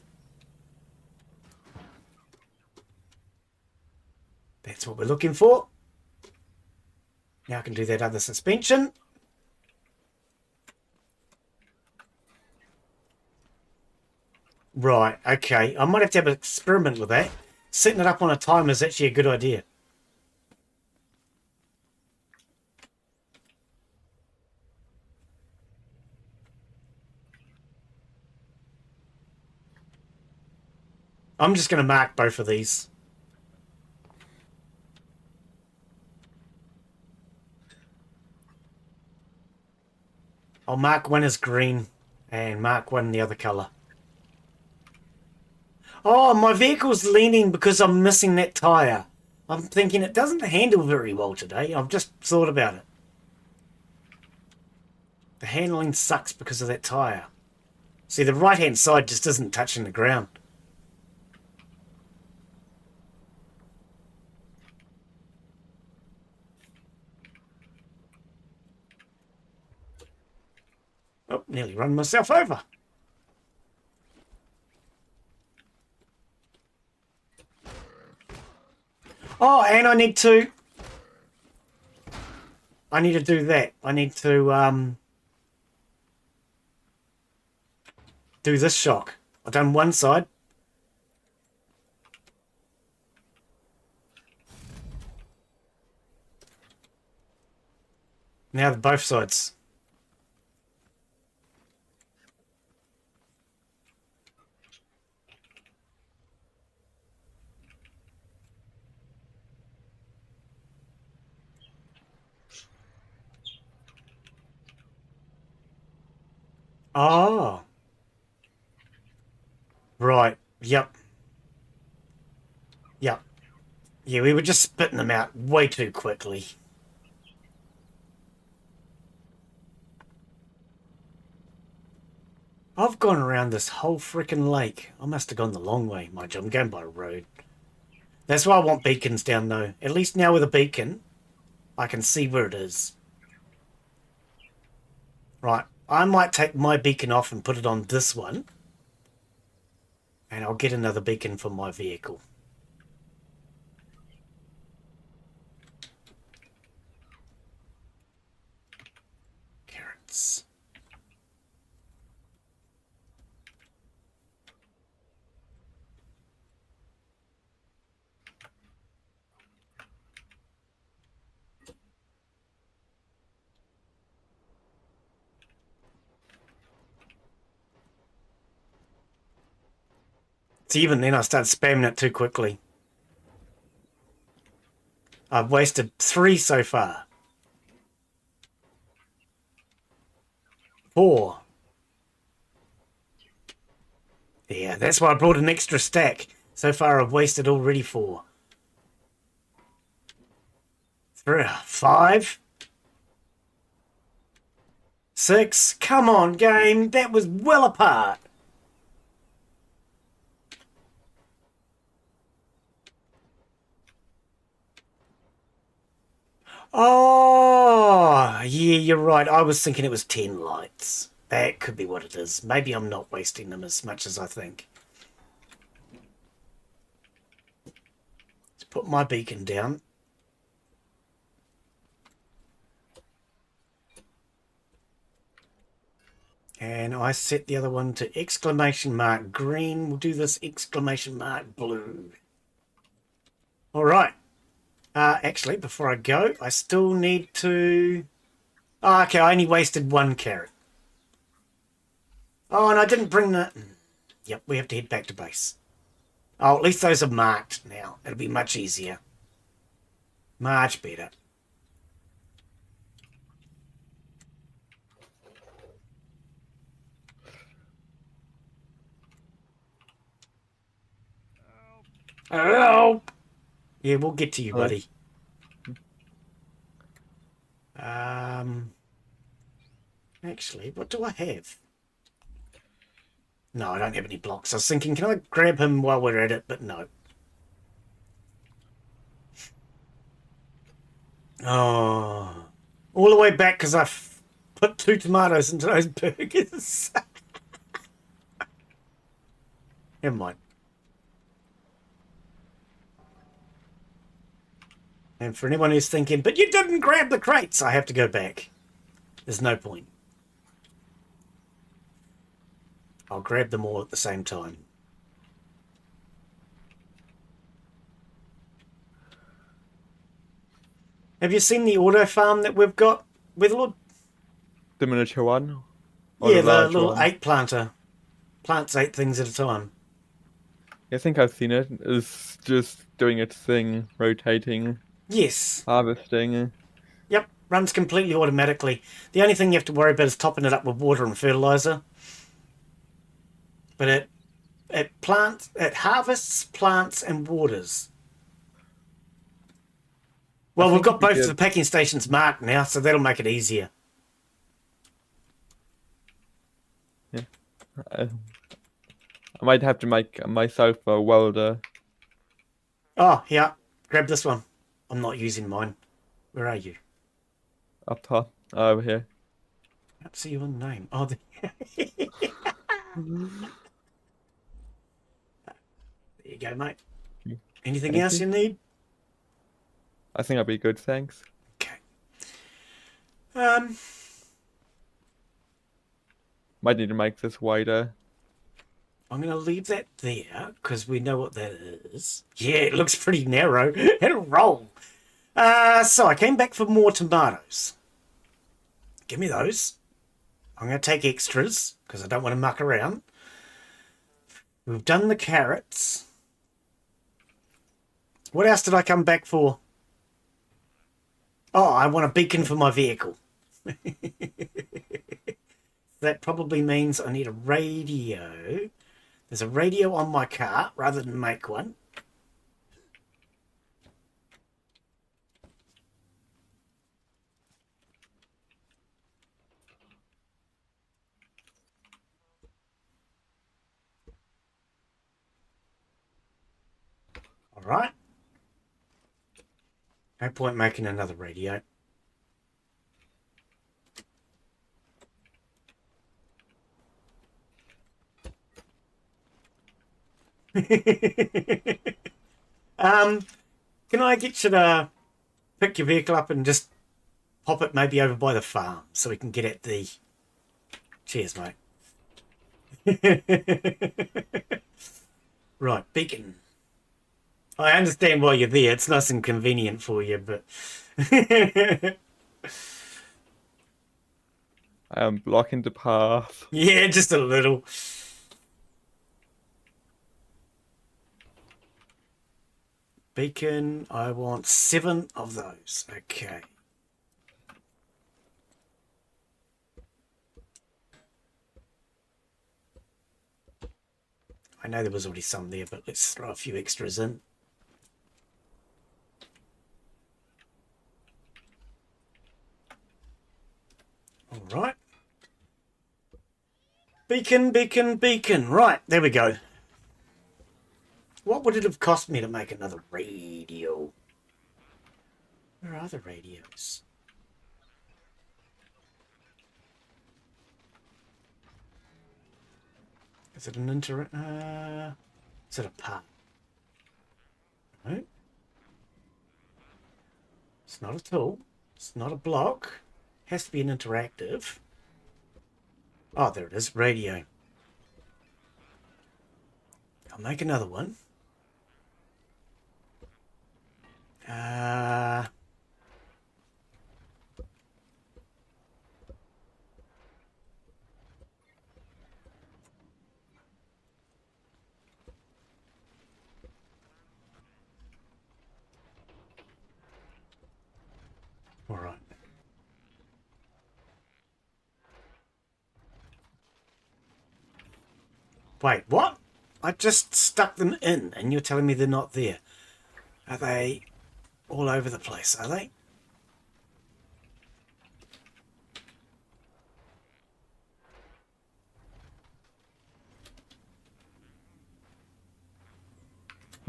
That's what we're looking for. Now I can do that other suspension. Right, okay. I might have to have an experiment with that. Setting it up on a timer is actually a good idea. I'm just going to mark both of these. I'll mark one as green and mark one the other colour. Oh, my vehicle's leaning because I'm missing that tyre. I'm thinking it doesn't handle very well today. I've just thought about it. The handling sucks because of that tyre. See, the right-hand side just isn't touching the ground. Oh, nearly run myself over. Oh, and I need to do that. I need to do this shock. I've done one side. Now both sides. Oh. Right. Yep. Yep. Yeah, we were just spitting them out way too quickly. I've gone around this whole frickin' lake. I must have gone the long way, mind you. I'm going by road. That's why I want beacons down, though. At least now with a beacon, I can see where it is. Right. I might take my beacon off and put it on this one. And I'll get another beacon for my vehicle. Carrots. It's even then I start spamming it too quickly. I've wasted 3 so far. 4. Yeah, that's why I brought an extra stack. So far I've wasted already 4. 3, 5. 6. Come on, game. That was well apart. Oh, yeah, you're right. I was thinking it was 10 lights. That could be what it is. Maybe I'm not wasting them as much as I think. Let's put my beacon down. And I set the other one to exclamation mark green. We'll do this exclamation mark blue. All right. Actually, before I go, I still need to... Oh, okay, I only wasted 1 carrot. Oh, and I didn't bring the... Yep, we have to head back to base. Oh, at least those are marked now. It'll be much easier. Much better. Help! Yeah, we'll get to you, buddy. Actually, what do I have? No, I don't have any blocks. I was thinking, can I grab him while we're at it? But no. Oh. All the way back because I've put 2 tomatoes into those burgers. Never mind. And for anyone who's thinking, but you didn't grab the crates, I have to go back. There's no point. I'll grab them all at the same time. Have you seen the auto farm that we've got, Witherlord? The miniature one? Or Yeah, the large little one? 8 planter. Plants 8 things at a time. I think I've seen it. It's just doing its thing, rotating, Yes. harvesting. Yep, runs completely automatically. The only thing you have to worry about is topping it up with water and fertilizer. But it harvests, plants, and waters. Well, we've got both of the packing stations marked now, so that'll make it easier. Yeah. I might have to make myself a welder. Oh, yeah. Grab this one. I'm not using mine. Where are you? Up top, over here. I can't see your name. Oh, there you go, mate. Anything Thank else you. you need? I think I'll be good, thanks. Okay. Might need to make this wider. I'm going to leave that there because we know what that is. Yeah, it looks pretty narrow. It'll roll. So I came back for more tomatoes. Give me those. I'm going to take extras because I don't want to muck around. We've done the carrots. What else did I come back for? Oh, I want a beacon for my vehicle. That probably means I need a radio. There's a radio on my car rather than make one. All right. No point making another radio. Can I get you to pick your vehicle up and just pop it maybe over by the farm so we can get at the... Cheers, mate. Right, beacon. I understand why you're there. It's nice and convenient for you, but... I am blocking the path. Yeah, just a little. Beacon, I want 7 of those. Okay. I know there was already some there, but let's throw a few extras in. All right. Beacon, beacon, beacon. Right, there we go. What would it have cost me to make another radio? Where are the radios? Is it an is it a part? No. It's not a tool. It's not a block. It has to be an interactive. Oh, there it is. Radio. I'll make another one. All right. Wait, what? I just stuck them in and you're telling me they're not there. Are they all over the place, are they?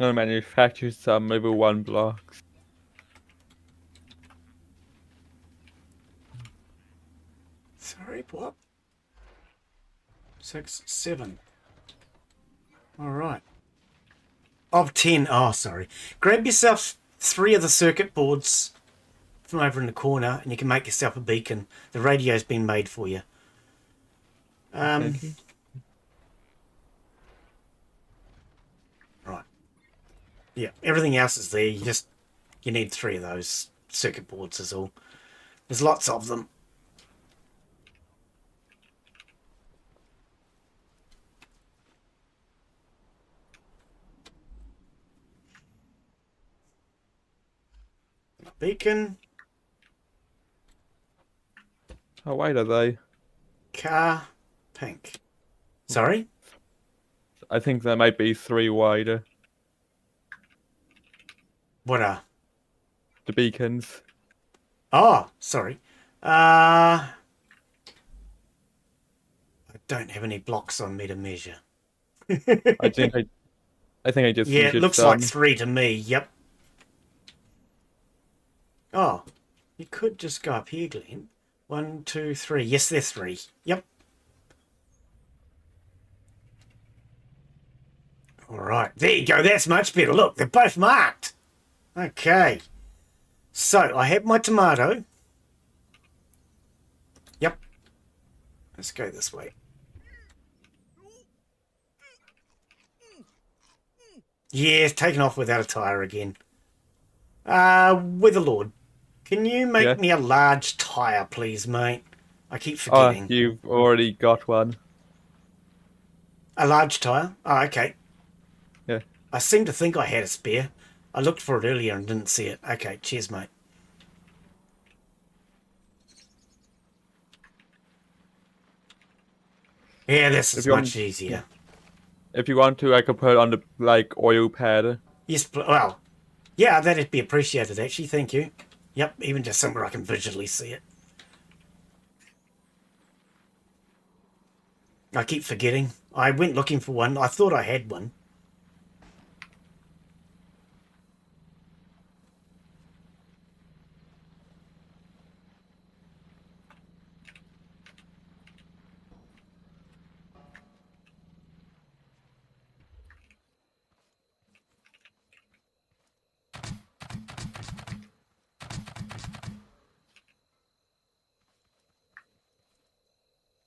gonna manufacture some level 1 blocks. Sorry, what? 6, 7. All right. Of 10. Oh, sorry. Grab yourself 3 of the circuit boards from over in the corner, and you can make yourself a beacon. The radio's been made for you. Thank you. Right. Yeah, everything else is there. You need 3 of those circuit boards is all. There's lots of them. Beacon. How wide are they? Car. Pink. Sorry? I think there might be 3 wider. What are? The beacons. Oh, sorry. I don't have any blocks on me to measure. I think I just Yeah, it measured looks some. like 3 to me. Yep. Oh, you could just go up here, Glenn. 1, 2, 3. Yes, they're 3. Yep. All right. There you go. That's much better. Look, they're both marked. Okay. So, I have my tomato. Yep. Let's go this way. Yeah, it's taken off without a tyre again. Witherlord, can you make Yeah. me a large tyre, please, mate? I keep Oh, forgetting. you've already got one. A large tyre? Oh, okay. Yeah. I seem to think I had a spare. I looked for it earlier and didn't see it. Okay, cheers, mate. Yeah, this is much easier. If you want to, I could put it on the oil pad. Yes, well, yeah, that'd be appreciated, actually. Thank you. Yep, even just somewhere I can visually see it. I keep forgetting. I went looking for one. I thought I had one.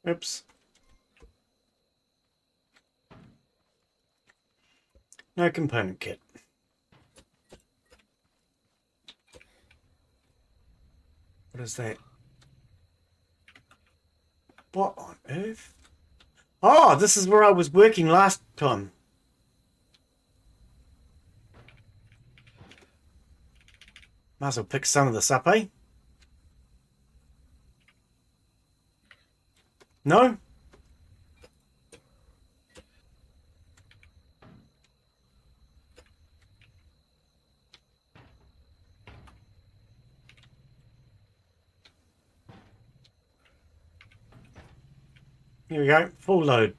Oops. No component kit. What is that? What on earth? Oh, this is where I was working last time. Might as well pick some of this up, eh? No? Here we go. Full load.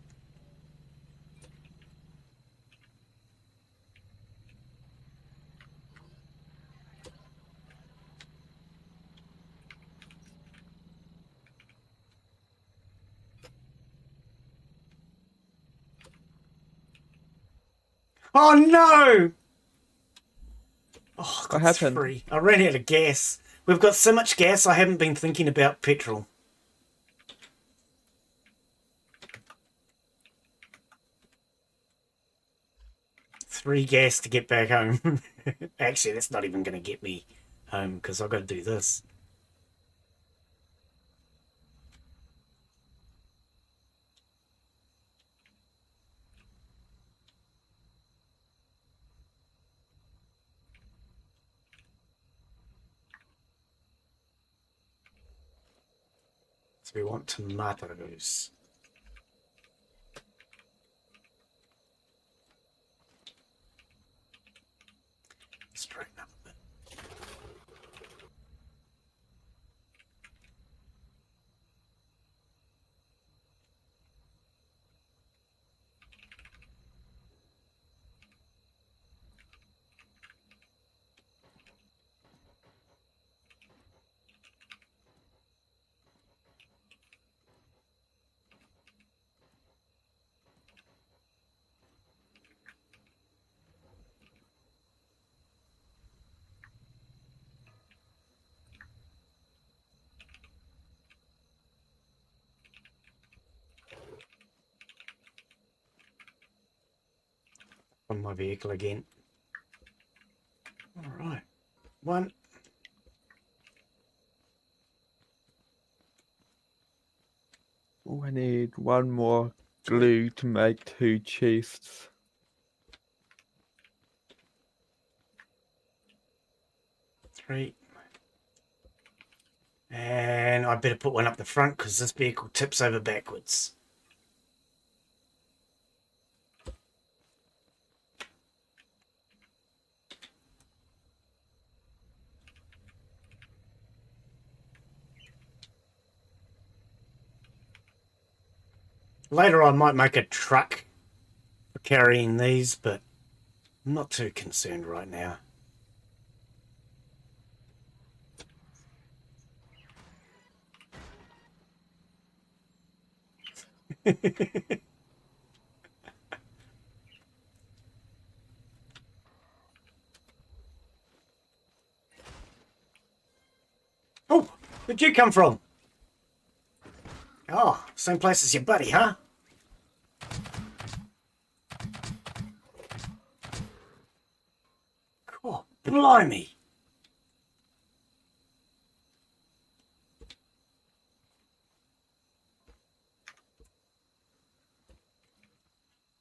Oh no! Oh, What that's happened? free. I ran out of gas. We've got so much gas I haven't been thinking about petrol. Three gas to get back home. Actually, that's not even going to get me home because I've got to do this. So we want tomatoes. Straighten up a bit. on my vehicle again. All right. One. Oh, I need one more glue to make 2 chests. Three. And I better put one up the front because this vehicle tips over backwards. Later I might make a truck for carrying these, but I'm not too concerned right now. Oh, where'd you come from? Oh, same place as your buddy, huh? Oh, blimey.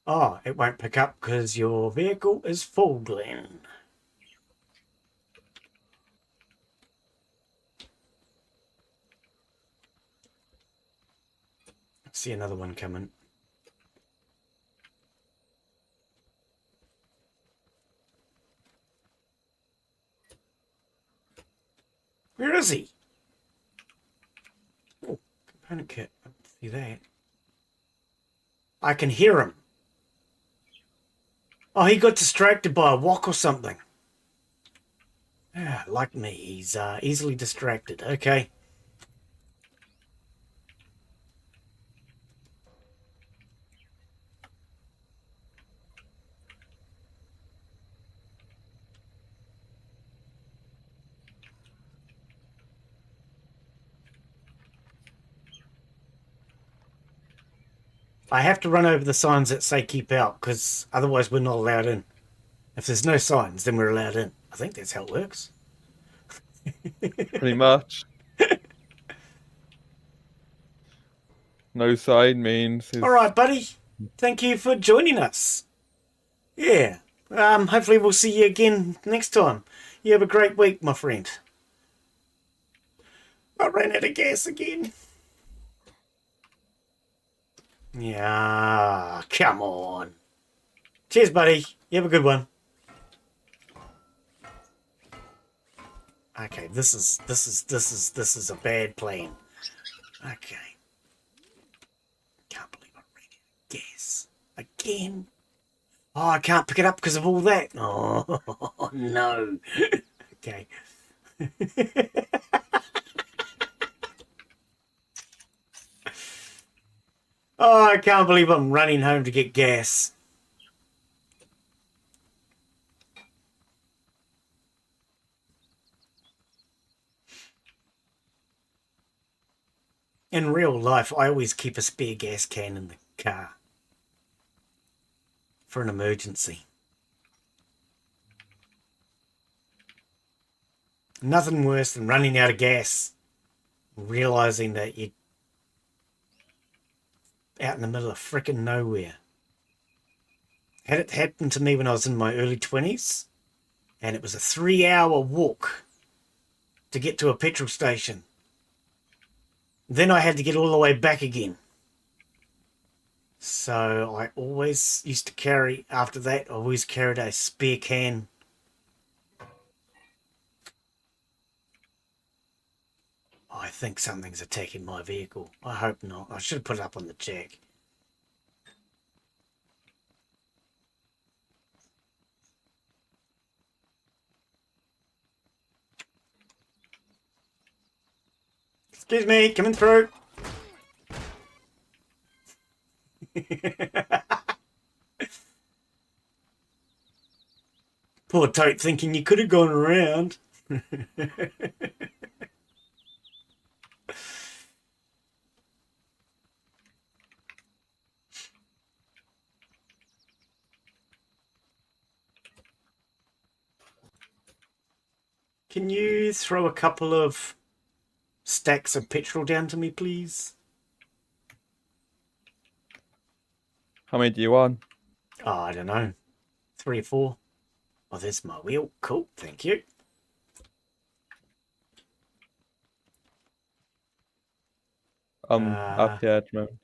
Oh, it won't pick up because your vehicle is full, Glen. See another one coming. Where is he? Oh, component kit. I don't see that. I can hear him. Oh, he got distracted by a walk or something. Ah, like me, he's easily distracted. Okay. I have to run over the signs that say keep out, because otherwise we're not allowed in. If there's no signs, then we're allowed in. I think that's how it works. Pretty much. No sign means... All right, buddy. Thank you for joining us. Yeah. Hopefully we'll see you again next time. You have a great week, my friend. I ran out of gas again. Yeah, come on. Cheers, buddy. You have a good one. Okay, this is a bad plan. Okay. Can't believe I ran out of gas again. Oh, I can't pick it up because of all that. Oh no. Okay. Oh, I can't believe I'm running home to get gas. In real life, I always keep a spare gas can in the car for an emergency. Nothing worse than running out of gas, realizing that you're out in the middle of frickin' nowhere. Had it happened to me when I was in my early 20s, and it was a 3-hour walk to get to a petrol station. Then I had to get all the way back again. So I always used to carry, after that, I always carried a spare can. I think something's attacking my vehicle. I hope not. I should have put it up on the jack. Excuse me, coming through. Poor tote thinking you could have gone around. Can you throw a couple of stacks of petrol down to me, please? How many do you want? Oh, I don't know. 3 or 4. Oh, there's my wheel. Cool, thank you. Up here at the moment.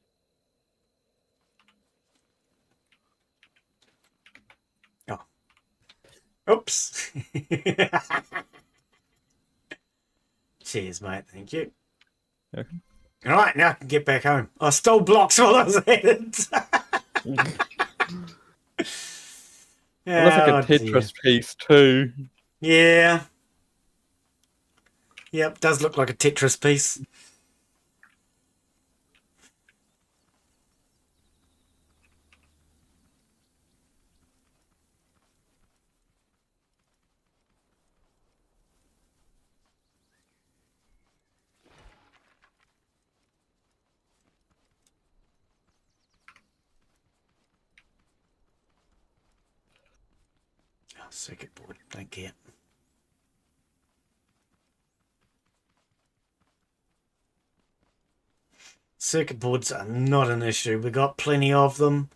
Oh. Oops. Cheers, mate. Thank you. Okay. All right, now I can get back home. I stole blocks while I was at it. It looks like a Tetris piece too. Yeah. Yep, does look like a Tetris piece. Oh, circuit board, don't care. Circuit boards are not an issue. We got plenty of them.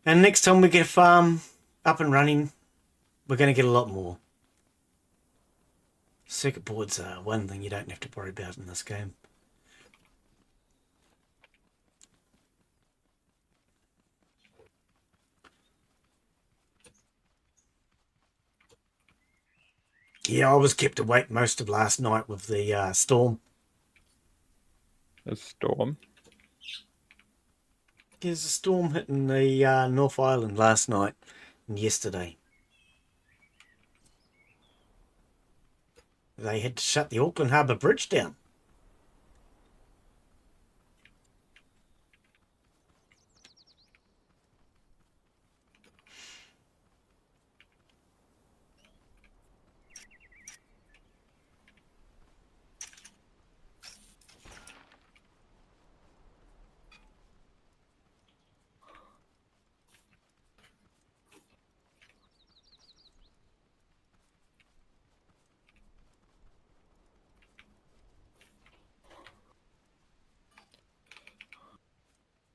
And next time we get a farm up and running, we're going to get a lot more. Circuit boards are one thing you don't have to worry about in this game. Yeah, I was kept awake most of last night with the storm. A storm. There's a storm hitting the North Island last night and yesterday. They had to shut the Auckland Harbour Bridge down.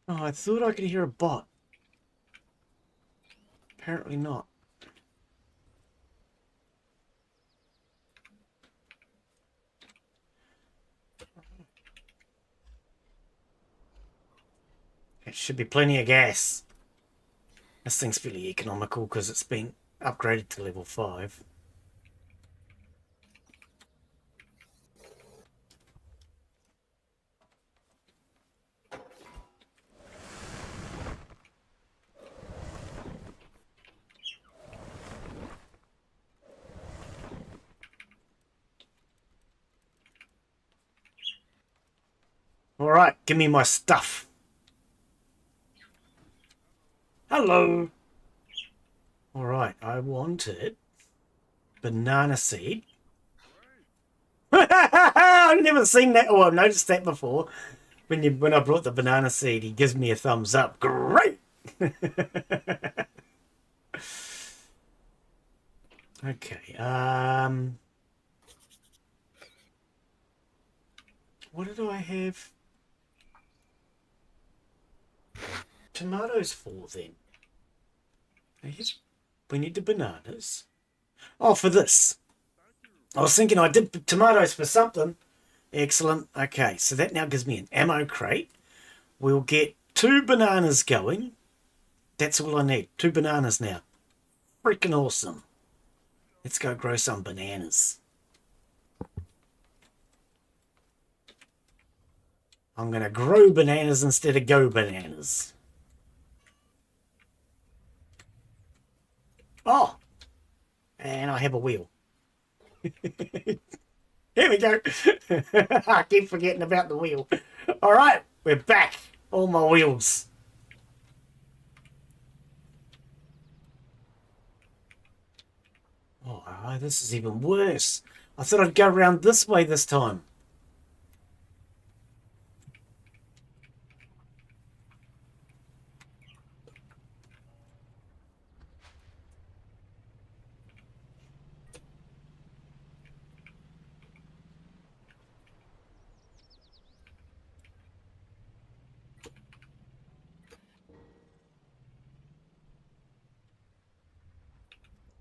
Oh, I thought I could hear a bot. Apparently not. It should be plenty of gas. This thing's fairly economical because it's been upgraded to level 5. All right, give me my stuff. Hello. All right, I wanted banana seed. I've never seen that. Oh, I've noticed that before. When I brought the banana seed, he gives me a thumbs up. Great. Okay. What did I have tomatoes for then? We need the bananas. Oh, for this. I was thinking I did tomatoes for something. Excellent. Okay, so that now gives me an ammo crate. We'll get 2 bananas going. That's all I need. 2 bananas now. Freaking awesome. Let's go grow some bananas. I'm going to grow bananas instead of go bananas. Oh! And I have a wheel. Here we go. I keep forgetting about the wheel. All right, we're back. All my wheels. Oh, this is even worse. I thought I'd go around this way this time.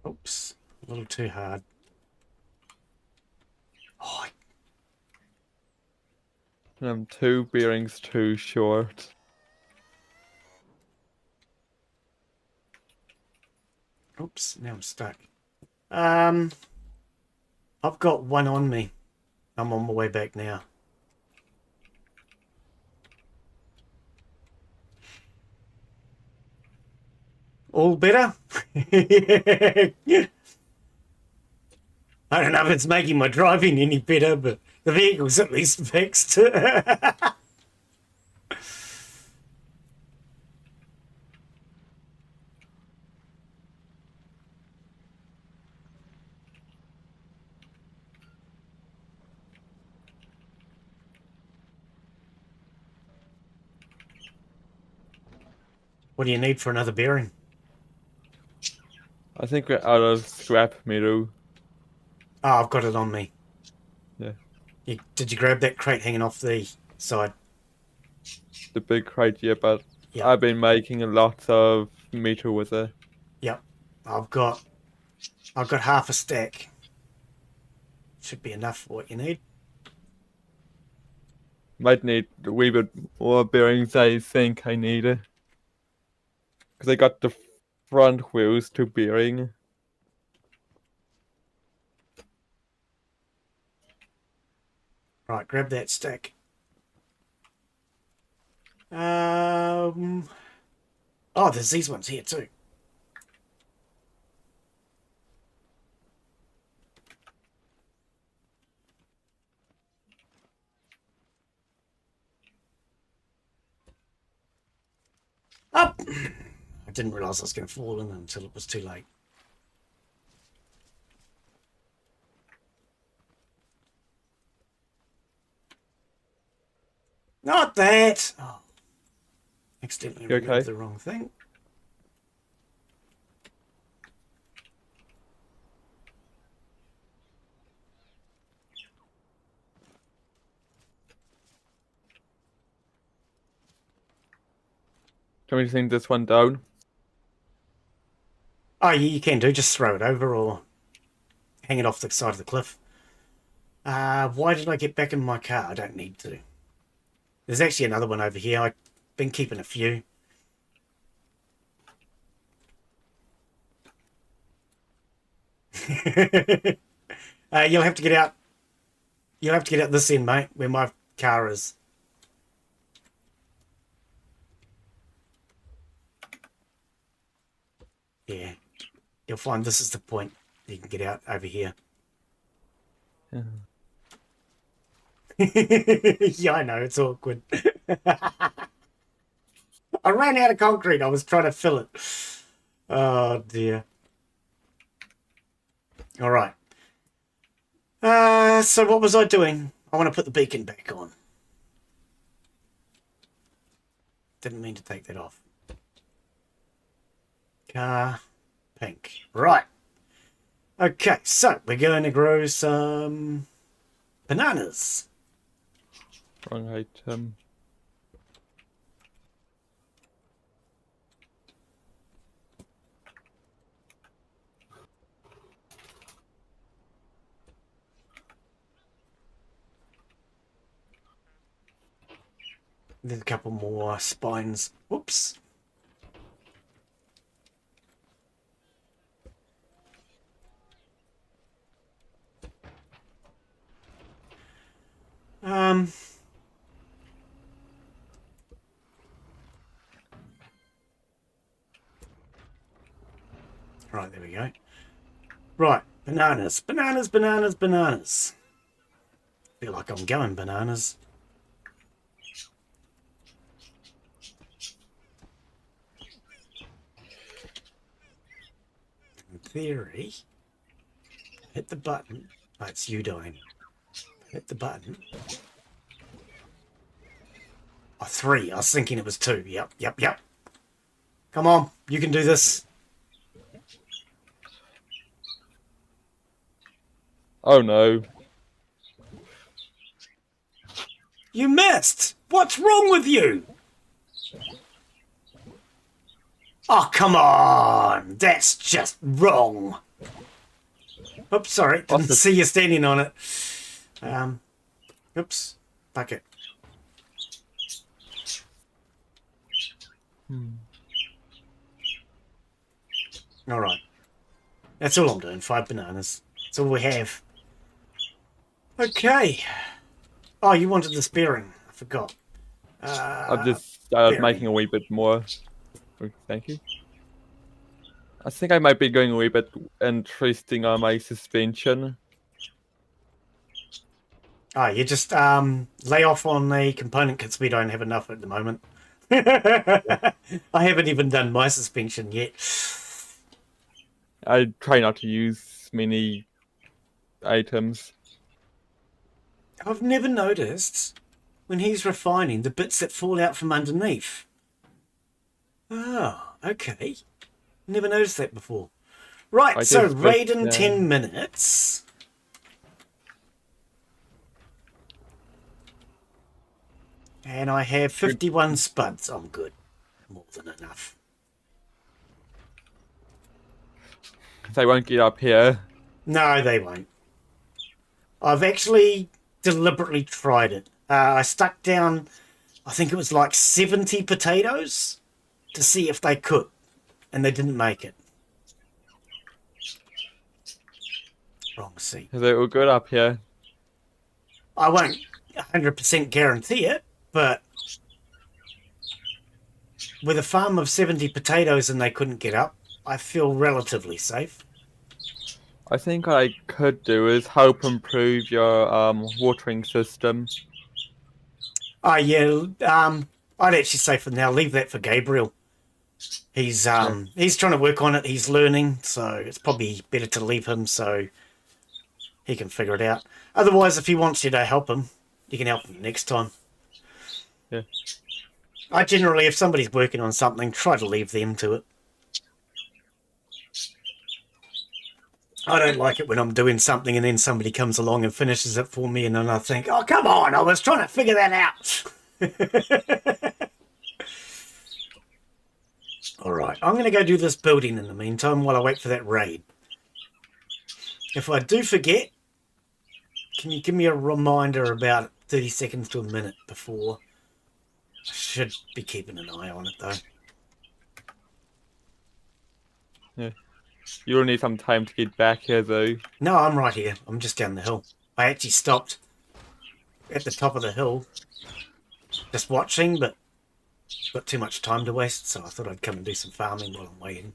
Oops, a little too hard. Oh, I'm 2 bearings too short. oops, now I'm stuck. I've got one on me. I'm on my way back now. All better? I don't know if it's making my driving any better, but the vehicle's at least fixed. What do you need for another bearing? I think we're out of scrap metal. Oh, I've got it on me. Yeah. Did you grab that crate hanging off the side? The big crate, yeah, but Yep. I've been making a lot of metal with it. Yep. I've got half a stack. Should be enough for what you need. Might need a wee bit more bearings, I think I need it. Because I got the front wheels to bearing. Right, grab that stack. Oh, there's these ones here too. Up! I didn't realise I was going to fall in until it was too late. Not that! Oh, accidentally You removed okay? the wrong thing. Can we sing this one down? Oh, you can do. Just throw it over or hang it off the side of the cliff. Why did I get back in my car? I don't need to. There's actually another one over here. I've been keeping a few. You'll have to get out. You'll have to get out this end, mate, where my car is. Yeah. You'll find this is the point. You can get out over here. Yeah. Yeah, I know, it's awkward. I ran out of concrete. I was trying to fill it. Oh, dear. All right. So what was I doing? I want to put the beacon back on. Didn't mean to take that off. Car, pink. Right. Okay, so we're going to grow some bananas. Wrong item. There's a couple more spines. Whoops. Right, there we go. Right, bananas, bananas, bananas, bananas. Feel like I'm going bananas. In theory, hit the button. Oh, it's you dying. Hit the button. Oh, 3. I was thinking it was 2. Yep, yep, yep. Come on, you can do this. Oh no. You missed! What's wrong with you? Oh, come on! That's just wrong. Oops, sorry. Didn't Awesome. see you standing on it. Oops. Bucket. All right. That's all I'm doing. 5 bananas. That's all we have. Okay. Oh, you wanted the spearing. I forgot. I've just started bearing. making a wee bit more. Oh, thank you. I think I might be going a wee bit interesting on my suspension. Oh, you just lay off on the component kits. We don't have enough at the moment. I haven't even done my suspension yet. I try not to use many items. I've never noticed when he's refining the bits that fall out from underneath. Oh, okay. Never noticed that before. Right, I so just raid put, in 10 minutes. And I have 51 spuds. I'm good. More than enough. They won't get up here. No, they won't. I've actually deliberately tried it. I stuck down, I think it was like 70 potatoes to see if they could. And they didn't make it. Wrong seat. They all good up here. I won't 100% guarantee it, but with a farm of 70 potatoes and they couldn't get up, I feel relatively safe. I think what I could do is help improve your watering system. Oh, yeah. I'd actually say for now, leave that for Gabriel. He's trying to work on it. He's learning, so it's probably better to leave him so he can figure it out. Otherwise, if he wants you to help him, you can help him next time. Yeah. I generally, if somebody's working on something, try to leave them to it. I don't like it when I'm doing something and then somebody comes along and finishes it for me and then I think, oh, come on, I was trying to figure that out. All right, I'm going to go do this building in the meantime while I wait for that raid. If I do forget, can you give me a reminder about 30 seconds to a minute before? I should be keeping an eye on it, though. Yeah. You'll need some time to get back here, though. No, I'm right here. I'm just down the hill. I actually stopped at the top of the hill just watching, but got too much time to waste, so I thought I'd come and do some farming while I'm waiting.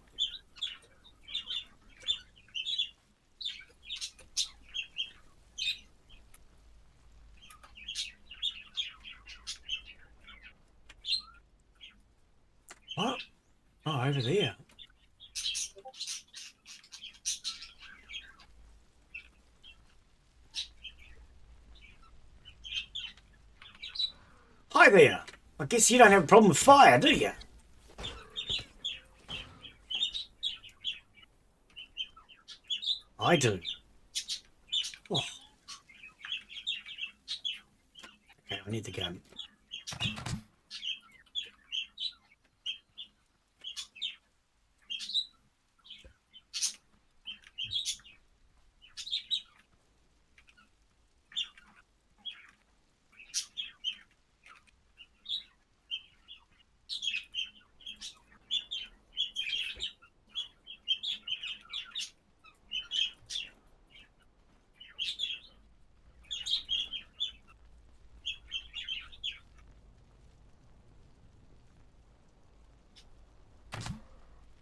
What? Oh, over there. Hi there. I guess you don't have a problem with fire, do you? I do. Oh. Okay, I need the gun.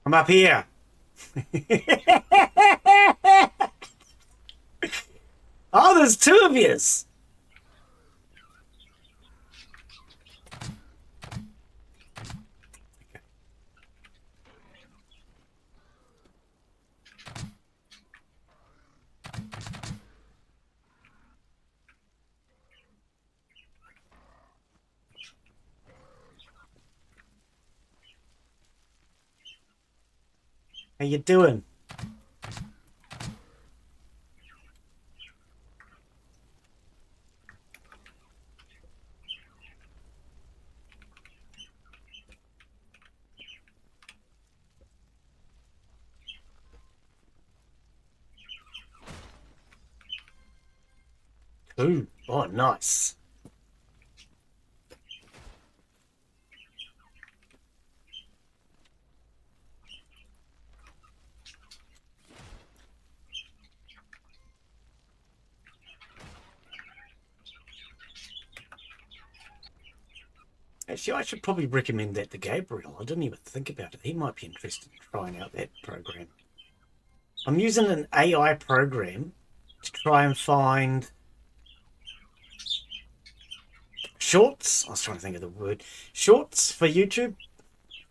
I'm up here. Oh, there's two of yous. How you doing? Ooh, oh, nice. Actually, I should probably recommend that to Gabriel. I didn't even think about it. He might be interested in trying out that program. I'm using an AI program to try and find shorts. I was trying to think of the word. Shorts for YouTube.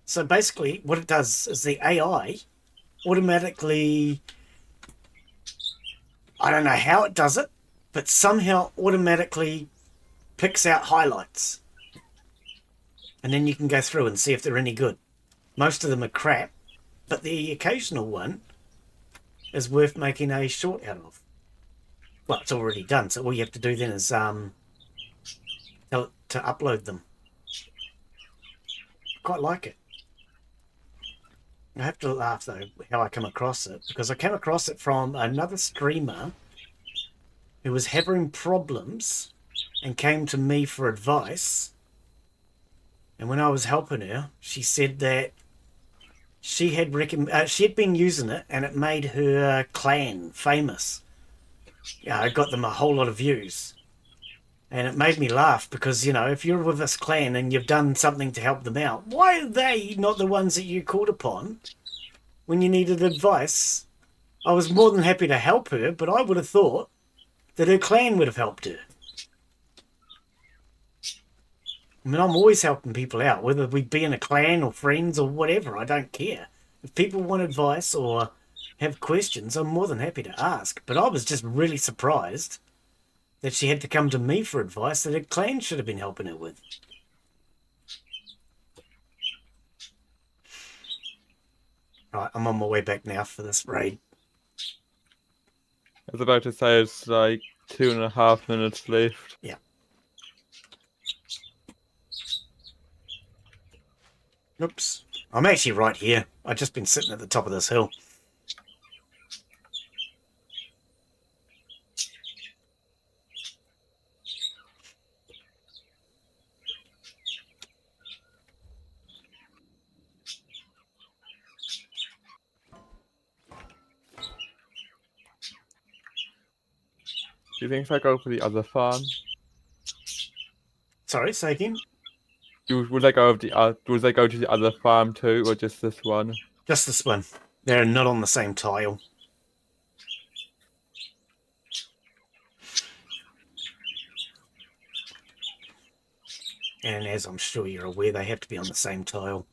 So basically, what it does is the AI automatically, I don't know how it does it, but somehow automatically picks out highlights. And then you can go through and see if they're any good. Most of them are crap, but the occasional one is worth making a short out of. Well, it's already done, so all you have to do then is tell it to upload them. Quite like it. I have to laugh though how I come across it, because I came across it from another streamer who was having problems and came to me for advice. And when I was helping her, she said that she had been using it and it made her clan famous. Yeah, it got them a whole lot of views. And it made me laugh because, you know, if you're with this clan and you've done something to help them out, why are they not the ones that you called upon when you needed advice? I was more than happy to help her, but I would have thought that her clan would have helped her. I mean, I'm always helping people out, whether we be in a clan or friends or whatever. I don't care. If people want advice or have questions, I'm more than happy to ask. But I was just really surprised that she had to come to me for advice that her clan should have been helping her with. Right, I'm on my way back now for this raid. I was about to say it's like 2.5 minutes left. Yeah. Oops. I'm actually right here. I've just been sitting at the top of this hill. Do you think if I go for the other farm? Sorry, say again? Would I go to the other farm too, or just this one? Just this one. They're not on the same tile. And as I'm sure you're aware, they have to be on the same tile.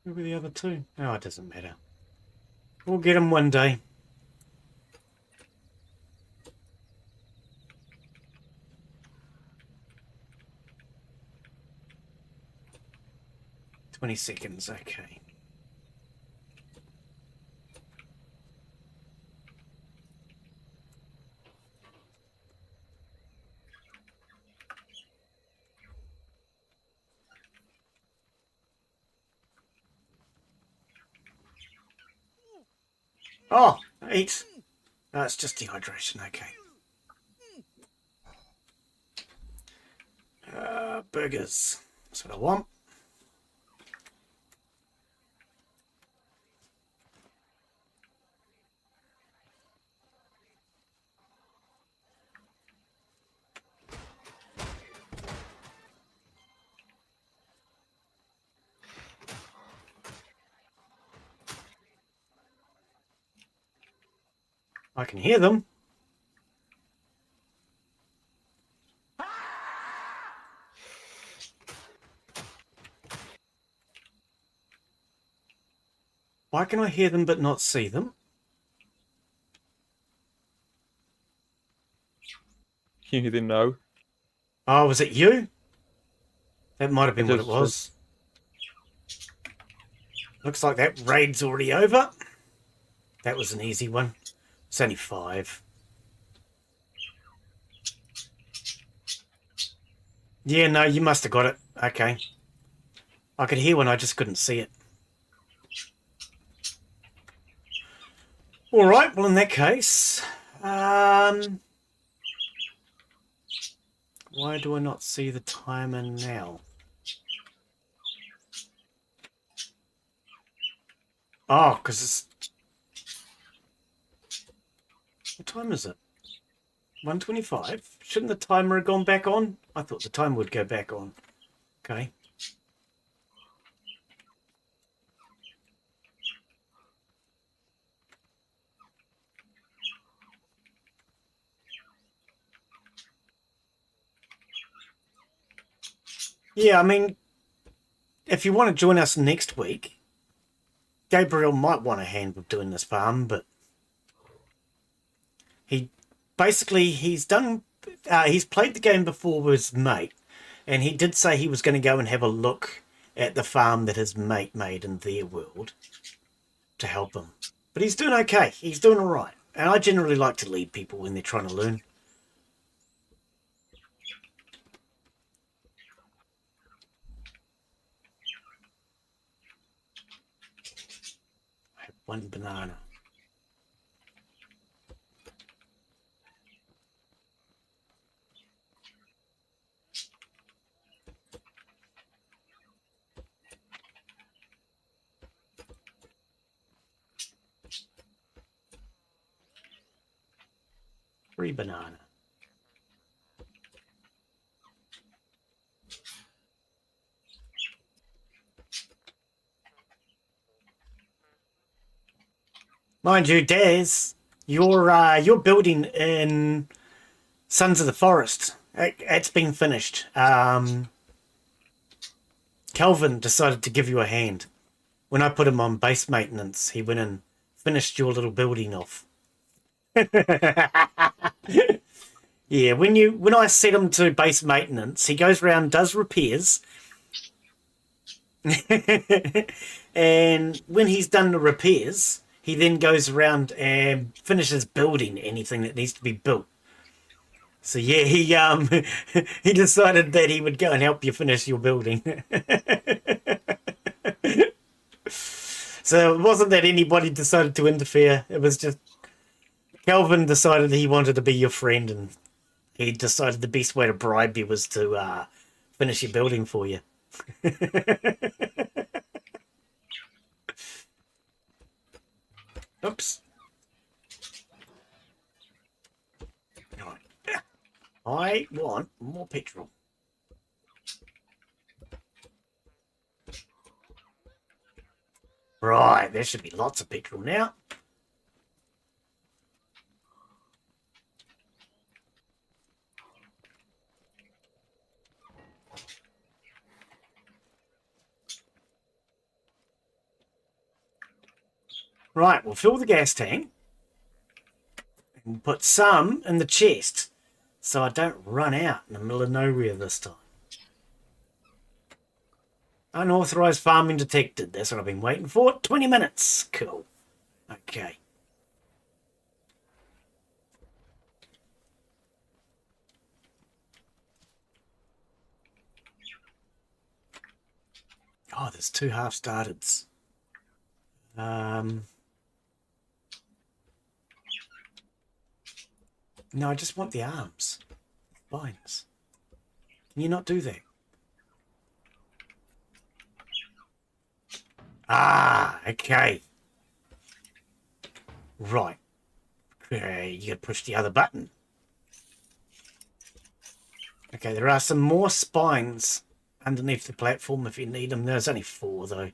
Who were the other two? Oh, it doesn't matter. We'll get them one day. "20 seconds, okay." Oh, 8. That's just dehydration, okay. Burgers. That's what I want. I can hear them. Why can I hear them but not see them? You didn't know. Oh, was it you? That might have been what it Just- was. Looks like that raid's already over. That was an easy one. It's only 5. Yeah, no, you must have got it. Okay. I could hear one, I just couldn't see it. All right, well, in that case, why do I not see the timer now? Oh, because it's... What time is it? 1:25? Shouldn't the timer have gone back on? I thought the timer would go back on. Okay. Yeah, I mean, if you want to join us next week, Gabriel might want a hand with doing this farm, but he's done. He's played the game before with his mate, and he did say he was going to go and have a look at the farm that his mate made in their world to help him. But he's doing okay. He's doing all right. And I generally like to lead people when they're trying to learn. I have 1 banana. Free banana. Mind you, Daz, you're building in Sons of the Forest. It's been finished. Kelvin decided to give you a hand. When I put him on base maintenance, he went and finished your little building off. Yeah, when I set him to base maintenance, he goes around, does repairs, and when he's done the repairs, he then goes around and finishes building anything that needs to be built. So yeah, he he decided that he would go and help you finish your building. So it wasn't that anybody decided to interfere. It was just Kelvin decided he wanted to be your friend, and he decided the best way to bribe you was to finish your building for you. Oops. Right. I want more petrol. Right, there should be lots of petrol now. Right, we'll fill the gas tank and put some in the chest so I don't run out in the middle of nowhere this time. Unauthorized farming detected. That's what I've been waiting for. 20 minutes. Cool. Okay. Oh, there's 2 half-starteds. No, I just want the arms. Vines. Can you not do that? Ah, okay. Right. You gotta push the other button. Okay, there are some more spines underneath the platform if you need them. There's only 4, though.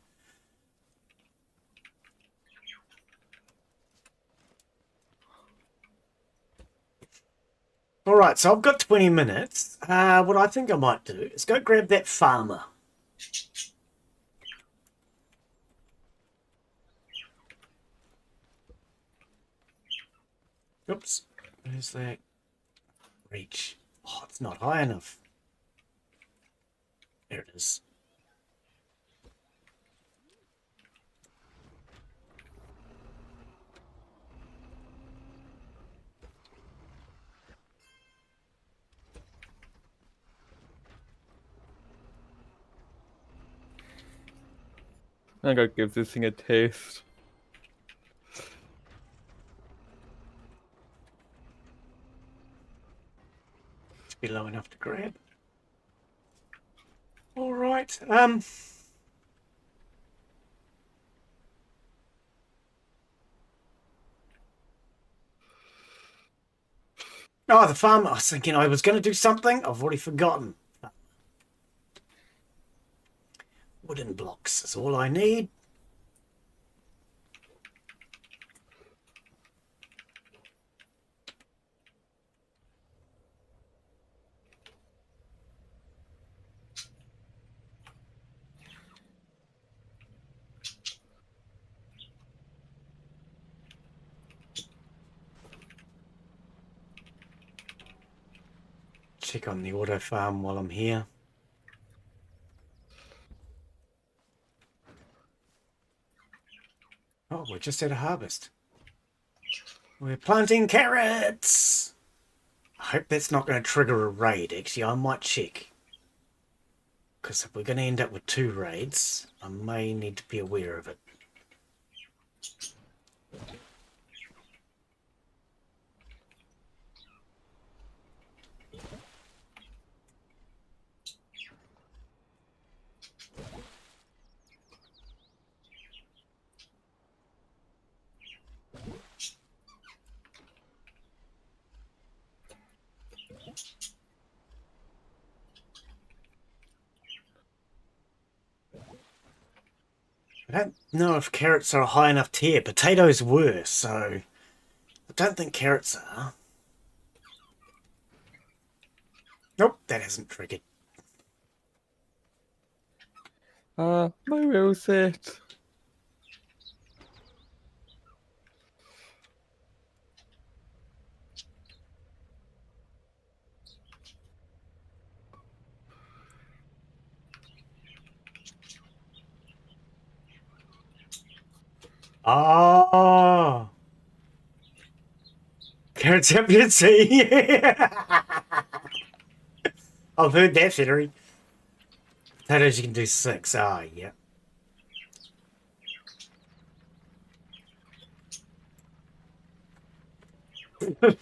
All right, so I've got 20 minutes. What I think I might do is go grab that farmer. Oops. Where's that? Reach. Oh, it's not high enough. There it is. I'm gonna give this thing a taste. Should be low enough to grab. All right. Oh, the farm. I was thinking I was going to do something. I've already forgotten. Wooden blocks is all I need. Check on the auto farm while I'm here. Oh, we're just at a harvest. We're planting carrots. I hope that's not going to trigger a raid. Actually, I might check. Because if we're going to end up with 2 raids, I may need to be aware of it. I don't know if carrots are a high enough tier. Potatoes were, so I don't think carrots are. Nope, that hasn't triggered. My wheel set. Oh, carrots efficiency. I've heard that theory. Potatoes you can do 6. Ah, yeah.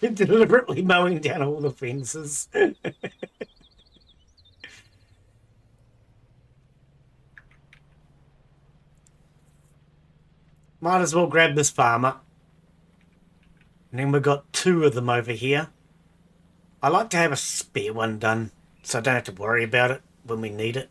Deliberately mowing down all the fences. Might as well grab this farmer. And then we've got 2 of them over here. I like to have a spare one done, so I don't have to worry about it when we need it.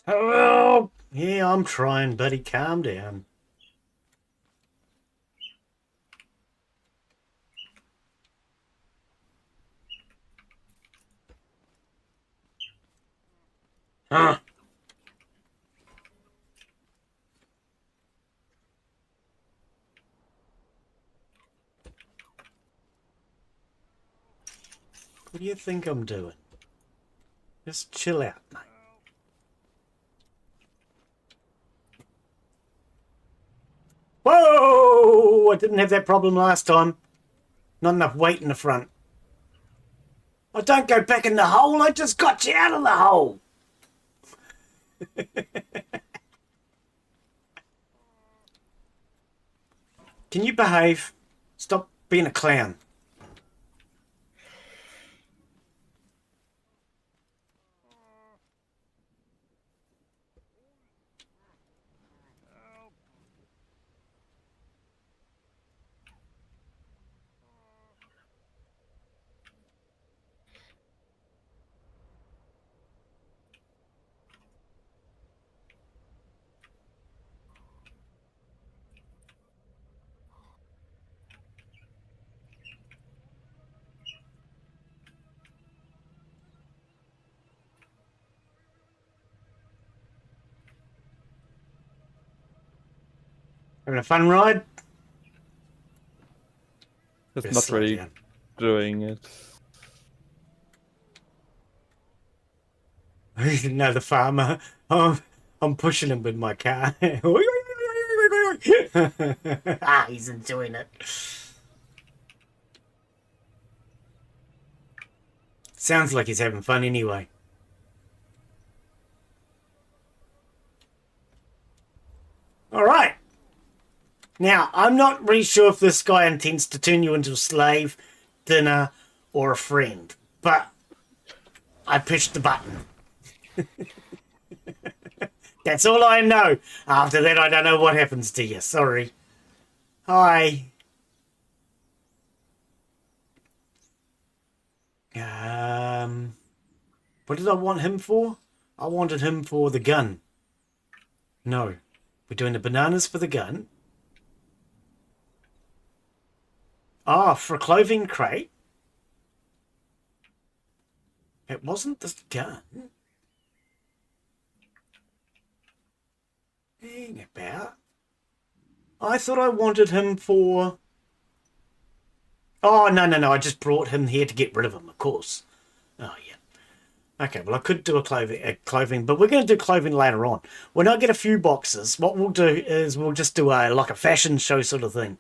Oh, yeah, I'm trying, buddy. Calm down. Huh. What do you think I'm doing? Just chill out, mate. Whoa! I didn't have that problem last time. Not enough weight in the front. Oh, don't go back in the hole. I just got you out of the hole. Can you behave? Stop being a clown. Having a fun ride? It's Just not slow really down. doing it. No, the farmer. Oh, I'm pushing him with my car. Ah, he's enjoying it. Sounds like he's having fun anyway. All right. Now, I'm not really sure if this guy intends to turn you into a slave, dinner, or a friend, but I pushed the button. That's all I know. After that, I don't know what happens to you. Sorry. Hi. What did I want him for? I wanted him for the gun. No. We're doing the bananas for the gun. Ah, for a clothing crate. It wasn't the gun. Hang about. I thought I wanted him for... Oh, no. I just brought him here to get rid of him, of course. Oh, yeah. Okay, well, I could do a clothing, but we're going to do clothing later on. When I get a few boxes, what we'll do is we'll just do like a fashion show sort of thing,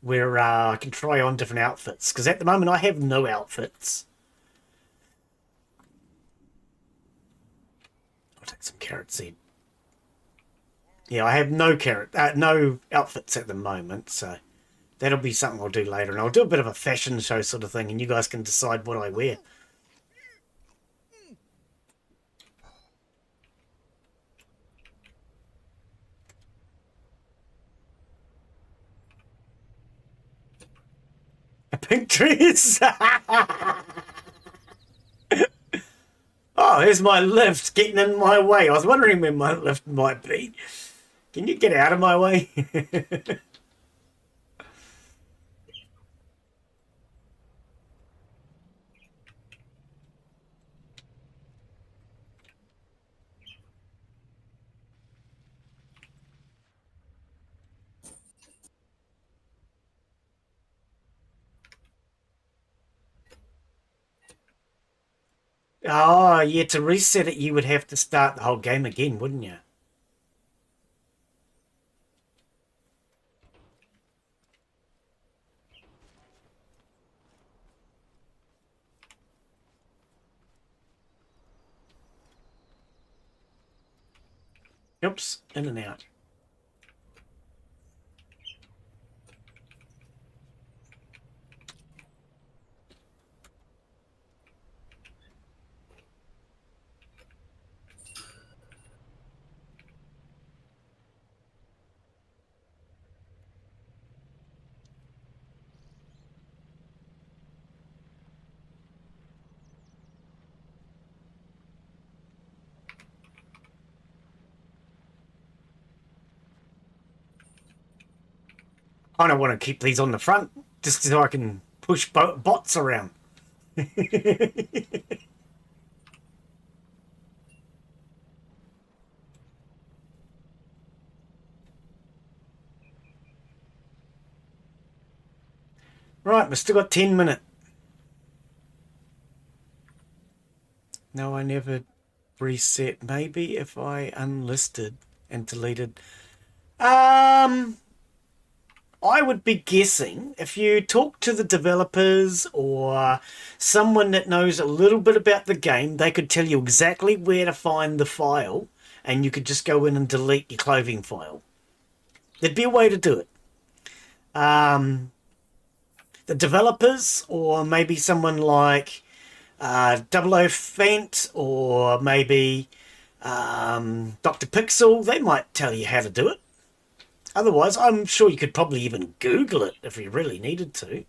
where I can try on different outfits, because at the moment I have no outfits. I'll take some carrot seed. Yeah, I have no outfits at the moment, so that'll be something I'll do later, and I'll do a bit of a fashion show sort of thing, and you guys can decide what I wear. A pink dress. Oh, here's my lift getting in my way. I was wondering where my lift might be. Can you get out of my way? Oh, yeah, to reset it, you would have to start the whole game again, wouldn't you? Oops, in and out. I don't want to keep these on the front, just so I can push bots around. Right, we've still got 10 minutes. No, I never reset. Maybe if I unlisted and deleted. I would be guessing if you talk to the developers or someone that knows a little bit about the game, they could tell you exactly where to find the file and you could just go in and delete your clothing file. There'd be a way to do it. The developers, or maybe someone like Double O Fent, or maybe Dr. Pixel, they might tell you how to do it. Otherwise, I'm sure you could probably even Google it if you really needed to.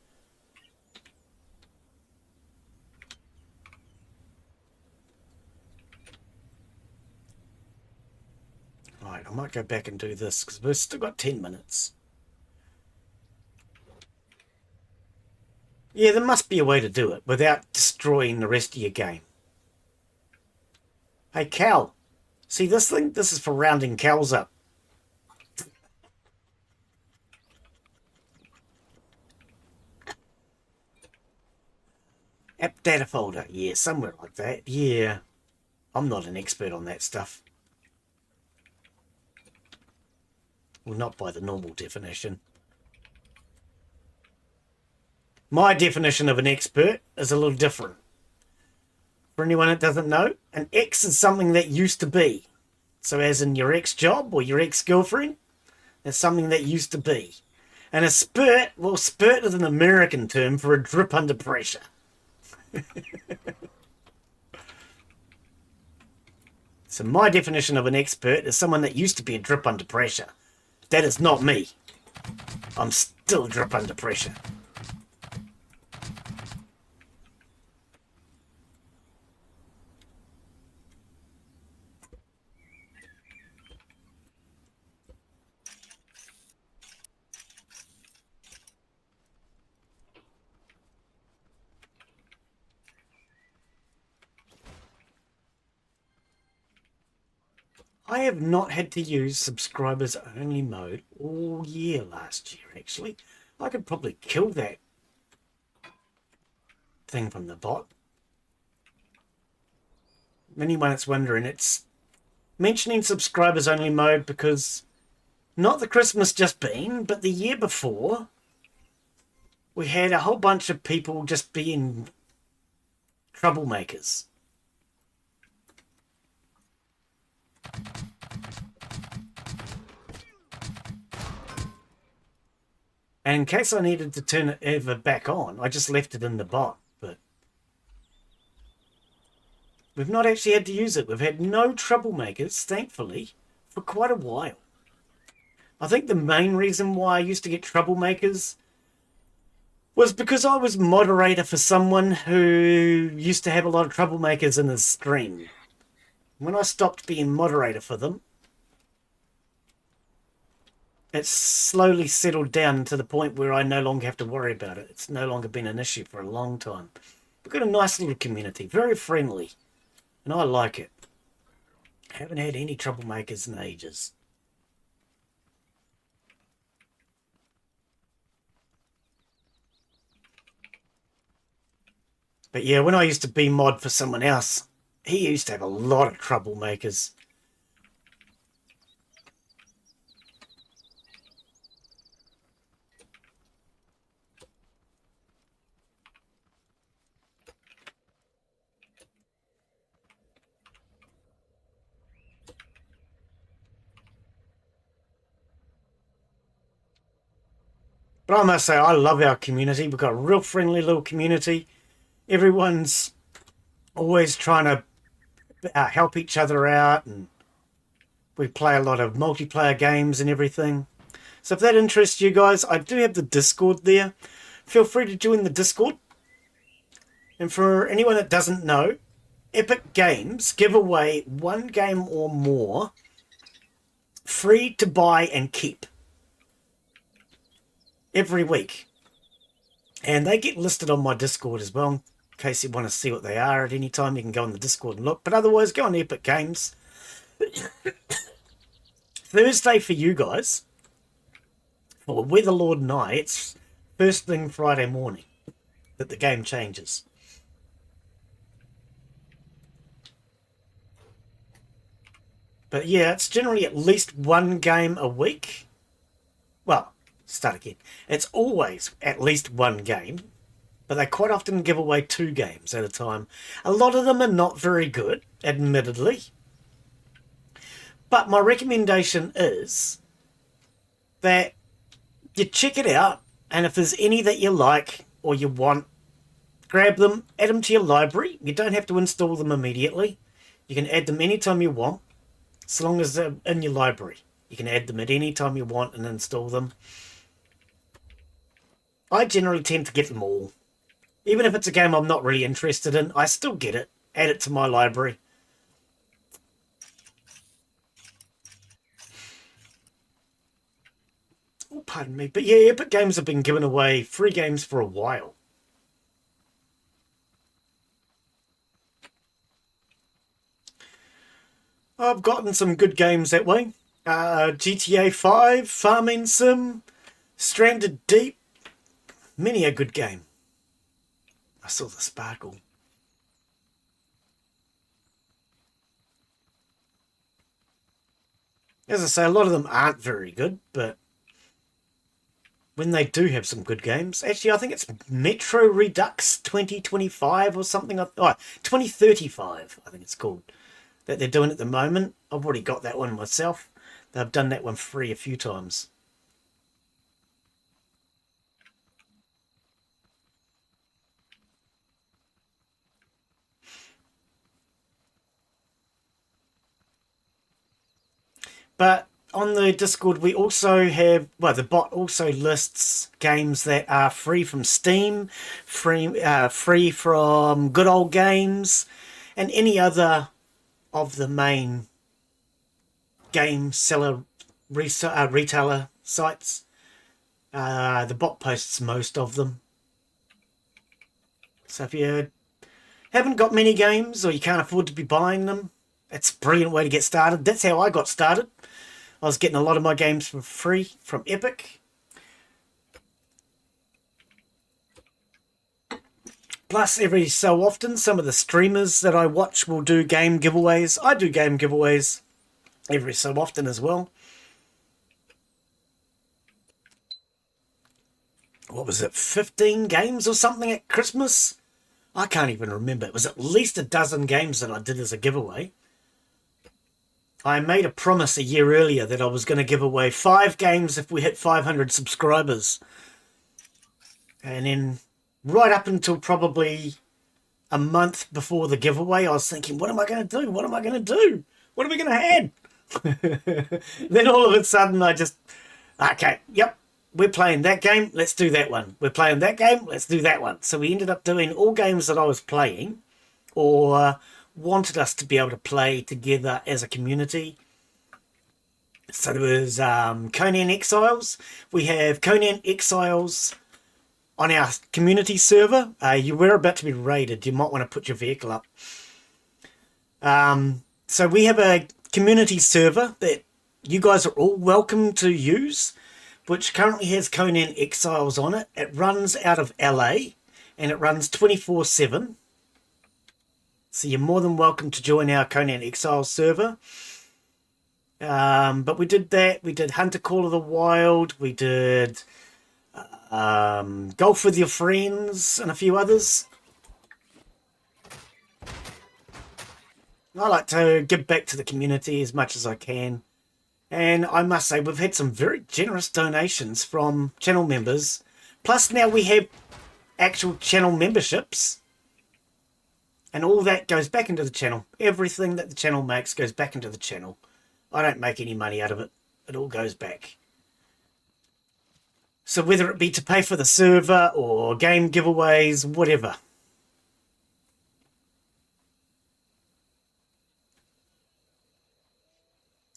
Right, I might go back and do this because we've still got 10 minutes. Yeah, there must be a way to do it without destroying the rest of your game. Hey, Cal. See this thing? This is for rounding cows up. App data folder. Yeah, somewhere like that. Yeah. I'm not an expert on that stuff. Well, not by the normal definition. My definition of an expert is a little different. For anyone that doesn't know, an ex is something that used to be. So as in your ex-job or your ex-girlfriend, that's something that used to be. And a spurt, well, spurt is an American term for a drip under pressure. So my definition of an expert is someone that used to be a drip under pressure. That is not me. I'm still a drip under pressure. I have not had to use subscribers only mode all year last year, actually. I could probably kill that thing from the bot. Anyone that's wondering, it's mentioning subscribers only mode because not the Christmas just been, but the year before, we had a whole bunch of people just being troublemakers. And in case I needed to turn it ever back on, I just left it in the bot. But we've not actually had to use it. We've had no troublemakers, thankfully, for quite a while. I think the main reason why I used to get troublemakers was because I was moderator for someone who used to have a lot of troublemakers in his stream. When I stopped being moderator for them, it's slowly settled down to the point where I no longer have to worry about it. It's no longer been an issue for a long time. We've got a nice little community, very friendly, and I like it. Haven't had any troublemakers in ages. But yeah, when I used to be mod for someone else, he used to have a lot of troublemakers. But I must say, I love our community. We've got a real friendly little community. Everyone's always trying to help each other out, and we play a lot of multiplayer games and everything. So if that interests you guys, I do have the Discord there. Feel free to join the Discord. And for anyone that doesn't know, Epic Games give away one game or more free to buy and keep every week. And they get listed on my Discord as well. In case you want to see what they are at any time, you can go on the Discord and look. But otherwise, go on Epic Games. Thursday for you guys, for Weatherlord and I, it's first thing Friday morning that the game changes. But yeah, it's generally at least one game a week. Well, start again. It's always at least one game, but they quite often give away 2 games at a time. A lot of them are not very good, admittedly. But my recommendation is that you check it out, and if there's any that you like or you want, grab them, add them to your library. You don't have to install them immediately. You can add them anytime you want, as long as they're in your library. You can add them at any time you want and install them. I generally tend to get them all. Even if it's a game I'm not really interested in, I still get it. Add it to my library. Oh, pardon me. But yeah, Epic Games have been giving away free games for a while. I've gotten some good games that way. GTA 5, Farming Sim, Stranded Deep. Many a good game. I saw the sparkle. As I say, a lot of them aren't very good, but when they do have some good games... Actually, I think it's Metro Redux 2025 or something. Oh, 2035, I think it's called. That they're doing at the moment. I've already got that one myself. They've done that one free a few times. But on the Discord, we also have, well, the bot also lists games that are free from Steam, free from Good Old Games, and any other of the main game seller retailer sites. The bot posts most of them. So if you haven't got many games or you can't afford to be buying them, it's a brilliant way to get started. That's how I got started. I was getting a lot of my games for free from Epic. Plus, every so often, some of the streamers that I watch will do game giveaways. I do game giveaways every so often as well. What was it, 15 games or something at Christmas? I can't even remember. It was at least a dozen games that I did as a giveaway. I made a promise a year earlier that I was going to give away 5 games if we hit 500 subscribers. And then right up until probably a month before the giveaway, I was thinking, what am I going to do? What am I going to do? What are we going to add? Then all of a sudden I just, okay, yep, we're playing that game, let's do that one. We're playing that game, let's do that one. So we ended up doing all games that I was playing or wanted us to be able to play together as a community. So there was Conan Exiles. We have Conan Exiles on our community server. You were about to be raided. You might want to put your vehicle up. So we have a community server that you guys are all welcome to use, which currently has Conan Exiles on it. It runs out of LA and it runs 24/7. So you're more than welcome to join our Conan Exiles server. But we did that. We did Hunter Call of the Wild. We did Golf with Your Friends and a few others. I like to give back to the community as much as I can. And I must say, we've had some very generous donations from channel members. Plus now we have actual channel memberships. And all that goes back into the channel. Everything that the channel makes goes back into the channel. I don't make any money out of it. It all goes back. So whether it be to pay for the server or game giveaways, whatever.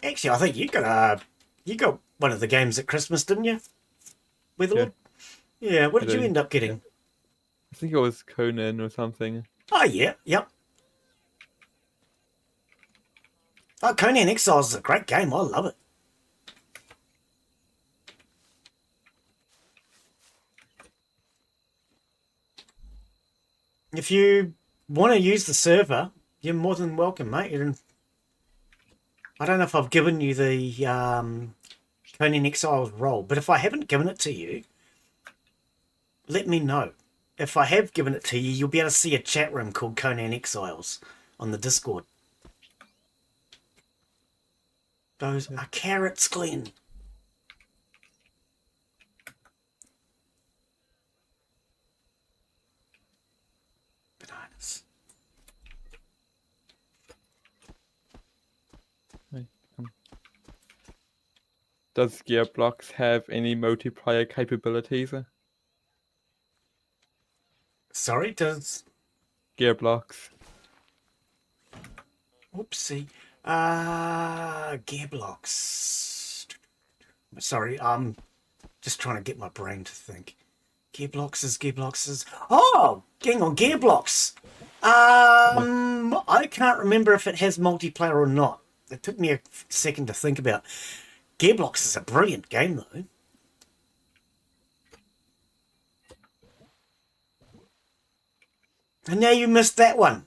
Actually, I think you got one of the games at Christmas, didn't you? Weatherlord? Yeah, what did you end up getting? I think it was Conan or something. Oh, yeah, yep. Oh, Conan Exiles is a great game. I love it. If you want to use the server, you're more than welcome, mate. I don't know if I've given you the Conan Exiles role, but if I haven't given it to you, let me know. If I have given it to you, you'll be able to see a chat room called Conan Exiles on the Discord. Those are carrots, Glen. Bananas. Does Gearblocks have any multiplayer capabilities? Sorry, does... Gearblocks. Oopsie. Gearblocks. Sorry, I'm just trying to get my brain to think. Gearblocks. Oh, hang on, Gearblocks. I can't remember if it has multiplayer or not. It took me a second to think about. Gearblocks is a brilliant game, though. And now you missed that one.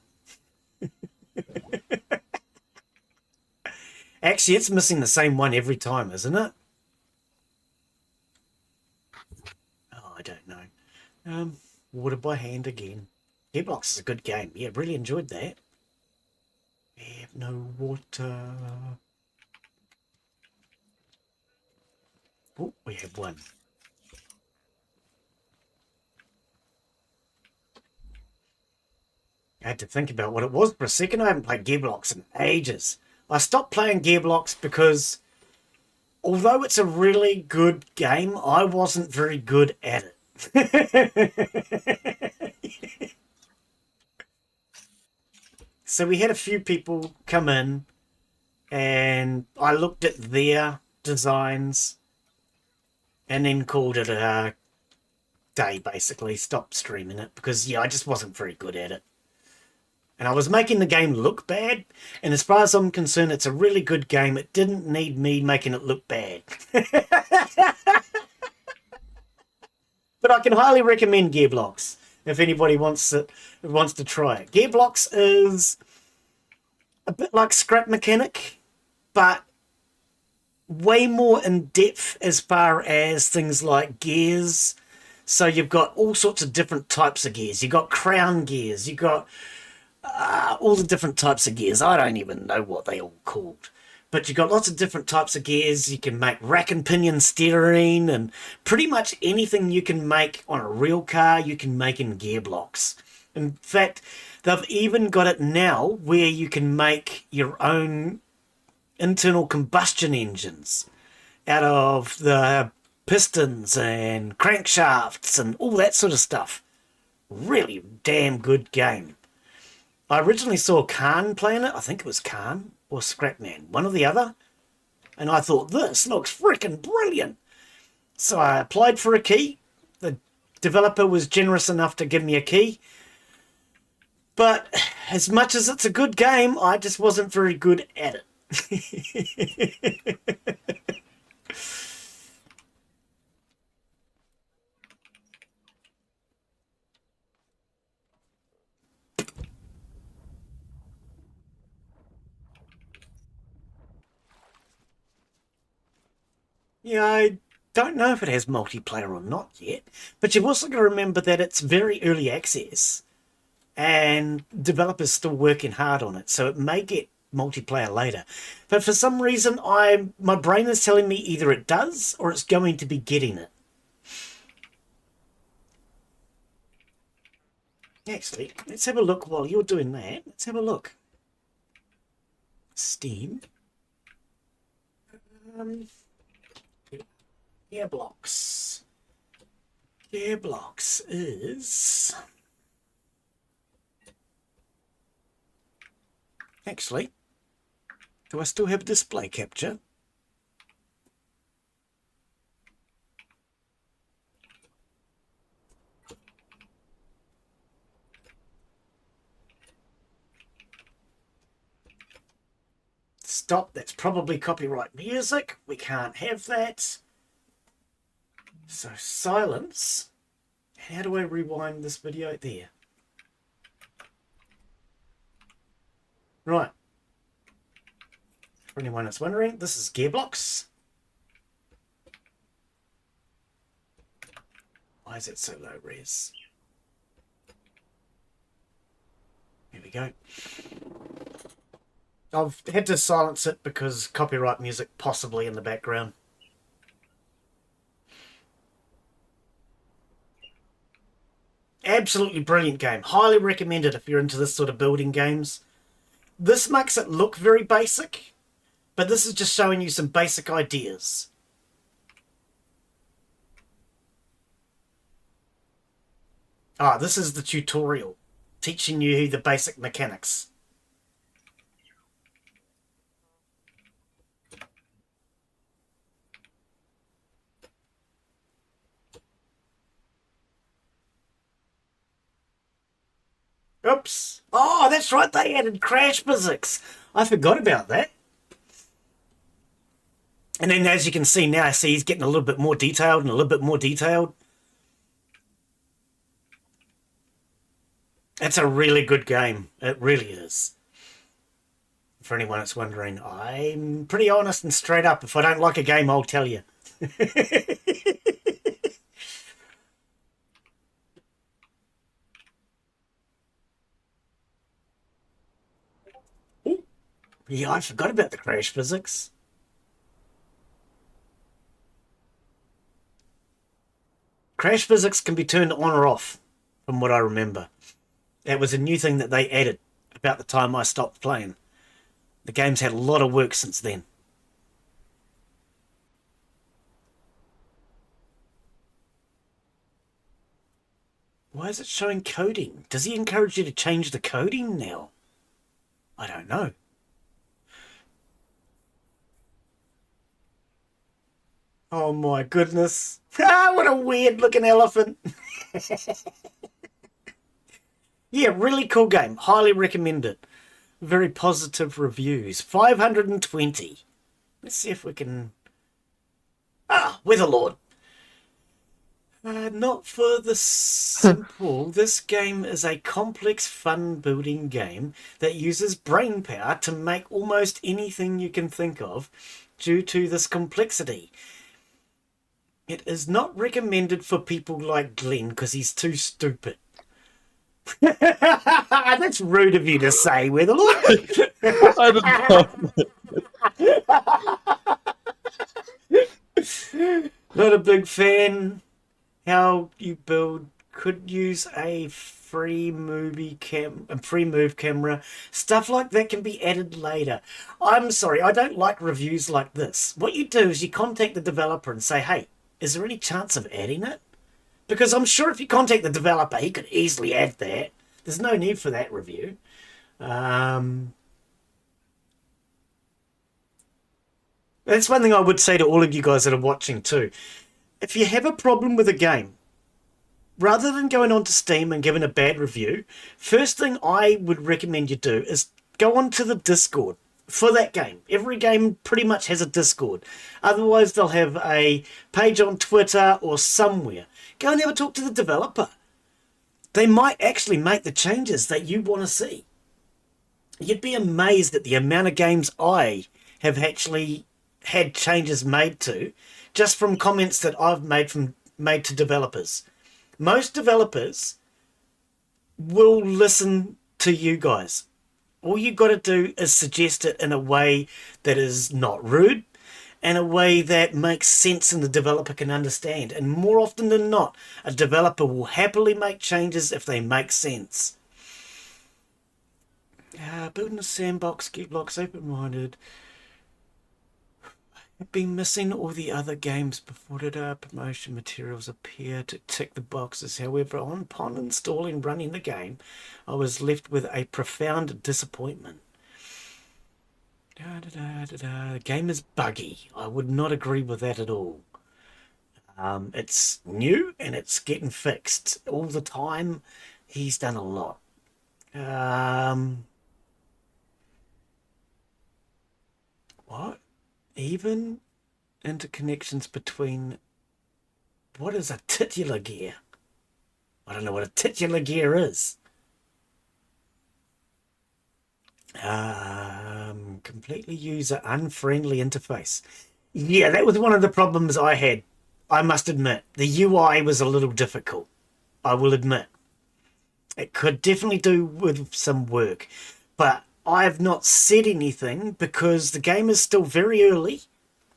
Actually, it's missing the same one every time, isn't it? Oh, I don't know. Water by hand again. Gearblocks is a good game. Yeah, really enjoyed that. We have no water. Oh, we have one. I had to think about what it was for a second. I haven't played Gearblocks in ages. I stopped playing Gearblocks because although it's a really good game, I wasn't very good at it. So we had a few people come in and I looked at their designs and then called it a day, basically. Stopped streaming it because, yeah, I just wasn't very good at it. And I was making the game look bad. And as far as I'm concerned, it's a really good game. It didn't need me making it look bad. But I can highly recommend Gearblocks if anybody wants to try it. Gearblocks is a bit like Scrap Mechanic, but way more in depth as far as things like gears. So you've got all sorts of different types of gears. You've got crown gears. You've got all the different types of gears. I don't even know what they all called. But you've got lots of different types of gears. You can make rack and pinion steering and pretty much anything you can make on a real car, you can make in Gearblocks. In fact, they've even got it now where you can make your own internal combustion engines out of the pistons and crankshafts and all that sort of stuff. Really damn good game. I originally saw Khan playing it. I think it was Khan or Scrapman, one or the other. And I thought, this looks freaking brilliant. So I applied for a key. The developer was generous enough to give me a key. But as much as it's a good game, I just wasn't very good at it. Yeah, I don't know if it has multiplayer or not yet, but you've also got to remember that it's very early access and developers still working hard on it, so it may get multiplayer later. But for some reason, my brain is telling me either it does or it's going to be getting it. Actually, let's have a look while you're doing that. Let's have a look. Steam. Gearblocks. Gearblocks is... Actually, do I still have display capture? Stop, that's probably copyright music. We can't have that. So silence. How do I rewind this video? There. For anyone that's wondering, this is Gearbox. Why is it so low res? Here we go. I've had to silence it because copyright music possibly in the background. Absolutely brilliant game. Highly recommended if you're into this sort of building games. This makes it look very basic, but this is just showing you some basic ideas. Ah, this is the tutorial, teaching you the basic mechanics. Oops. Oh, that's right, they added crash physics. I forgot about that. And then as you can see now, I see he's getting a little bit more detailed and a little bit more detailed. It's a really good game. It really is. For anyone that's wondering, I'm pretty honest and straight up. If I don't like a game, I'll tell you. Ooh. Yeah, I forgot about the crash physics. Crash physics can be turned on or off, from what I remember. That was a new thing that they added about the time I stopped playing. The game's had a lot of work since then. Why is it showing coding? Does he encourage you to change the coding now? I don't know. Oh my goodness. Ah, what a weird looking elephant. Yeah, really cool game. Highly recommend it. Very positive reviews. 520. Let's see if we can... Ah, Weatherlord. Not for the simple. This game is a complex, fun-building game that uses brain power to make almost anything you can think of due to this complexity. It is not recommended for people like Glen because he's too stupid. That's rude of you to say, Weatherlord. I don't know. Not a big fan. How you build could use a free move camera. Stuff like that can be added later. I'm sorry, I don't like reviews like this. What you do is you contact the developer and say, hey, is there any chance of adding it? Because I'm sure if you contact the developer, he could easily add that. There's no need for that review. That's one thing I would say to all of you guys that are watching too. If you have a problem with a game, rather than going onto Steam and giving a bad review, first thing I would recommend you do is go onto the Discord for that game. Every game pretty much has a Discord. Otherwise, they'll have a page on Twitter or somewhere. Go and have a talk to the developer. They might actually make the changes that you want to see. You'd be amazed at the amount of games I have actually had changes made to just from comments that I've made to developers. Most developers will listen to you guys. All you got to do is suggest it in a way that is not rude and a way that makes sense and the developer can understand. And more often than not, a developer will happily make changes if they make sense. Building a sandbox, get blocks open-minded. I've been missing all the other games before promotion materials appear to tick the boxes. However, upon installing and running the game, I was left with a profound disappointment. The game is buggy. I would not agree with that at all. It's new and it's getting fixed all the time. He's done a lot. What? Even interconnections between... What is a titular gear? I don't know what a titular gear is. Completely user-unfriendly interface. Yeah, that was one of the problems I had. I must admit. The UI was a little difficult. I will admit. It could definitely do with some work. But I have not said anything because the game is still very early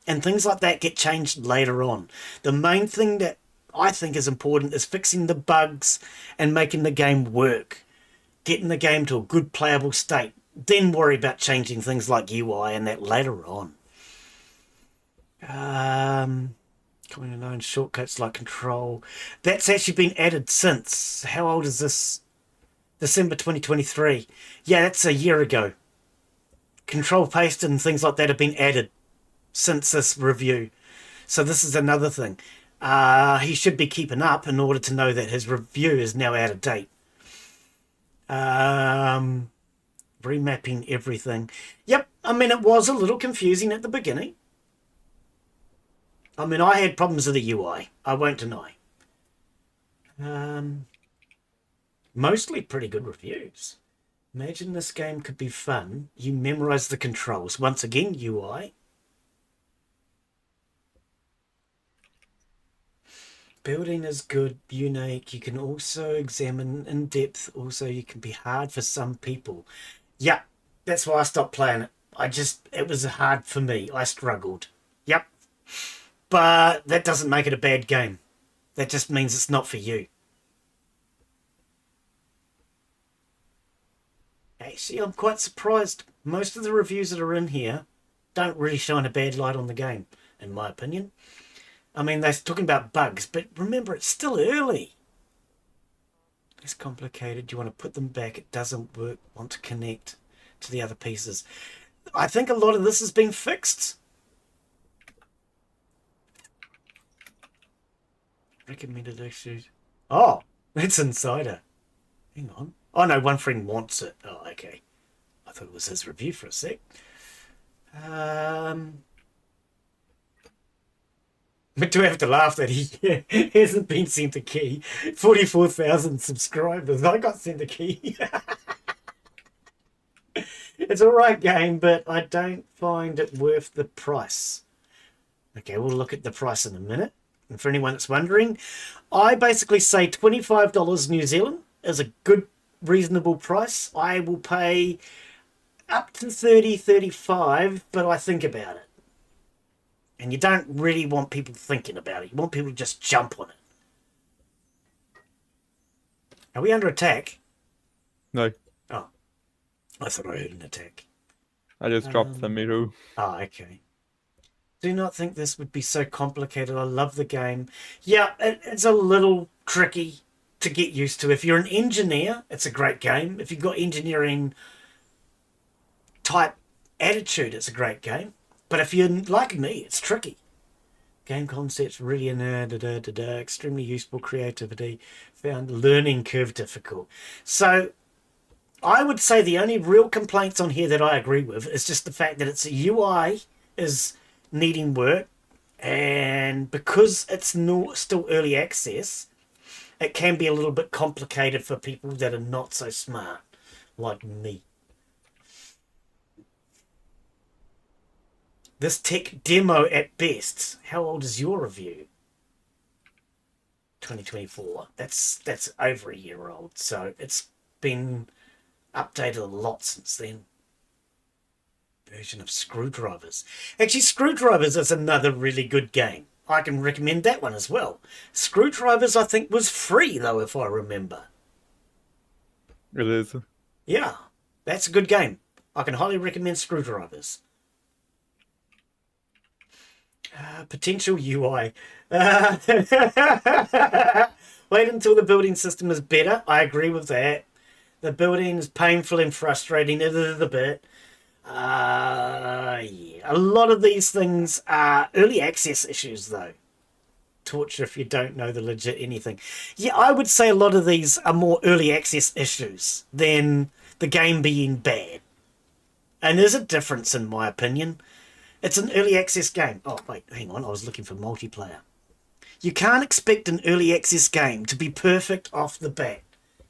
and things like that get changed later on. The main thing that I think is important is fixing the bugs and making the game work. Getting the game to a good playable state. Then worry about changing things like UI and that later on. Coming to known shortcuts like control. That's actually been added since. How old is this? December 2023. Yeah, that's a year ago. Control paste and things like that have been added since this review. So this is another thing. He should be keeping up in order to know that his review is now out of date. Remapping everything. Yep, I mean, it was a little confusing at the beginning. I mean, I had problems with the UI. I won't deny. Mostly pretty good reviews. Imagine this game could be fun. You memorize the controls. Once again, UI. Building is good, unique. You can also examine in depth. Also, you can be hard for some people. Yeah, that's why I stopped playing it. It was hard for me. I struggled. Yep. But that doesn't make it a bad game. That just means it's not for you. Actually, I'm quite surprised. Most of the reviews that are in here don't really shine a bad light on the game, in my opinion. I mean, they're talking about bugs, but remember, it's still early. It's complicated. You want to put them back. It doesn't work. Want to connect to the other pieces. I think a lot of this has been fixed. Recommended issues. Oh, it's Insider. Hang on. Oh, no, one friend wants it. Oh, okay. I thought it was his review for a sec. But do I have to laugh that he hasn't been sent a key? 44,000 subscribers. I got sent a key. It's a right game, but I don't find it worth the price. Okay, we'll look at the price in a minute. And for anyone that's wondering, I basically say $25 New Zealand is a good, reasonable price. I will pay up to 30, 35, but I think about it. And you don't really want people thinking about it. You want people to just jump on it. Are we under attack? No, Oh, I thought I heard an attack. I just dropped the middle. Oh, okay. Do not think this would be so complicated. I love the game. Yeah, it's a little tricky to get used to. If you're an engineer, it's a great game. If you've got engineering type attitude, it's a great game. But if you're like me, it's tricky. Game concepts really extremely useful, creativity found, learning curve difficult. So I would say the only real complaints on here that I agree with is just the fact that its UI is needing work, and because it's still early access, it can be a little bit complicated for people that are not so smart like me. This tech demo at best. How old is your review? 2024. That's over a year old, so it's been updated a lot since then. Version of Screwdrivers. Actually, Screwdrivers is another really good game. I can recommend that one as well. Screwdrivers, I think, was free, though, if I remember. It is. Yeah, that's a good game. I can highly recommend Screwdrivers. Potential UI. Wait until the building system is better. I agree with that. The building is painful and frustrating a little bit. Yeah. A lot of these things are early access issues, though. Torture if you don't know the legit anything. Yeah, I would say a lot of these are more early access issues than the game being bad. And there's a difference, in my opinion. It's an early access game. Oh, wait, hang on. I was looking for multiplayer. You can't expect an early access game to be perfect off the bat.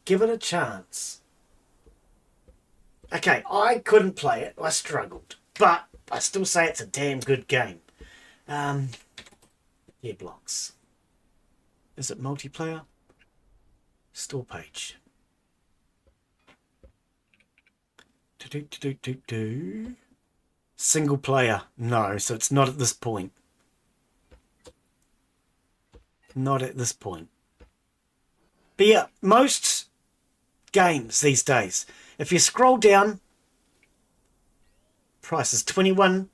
Give it a chance. Okay, I couldn't play it. I struggled. but I still say it's a damn good game. Yeah, blocks. Is it multiplayer? Store page. Single player. No, so it's not at this point. Not at this point. But yeah, most games these days, if you scroll down, price is 21.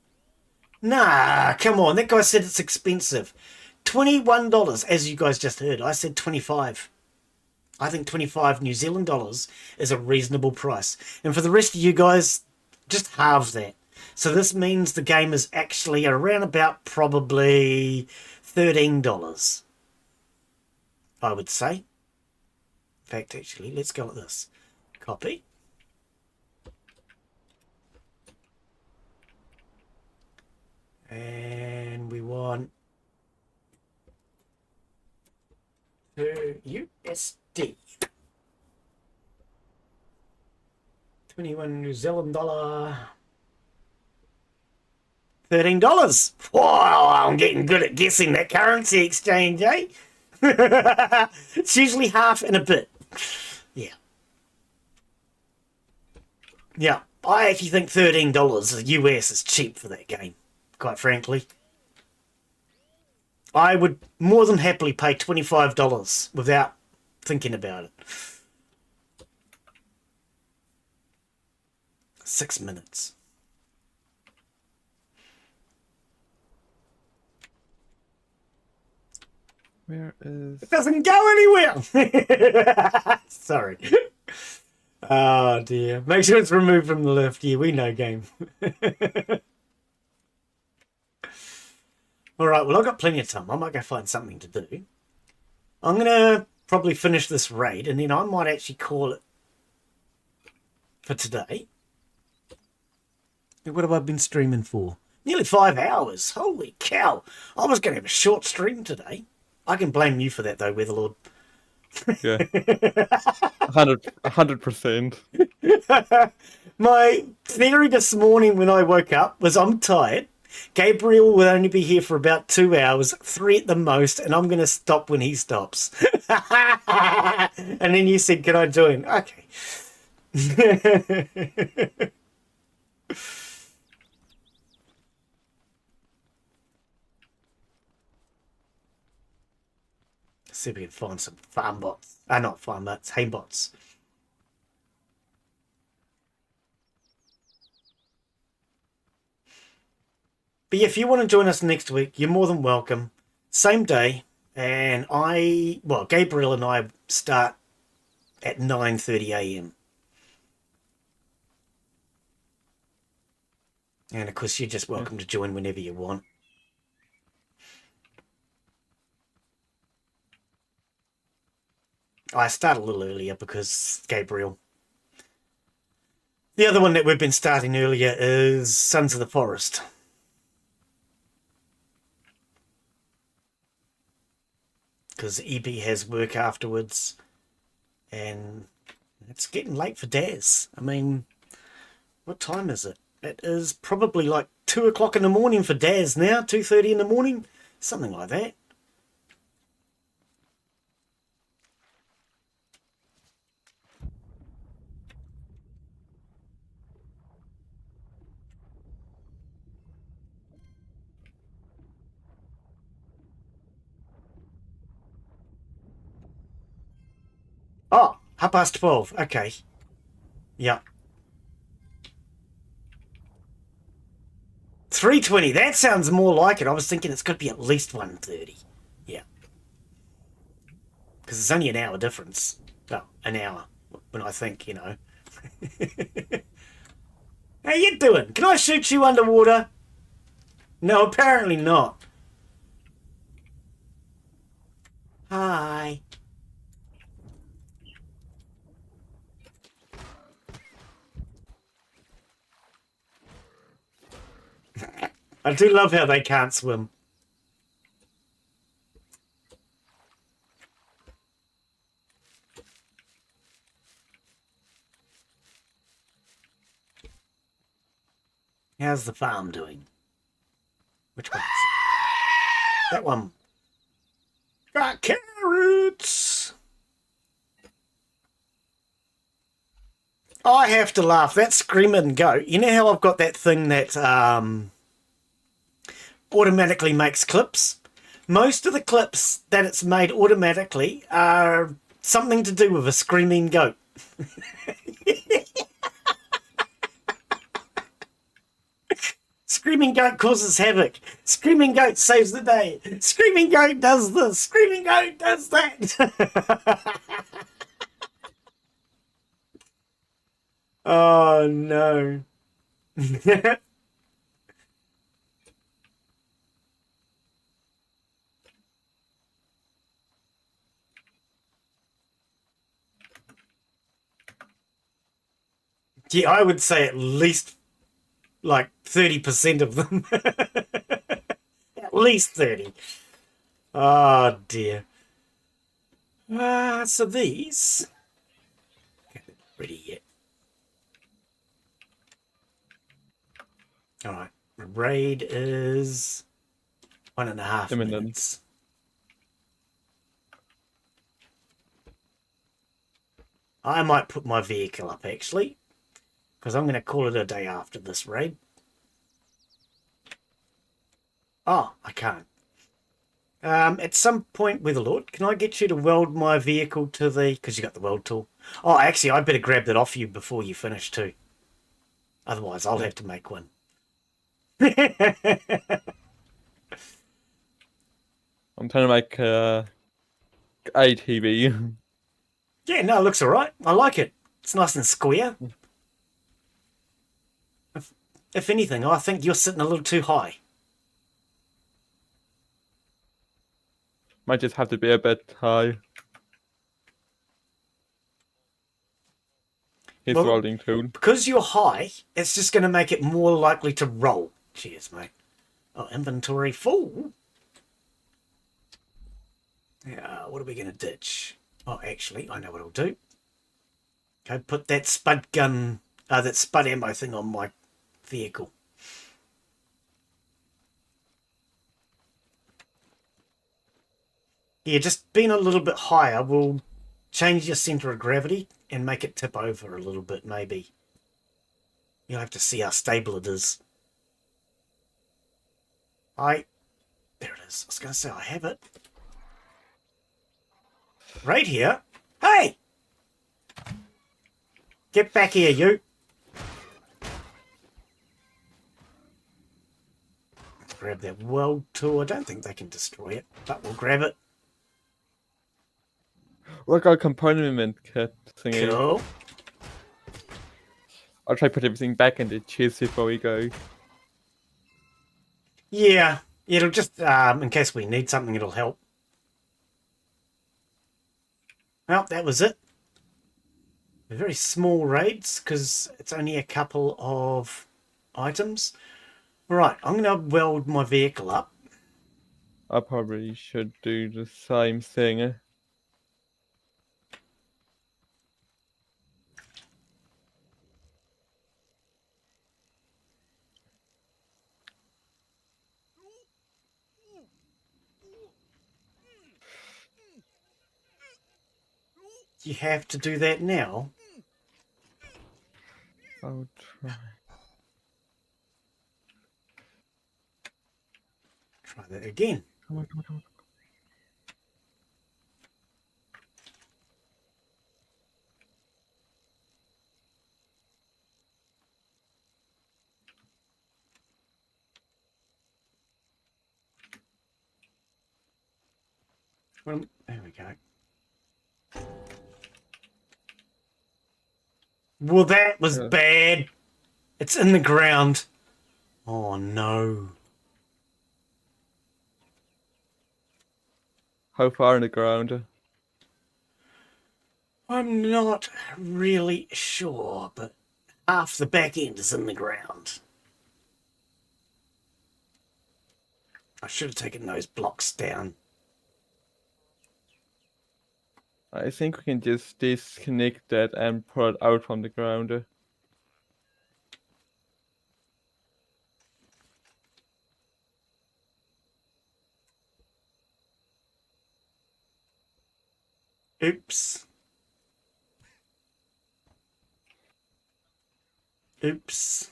Nah, come on. That guy said it's expensive. $21, as you guys just heard. I said 25. I think 25 New Zealand dollars is a reasonable price. And for the rest of you guys, just halve that. So this means the game is actually around about probably $13, I would say. In fact, actually, let's go with this. Copy. And we want to USD. 21 New Zealand dollar. $13. Wow, I'm getting good at guessing that currency exchange, eh? It's usually half and a bit. Yeah. Yeah, I actually think $13 US is cheap for that game, quite frankly. I would more than happily pay $25 without thinking about it. 6 minutes. Where is... It doesn't go anywhere! Sorry. Oh dear. Make sure it's removed from the left. Yeah, we know game. Alright, well I've got plenty of time. I might go find something to do. I'm going to probably finish this raid and then I might actually call it for today. What have I been streaming for? Nearly 5 hours. Holy cow. I was going to have a short stream today. I can blame you for that though, Weatherlord. Yeah. 100%. My theory this morning when I woke up was I'm tired. Gabriel will only be here for about 2 hours, 3 at the most, and I'm going to stop when he stops. And then you said, can I join? Okay. See if we can find some farmbots. Not farmbots, haybots. But yeah, if you want to join us next week, you're more than welcome. Same day, and Gabriel and I start at 9:30 a.m. And of course, you're just welcome to join whenever you want. I start a little earlier because Gabriel. The other one that we've been starting earlier is Sons of the Forest. Because EB has work afterwards. And it's getting late for Daz. I mean, what time is it? It is probably like 2 o'clock in the morning for Daz now. 2:30 in the morning. Something like that. Oh, 12:30. Okay. Yeah. 3:20. That sounds more like it. I was thinking it's got to be at least 1:30. Yeah. Because it's only an hour difference. Well, an hour. When I think, you know. How you doing? Can I shoot you underwater? No, apparently not. Hi. I do love how they can't swim. How's the farm doing? Which one is it? That one. Got carrots! I have to laugh. That screaming goat. You know how I've got that thing that automatically makes clips? Most of the clips that it's made automatically are something to do with a screaming goat. Screaming goat causes havoc. Screaming goat saves the day. Screaming goat does this. Screaming goat does that. Oh no. Yeah, I would say at least like 30% of them. At least 30. Oh dear. So these. Okay, they're not ready yet. Alright. Raid is 1.5 minutes. I might put my vehicle up actually, because I'm going to call it a day after this raid. Oh, I can't. At some point, Weatherlord, can I get you to weld my vehicle to the... Because you got the weld tool. Oh, actually, I better grab that off you before you finish too. Otherwise, I'll have to make one. I'm trying to make ATV. Yeah, no, it looks alright. I like it. It's nice and square. If anything, I think you're sitting a little too high. Might just have to be a bit high. He's Well, welding tool. Because you're high, it's just going to make it more likely to roll. Cheers, mate. Oh, inventory full. Yeah, what are we going to ditch? Oh, actually, I know what I'll do. Okay, put that spud gun, that spud ammo thing on my vehicle. Yeah, just being a little bit higher will change your center of gravity and make it tip over a little bit, maybe. You'll have to see how stable it is. There it is. I was going to say I have it. Right here. Hey! Get back here, you. Grab that weld tool. I don't think they can destroy it, but we'll grab it. Look, our component kit thingy. Cool. I'll try to put everything back in the chest before we go. Yeah, it'll just, in case we need something, it'll help. Well, that was it. They're very small raids, because it's only a couple of items. Right, I'm going to weld my vehicle up. I probably should do the same thing. You have to do that now. I'll try. Try that again. Come on, come on, come on. Well, there we go. Well, that was bad. It's in the ground. Oh, no. How far in the ground? I'm not really sure, but half the back end is in the ground. I should have taken those blocks down. I think we can just disconnect that and pull it out from the ground. Oops. Oops.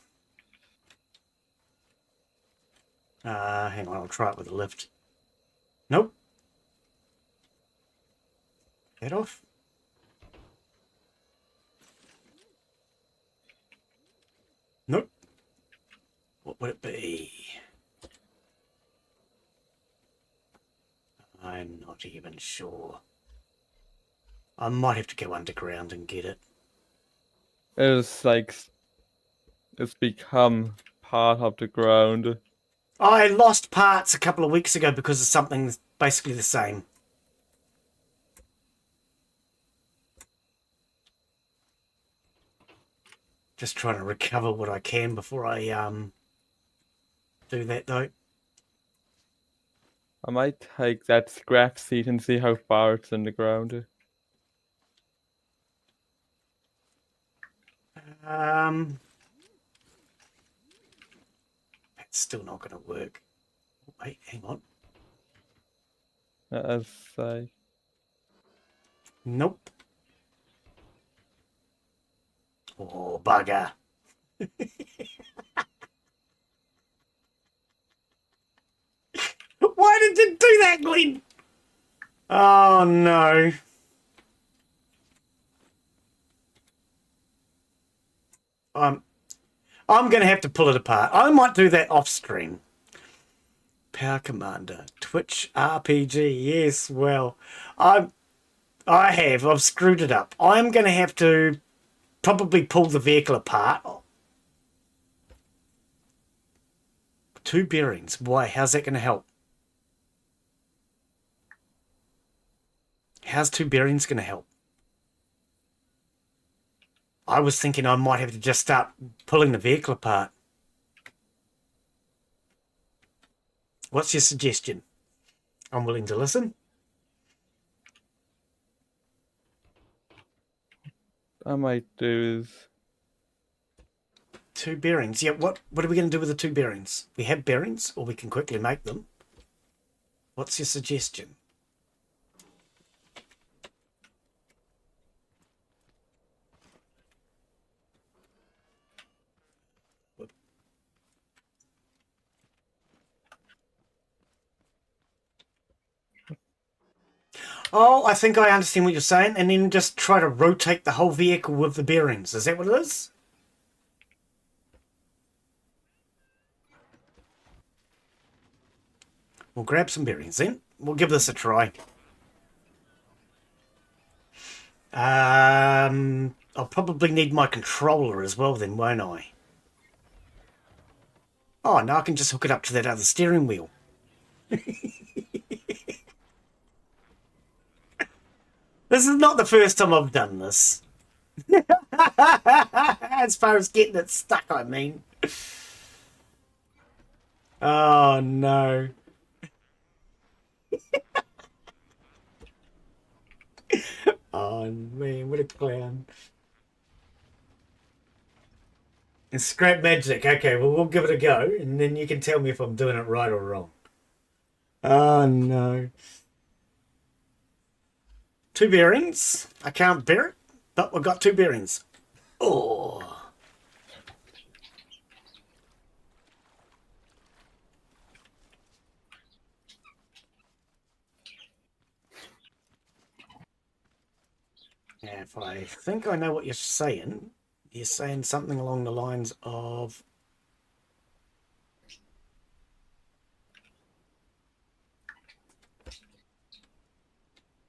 Hang on, I'll try it with a lift. Nope. Head off. Nope. What would it be? I'm not even sure. I might have to go underground and get it. It's like it's become part of the ground. I lost parts a couple of weeks ago because of something that's basically the same. Just trying to recover what I can before I do that though. I might take that scrap seed and see how far it's in the ground. That's still not going to work. Wait, hang on. As I Nope. Oh, bugger. Why did it do that, Glen? Oh, no. I'm going to have to pull it apart. I might do that off stream. Power Commander, Twitch RPG. Yes, well, I've screwed it up. I'm going to have to probably pull the vehicle apart. 2 bearings. Why? How's that going to help? How's 2 bearings going to help? I was thinking I might have to just start pulling the vehicle apart. What's your suggestion? I'm willing to listen. I might do is 2 bearings. Yeah, what are we going to do with the 2 bearings? We have bearings, or we can quickly make them. What's your suggestion? Oh, I think I understand what you're saying, and then just try to rotate the whole vehicle with the bearings. Is that what it is? We'll grab some bearings then. We'll give this a try. I'll probably need my controller as well then, won't I? Oh, now I can just hook it up to that other steering wheel. This is not the first time I've done this. As far as getting it stuck, I mean. Oh, no. Oh, man, what a clown. And scrap magic. Okay, well, we'll give it a go, and then you can tell me if I'm doing it right or wrong. Oh, no. 2 bearings. I can't bear it, but we've got 2 bearings. Oh. If I think I know what you're saying something along the lines of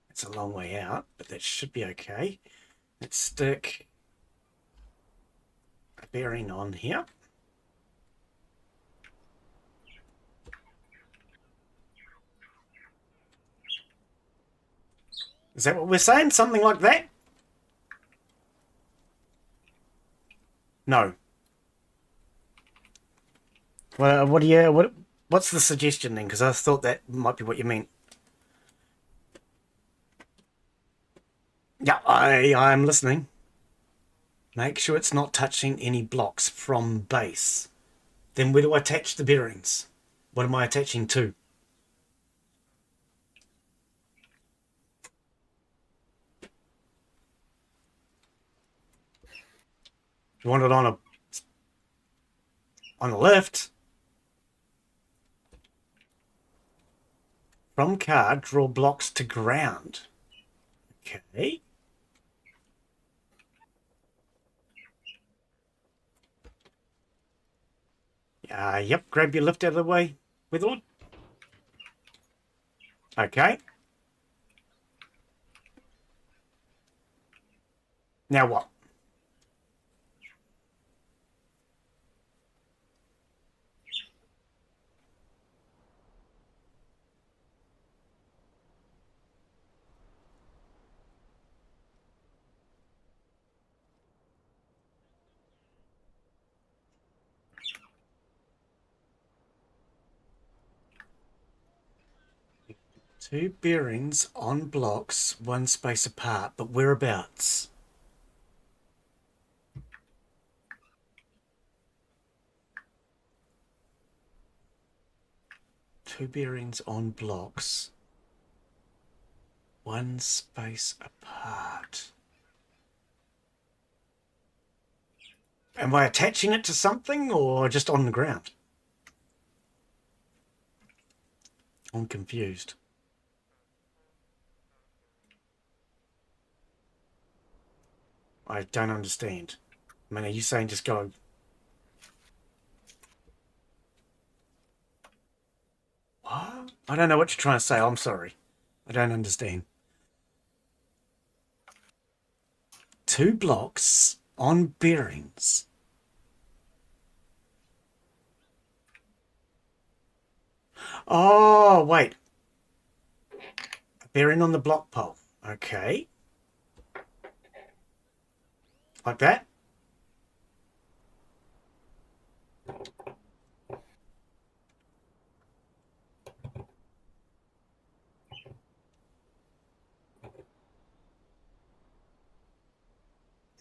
it's a long way out, but that should be okay. Let's stick a bearing on here. Is that what we're saying? Something like that? No. Well, what's the suggestion then? Because I thought that might be what you meant. Yeah, I'm listening. Make sure it's not touching any blocks from base. Then where do I attach the bearings? What am I attaching to? You want it on the left. From card, draw blocks to ground. Okay. Yep, grab your lift out of the way, Witherlord. Okay. Now what? Two bearings on blocks, one space apart, but whereabouts? Two bearings on blocks, one space apart. Am I attaching it to something or just on the ground? I'm confused. I don't understand. I mean, are you saying just go... What? I don't know what you're trying to say. I'm sorry. I don't understand. Two blocks on bearings. Oh, wait. A bearing on the block pole. Okay. Like that?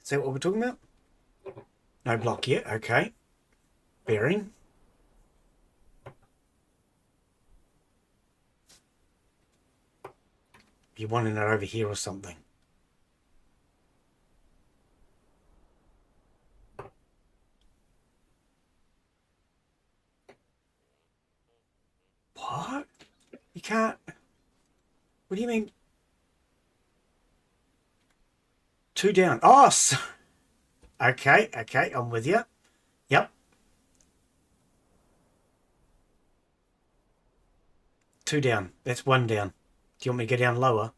Is that what we're talking about? No block yet. Okay. Bearing. You're wanting it over here or something. What? You can't... What do you mean? Two down. Oh, okay, okay, I'm with you. Yep. Two down. That's one down. Do you want me to go down lower?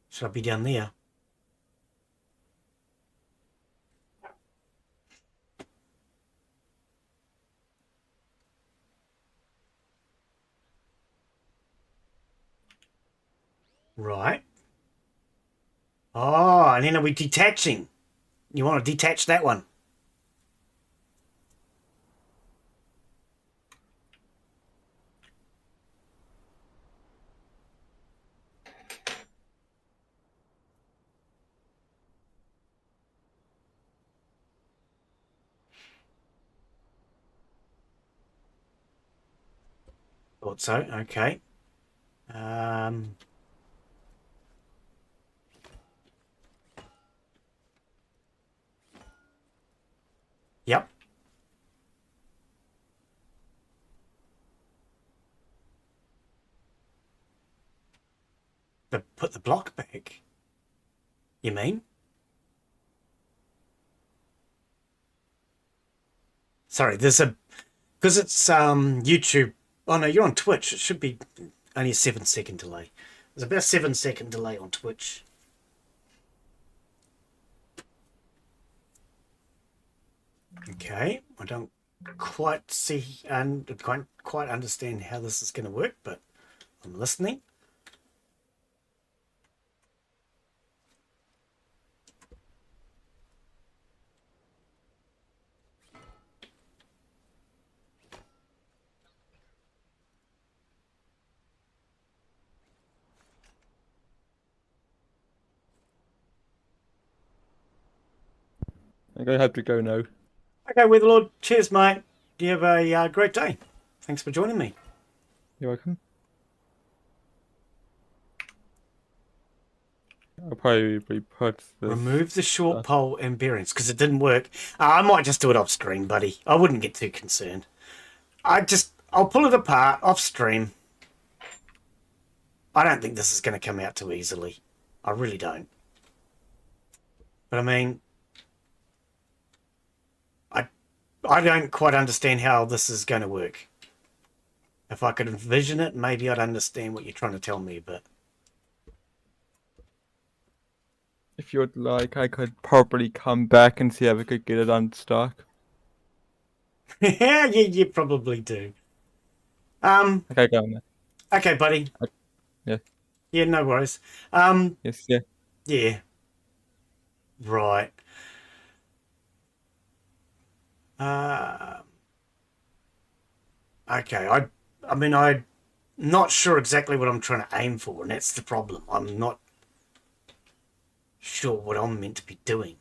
Should I be down there? Right. Oh, and then are we detaching? You want to detach that one? Thought so. Okay. Yep. Put the block back. You mean? Sorry, there's a... Because it's YouTube... Oh, no, you're on Twitch. It should be only a 7-second delay. There's about a 7-second delay on Twitch. Okay, I don't quite see and quite understand how this is going to work, but I'm listening. I'm going to have to go now. Okay, Weatherlord. Cheers, mate. You have a great day. Thanks for joining me. You're welcome. I'll probably put this. Remove the short pole and bearings because it didn't work. I might just do it off stream, buddy. I wouldn't get too concerned. I'll pull it apart off stream. I don't think this is going to come out too easily. I really don't. But I mean, I don't quite understand how this is going to work. If I could envision it, maybe I'd understand what you're trying to tell me, but... If you'd like, I could probably come back and see if I could get it on stock. Yeah, you probably do. Okay, go on. Okay, buddy. Yeah. Yeah, no worries. Yes, yeah. Yeah. Right. Okay, I mean, I'm not sure exactly what I'm trying to aim for, and that's the problem. I'm not sure what I'm meant to be doing.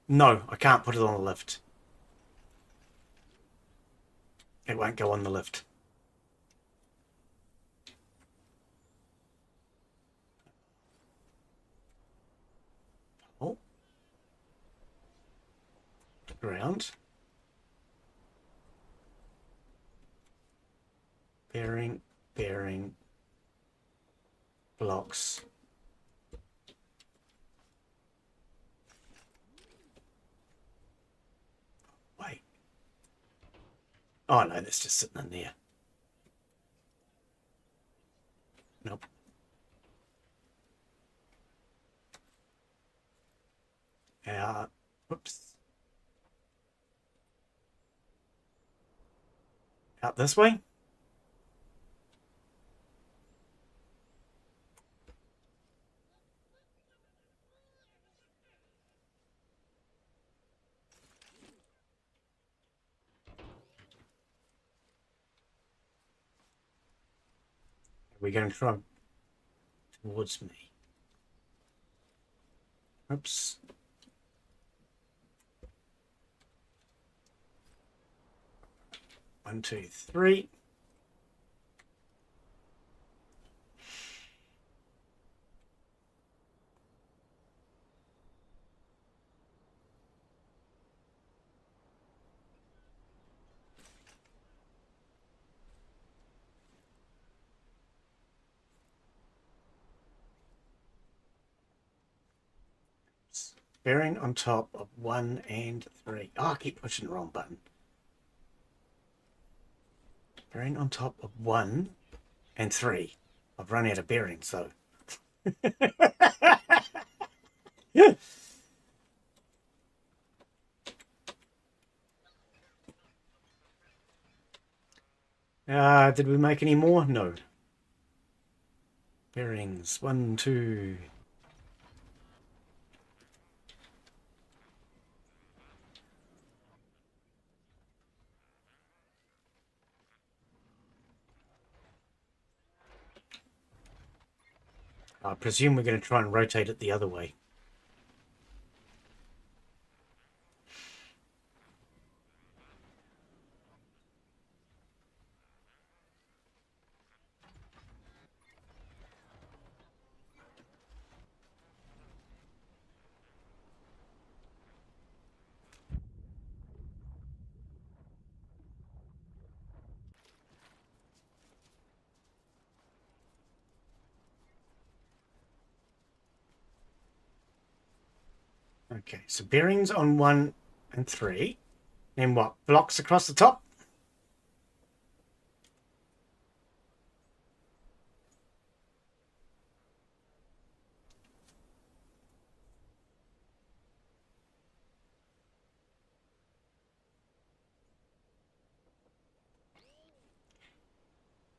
No, I can't put it on the lift. It won't go on the lift. Oh. Ground. Bearing. Blocks. Wait. Oh no, that's just sitting in there. Nope. Whoops. Out this way? We're going to try towards me. Oops. One, two, three. Bearing on top of 1 and 3. Oh, I keep pushing the wrong button. Bearing on top of 1 and 3. I've run out of bearings, so. Yeah. Did we make any more? No. Bearings. 1, 2. I presume we're going to try and rotate it the other way. Okay, so bearings on 1 and 3. Then what? Blocks across the top?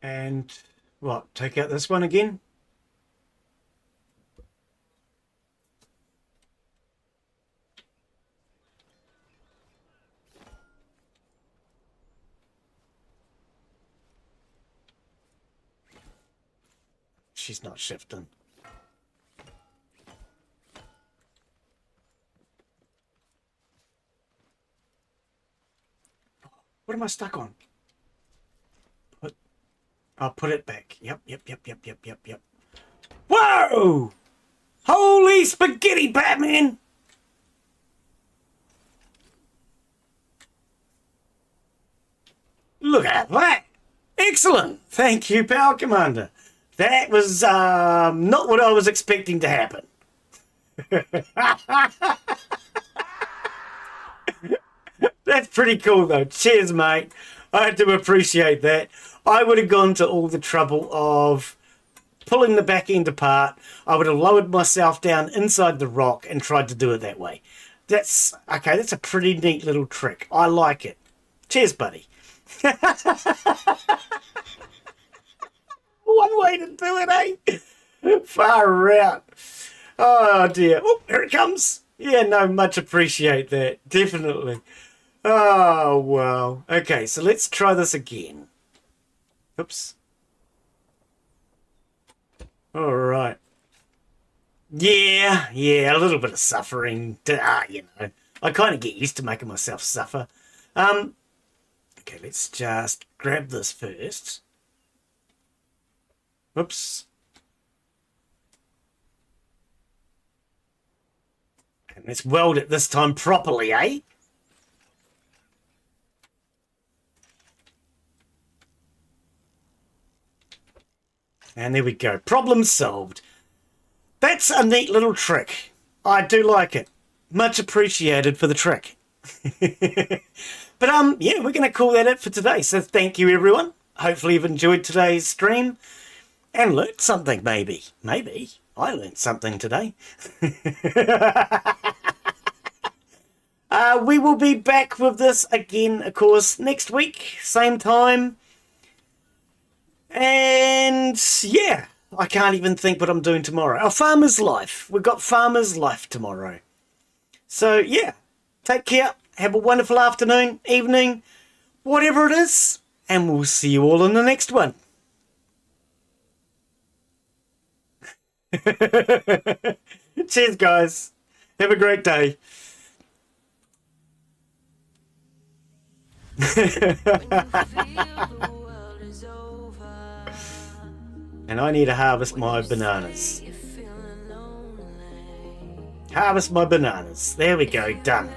And what? Take out this one again? She's not shifting. What am I stuck on? Put I'll put it back. Yep. Whoa! Holy spaghetti, Batman! Look at that! Excellent! Thank you, Power Commander. That was not what I was expecting to happen. That's pretty cool, though. Cheers, mate. I do appreciate that. I would have gone to all the trouble of pulling the back end apart. I would have lowered myself down inside the rock and tried to do it that way. That's okay. That's a pretty neat little trick. I like it. Cheers, buddy. One way to do it, eh? Far out. Oh, dear. Oh, here it comes. Yeah, no, much appreciate that. Definitely. Oh, wow. Okay, so let's try this again. Oops. All right. Yeah, a little bit of suffering. You know, I kind of get used to making myself suffer. Okay, let's just grab this first. Whoops. And let's weld it this time properly, eh? And there we go. Problem solved. That's a neat little trick. I do like it. Much appreciated for the trick. But yeah, we're going to call that it for today. So thank you, everyone. Hopefully you've enjoyed today's stream and learnt something, maybe. Maybe. I learnt something today. We will be back with this again, of course, next week. Same time. And yeah, I can't even think what I'm doing tomorrow. Oh, Farmer's Life. We've got Farmer's Life tomorrow. So yeah, take care. Have a wonderful afternoon, evening, whatever it is. And we'll see you all in the next one. Cheers, guys. Have a great day. And I need to harvest my bananas. Harvest my bananas. There we go. Done.